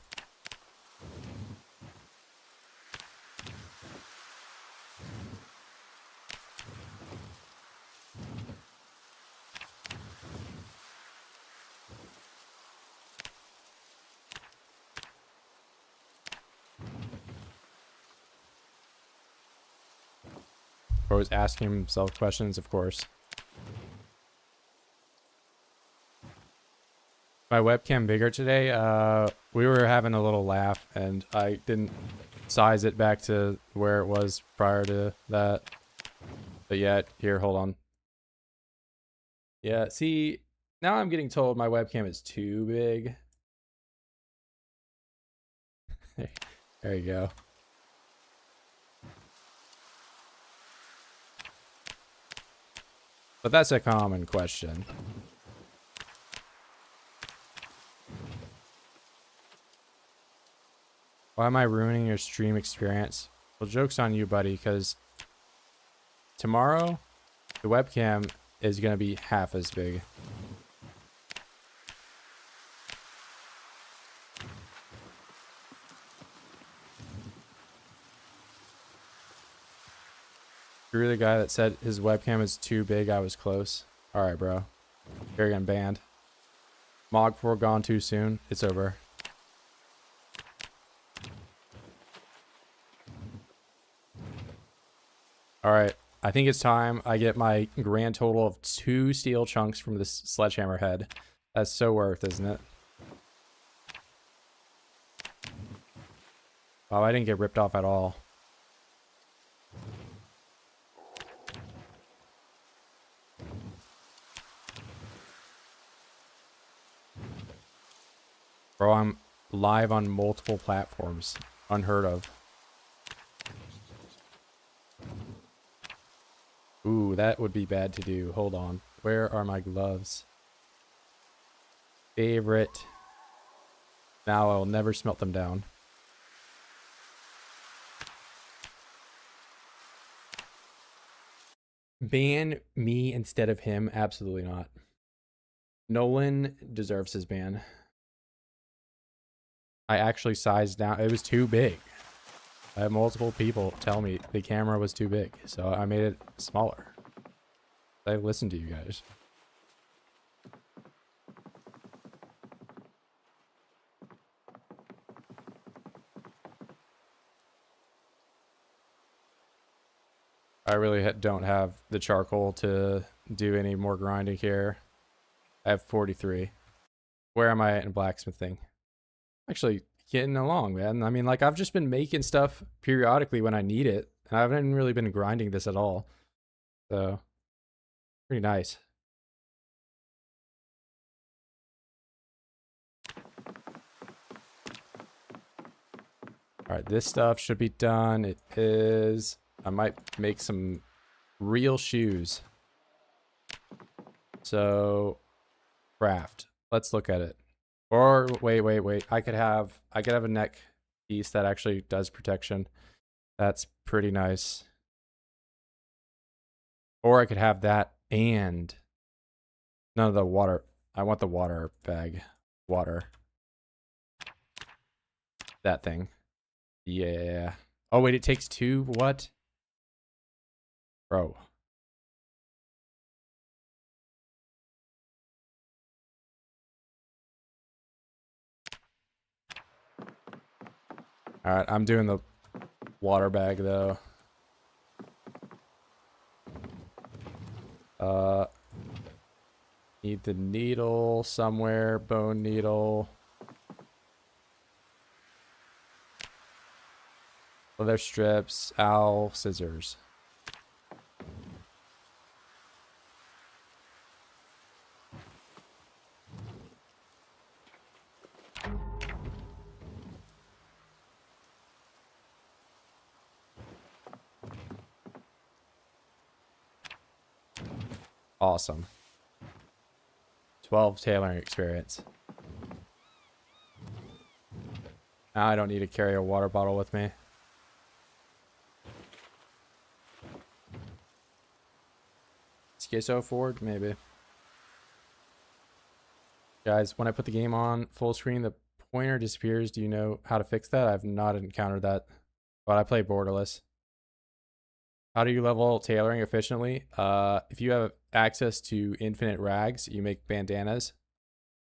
S1: Bro is asking himself questions, of course. My webcam bigger today. We were having a little laugh, and I didn't size it back to where it was prior to that. But yeah, here, hold on. Yeah, see, now I'm getting told my webcam is too big. There you go. But that's a common question. Why am I ruining your stream experience? Well, joke's on you, buddy, because tomorrow the webcam is going to be half as big. You're the guy that said his webcam is too big. I was close. Alright, bro. You're getting banned. Mog4 gone too soon. It's over. Alright. I think it's time I get my grand total of 2 steel chunks from this sledgehammer head. That's so worth, isn't it? Wow, I didn't get ripped off at all. Bro, I'm live on multiple platforms. Unheard of. Ooh, that would be bad to do. Hold on. Where are my gloves? Favorite. Now I'll never smelt them down. Ban me instead of him? Absolutely not. Nolan deserves his ban. I actually sized down. It was too big. I had multiple people tell me the camera was too big, so I made it smaller.
S2: I listen to you guys. I really don't have the charcoal to do any more grinding here. I have 43. Where am I at in blacksmithing? Actually getting along, man. I mean, like, I've just been making stuff periodically when I need it. And I haven't really been grinding this at all. So, pretty nice. All right, this stuff should be done. It is. I might make some real shoes. So, craft. Let's look at it. Or wait. I could have a neck piece that actually does protection. That's pretty nice. Or I could have that and none of the water. I want the water bag. Water. That thing. Yeah. Oh wait, it takes 2. What? Bro. Alright, I'm doing the water bag though. Need the needle somewhere. Bone needle. Leather strips. Owl. Scissors. Awesome. 12 tailoring experience. Now I don't need to carry a water bottle with me. Schizo forward, maybe. Guys, when I put the game on full screen, the pointer disappears. Do you know how to fix that? I've not encountered that, but I play borderless. How do you level tailoring efficiently? If you have access to infinite rags, you make bandanas.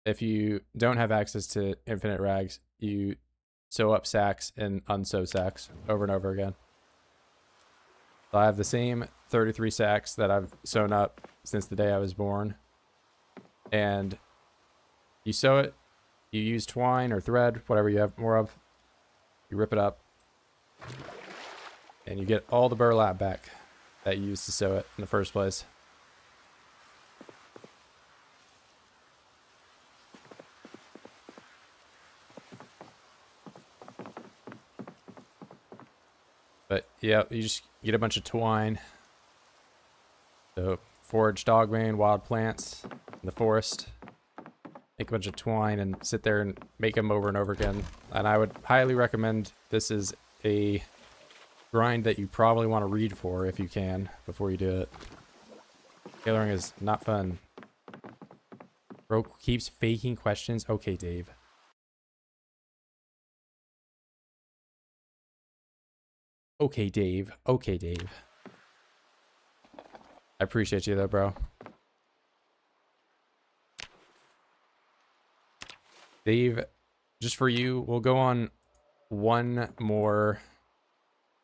S2: If you don't have access to infinite rags, you sew up sacks and unsew sacks over and over again. So I have the same 33 sacks that I've sewn up since the day I was born. And you sew it, you use twine or thread, whatever you have more of. You rip it up. And you get all the burlap back that you used to sew it in the first place. But yeah, you just get a bunch of twine. So forage dogmane, wild plants in the forest. Make a bunch of twine and sit there and make them over and over again. And I would highly recommend this is a grind that you probably want to read for if you can before you do it. Tailoring is not fun. Bro keeps faking questions. Okay, Dave. Okay, Dave. Okay, Dave. I appreciate you though, bro. Dave, just for you, we'll go on one more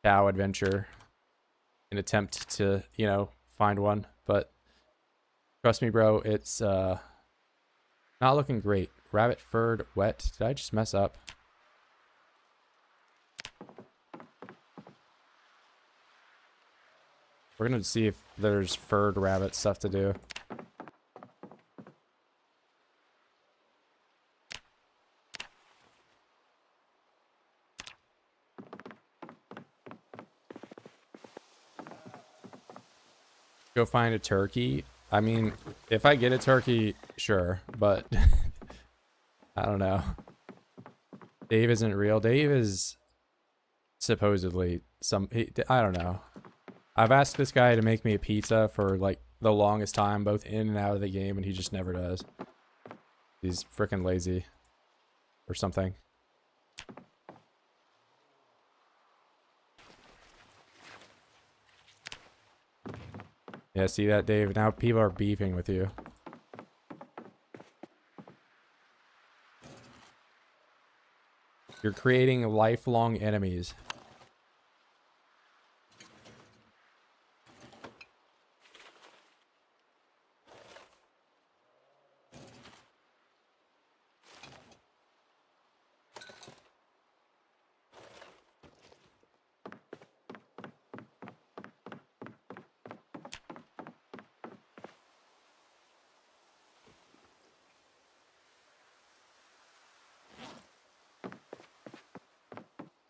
S2: cow adventure and attempt to, you know, find one. But trust me, bro, it's not looking great. Rabbit furred wet. Did I just mess up? We're gonna see if there's furred rabbit stuff to do. Go find a turkey. I mean, if I get a turkey, sure, but I don't know. Dave isn't real. Dave is supposedly I don't know. I've asked this guy to make me a pizza for like the longest time, both in and out of the game, and he just never does. He's freaking lazy or something.
S1: Yeah, see that, Dave? Now people are beefing with you. You're creating lifelong enemies.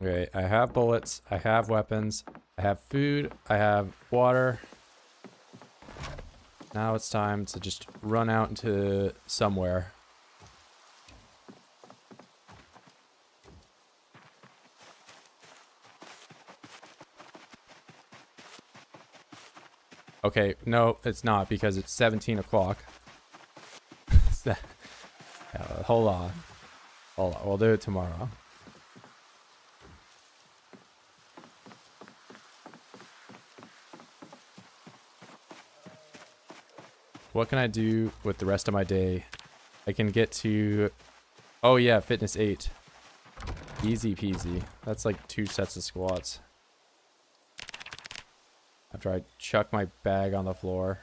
S1: Okay, I have bullets, I have weapons, I have food, I have water. Now it's time to just run out into somewhere. Okay, no, it's not because it's 17 o'clock. Hold on. Hold on, we'll do it tomorrow. What can I do with the rest of my day? I can get to... Oh yeah, fitness 8. Easy peasy. That's like 2 sets of squats. After I chuck my bag on the floor.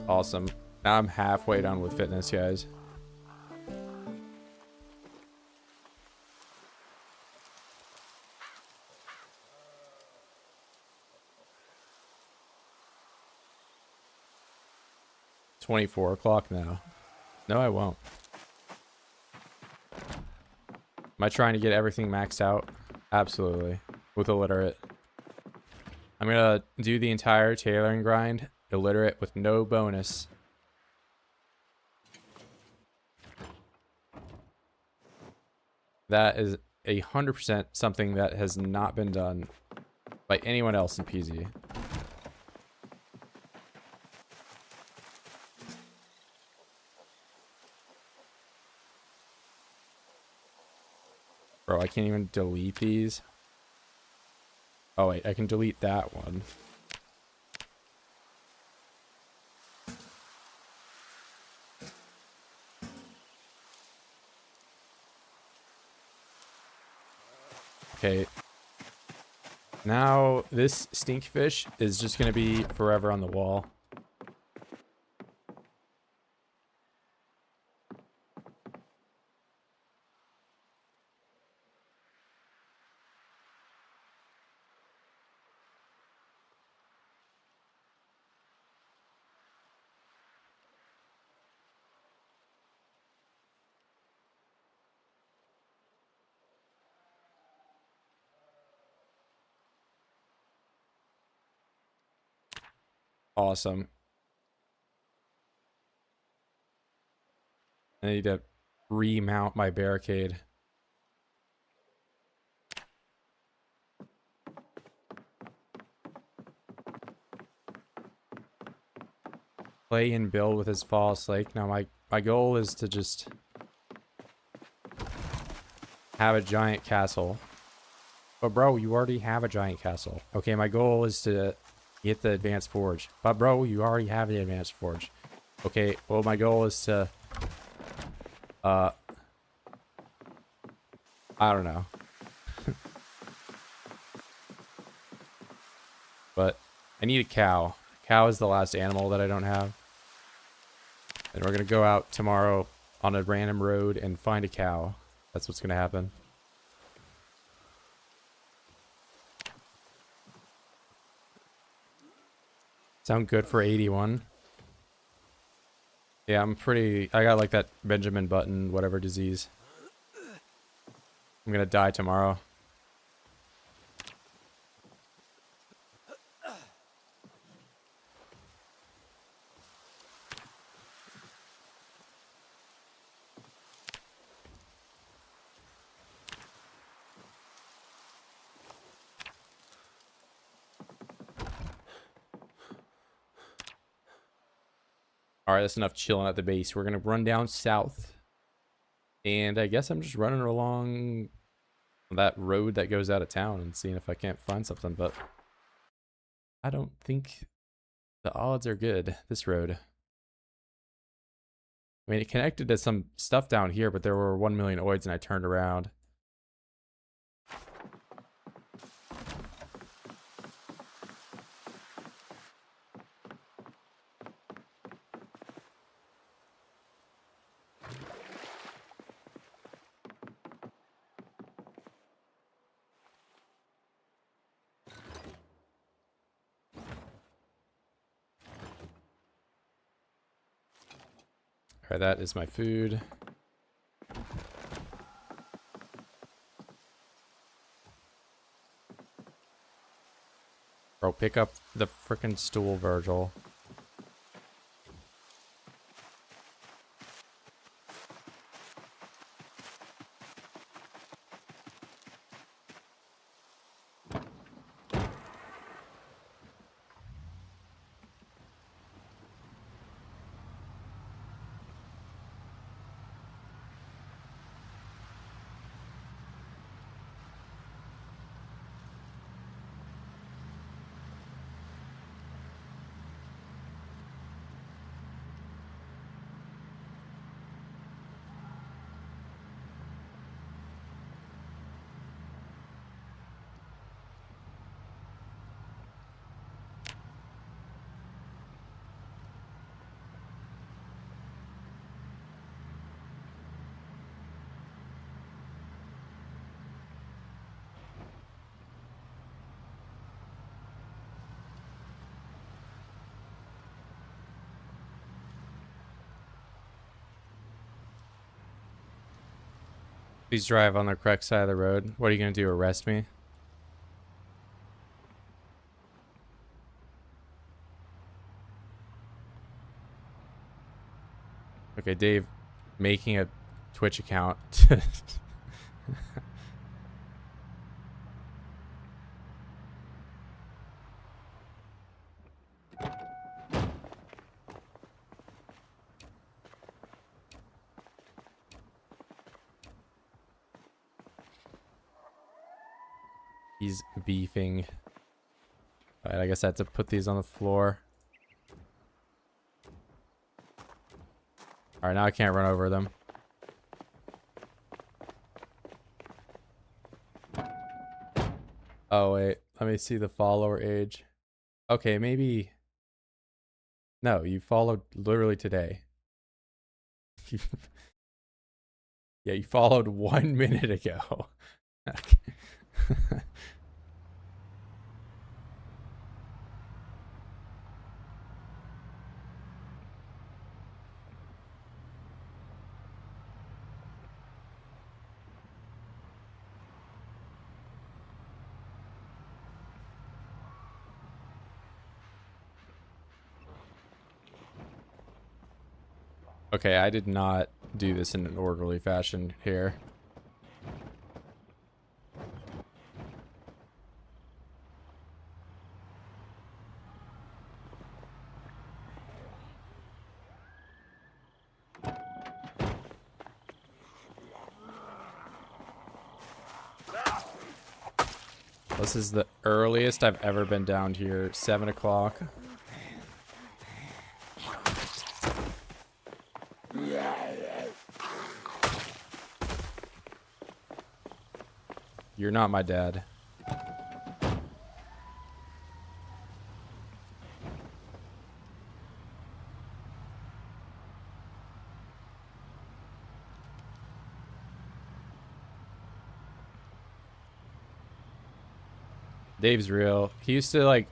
S1: Awesome. Now I'm halfway done with fitness, guys. $24 o'clock now. No, I won't. Am I trying to get everything maxed out? Absolutely. With illiterate. I'm gonna do the entire tailoring grind, illiterate with no bonus. That is 100% something that has not been done by anyone else in PZ. Bro, I can't even delete these. Oh wait, I can delete that one. Okay. Now this stinkfish is just gonna be forever on the wall. Awesome. I need to remount my barricade. Play and build with his Fallas Lake. Now my goal is to just have a giant castle. But bro, you already have a giant castle. Okay, my goal is to get the advanced forge. But bro, you already have the advanced forge. Okay, well my goal is to I don't know. But I need a cow. Cow is the last animal that I don't have. And we're gonna go out tomorrow on a random road and find a cow. That's what's gonna happen. Sound good for 81? Yeah, I got like that Benjamin Button, whatever disease. I'm gonna die tomorrow.
S2: All right, that's enough chilling at the base. We're gonna run down south, and I guess I'm just running along that road that goes out of town and seeing if I can't find something. But I don't think the odds are good. This road. I mean, it connected to some stuff down here, but there were 1 million oids, and I turned around. All right, that is my food. Bro, pick up the frickin' stool, Virgil. Please drive on the correct side of the road. What are you gonna do, arrest me? Okay, Dave, making a Twitch account. He's beefing. Alright, I guess I have to put these on the floor. Alright, now I can't run over them. Oh, wait. Let me see the follower age. Okay, maybe... No, you followed literally today. Yeah, you followed 1 minute ago. Okay, I did not do this in an orderly fashion here. This is the earliest I've ever been down here, 7 o'clock. You're not my dad. Dave's real. He used to like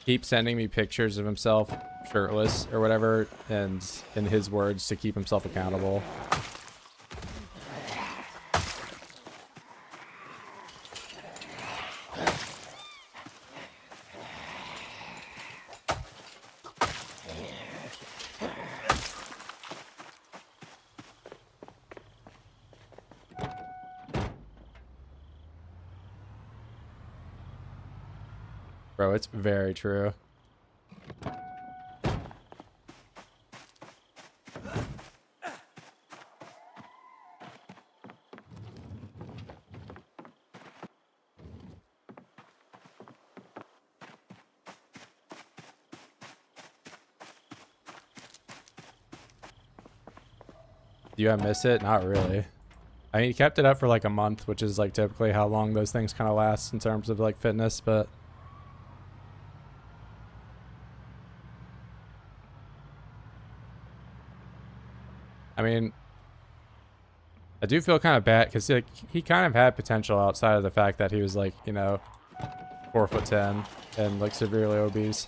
S2: keep sending me pictures of himself shirtless or whatever, and in his words, to keep himself accountable. Bro, it's very true.
S1: Do I miss it? Not really. I mean, he kept it up for like a month, which is like typically how long those things kind of last in terms of like fitness, but I mean, I do feel kind of bad because like, he kind of had potential outside of the fact that he was like, you know, 4'10" and like severely obese.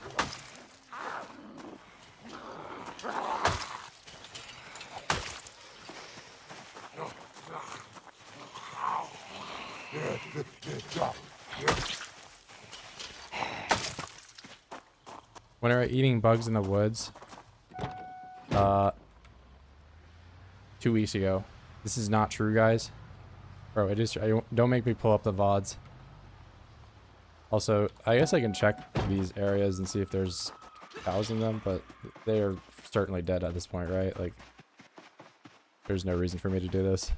S1: When we were eating bugs in the woods, 2 weeks ago. This is not true, guys. Bro, it is. Don't make me pull up the VODs. Also, I guess I can check these areas and see if there's cows in them, but they are certainly dead at this point, right? Like, there's no reason for me to do this.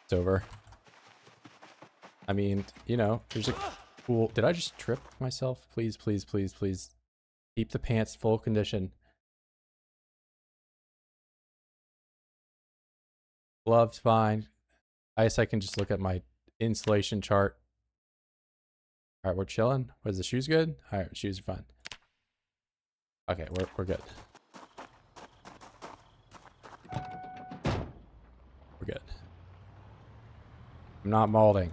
S1: It's over. I mean, you know, there's a cool... Did I just trip myself? Please, please, please, please. Keep the pants full condition. Gloves, fine. I guess I can just look at my insulation chart. Alright, we're chilling. Was the shoes good? Alright, shoes are fine. Okay, we're good. We're good. I'm not molding.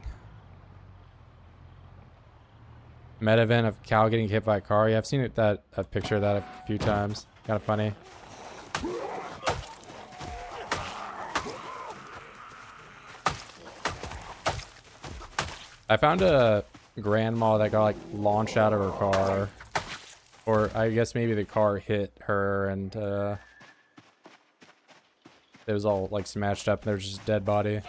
S1: Meta event of cow getting hit by a car. Yeah, I've seen a picture of that a few times. Kind of funny. I found a grandma that got like launched out of her car, or I guess maybe the car hit her and it was all like smashed up and there's just a dead body.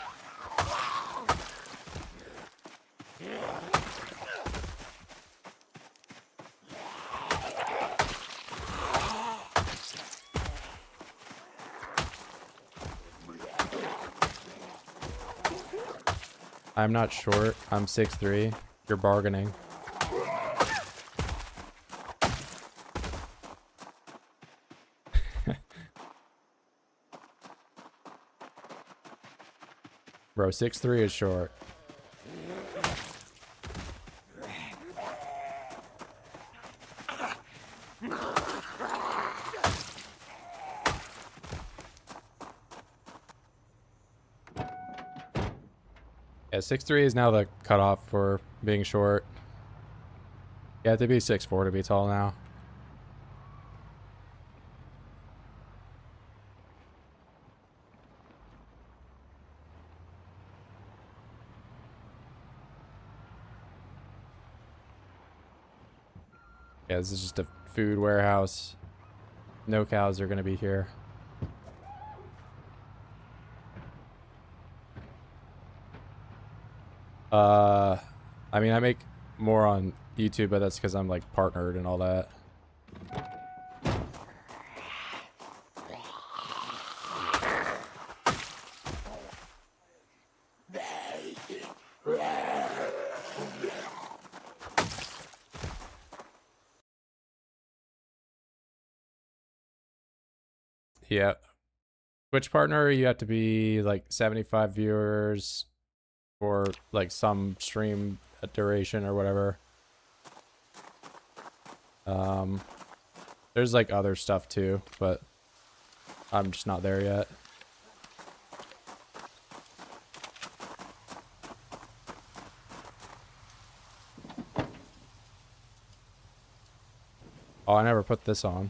S1: I'm not short. I'm 6'3". You're bargaining. Bro, 6'3" is short. Yeah, 6'3" is now the cutoff for being short. You have to be 6'4" to be tall now. Yeah, this is just a food warehouse. No cows are going to be here. I mean, I make more on YouTube, but that's because I'm like partnered and all that. Yeah. Twitch partner, you have to be like 75 viewers for like some stream duration or whatever. There's like other stuff too, but I'm just not there yet. Oh, I never put this on.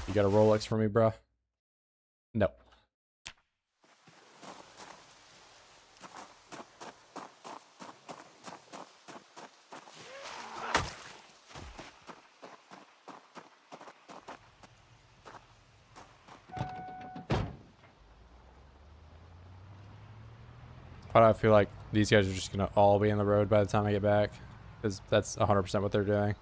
S1: You got a Rolex for me, bro? No. Why do I feel like these guys are just gonna all be on the road by the time I get back? because that's 100% what they're doing.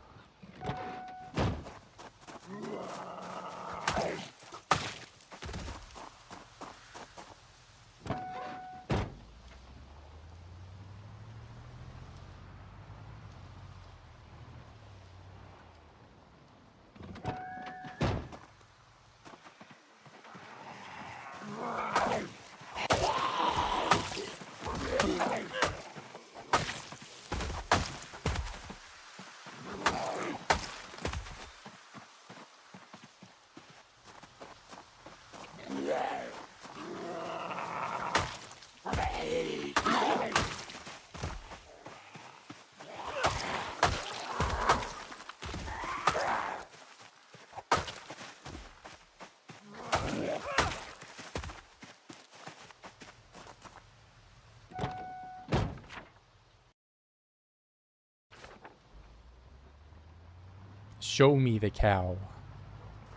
S1: Show me the cow.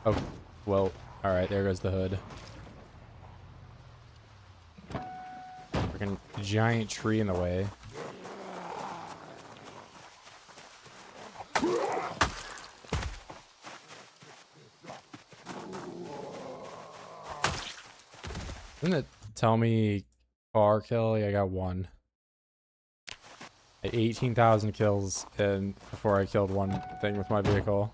S1: Oh, well, alright, there goes the hood. Freaking giant tree in the way. Didn't it tell me car kill? Yeah, I got one. 18,000 kills and before I killed one thing with my vehicle.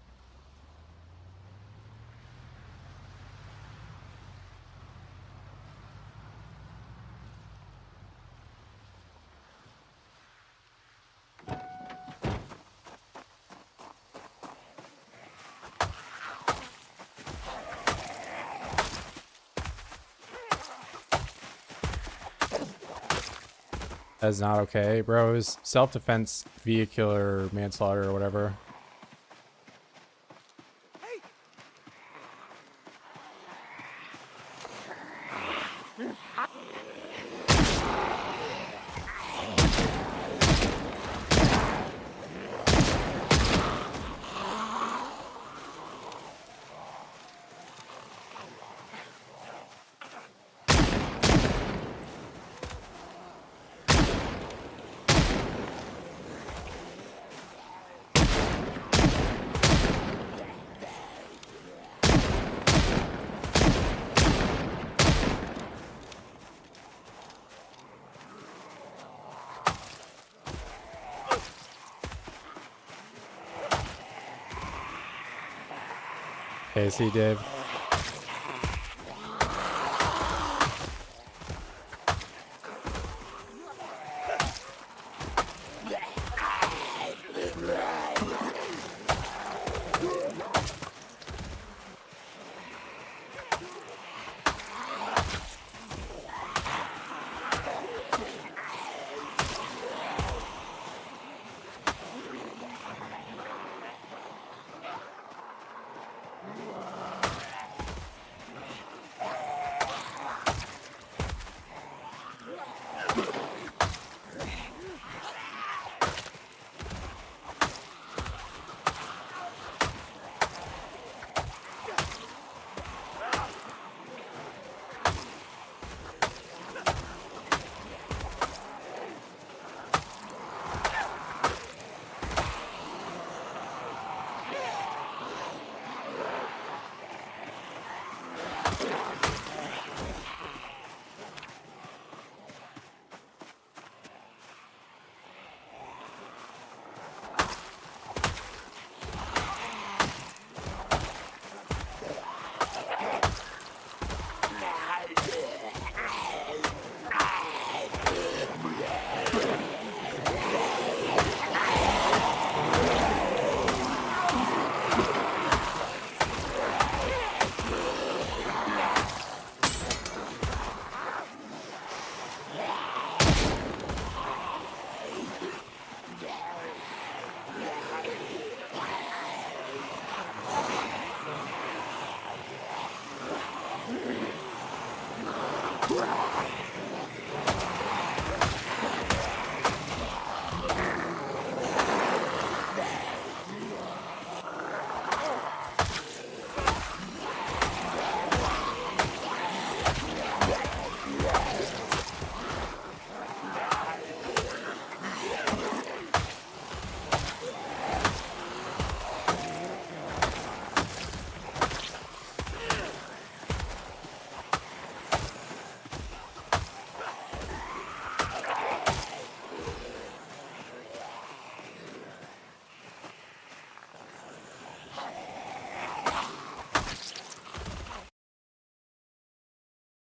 S1: That's not okay, bro. It's self-defense, vehicular manslaughter or whatever. Hey, see, Dave.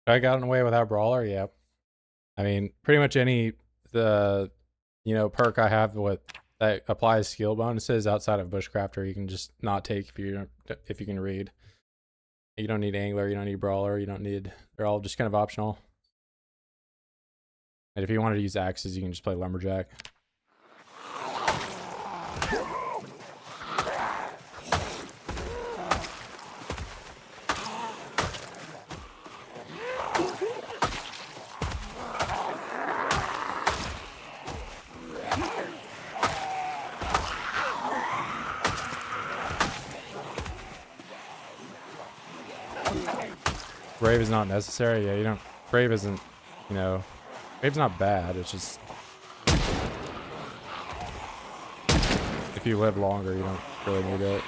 S2: I gotten away without brawler, yeah. I mean, pretty much any perk I have with that applies skill bonuses outside of bushcrafter, you can just not take if you can read. You don't need angler, you don't need brawler, they're all just kind of optional. And if you wanted to use axes, you can just play lumberjack. Brave is not necessary. Yeah, you don't. Brave isn't, Brave's not bad. It's just if you live longer, you don't really need it.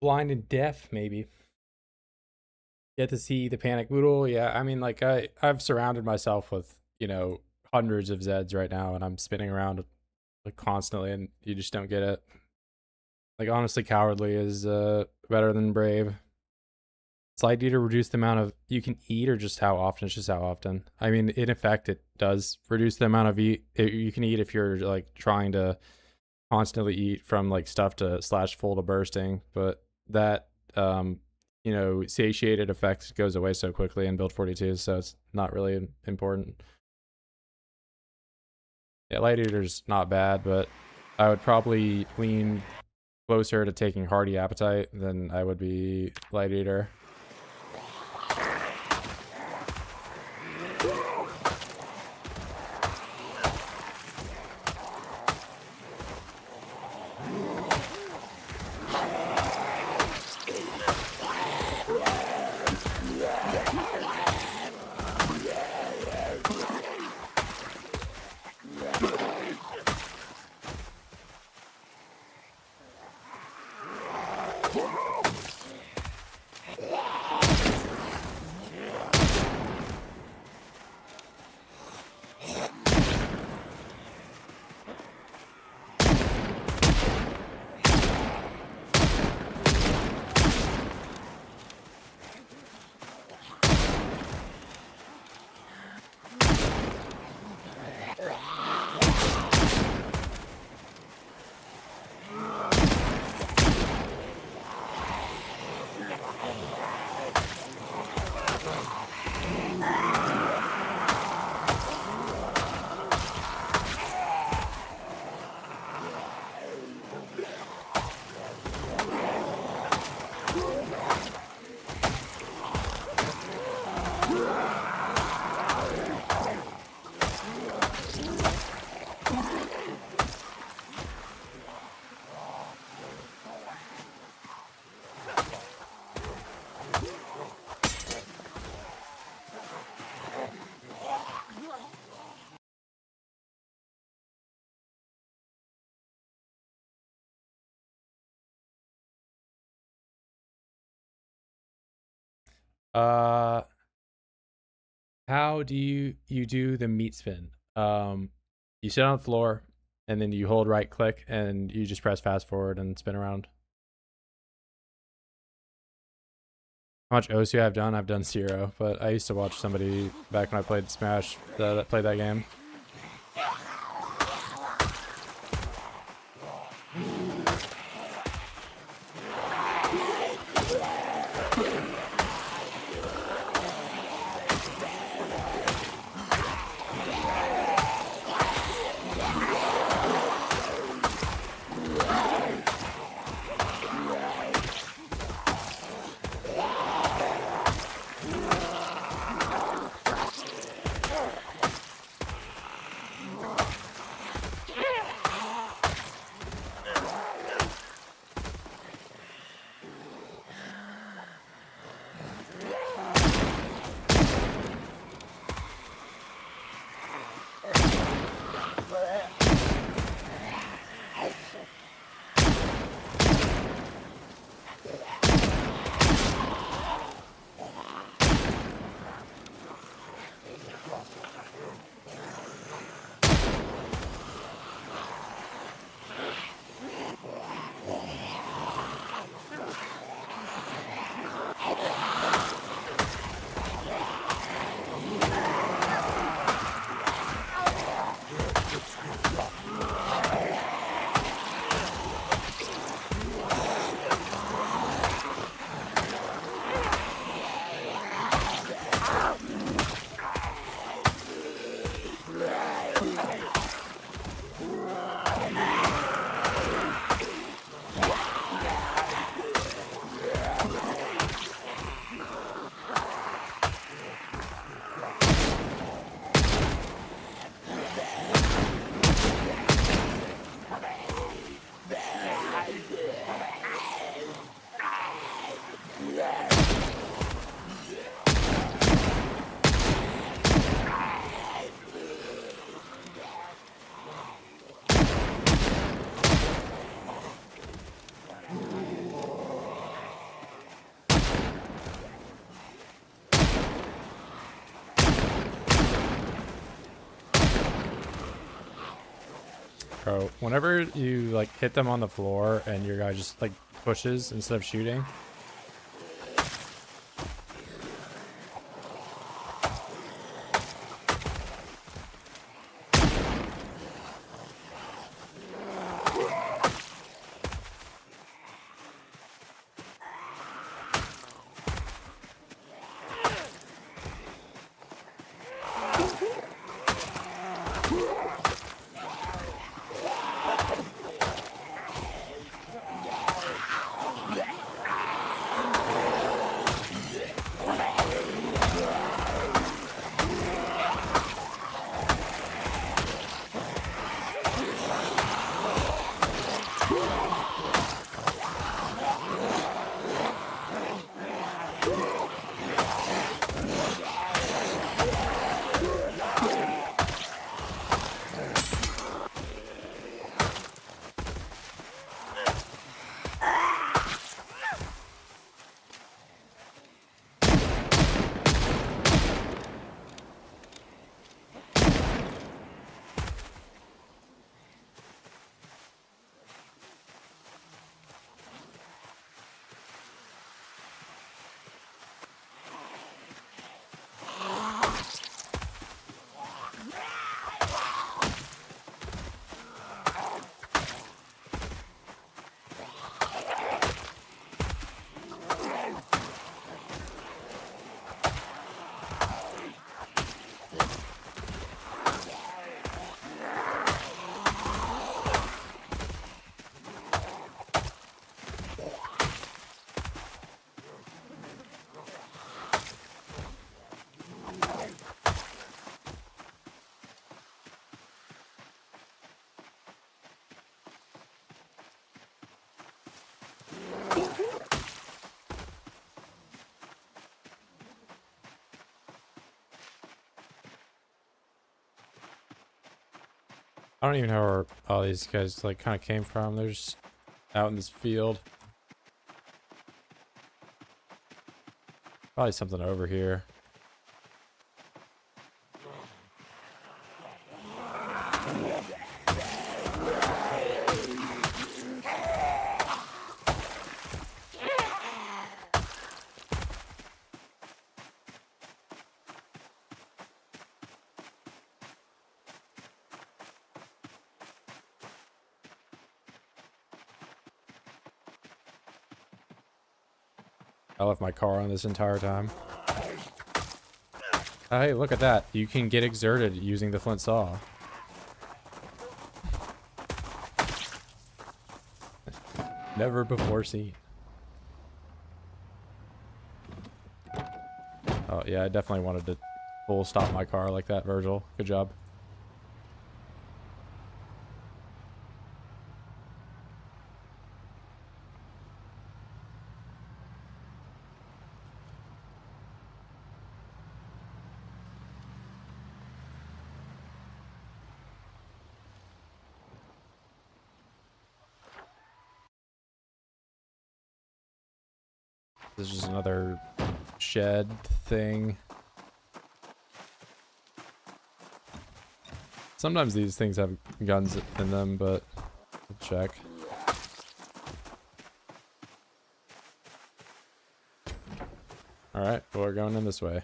S2: Blind and deaf, maybe. Get to see the panic boodle. Yeah, I mean, like I've surrounded myself with hundreds of Zeds right now, and I'm spinning around like constantly, and you just don't get it. Like honestly, cowardly is better than brave. Slide to reduce the amount of you can eat, or just how often? It's just how often. I mean, in effect, it does reduce the amount of you can eat if you're like trying to constantly eat from like stuff to / full to bursting, but that satiated effect goes away so quickly in build 42, so it's not really important.
S1: Yeah, Light Eater's not bad, but I would probably lean closer to taking Hardy Appetite than I would be Light Eater. How do you do the meat spin? You sit on the floor and then you hold right click and you just press fast forward and spin around. How much OSU I've done? I've done 0, but I used to watch somebody back when I played Smash that played that game. Bro, whenever you like hit them on the floor and your guy just like pushes instead of shooting. I don't even know where all these guys like kind of came from. They're just out in this field. Probably something over here. I left my car on this entire time. Oh, hey, look at that. You can get exerted using the flint saw. Never before seen. Oh, yeah, I definitely wanted to full stop my car like that, Virgil. Good job. This is just another shed thing. Sometimes these things have guns in them, but we'll check. Alright, well, we're going in this way.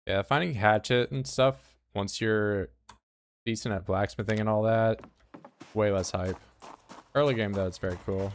S1: Yeah, finding hatchet and stuff, once you're decent at blacksmithing and all that, way less hype. Early game, though, it's very cool.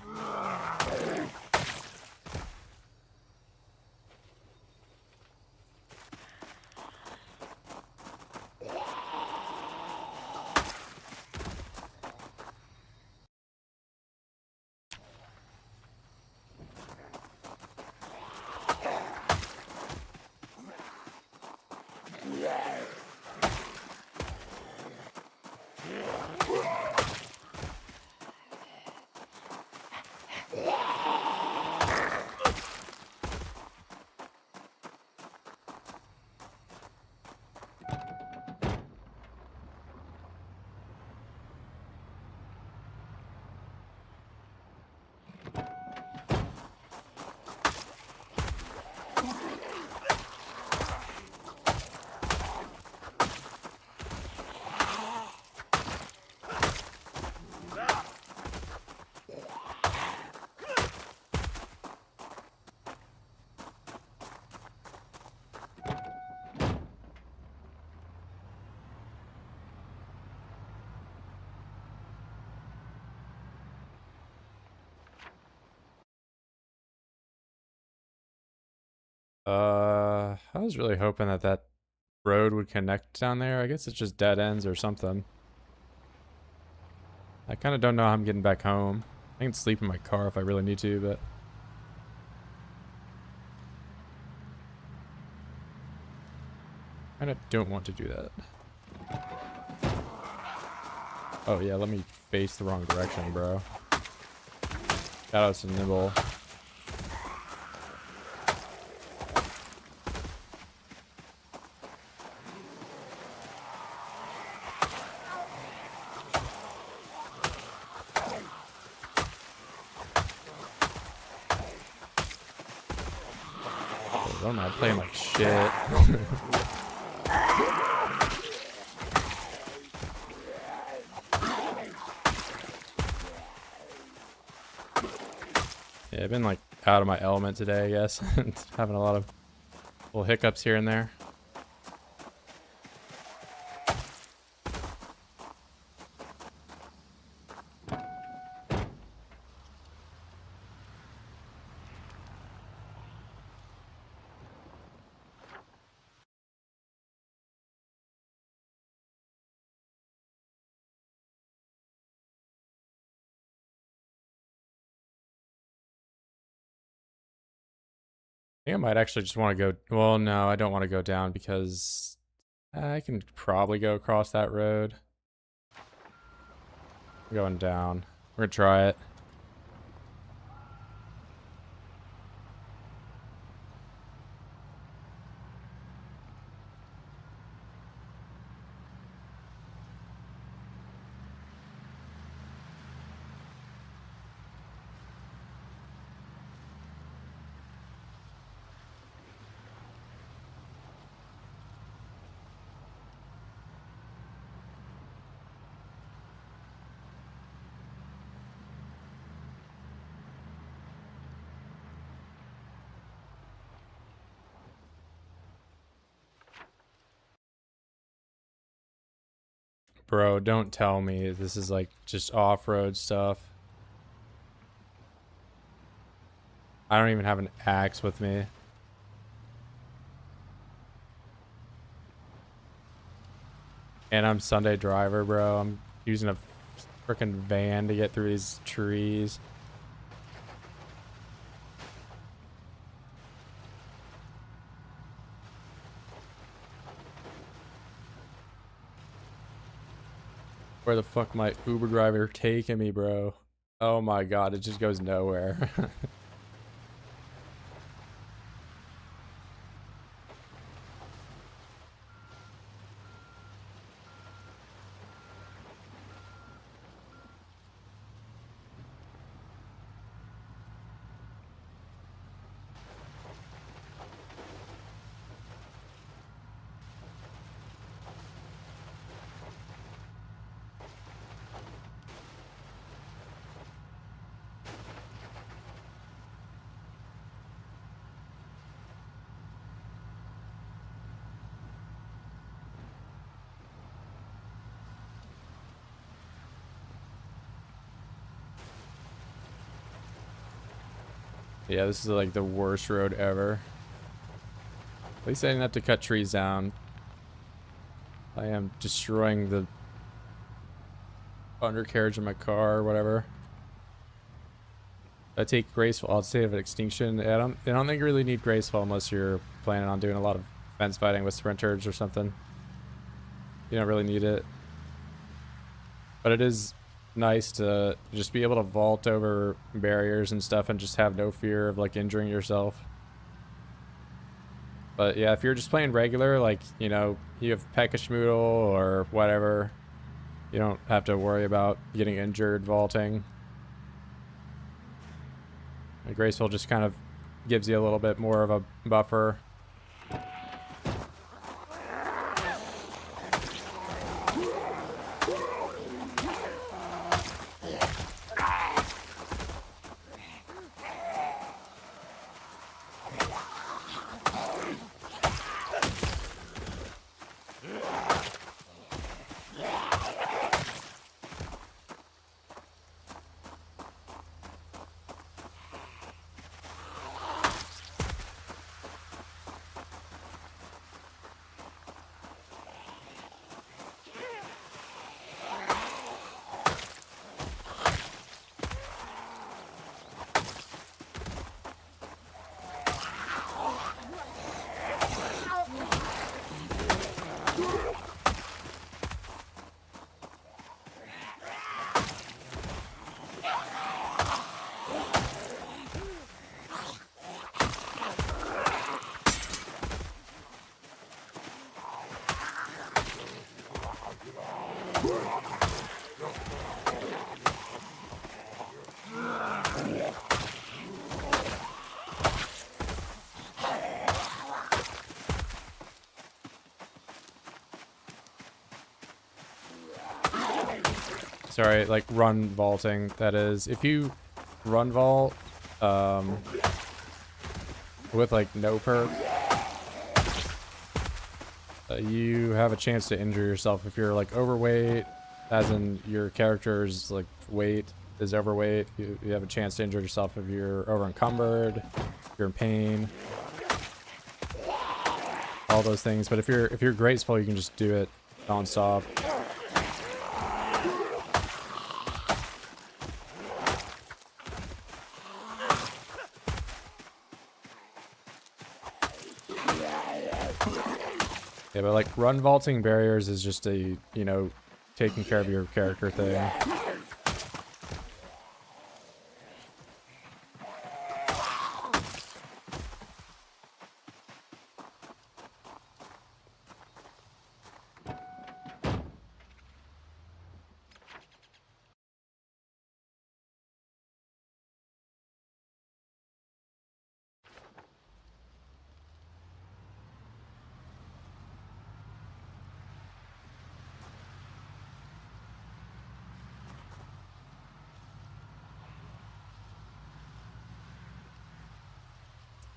S1: I was really hoping that that road would connect down there. I guess it's just dead ends or something. I kind of don't know how I'm getting back home. I can sleep in my car if I really need to, but... I kind of don't want to do that. Oh yeah, let me face the wrong direction, bro. Shout out to Nibble. What am I playing like shit? Yeah, I've been like out of my element today, I guess. Having a lot of little hiccups here and there. I think I might actually just want to go... Well, no, I don't want to go down because I can probably go across that road. I'm going down. We're gonna try it. Bro, don't tell me this is like just off-road stuff. I don't even have an axe with me. And I'm Sunday driver, bro. I'm using a freaking van to get through these trees. Where the fuck my Uber driver taking me, bro? Oh my god, it just goes nowhere. Yeah, this is like the worst road ever. At least I didn't have to cut trees down. I am destroying the undercarriage of my car or whatever. I take graceful. I'll save an extinction. I don't think you really need graceful unless you're planning on doing a lot of fence fighting with sprinters or something. You don't really need it. But it is nice to just be able to vault over barriers and stuff and just have no fear of like injuring yourself. But yeah, if you're just playing regular, like, you know, you have Pekka or whatever, you don't have to worry about getting injured vaulting. And graceful just kind of gives you a little bit more of a buffer. Sorry, like run vaulting, that is. If you run vault with like no perk, you have a chance to injure yourself if you're like overweight, as in your character's like weight is overweight. You have a chance to injure yourself if you're over encumbered, if you're in pain, all those things. But if you're graceful, you can just do it non-stop. Yeah, but like run vaulting barriers is just a, you know, taking care of your character thing.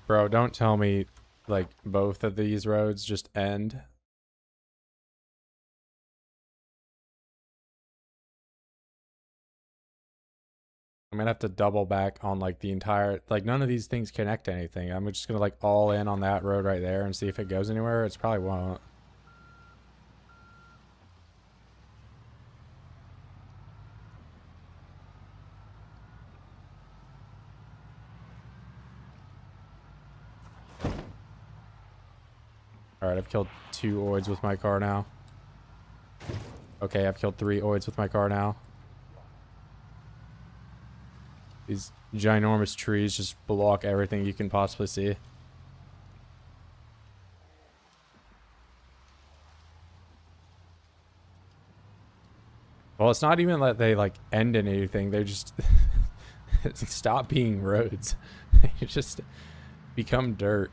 S1: Bro, don't tell me like both of these roads just end. I'm gonna have to double back on like the entire, like none of these things connect to anything. I'm just gonna like all in on that road right there and see if it goes anywhere. It's probably won't. Alright, I've killed 2 oids with my car now. Okay, I've killed 3 oids with my car now. These ginormous trees just block everything you can possibly see. Well, it's not even that they like end in anything. They just stop being roads. They just become dirt.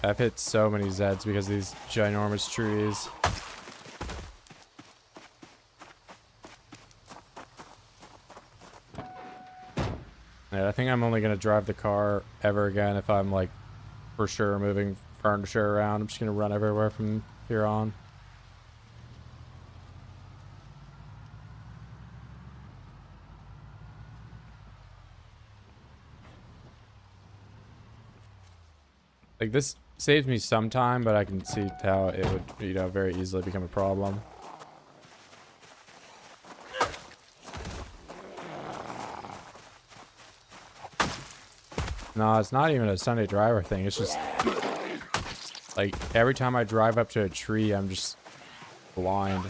S1: I've hit so many Zeds because of these ginormous trees. Yeah, I think I'm only going to drive the car ever again if I'm like for sure moving furniture around. I'm just going to run everywhere from here on. Like this saves me some time, but I can see how it would, you know, very easily become a problem. No, it's not even a Sunday driver thing. It's just like every time I drive up to a tree, I'm just blind.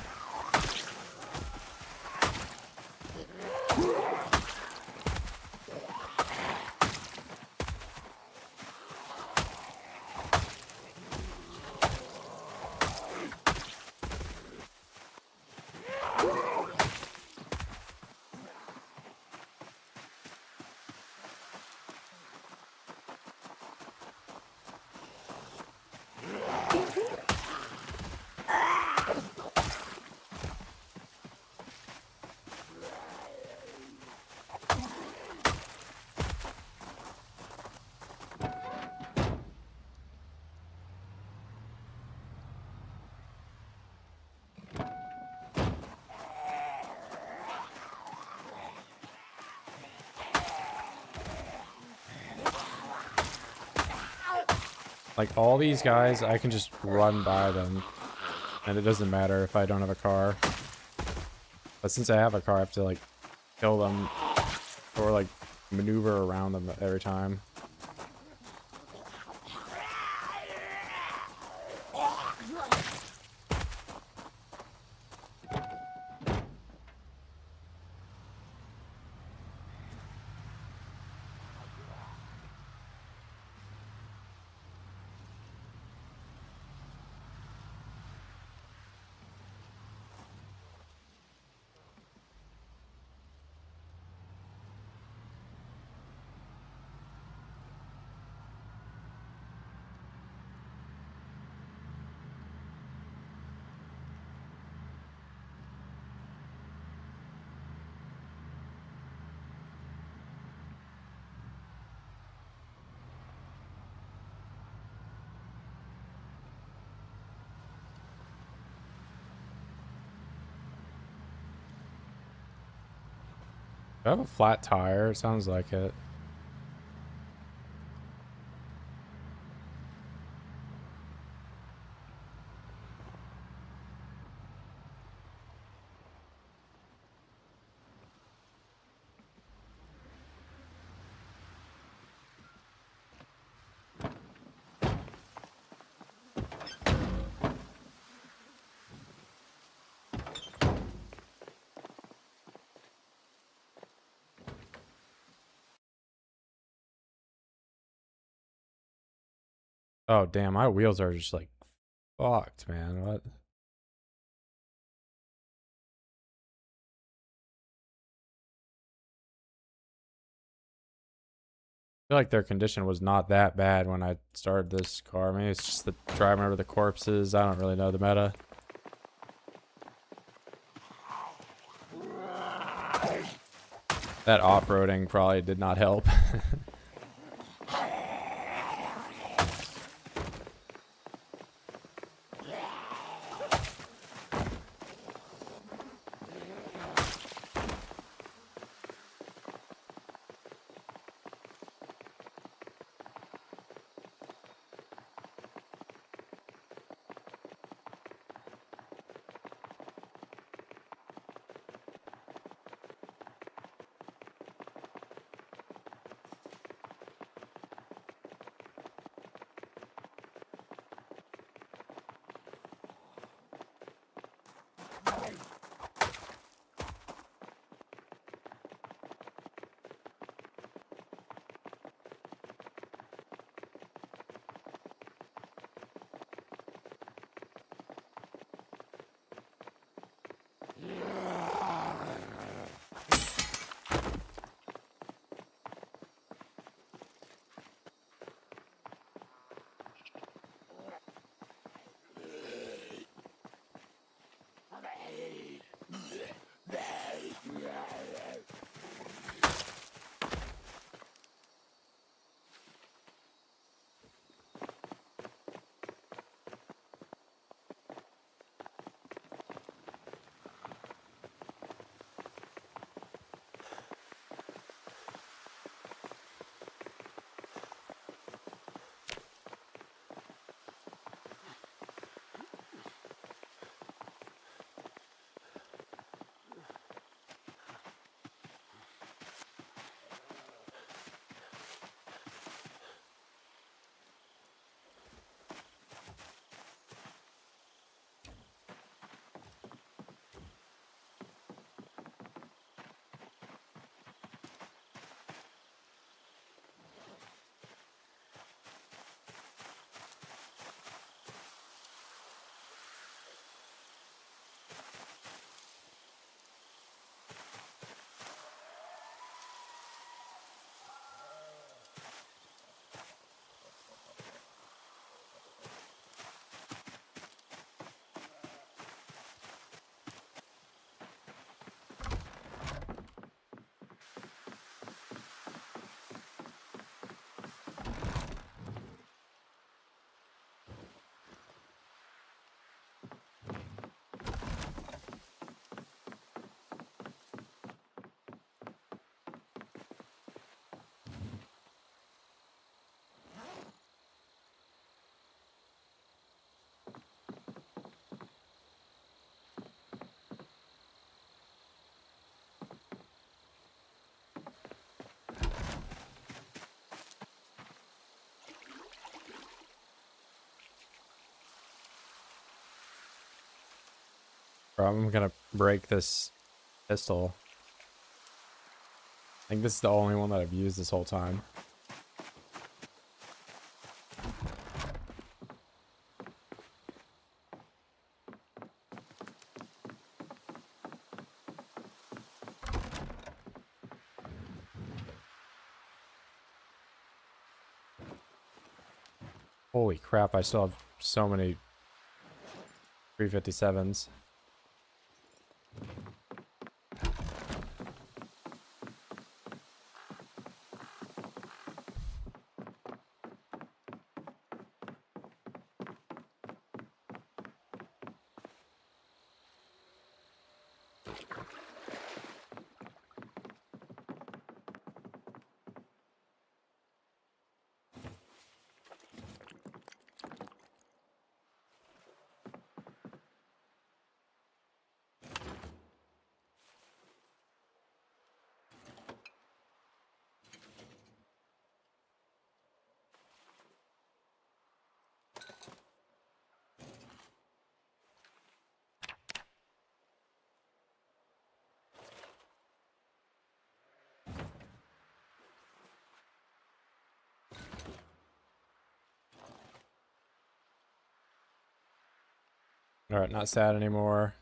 S1: Like all these guys, I can just run by them, and it doesn't matter if I don't have a car. But since I have a car, I have to like kill them or like maneuver around them every time. Do I have a flat tire? It sounds like it. Oh, damn, my wheels are just like fucked, man. What? I feel like their condition was not that bad when I started this car. Maybe it's just the driving over the corpses. I don't really know the meta. That off-roading probably did not help. Bro, I'm gonna break this pistol. I think this is the only one that I've used this whole time. Holy crap, I still have so many 357s. All right, not sad anymore.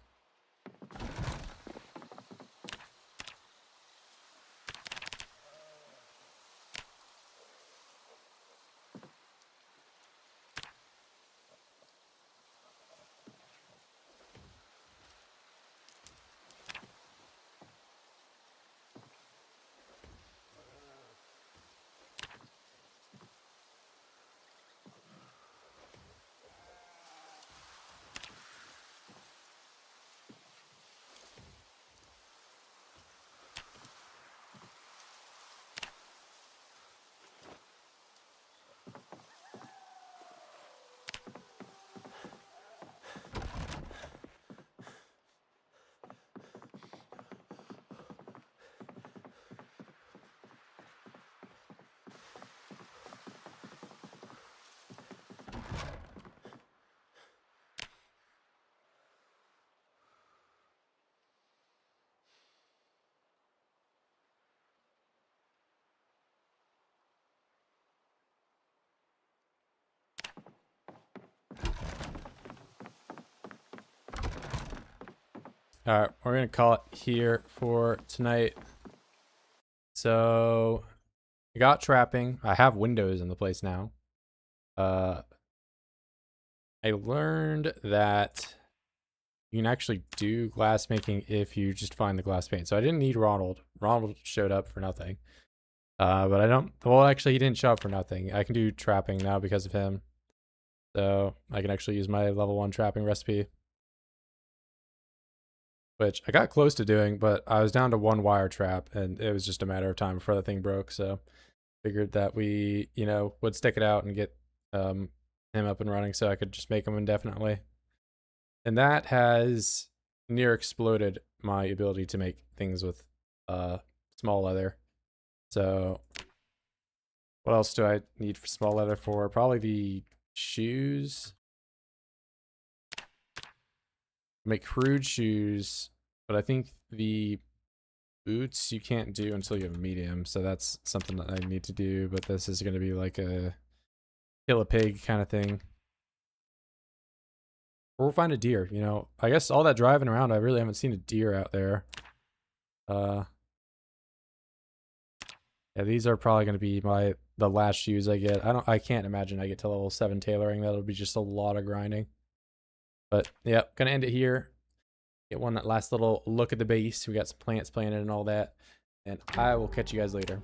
S1: All right, we're gonna call it here for tonight. So I got trapping. I have windows in the place now. I learned that you can actually do glass making if you just find the glass pane. So I didn't need Ronald. Ronald showed up for nothing. But I don't, well, actually he didn't show up for nothing. I can do trapping now because of him. So I can actually use my level 1 trapping recipe, which I got close to doing, but I was down to 1 wire trap and it was just a matter of time before the thing broke. So figured that we, you know, would stick it out and get him up and running so I could just make him indefinitely. And that has near exploded my ability to make things with small leather. So what else do I need for small leather for? Probably the shoes. Make crude shoes, but I think the boots you can't do until you have medium, so that's something that I need to do, but this is going to be like a kill a pig kind of thing. Or we'll find a deer, you know. I guess all that driving around, I really haven't seen a deer out there. Yeah, these are probably going to be the last shoes I get. I can't imagine I get to level 7 tailoring. That'll be just a lot of grinding. But yeah, gonna end it here. Get one last little look at the base. We got some plants planted and all that. And I will catch you guys later.